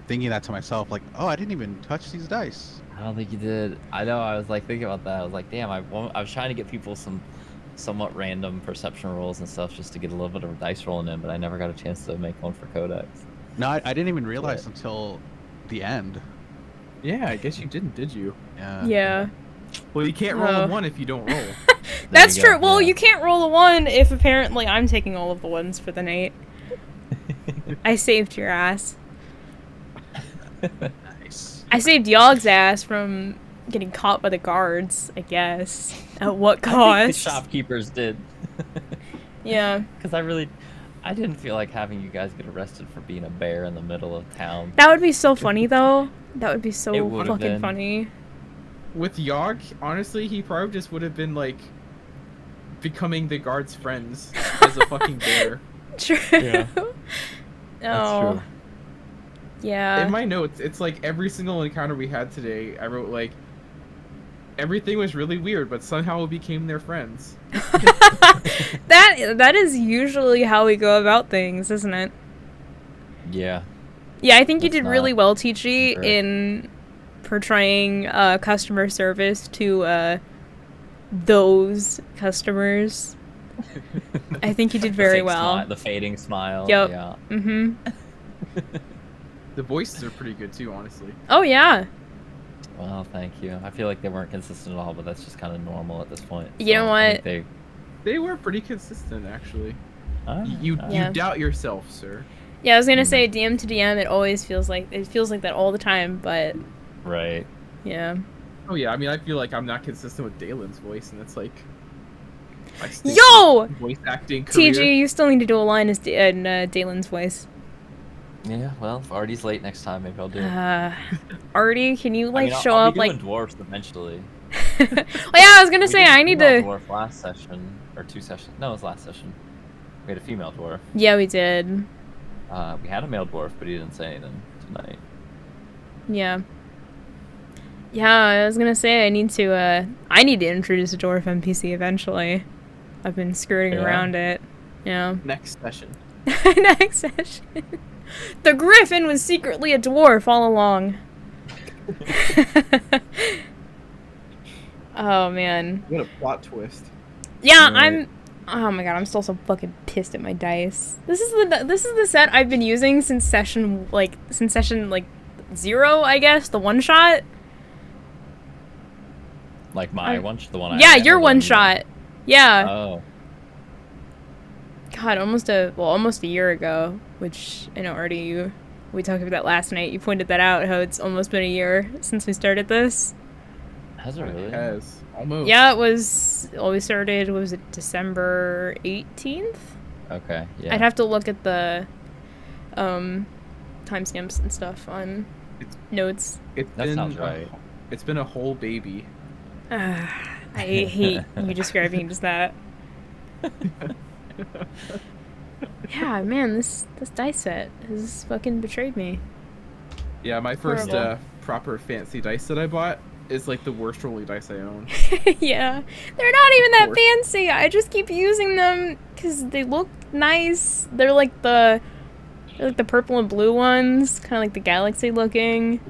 thinking that to myself, like, oh, I didn't even touch these dice.
I don't think you did. I know. I was like thinking about that. I was like, damn. I was trying to get people some somewhat random perception rolls and stuff just to get a little bit of dice rolling in, but I never got a chance to make one for Codex.
No, I didn't even realize until the end.
Yeah, I guess you didn't, did you?
Yeah.
Yeah.
Well, you can't roll a 1 if you don't roll.
That's
you go,
true. Well,
yeah.
you can't roll a 1 if apparently I'm taking all of the ones for the night. I saved your ass.
Nice.
I saved Yogg's ass from getting caught by the guards, I guess. At what
The
cost?
shopkeepers did.
Yeah.
Because I didn't feel like having you guys get arrested for being a bear in the middle of town.
That would be so funny, though. That would be
It
so
would've
fucking
been.
funny.
With Yogg, honestly, he probably just would have been like becoming the guards' friends as a fucking bear.
True.
Yeah.
That's
true.
Yeah.
In my notes, it's like every single encounter we had today, I wrote like everything was really weird, but somehow we became their friends.
that is usually how we go about things, isn't it?
Yeah.
Yeah, I think you
That's
did really
not
well, Teachy,
correct.
in portraying customer service to those customers. I think you did very
fake
well.
The fading smile.
Yep.
Yeah.
Mm-hmm.
The voices are pretty good too, honestly.
Oh, yeah.
Well, thank you. I feel like they weren't consistent at all, but that's just kind of normal at this point.
You know
I
what?
think
They were pretty consistent, actually.
they...
You
Yeah.
doubt yourself, sir.
Yeah, I was gonna say DM to DM. It always feels like that all the time, but
Right.
yeah.
Oh yeah, I mean, I feel like I'm not consistent with Dalen's voice, and it's like,
Yo!
voice acting career.
TG, you still need to do a line in Dalen's voice.
Yeah, well, if Artie's late next time, maybe I'll do it.
Artie, can you like show
I'll
up
be
like?
doing dwarves eventually.
Well, yeah, I was gonna say I need to.
Dwarf last session or 2 sessions. No, it was last session. We had a female dwarf.
Yeah, we did.
We had a male dwarf, but he didn't say anything tonight.
Yeah. Yeah, I was gonna say I need to introduce a dwarf NPC eventually. I've been skirting around it. Yeah.
Next session.
Next session. The griffin was secretly a dwarf all along. Oh man.
What a plot twist.
Yeah, right. Oh my god, I'm still so fucking pissed at my dice. This is the set I've been using since session 0, I guess, the one shot.
Like my one, the one I
yeah, your one shot. Yeah.
Oh.
God, almost a year ago, which I know already we talked about that last night. You pointed that out, how it's almost been a year since we started this.
Has it really?
It has. Almost.
Yeah, it was. Well, we started, what was it, December 18th?
Okay, yeah.
I'd have to look at the timestamps and stuff on notes.
That sounds right.
It's been a whole baby.
I hate you describing it as that. Yeah, man, this dice set has fucking betrayed me.
Yeah, my first proper fancy dice that I bought is like the worst rolly dice I own.
Yeah, they're not even that fancy. I just keep using them because they look nice. They're like the purple and blue ones, kind of like the galaxy looking.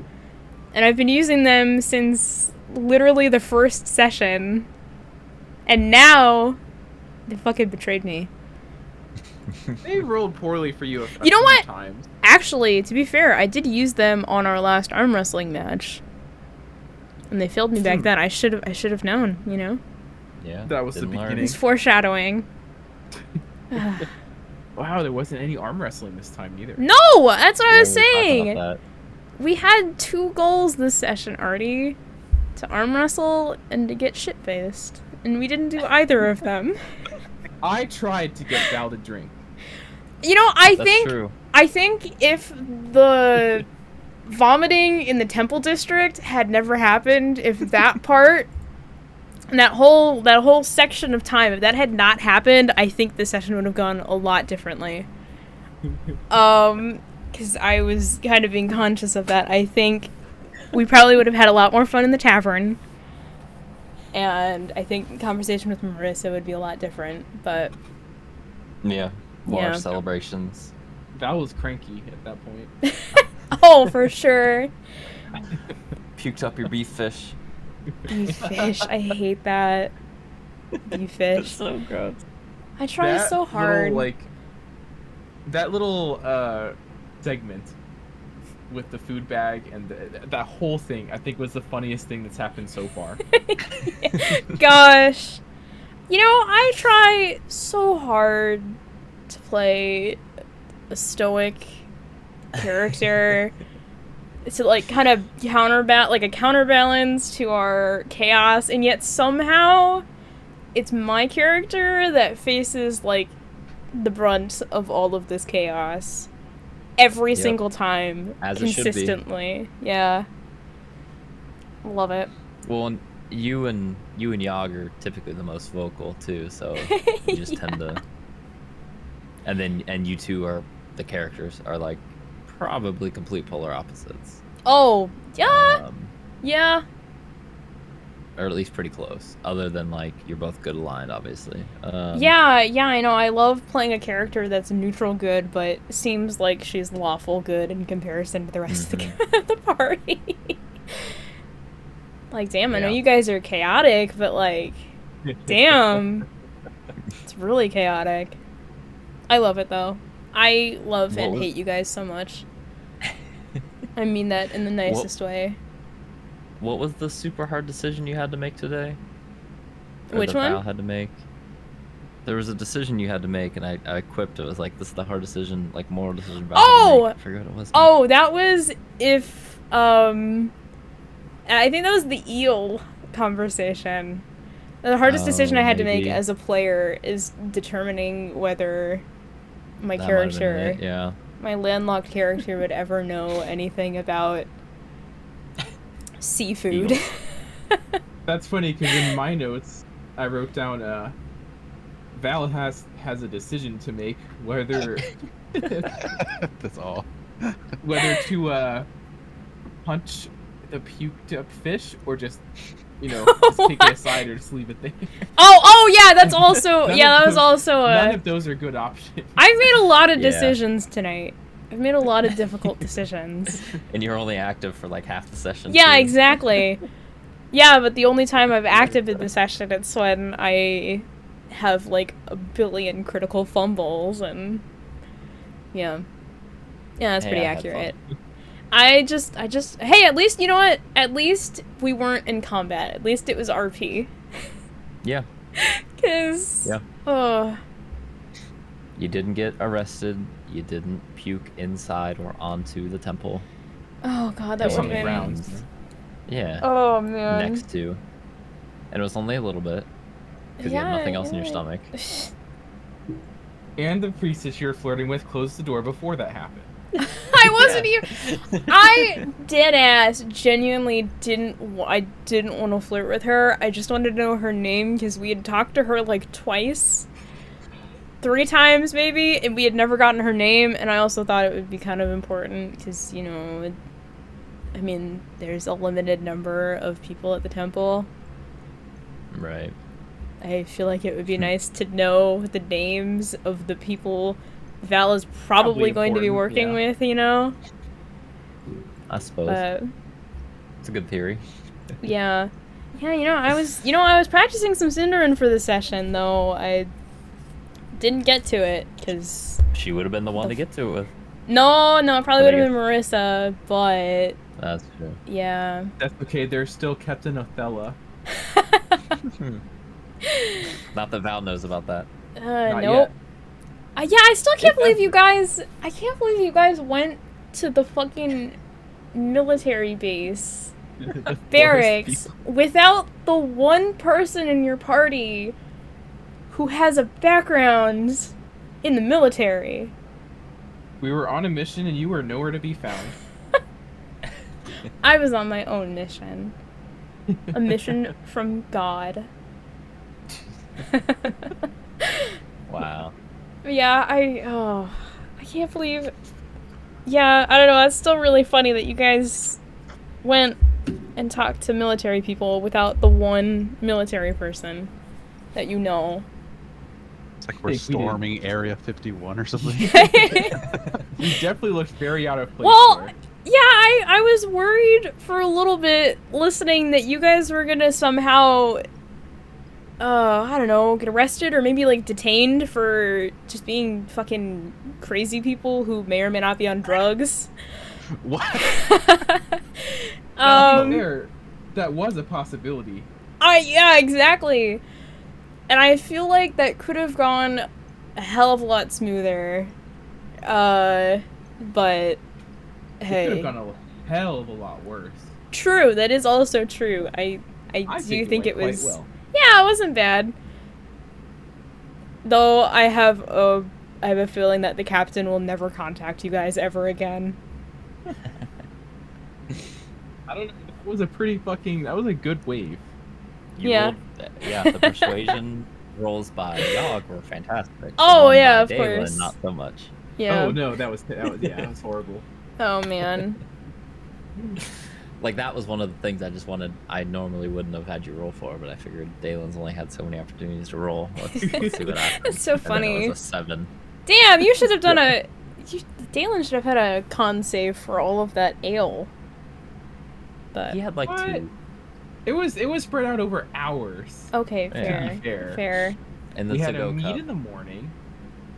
And I've been using them since literally the first session. And now they fucking betrayed me.
They rolled poorly for you a
you know
few
what?
times.
Actually, to be fair, I did use them on our last arm wrestling match. And they failed me back then. I should have known, you know?
Yeah.
That was the beginning.
It's foreshadowing.
Wow, there wasn't any arm wrestling this time either.
No! That's what I was saying! We had 2 goals this session, Artie. To arm wrestle and to get shit-faced. And we didn't do either of them.
I tried to get Val to drink.
You know,
That's true.
I think if the vomiting in the Temple District had never happened, if that part, that whole section of time, if that had not happened, I think the session would have gone a lot differently. Because I was kind of being conscious of that. I think we probably would have had a lot more fun in the tavern. And I think conversation with Marissa would be a lot different, but...
Yeah, more celebrations.
Val was cranky at that point.
Oh, for sure.
Puked up your beef fish.
Beef fish, I hate that. Beef fish.
It's so gross.
I try so hard.
That little segment with the food bag and that whole thing, I think was the funniest thing that's happened so far.
Gosh. You know, I try so hard to play a stoic character to like kind of counterbalance to our chaos, and yet somehow it's my character that faces like the brunt of all of this chaos every single time.
As
consistently.
It should be.
Yeah. Love it.
Well, you and Yag are typically the most vocal too, so you just tend to. And you two are the characters are like probably complete polar opposites.
Oh yeah, yeah.
Or at least pretty close. Other than like you're both good aligned, obviously.
Yeah, I know. I love playing a character that's neutral good, but seems like she's lawful good in comparison to the rest of the party. Like, damn, I know you guys are chaotic, but like, damn, it's really chaotic. I love it though. I love and hate you guys so much. I mean that in the nicest way.
What was the super hard decision you had to make today?
Which one?
Val had to make. There was a decision you had to make, and I quipped. It was like, this is the hard decision, like moral decision. Val
Oh!
had to make. I forget what it was.
Oh, that was if, I think that was the eel conversation. The hardest decision I had to make
maybe.
as a player is determining whether my
That might have been
character,
it, yeah.
my landlocked character, would ever know anything about seafood.
Eels.
That's funny because in my notes I wrote down Val has a decision to make whether
That's all.
whether to punch the puked up fish or just just take it aside or just leave it there.
Oh yeah, that's also
None
that
of
was
those-
also
None
a.
of those are good options.
I've made a lot of
Yeah.
decisions tonight. I've made a lot of difficult decisions.
And you're only active for like half the session.
Yeah,
too.
exactly. Yeah, but the only time I've active in the session, it's when I have like a billion critical fumbles and yeah, that's
Hey,
pretty
I had fun.
accurate. I just hey, at least you know what? At least we weren't in combat. At least it was RP.
Yeah.
'Cause
Yeah.
oh,
You didn't get arrested. You didn't puke inside or onto the temple.
oh god, that
There's
would
on
have
the
been.
ground.
Yeah.
Oh man.
Next to. And it was only a little bit. Because you had nothing else in your stomach.
And the priestess you're flirting with closed the door before that happened.
I wasn't even. I dead ass genuinely didn't. I didn't want to flirt with her. I just wanted to know her name because we had talked to her like twice, 3 times maybe, and we had never gotten her name. And I also thought it would be kind of important because I mean, there's a limited number of people at the temple.
Right.
I feel like it would be nice to know the names of the people Val is probably going to be
important,
working
yeah.
with,
I suppose. It's a good theory.
Yeah. Yeah, I was practicing some Cinderin for the session, though. I didn't get to it, because...
She would have been the one to get to it with.
No, it probably
But
would
I
have been Marissa, but...
That's true.
Yeah.
That's okay, there's still Captain Othello.
Not that Val knows about that.
Not
Nope. Yeah, I still can't believe you guys... I can't believe you guys went to the fucking military base
The forest
barracks
people.
without the one person in your party who has a background in the military.
We were on a mission and you were nowhere to be found.
I was on my own mission. A mission from God.
Wow.
Yeah, I can't believe... Yeah, I don't know, it's still really funny that you guys went and talked to military people without the one military person that you know.
It's like we're
Think we did.
storming Area 51 or something.
You definitely looked very out of place
Well,
there.
yeah, I was worried for a little bit listening that you guys were gonna somehow, I don't know, get arrested or maybe like detained for just being fucking crazy people who may or may not be on drugs.
What?
There, that was a possibility.
Yeah, exactly. And I feel like that could have gone a hell of a lot smoother. But
It could
hey.
have gone a hell of a lot worse.
True, that is also true. I do think it
went
was
quite well.
Yeah, it wasn't bad. Though I have a feeling that the captain will never contact you guys ever again.
I don't know. That was a pretty fucking. That was a good wave.
You
Yeah.
rolled, yeah, the persuasion rolls by Yogg were fantastic. The
Oh,
one
yeah,
by
of
Dalen,
course.
Not so much.
Yeah.
Oh no, that was that was horrible.
Oh man.
Like, that was one of the things I normally wouldn't have had you roll for, but I figured Dalen's only had so many opportunities to roll. Let's see what happens.
That's so
And then
funny.
it was a 7.
Damn, you should have done Dalen should have had a con save for all of that ale. But
He had like
What?
2.
It was spread out over hours.
okay,
Yeah.
To be fair.
Fair.
And the
We had
to-go
a meat
cup.
in the morning.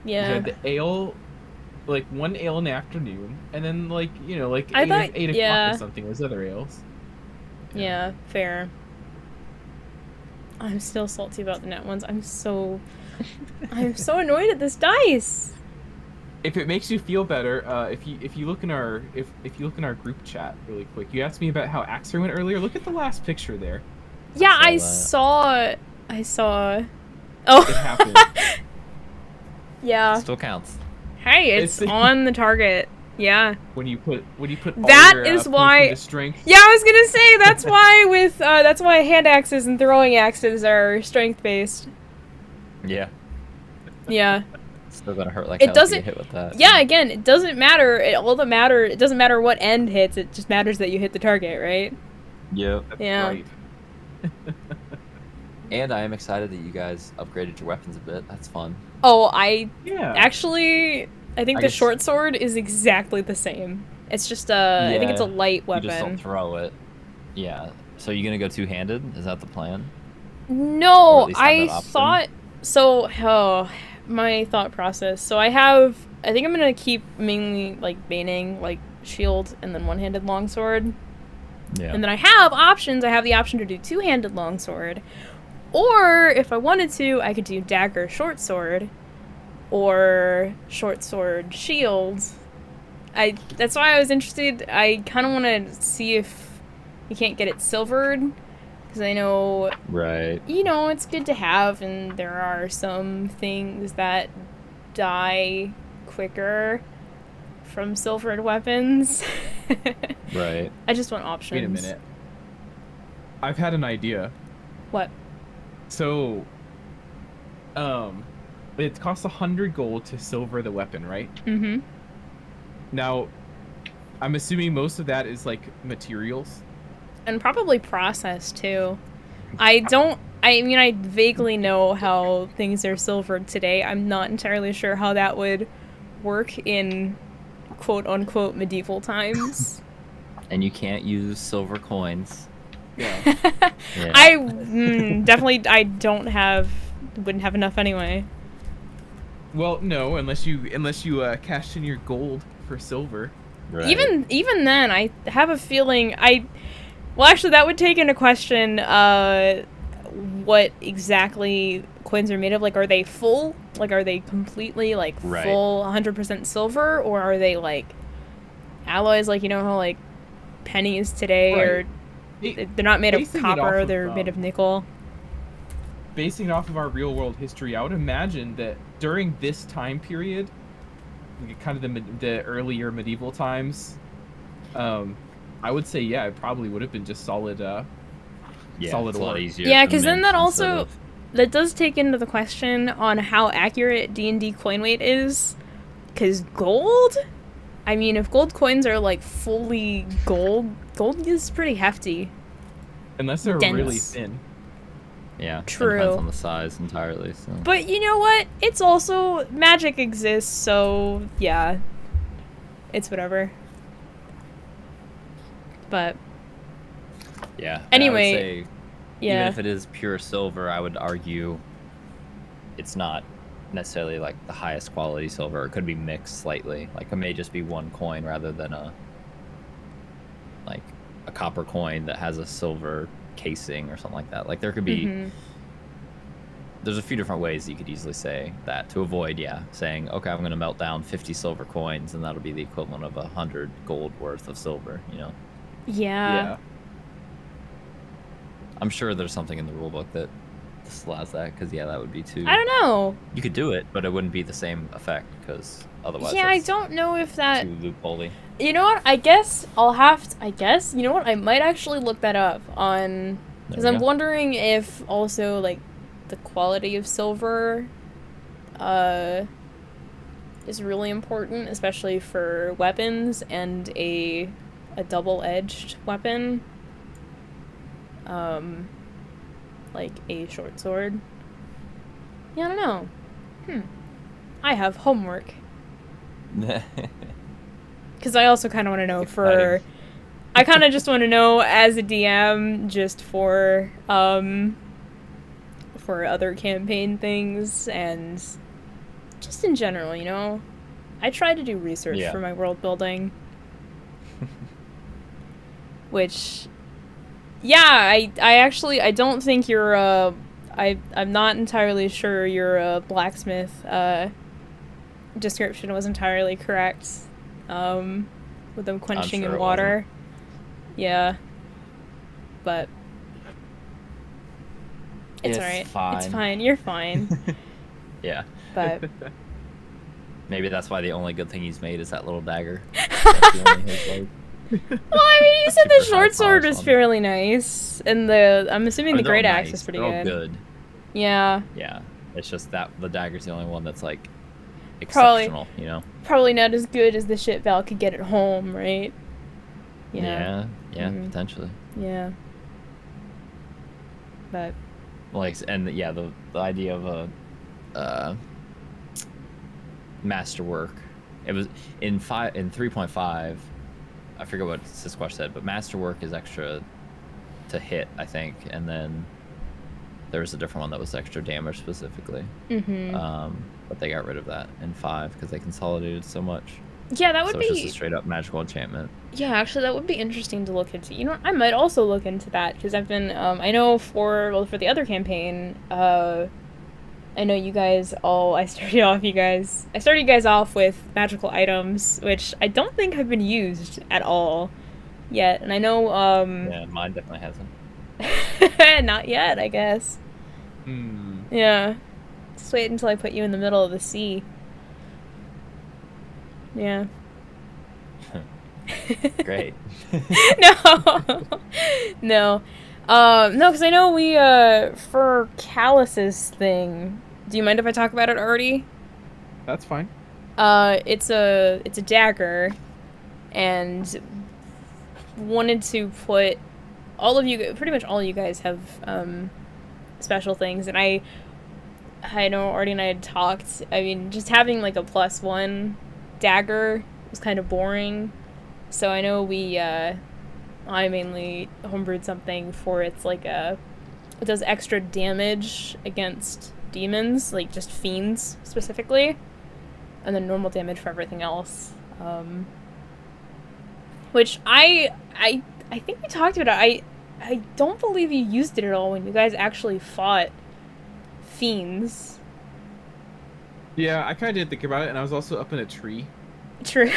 We
Yeah.
had the ale, like one ale in the afternoon, and then like
I
8
thought-
8 o'clock
yeah.
or something was other ales.
Yeah, fair. I'm still salty about the net ones. I'm so annoyed at this dice.
If it makes you feel better, if you look in our if you look in our group chat really quick, you asked me about how Axer went earlier. Look at the last picture there.
Yeah, I saw. Oh.
It happened.
Yeah.
Still counts.
Hey, it's on the target. Yeah.
When you put all
that
your,
is
points
why.
into strength.
Yeah, I was gonna say that's why with that's why hand axes and throwing axes are strength based.
Yeah.
Yeah.
Still gonna hurt like
It
hell to
doesn't.
get hit with that.
Yeah, again, it doesn't matter. It doesn't matter what end hits. It just matters that you hit the target, right?
Yep.
That's
Yeah.
right.
And I am excited that you guys upgraded your weapons a bit. That's fun.
Oh,
Yeah.
actually, I think
I
the
guess-
short sword is exactly the same. It's just I think it's a
Yeah,
light
You just don't
weapon.
throw it. Yeah. So you're gonna go two-handed? Is that the plan? Or
No,
at least have
I
that option?
thought so. Oh, my thought process. So I think I'm gonna keep mainly like baning, like shield, and then one-handed longsword.
Yeah.
And then I have options. I have the option to do two-handed longsword, or if I wanted to, I could do dagger short sword, or short sword shield. That's why I was interested. I kind of want to see if you can't get it silvered, because I know,
Right.
you know, it's good to have, and there are some things that die quicker from silvered weapons.
Right.
I just want options.
Wait a minute. I've had an idea.
What?
So, it costs 100 gold to silver the weapon, right?
Mm-hmm.
Now, I'm assuming most of that is like materials.
And probably process too. I mean, I vaguely know how things are silvered today. I'm not entirely sure how that would work in quote-unquote medieval times.
And you can't use silver coins.
Yeah.
Yeah.
Definitely, wouldn't have enough anyway.
Well, no, unless you cashed in your gold for silver.
Right.
Even then, I have a feeling well, actually, that would take into question what exactly coins are made of. Like, are they full? Like, are they completely, like,
Right.
full 100% silver? Or are they, like, alloys, like, you know how, like, pennies today
Right.
are... They're not made of
Basing it off
copper,
of,
they're made of nickel.
Basing it off of our real world history, I would imagine that during this time period, like kind of the earlier medieval times, I would say, yeah, it probably would have been just solid
Yeah,
solid
it's a lot
ore.
easier.
Yeah,
to
because then
mint
that
instead
also...
of-
That does take into the question on how accurate D&D coin weight is. Because gold? I mean, if gold coins are, like, fully gold is pretty hefty.
Unless they're
Dense.
really thin.
Yeah.
True.
It depends on the size entirely. So.
But you know what? It's also... Magic exists, so... Yeah. It's whatever. But...
Yeah. and
Anyway,
I would say,
Yeah.
even if it is pure silver, I would argue it's not necessarily like the highest quality silver. It could be mixed slightly. Like it may just be one coin rather than a copper coin that has a silver casing or something like that. Like there could be
Mhm.
there's a few different ways you could easily say that to avoid saying, okay, I'm going to melt down 50 silver coins and that'll be the equivalent of 100 gold worth of silver, you know.
Yeah.
I'm sure there's something in the rulebook that allows that, because that would be too.
I don't know.
You could do it, but it wouldn't be the same effect, because otherwise.
Yeah, I
that's
don't know if that...
too loopholey.
You know what? I guess I'll have to... You know what? I might actually look that up on... Because
There we
I'm
go.
wondering if also, like, the quality of silver is really important, especially for weapons and a double-edged weapon. Like a short sword. Yeah, I don't know. I have homework. Because I also kind of want to know
Exciting.
I kind of just want to know as a DM, just for other campaign things and just in general, you know. I try to do research
Yeah.
for my world building, which, yeah, I don't think your I'm not entirely sure your blacksmith description was entirely correct. With them quenching
sure
in
it
water. Yeah. But it's alright.
fine.
It's fine. You're fine.
Yeah.
But
Maybe that's why the only good thing he's made is that little dagger. That's the only his, like,
well, I mean, you said the
super high
short sword
power
was
one.
fairly nice, and I'm assuming the
They're all
Greataxe
nice,
is pretty
they're all
good.
good.
Yeah.
Yeah. It's just that the dagger's the only one that's like
Probably-
exceptional, you know?
Probably not as good as the shit Val could get at home, right?
Yeah,
Mm.
potentially.
Yeah. But
Like, and yeah, the idea of a masterwork. It was in 3.5. I forget what Sisquatch said, but masterwork is extra to hit, I think, and then there was a different one that was extra damage specifically. But they got rid of that in 5 because they consolidated so much.
yeah, that would
So
be
it's just a straight up magical enchantment.
Yeah, actually, that would be interesting to look into. You know, I might also look into that because I've been. I know for the other campaign, I know you guys all. I started you guys off with magical items, which I don't think have been used at all yet. And I know.
Yeah, mine definitely hasn't.
Not yet, I guess. Yeah. Just wait until I put you in the middle of the sea. Yeah.
Great.
No. No. No, because I know we, for Callus's thing, do you mind if I talk about it already?
That's fine.
It's a dagger, and wanted to put pretty much all of you guys have, special things, and I know Artie and I had talked, I mean, just having, like, a +1 dagger was kind of boring, so I know I mainly homebrewed something for it does extra damage against demons, like just fiends specifically, and then normal damage for everything else. Which I think we talked about it. I don't believe you used it at all when you guys actually fought fiends.
Yeah, I kind of did think about it, and I was also up in a tree.
True.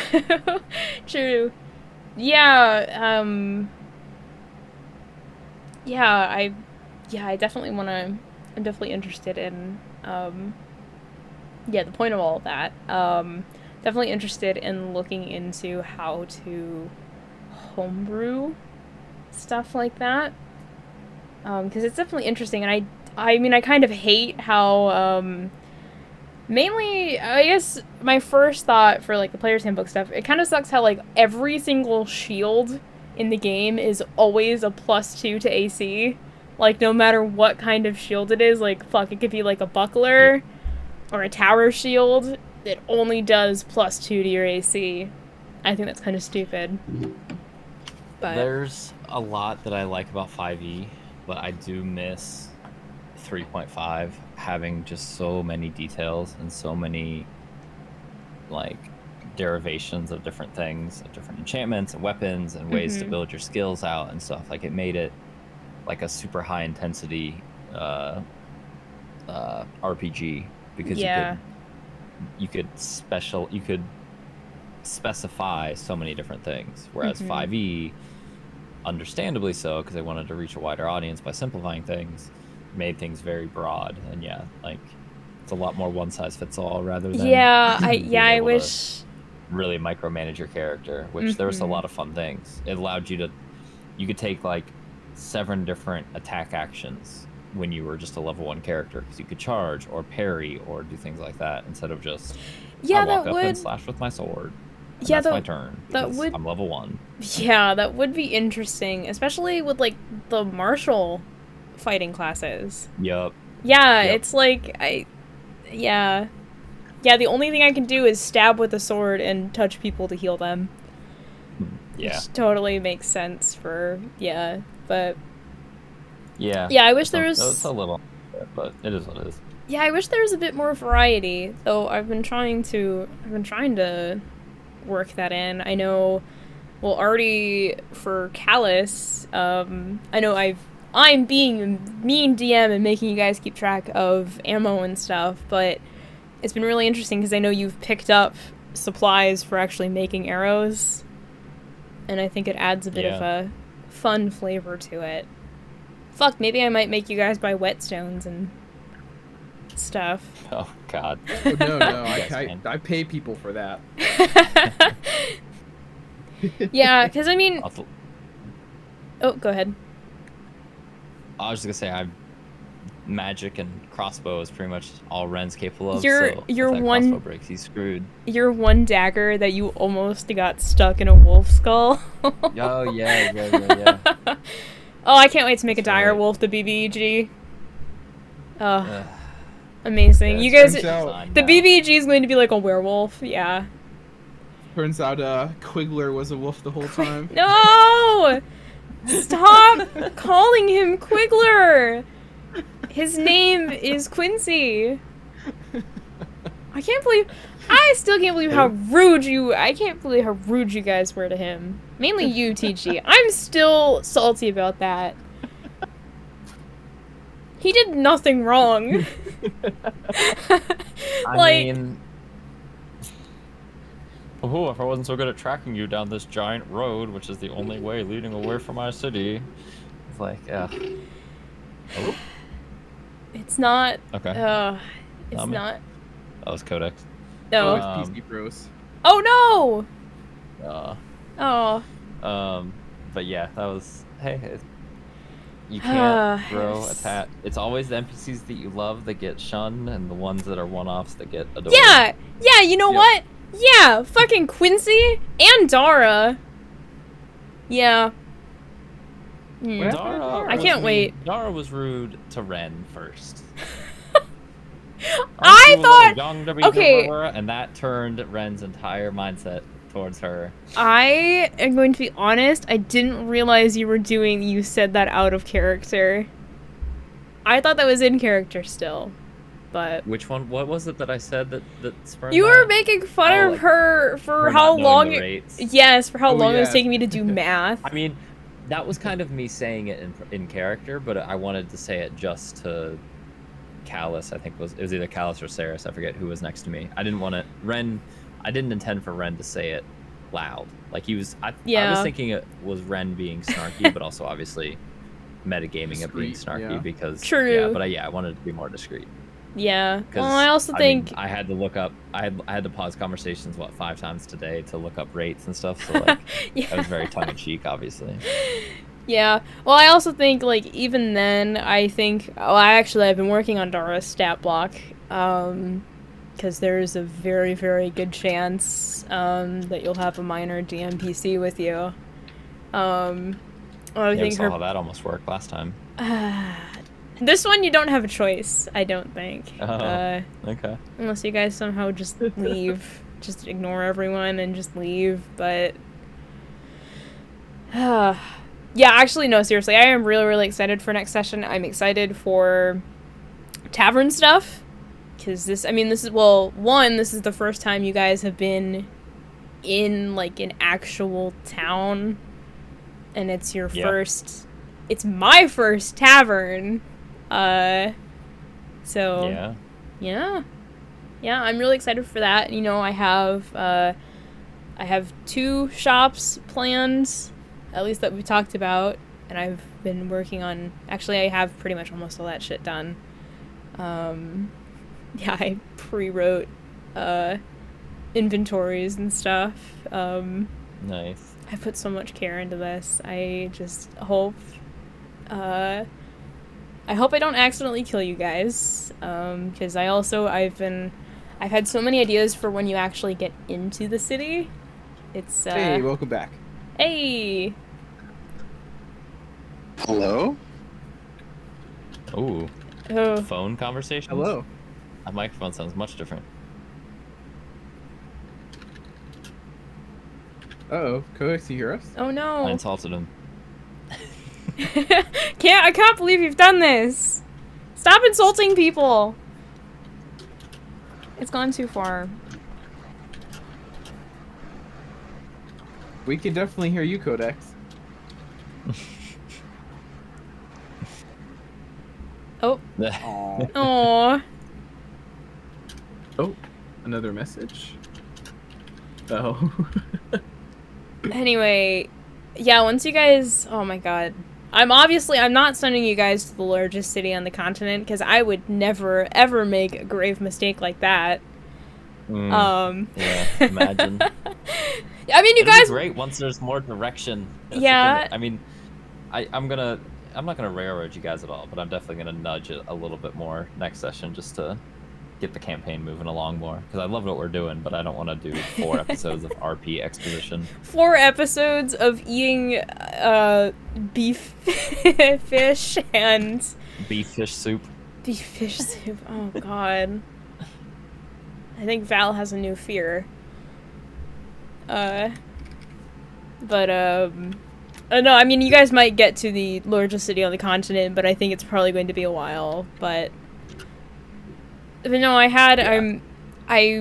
True. Yeah, I definitely I'm definitely interested in, the point of all of that. Definitely interested in looking into how to homebrew stuff like that. Because it's definitely interesting, and I mean, I kind of hate how, mainly, I guess my first thought for, like, the player's handbook stuff, it kind of sucks how, like, every single shield in the game is always a +2 to AC. Like, no matter what kind of shield it is, like, fuck, it could be, like, a buckler or a tower shield, it only does +2 to your AC. I think that's kind of stupid. But
There's a lot that I like about 5e, but I do miss 3.5 having just so many details and so many, like, derivations of different things, of different enchantments and weapons and ways to build your skills out and stuff. Like, it made it like a super high intensity RPG because you could specify so many different things, whereas 5e, understandably so, because they wanted to reach a wider audience by simplifying things, made things very broad. And yeah, like, it's a lot more one size fits all rather than
I wish
really micromanage your character, which there was a lot of fun things. It allowed you could take like 7 different attack actions when you were just a level 1 character, because you could charge or parry or do things like that instead of just I walk up and slash with my sword. And that's my turn because I'm level 1.
Yeah, that would be interesting, especially with, like, the martial fighting classes.
Yup.
Yeah, it's like the only thing I can do is stab with a sword and touch people to heal them.
Yeah.
Which totally makes sense for but
yeah.
Yeah, I wish there was
it's a little, but it is what it is.
Yeah, I wish there was a bit more variety. Though I've been trying to work that in. I know, well, already for Callus, I know I've I'm being a mean DM and making you guys keep track of ammo and stuff, but it's been really interesting because I know you've picked up supplies for actually making arrows, and I think it adds a bit of a fun flavor to it. Fuck, maybe I might make you guys buy whetstones and stuff.
Oh God.
Oh, no,
Yes,
I pay people for that.
Yeah, because I mean...
Also,
Oh, go ahead.
I was just gonna say, magic and crossbow is pretty much all Ren's capable of.
Your
so if that
one
crossbow breaks, he's screwed.
Your one dagger that you almost got stuck in a wolf skull.
Oh yeah.
Oh, I can't wait to make a
That's
dire
right.
wolf the BBG. Oh, amazing!
Yeah,
You guys,
turns out-
the BBG is going to be like a werewolf. Yeah.
Turns out Quiggler was a wolf the whole time.
No! Stop calling him Quiggler. His name is Quincy. I still can't believe how rude you. I can't believe how rude you guys were to him. Mainly you, TG. I'm still salty about that. He did nothing wrong.
I mean, oh, if I wasn't so good at tracking you down this giant road, which is the only way leading away from our city, it's like, oh.
It's not.
Okay.
It's
That
not.
was Codex.
No.
Oh, it's PC Bros.
Oh no! Oh.
But yeah, that was. Hey, you can't grow
Yes.
attached. It's always the NPCs that you love that get shunned, and the ones that are one-offs that get adored.
Yeah! Yeah, you know
Yep.
what? Yeah, fucking Quincy and Dara. Yeah. Hmm.
Dara
I
was
can't
mean-
wait.
Dara was rude to Ren first.
I
Aren't you a little
thought-
young to be
okay.
her? And that turned Ren's entire mindset towards her.
I am going to be honest, I didn't realize you said that out of character. I thought that was in character still, but...
Which one? What was it that I said that spurned
You
that?
were making fun
Oh,
of
like,
her for
her
how
not knowing
long
the
it...
rates.
Yes, for how
Oh,
long it was
yeah.
taking me to do math.
I mean, that was kind of me saying it in character, but I wanted to say it just to Callus. I think it was either Callus or Saris. I forget who was next to me. I didn't want to Ren. I didn't intend for Ren to say it loud. Like he was. I was thinking it was Ren being snarky, but also obviously metagaming it being
Discreet,
snarky
yeah.
because
True.
Yeah, but I wanted it to be more discreet.
Yeah.
'Cause,
Well, I also think...
I had to look up. I had to pause conversations 5 times today to look up rates and stuff. So like,
Yeah.
I was very tongue in cheek, obviously.
Yeah. Well, I also think, like, even then, I've been working on Dara's stat block, because there's a very, very good chance, that you'll have a minor DMPC with you. I
We
think
saw how that almost worked last time.
this one you don't have a choice, I don't think.
Oh. Okay.
Unless you guys somehow just leave. Just ignore everyone and just leave, but... Yeah, actually, no, seriously, I am really, really excited for next session. I'm excited for tavern stuff, because this is the first time you guys have been in, like, an actual town, and it's your first... It's my first tavern, so... Yeah. Yeah, I'm really excited for that. You know, I have 2 shops planned, at least that we talked about, and I've been working on... Actually, I have pretty much almost all that shit done. Yeah, I pre-wrote inventories and stuff.
Nice.
I put so much care into this. I just hope... I hope I don't accidentally kill you guys, because I've had so many ideas for when you actually get into the city. It's,
Hey, welcome back.
Hey!
Hello?
Ooh.
Oh,
Phone conversation?
Hello.
A microphone sounds much different.
Uh-oh. Codex, you hear us?
oh
I
no.
insulted him.
I can't believe you've done this! Stop insulting people! It's gone too far.
We can definitely hear you, Codex.
Oh.
Aw.
Aw.
Oh, another message. Oh.
Anyway, yeah, once you guys... Oh my god. I'm not sending you guys to the largest city on the continent, because I would never, ever make a grave mistake like that.
Yeah, imagine.
I mean, you
It'll
guys...
be great once there's more direction. That's the
Yeah.
thing. I mean, I'm not gonna railroad you guys at all, but I'm definitely gonna nudge it a little bit more next session just to get the campaign moving along more, because I love what we're doing, but I don't want to do 4 episodes of RP exposition.
4 episodes of eating beef fish and
Beef fish soup.
beef fish soup. Oh god. I think Val has a new fear. No, I mean, you guys might get to the largest city on the continent, but I think it's probably going to be a while. But no, I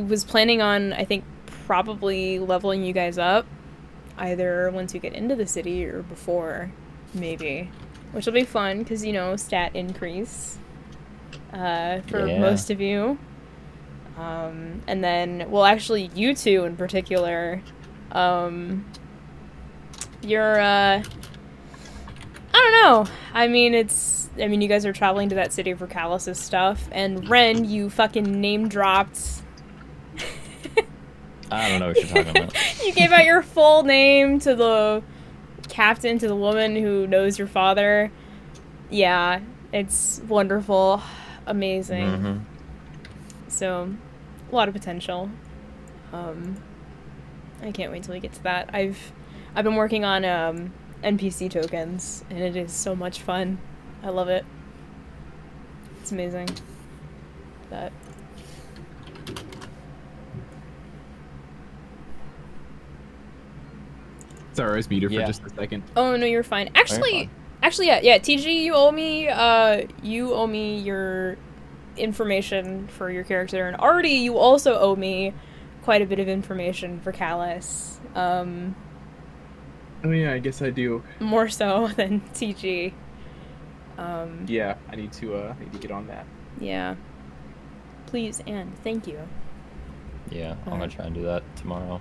was planning on, I think, probably leveling you guys up, either once you get into the city or before, maybe, which will be fun because, you know, stat increase for most of you. And then, well, actually, you two in particular, you're, I don't know. I mean, you guys are traveling to that city for Callus's stuff, and Ren, you fucking name-dropped.
I don't know what you're talking about.
You gave out your full name to the captain, to the woman who knows your father. Yeah, it's wonderful. Amazing.
Mm-hmm.
So, a lot of potential. I can't wait till we get to that. I've been working on NPC tokens, and it is so much fun. I love it. It's amazing. But
Sorry, I was muted for just a second.
oh no, you're fine. Actually, yeah. TG, you owe me your information for your character, and Artie, you also owe me quite a bit of information for Callus.
Oh yeah, I guess I do.
More so than TG.
Yeah, I need to get on that.
Yeah. Please and thank you.
Yeah, I'm gonna try and do that tomorrow.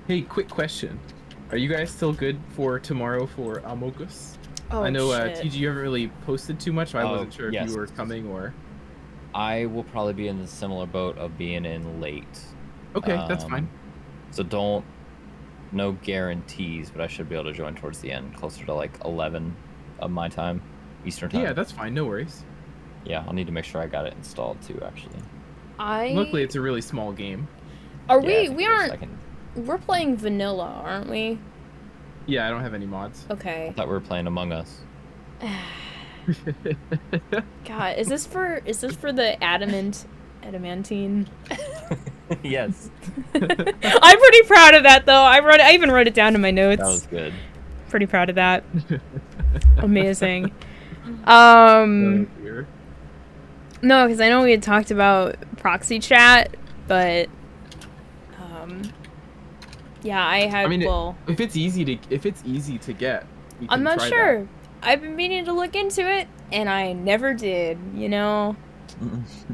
Hey, quick question. Are you guys still good for tomorrow for Amogus?
Oh,
I know
shit.
TG, you haven't really posted too much, so I
Oh,
wasn't sure if
yes.
you were coming or...
I will probably be in the similar boat of being in late.
Okay, that's fine.
So no guarantees, but I should be able to join towards the end, closer to like 11 of my time, Eastern time.
Yeah, that's fine, no worries.
Yeah, I'll need to make sure I got it installed too, actually.
Luckily, it's a really small game.
We're playing vanilla, aren't we?
Yeah, I don't have any mods.
Okay.
I thought we were playing Among Us.
God, is this for the Adamantine?
Yes.
I'm pretty proud of that, though. I even wrote it down in my notes.
That was good.
Pretty proud of that. Amazing. No, because I know we had talked about proxy chat, but yeah, I mean,
if it's easy to get, we
I'm
can
not
try
sure.
that.
I've been meaning to look into it, and I never did. You know,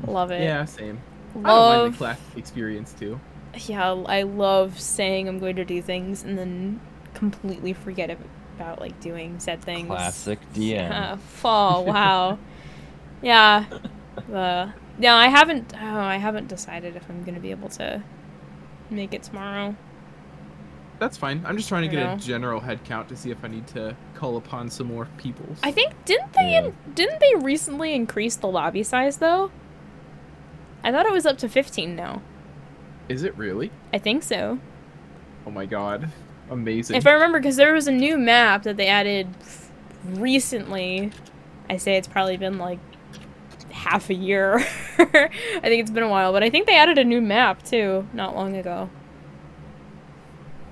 love it.
Yeah, same. I don't mind the class experience too.
Yeah, I love saying I'm going to do things and then completely forget about like doing said things.
Classic DM.
Oh wow. Yeah. No, I haven't decided if I'm gonna be able to make it tomorrow.
That's fine. I'm just trying to get a general head count to see if I need to call upon some more people.
I think didn't they recently increase the lobby size though? I thought it was up to 15 now.
Is it really?
I think so.
Oh my god. Amazing.
If I remember, because there was a new map that they added recently. I say it's probably been like half a year. I think it's been a while, but I think they added a new map too, not long ago.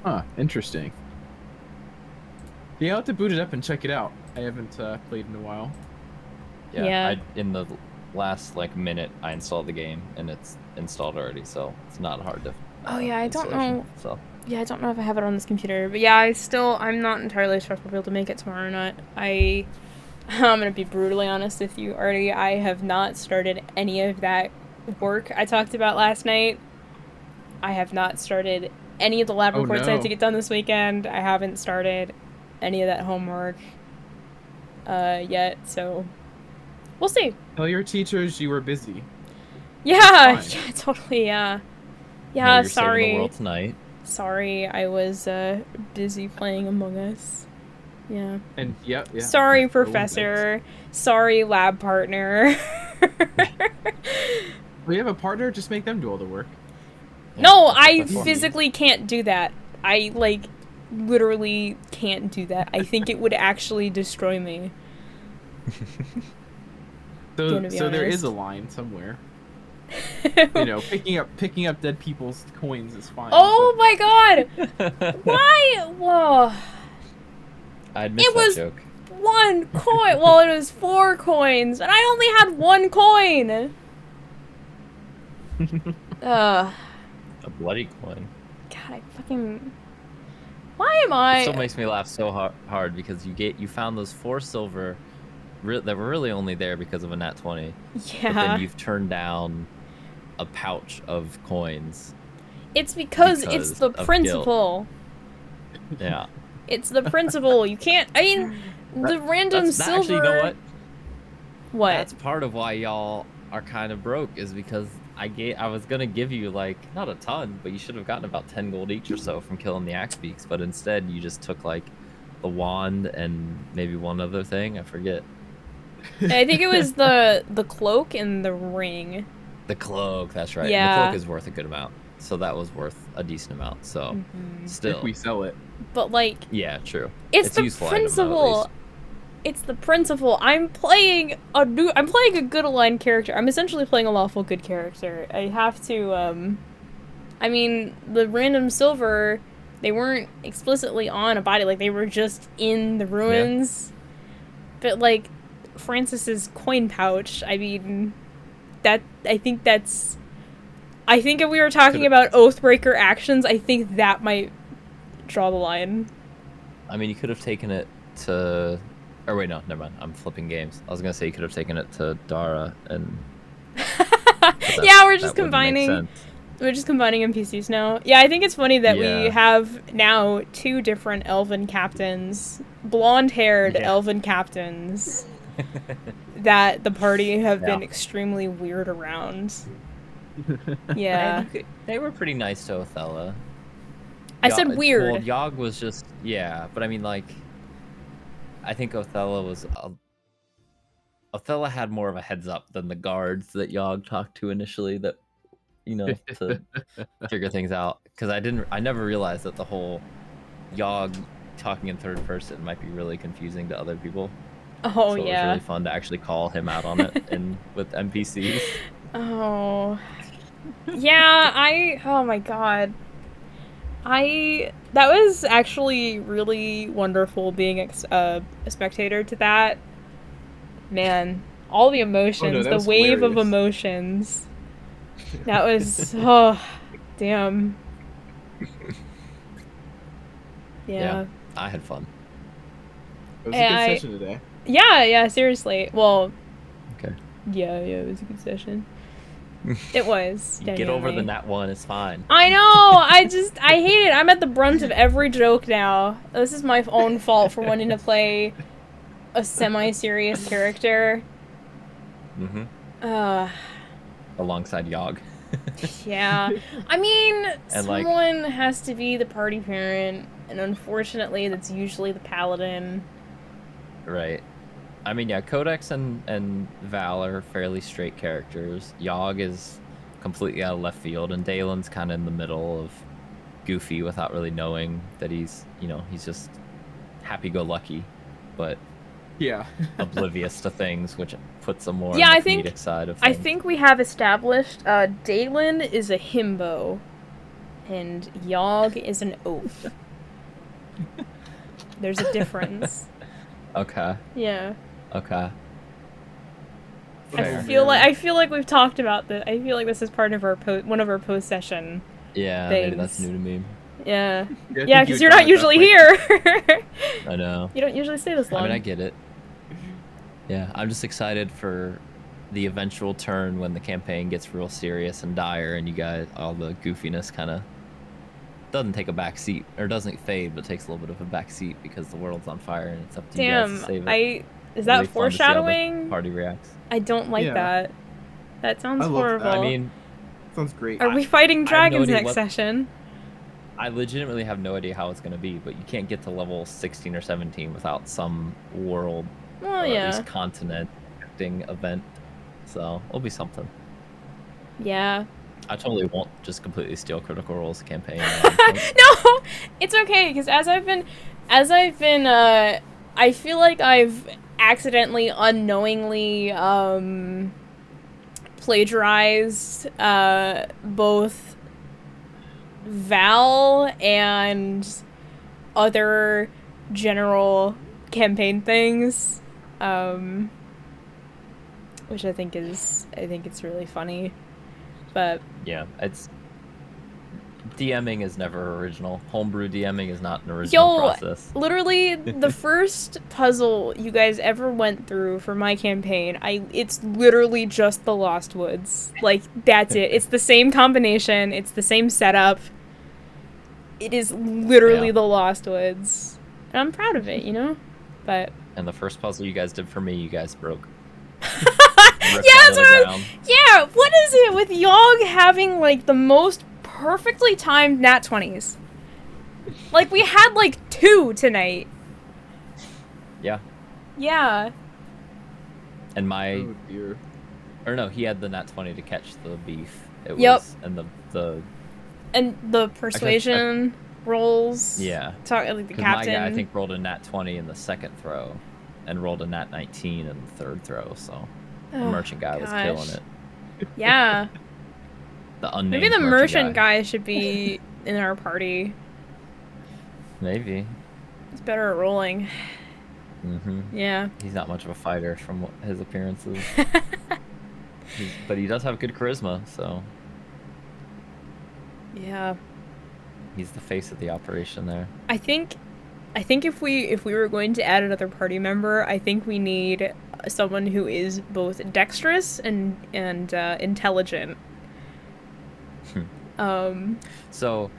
Huh, interesting. Yeah, I'll have to boot it up and check it out. I haven't played in a while.
Yeah.
In the last minute, I installed the game and it's installed already, so it's not hard to.
Oh yeah, I don't know.
So.
Yeah, I don't know if I have it on this computer, but yeah, I'm not entirely sure if I'll be able to make it tomorrow or not. I I'm gonna be brutally honest with you, Artie. I have not started any of that work I talked about last night. I have not started any of the lab reports I had to get done this weekend. I haven't started any of that homework yet, so we'll see.
Tell your teachers you were busy.
Yeah, totally, yeah. Yeah,
You're
sorry.
saving the world tonight.
Sorry, I was busy playing Among Us. Yeah.
And yeah.
Sorry, Professor. Sorry, lab partner.
We have a partner, just make them do all the work.
Yeah,
No,
that's
I
what that's for.
physically can't do that. I, like, literally can't do that. I think it would actually destroy me.
So
be
there is
honest.
a line somewhere. Picking up dead people's coins is fine.
Oh my god! Why? Whoa.
I'd missed
It
that
was
joke.
1 coin. Well, it was 4 coins, and I only had 1 coin.
A bloody coin.
God, I fucking. Why am I?
It still makes me laugh so hard because you found those 4 silver that were really only there because of a nat 20.
Yeah.
But then you've turned down a pouch of coins.
It's because it's the
of
principle.
Yeah.
It's the principle. You can't. I mean, the random silver.
Actually, you know what?
What?
That's part of why y'all are kind of broke, is because I was gonna give you, like, not a ton, but you should have gotten about 10 gold each or so from killing the axe beaks, but instead you just took, like, the wand and maybe one other thing. I forget.
I think it was the cloak and the ring.
The cloak, that's right.
Yeah.
The cloak is worth a good amount, so that was worth a decent amount. So still,
If we sell it.
But like,
yeah, true.
it's the
useful item, though, at
principle.
least.
It's the principle. I'm playing a good aligned character. I'm essentially playing a lawful good character. I have to I mean, the random silver, they weren't explicitly on a body, like they were just in the ruins. Yeah. But like Francis's coin pouch, I mean, I think if we were talking about Oathbreaker actions, I think that might draw the line.
I mean, you could have taken it to... Or wait, no, never mind. I'm flipping games. I was going to say you could have taken it to Dara and...
Yeah, we're just combining... We're just combining NPCs now. Yeah, I think it's funny that we have now 2 different elven captains. Blonde-haired elven captains. That the party have been extremely weird around. Yeah.
They were pretty nice to Othello.
I said weird.
Well, Yogg was just... Yeah, but I mean, like... I think Othello had more of a heads up than the guards that Yogg talked to initially, that, to figure things out. Because I never realized that the whole Yogg talking in third person might be really confusing to other people.
Oh,
so it was really fun to actually call him out on it with NPCs.
Oh. Yeah, oh my god. That was actually really wonderful being a spectator to that. Man, all the emotions, the wave of emotions. That was, oh, damn. Yeah.
I had fun.
It was a good session today.
Yeah, seriously. Well,
okay.
Yeah, it was a good session. It was.
Get over the nat 1, it's fine.
I know! I hate it. I'm at the brunt of every joke now. This is my own fault for wanting to play a semi-serious character.
Alongside Yogg.
Yeah. I mean, someone has to be the party parent, and unfortunately that's usually the paladin.
Right. I mean, yeah, Codex and Val are fairly straight characters. Yogg is completely out of left field, and Dalen's kind of in the middle of goofy without really knowing that he's just happy-go-lucky, but oblivious to things, which puts him more on the comedic side of things.
I think we have established Dalen is a himbo, and Yogg is an oaf. There's a difference.
Okay.
Yeah.
Okay.
Fair. I feel like we've talked about this. I feel like this is part of our one of our post session.
Yeah,
things.
Maybe that's new to me.
Yeah. Yeah, because you're not usually here.
I know.
You don't usually stay this long.
I mean, I get it. Yeah, I'm just excited for the eventual turn when the campaign gets real serious and dire, and you guys, all the goofiness kind of doesn't take a back seat, or doesn't fade, but takes a little bit of a back seat because the world's on fire and it's up to you guys to
Damn,
save it.
is
It'll
that
be fun to see how the
foreshadowing?
party reacts.
I don't like
Yeah.
that. That sounds
I love that.
horrible.
I mean,
Sounds great.
Are we fighting
I have no
dragons
idea
next
what-
session?
I legitimately have no idea how it's going to be, but you can't get to level 16 or 17 without some world
Well,
or at
yeah.
least continent shifting event. So it'll be something.
Yeah.
I totally won't just completely steal Critical Role's campaign.
No, it's okay because as I've been, I feel like I've accidentally, unknowingly, plagiarized both Val and other general campaign things, which I think it's really funny, but
Yeah, it's DMing is never original. Homebrew DMing is not an original process.
literally the first puzzle you guys ever went through for my campaign, it's literally just the Lost Woods. Like, that's it. It's the same combination, it's the same setup. It is literally the Lost Woods. And I'm proud of it, you know? But
And the first puzzle you guys did for me, you guys broke.
yeah, yeah, what is it with Yogg having like the most perfectly timed nat 20s? Like, we had like 2 tonight.
Yeah.
Yeah.
And my
Oh dear.
or no, he had the nat 20 to catch the beef. It
Yep.
was and the
And the persuasion rolls.
yeah.
Like the
'Cause
captain.
my guy I think rolled a nat 20 in the second throw and rolled a nat 19 in the third throw, so the
Oh,
merchant guy was
gosh.
killing it.
Yeah.
The unnamed
Maybe the merchant guy should be in our party.
Maybe.
He's better at rolling.
Mm-hmm.
Yeah.
He's not much of a fighter from his appearances. But he does have good charisma, so
Yeah.
he's the face of the operation there.
I think if we were going to add another party member, I think we need someone who is both dexterous and intelligent.
So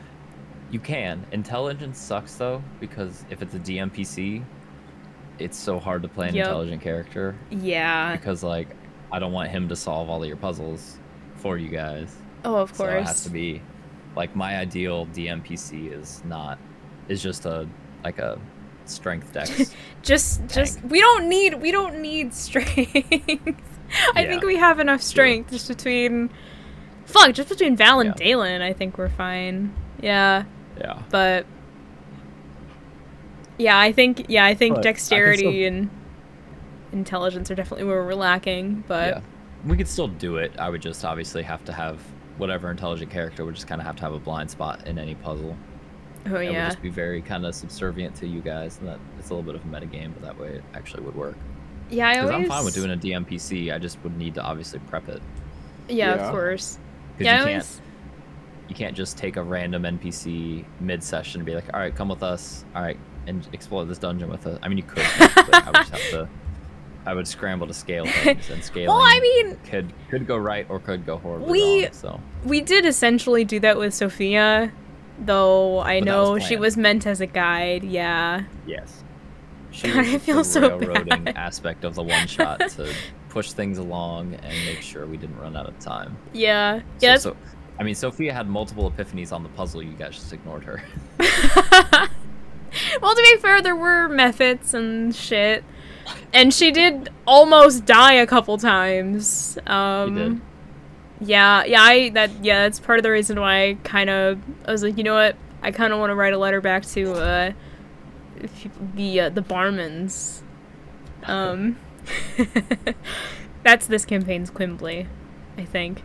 you can. Intelligence sucks though, because if it's a DMPC, it's so hard to play an
Yep.
intelligent character.
Yeah.
Because like I don't want him to solve all of your puzzles for you guys.
Oh, of course.
So it has to be like my ideal DMPC is just a strength dex.
just we don't need strength. I think we have enough strength just between Val and Dalen. I think we're fine. Yeah.
Yeah.
But I think
But
dexterity and intelligence are definitely where we're lacking, but
yeah. We could still do it. I would just obviously have to have whatever intelligent character would just kind of have to have a blind spot in any puzzle.
oh
It would
yeah.
just be very kind of subservient to you guys, and that it's a little bit of a metagame, but that way it actually would work.
Yeah, I
Because
always
I'm fine with doing a DMPC, I just would need to obviously prep it.
Yeah,
Yeah.
of course.
'Cause
Yeah,
you can't just take a random NPC mid-session and be like, all right, come with us, all right, and explore this dungeon with us. I mean, you could, but I would just have to. I would scramble to scale things, and scaling
Well, I mean,
could go right or could go horribly wrong. So
we did essentially do that with Sophia, though I
But that
know
was
she
planned.
was meant as a guide. Yeah.
yes, she
God,
was
I
just
feel
the
so
railroading
bad.
aspect of the one shot to push things along and make sure we didn't run out of time.
Yeah. Yeah.
So, I mean, Sophia had multiple epiphanies on the puzzle. You guys just ignored her.
Well, to be fair, there were methods and shit, and she did almost die a couple times.
You did.
Yeah, that's part of the reason why I was like, you know what, I kind of want to write a letter back to the Barmans. That's this campaign's Quimbley, I think.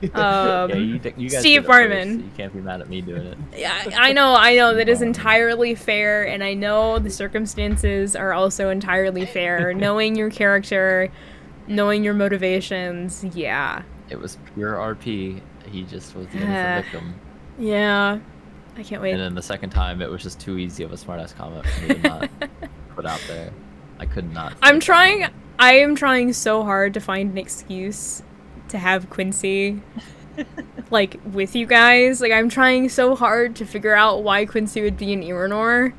Yeah, you guys
Steve
did it first,
Barman.
so you can't be mad at me doing it.
Yeah, I know that is entirely fair, and I know the circumstances are also entirely fair. Knowing your character, knowing your motivations, yeah.
It was pure RP. He just was the innocent victim.
Yeah. I can't wait.
And then the second time, it was just too easy of a smartass comment for me to not put out there. I could not.
I am trying so hard to find an excuse to have Quincy, like, with you guys. Like, I'm trying so hard to figure out why Quincy would be an Iranor.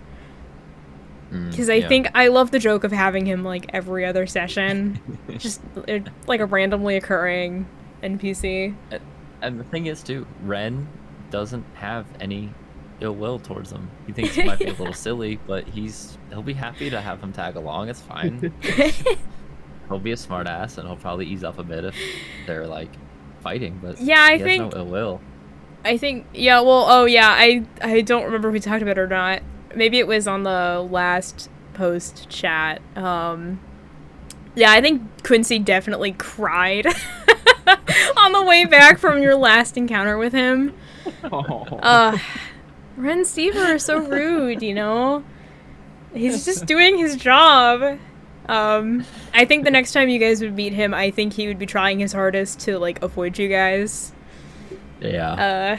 Because I think I love the joke of having him, like, every other session. Just, like, a randomly occurring NPC.
And the thing is, too, Ren doesn't have any ill will towards him. He thinks he might be a little silly, but he'll be happy to have him tag along. It's fine. He'll be a smart ass, and he'll probably ease up a bit if they're, like, fighting, but
yeah,
he has no ill will.
I think, yeah, well, oh, yeah, I don't remember if we talked about it or not. Maybe it was on the last post chat. Yeah, I think Quincy definitely cried on the way back from your last encounter with him. Ren and Steve are so rude, you know? He's just doing his job. I think the next time you guys would meet him, I think he would be trying his hardest to, like, avoid you guys.
Yeah.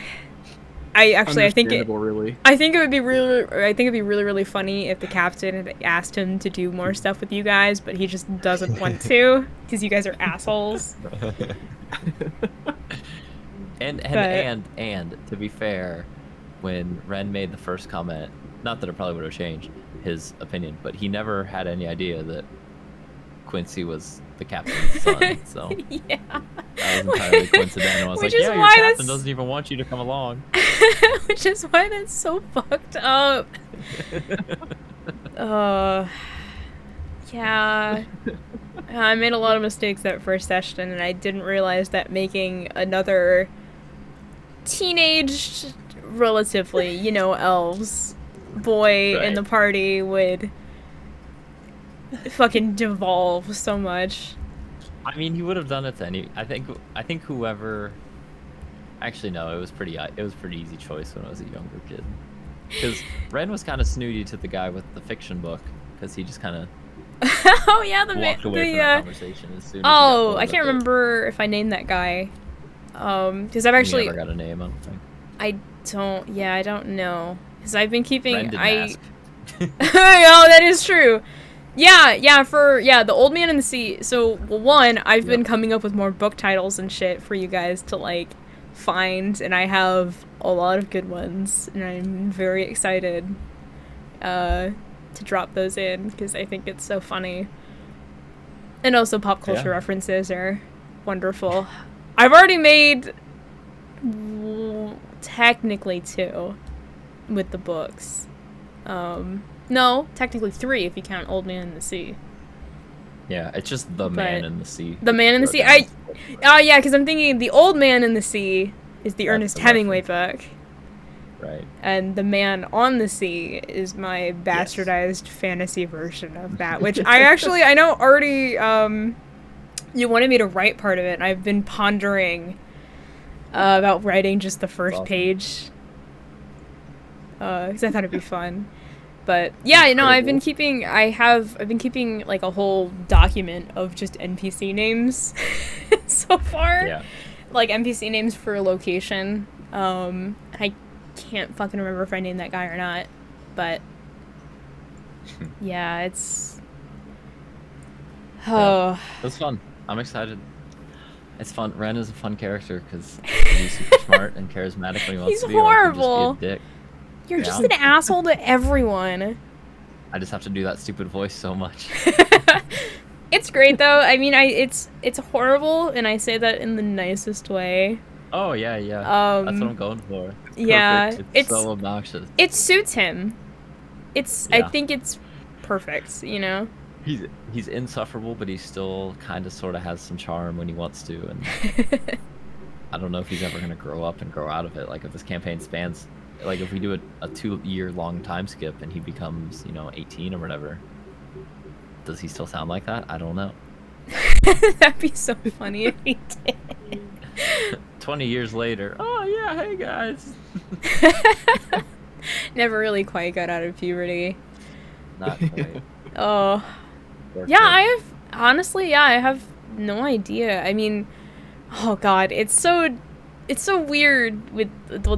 I think it
really.
I think it'd be really funny if the captain had asked him to do more stuff with you guys, but he just doesn't want to because you guys are assholes.
And to be fair, when Ren made the first comment, not that it probably would have changed his opinion, but he never had any idea that Quincy was the captain's son, so
yeah,
that was entirely coincidental. I was like, yeah, your captain doesn't even want you to come along.
Which is why that's so fucked up. Yeah. I made a lot of mistakes that first session, and I didn't realize that making another teenage, relatively, you know, elves boy in the party would fucking devolve so much.
I mean, he would have done it to any. I think whoever. Actually, no. It was pretty easy choice when I was a younger kid. Because Ren was kind of snooty to the guy with the fiction book, because he just kind of.
Oh yeah,
walked away from that conversation as soon as
I can't remember if I named that guy. Because I've actually.
You never got a name, I don't think.
I don't know. Because I've been keeping.
Ren didn't ask.
Oh, that is true. Yeah, the Old Man in the Sea. So, well, one, I've been coming up with more book titles and shit for you guys to, like, find, and I have a lot of good ones, and I'm very excited to drop those in, because I think it's so funny. And also pop culture references are wonderful. I've already made technically 2 with the books. No, technically 3 if you count Old Man in the Sea.
Yeah, it's just the Man in the Sea.
The Man in the Sea. Yeah, because I'm thinking the Old Man in the Sea is the Ernest Hemingway book.
Right. And
the Man on the Sea is my bastardized fantasy version of that, which I know already, you wanted me to write part of it, and I've been pondering about writing just the first page. Because I thought it'd be fun. But yeah, you know, I've been keeping like a whole document of just NPC names so far.
Yeah.
Like NPC names for a location. I can't fucking remember if I named that guy or not. But yeah, it's
it's fun. I'm excited. It's fun. Ren is a fun character because he's super smart and charismatic when he wants to be.
He's horrible.
Or he can just be a dick.
You're just an asshole to everyone.
I just have to do that stupid voice so much.
It's great though. I mean, it's horrible, and I say that in the nicest way.
Oh yeah. That's what I'm going for. It's so obnoxious.
It suits him. I think it's perfect. You know.
He's insufferable, but he still kind of sort of has some charm when he wants to, and I don't know if he's ever gonna grow up and grow out of it. Like if this campaign spans. Like, if we do a 2-year-long time skip and he becomes, 18 or whatever, does he still sound like that? I don't know.
That'd be so funny if he did.
20 years later, oh yeah, hey guys.
Never really quite got out of puberty.
Not quite.
Oh. Yeah, I have no idea. I mean, oh god, it's so weird with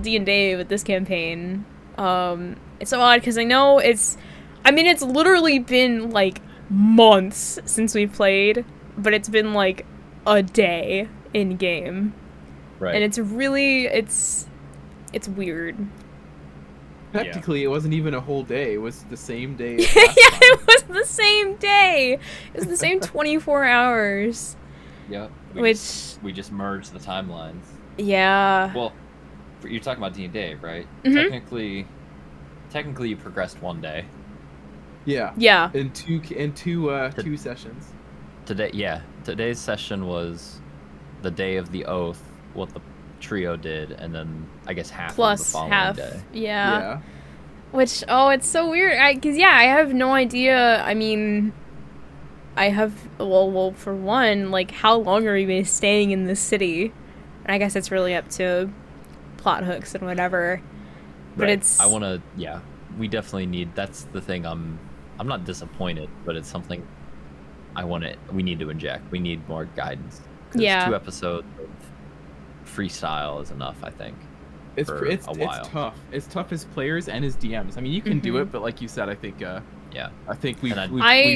D&Dave with this campaign. It's so odd because I know it's literally been like months since we played, but it's been like a day in game.
Right.
And it's really it's weird.
Technically, it wasn't even a whole day. It was the same day
Yeah,
as last time.
it was the same day. It was the same 24 hours.
Yep.
Which
we just merged the timelines.
yeah.
Well, you're talking about D&Dave, right?
Mhm.
Technically, you progressed one day.
Yeah.
Yeah.
In two sessions.
Today's session was the day of the oath, what the trio did, and then I guess half of the
Plus
following
half.
day.
Yeah. Which it's so weird. I have no idea. I mean, I have well for one, like how long are we been staying in this city? And I guess it's really up to plot hooks and whatever. But
Right.
it's
We definitely need. That's the thing. I'm not disappointed, but it's something we need to inject. We need more guidance. 'Cause 2 episodes of freestyle is enough, I think.
It's
a while.
tough. It's tough as players and as DMs. I mean, you can do it, but like you said, I think we've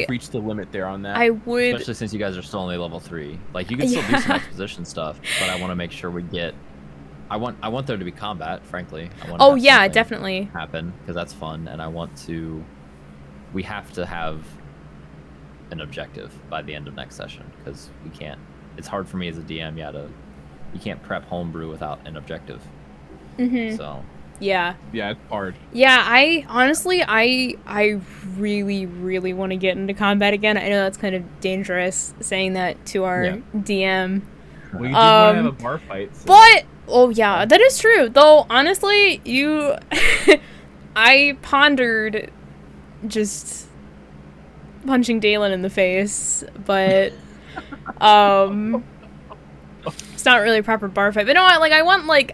reached the limit there on that.
I would,
especially since you guys are still only level 3. Like you can still do some exposition stuff, but I want to make sure we get. I want there to be combat, frankly.
Definitely
happen because that's fun, and I want to. We have to have an objective by the end of next session because we can't. It's hard for me as a DM, you can't prep homebrew without an objective. So.
Yeah, it's hard.
Yeah, I honestly, I really, really want to get into combat again. I know that's kind of dangerous saying that to our DM.
Well, you did want to have a bar fight. So.
But that is true. Though honestly, I pondered just punching Dalen in the face, but it's not really a proper bar fight. But you know what? Like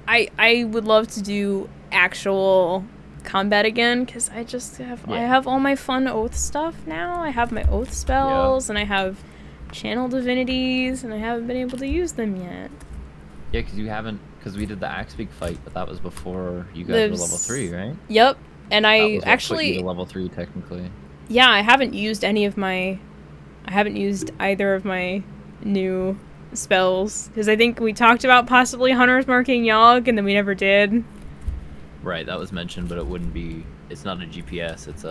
I would love to do actual combat again because I just have I have all my fun oath stuff now. I have my oath spells and I have channel divinities and I haven't been able to use them yet.
Yeah, because we did the Axe Speak fight, but that was before you guys were level 3, right?
Yep, and I
that was what
actually
put you to level 3 technically.
Yeah, I haven't used either of my new spells because I think we talked about possibly Hunter's Marking Yogg and then we never did.
Right, that was mentioned, but it's not a GPS, it's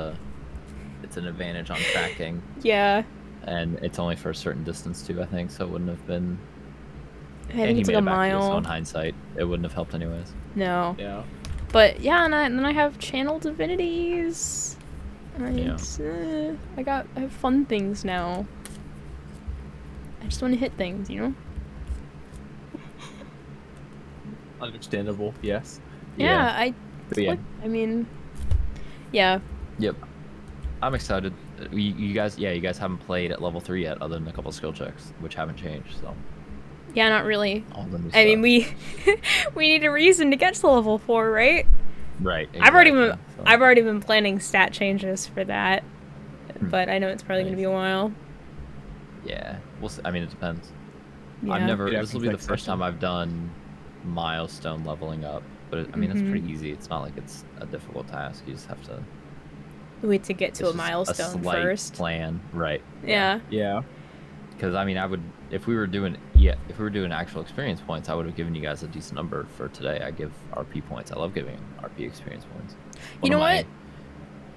an advantage on tracking.
Yeah.
And it's only for a certain distance too, I think, so it wouldn't have been.
I think it's like a mile.
So in hindsight, it wouldn't have helped anyways.
No.
Yeah.
But yeah, and then I have channel divinities. And I have fun things now. I just want to hit things, you know?
Understandable, yes.
Yeah.
Yep. I'm excited. You guys haven't played at level 3 yet, other than a couple skill checks, which haven't changed. So.
Yeah, not really.
All the new
I mean,
stuff.
we need a reason to get to level 4, right?
Right. Exactly.
I've already been planning stat changes for that, but I know it's probably going to be a while.
Yeah, we'll see. I mean, it depends.
Yeah.
This will be the first time I've done milestone leveling up, but it's pretty easy. It's not like it's a difficult task. You just have to
wait to get to a milestone first.
Plan, right?
Yeah.
Yeah.
Because if we were doing actual experience points, I would have given you guys a decent number for today. I give RP points. I love giving RP experience points.
You know what?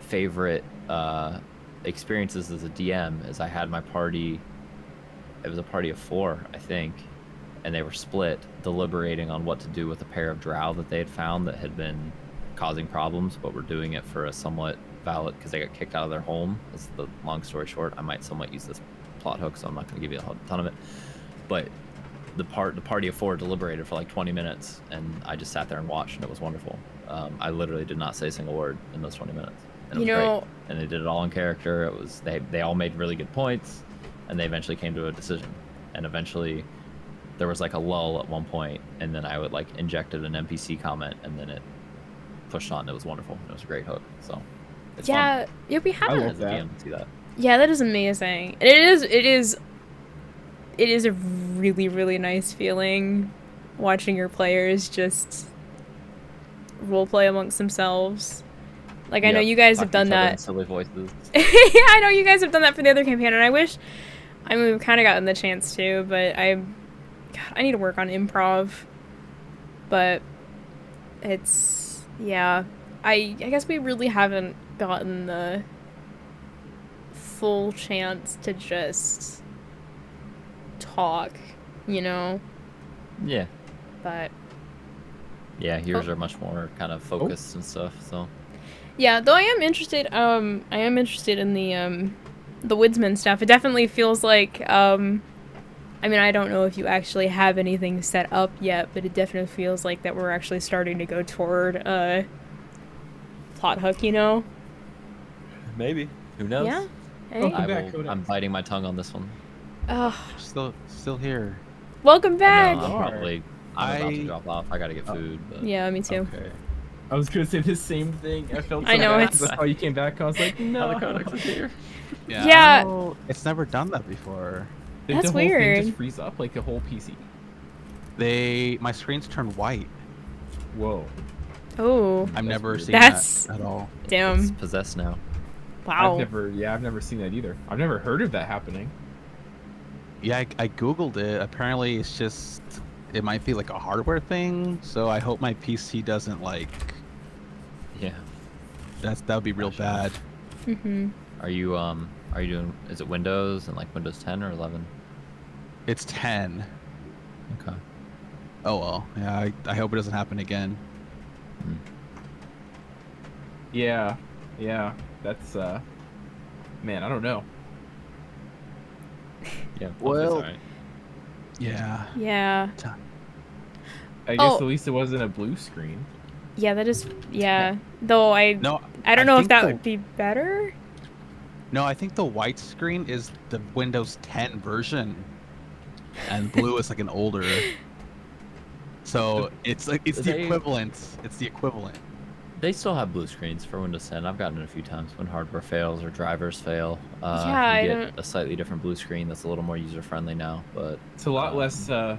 Favorite experiences as a DM is I had my party. It was a party of 4, I think, and they were split, deliberating on what to do with a pair of drow that they had found that had been causing problems, but were doing it for a somewhat valid because they got kicked out of their home. That's the long story short. I might somewhat use this plot hook, so I'm not going to give you a ton of it. But the party of 4 deliberated for like 20 minutes, and I just sat there and watched, and it was wonderful. I literally did not say a single word in those 20 minutes. And it was great. And they did it all in character. It was they all made really good points, and they eventually came to a decision. And eventually, there was like a lull at one point, and then I would like injected an NPC comment, and then it pushed on. It was wonderful. It was a great hook. So it's fun.
Yeah, we
I
haven't.
love that.
DM to see that.
Yeah, that is amazing. And it is a really, really nice feeling watching your players just roleplay amongst themselves. Like, I know you guys
talk
have
to
done
each other in
that.
silly voices.
Yeah, I know you guys have done that for the other campaign, and I wish... I mean, we've kind of gotten the chance to, but God, I need to work on improv. But it's... Yeah. I guess we really haven't gotten the full chance to just talk, you know?
Yeah.
But...
Yeah, yours are much more kind of focused and stuff, so...
Yeah, though I am interested in the woodsman stuff. It definitely feels like, I mean, I don't know if you actually have anything set up yet, but it definitely feels like that we're actually starting to go toward a plot hook, you know?
Maybe. Who knows?
Yeah? Hey.
I'm biting my tongue on this one.
Oh,
Still here.
welcome
I
back!
know, I'm about to drop off. I gotta get food. But...
Yeah, me too.
Okay.
I was gonna say the same thing. I felt so
I know,
bad.
it's-
That's how you came back. I was like, no.
How the codex is here.
Yeah.
Yeah.
I don't know, it's never done that before.
Did
That's
the whole thing
weird.
just freeze up, like the whole PC?
My screens turn white.
Whoa.
Oh,
I've never
weird.
seen
That's-
that at all.
It's
damn.
possessed now.
Wow.
I've never seen that either. I've never heard of that happening.
Yeah, I googled it. Apparently, it's just it might be like a hardware thing. So I hope my PC doesn't like.
Yeah.
That would be real bad.
Mm-hmm.
Are you doing? Is it Windows and like Windows 10 or 11?
It's 10.
Okay.
Oh well. Yeah, I hope it doesn't happen again.
Yeah. That's man, I don't know.
Yeah.
Well-
alright.
Yeah.
Yeah.
I guess
Oh.
at least it wasn't a blue screen.
Yeah, that is... Yeah. Though I
No.
don't know if
think
that
the-
would be better.
No, I think the white screen is the Windows 10 version, and blue is like an older. So it's like it's the
They-
equivalent. It's the equivalent.
They still have blue screens for Windows 10. I've gotten it a few times when hardware fails or drivers fail.
Yeah, I
you get
don't-
a slightly different blue screen that's a little more user friendly now, but
It's a lot less.
Oh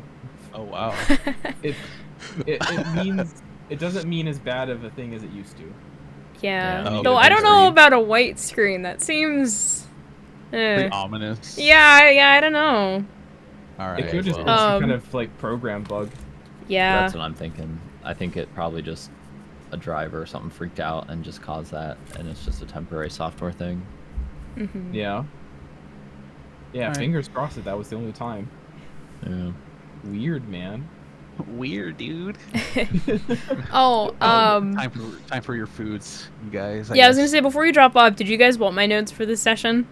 wow.
It means it doesn't mean as bad of a thing as it used to.
Yeah.
Oh,
Though
the
I don't know
screen.
about a white screen. That seems...
Pretty ominous.
Yeah, I don't know.
All right.
It could just
well,
be some
Um,
kind of like program bug.
Yeah.
that's what I'm thinking. I think it probably just a driver or something freaked out and just caused that, and it's just a temporary software thing.
Mm-hmm.
Yeah. Yeah.
Alright.
Fingers crossed that was the only time.
Yeah.
Weird, man.
weird, dude.
Oh,
Time for your foods, you guys.
yeah, I was gonna
guess.
say, before you drop off, did you guys want my notes for this session?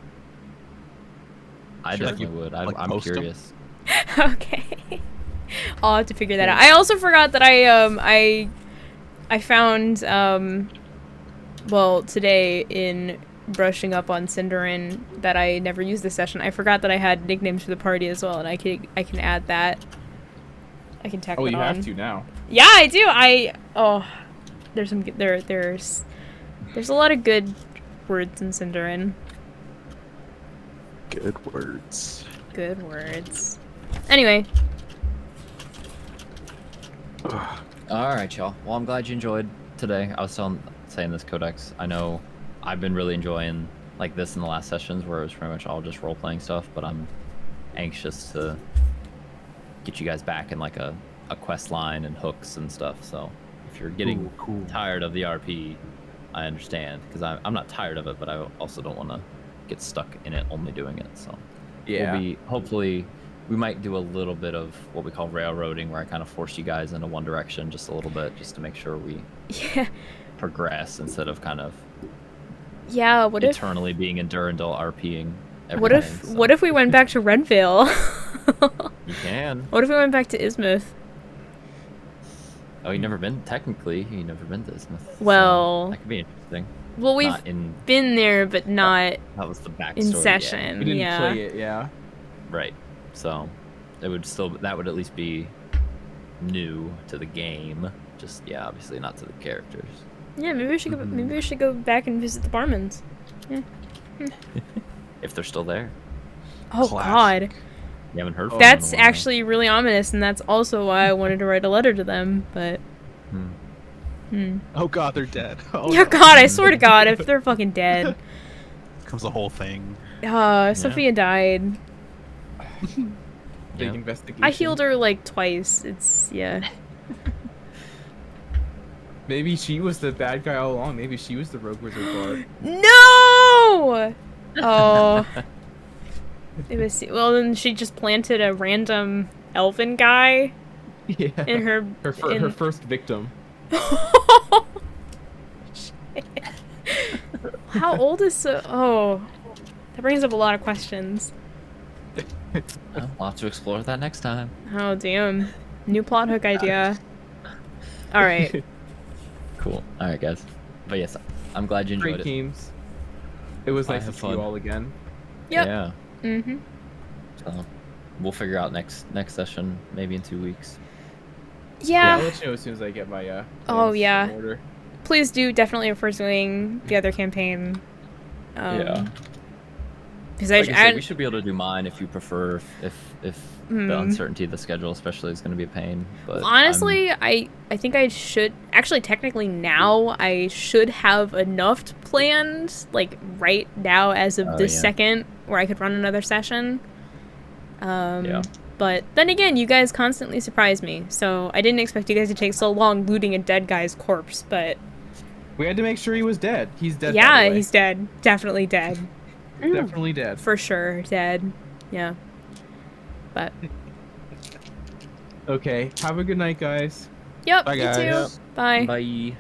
I
Sure.
definitely would.
Like,
I'm
post 'em?
curious.
Okay. I'll have to figure that out. I also forgot that I found, well, today in brushing up on Cinderin that I never used this session, I forgot that I had nicknames for the party as well, and I can add that. I can tack
Oh,
that
you
on.
have to now.
Yeah, I do. There's some there's a lot of good words in Cinderin.
Good words.
Good words. Anyway,
All right, y'all. Well, I'm glad you enjoyed today. I was saying this codex. I know I've been really enjoying like this in the last sessions where it was pretty much all just role playing stuff, but I'm anxious to get you guys back in like a quest line and hooks and stuff. So if you're getting
Ooh, cool.
tired of the RP, I understand, because I'm not tired of it, but I also don't want to get stuck in it only doing it. So
Yeah.
we'll be hopefully. We might do a little bit of what we call railroading, where I kind of force you guys into one direction just a little bit, just to make sure we
yeah,
progress instead of kind of
yeah. What if
eternally being in Durendil RPing everything.
what if we went back to Renville?
You can?
What if we went back to Ismuth?
Oh, you've never been to Ismuth. So
Well-
that could be interesting.
Well, we've
Not in
been there, but not
that was the backstory.
in
yeah.
session.
We didn't
yeah.
play it, yeah.
Right. So that would at least be new to the game. Just obviously not to the characters.
Yeah, maybe we should go.
Mhm.
Maybe we should go back and visit the Barmans.
If they're still there.
Oh
Class.
God,
You haven't heard from them in
that's
a while.
actually really ominous, and that's also why I wanted to write a letter to them. But
Hmm.
Oh god, they're dead. Oh,
Oh
no.
god, I swear to god, if they're fucking dead.
Comes the whole thing.
Sophia died.
Big
Yep.
investigation.
I healed her like twice. It's, yeah.
Maybe she was the bad guy all along. Maybe she was the rogue wizard bard.
No! Oh. It was, well, then she just planted a random elven guy
Yeah.
in her...
Her first victim.
How old is... Oh. That brings up a lot of questions.
Well, we'll have to explore that next time.
Oh, damn. New plot hook idea. Alright.
Cool. All right, guys. But yes, I'm glad you enjoyed
Great
it.
games. It was
I
nice to
had
see you
fun.
all again.
Yep.
Yeah.
Mm-hmm.
So we'll figure out next session, maybe in 2 weeks.
Yeah.
I'll let you know as soon as I get my
Oh,
plans in
yeah.
order.
Please do definitely if we're doing the other campaign.
Yeah.
Because
Like I said, we should be able to do mine if you prefer. If the uncertainty of the schedule, especially, is going to be a pain. But
honestly, I think I should actually technically now I should have enough planned like right now as of this second where I could run another session.
Yeah.
But then again, you guys constantly surprise me, so I didn't expect you guys to take so long looting a dead guy's corpse. But
We had to make sure he was dead. He's dead. by
yeah,
the way.
he's dead. Definitely dead.
Definitely dead.
For sure, dead. Yeah. But
Okay. Have a good night, guys.
yep,
Bye,
you
guys.
too.
Yep.
Bye.
Bye.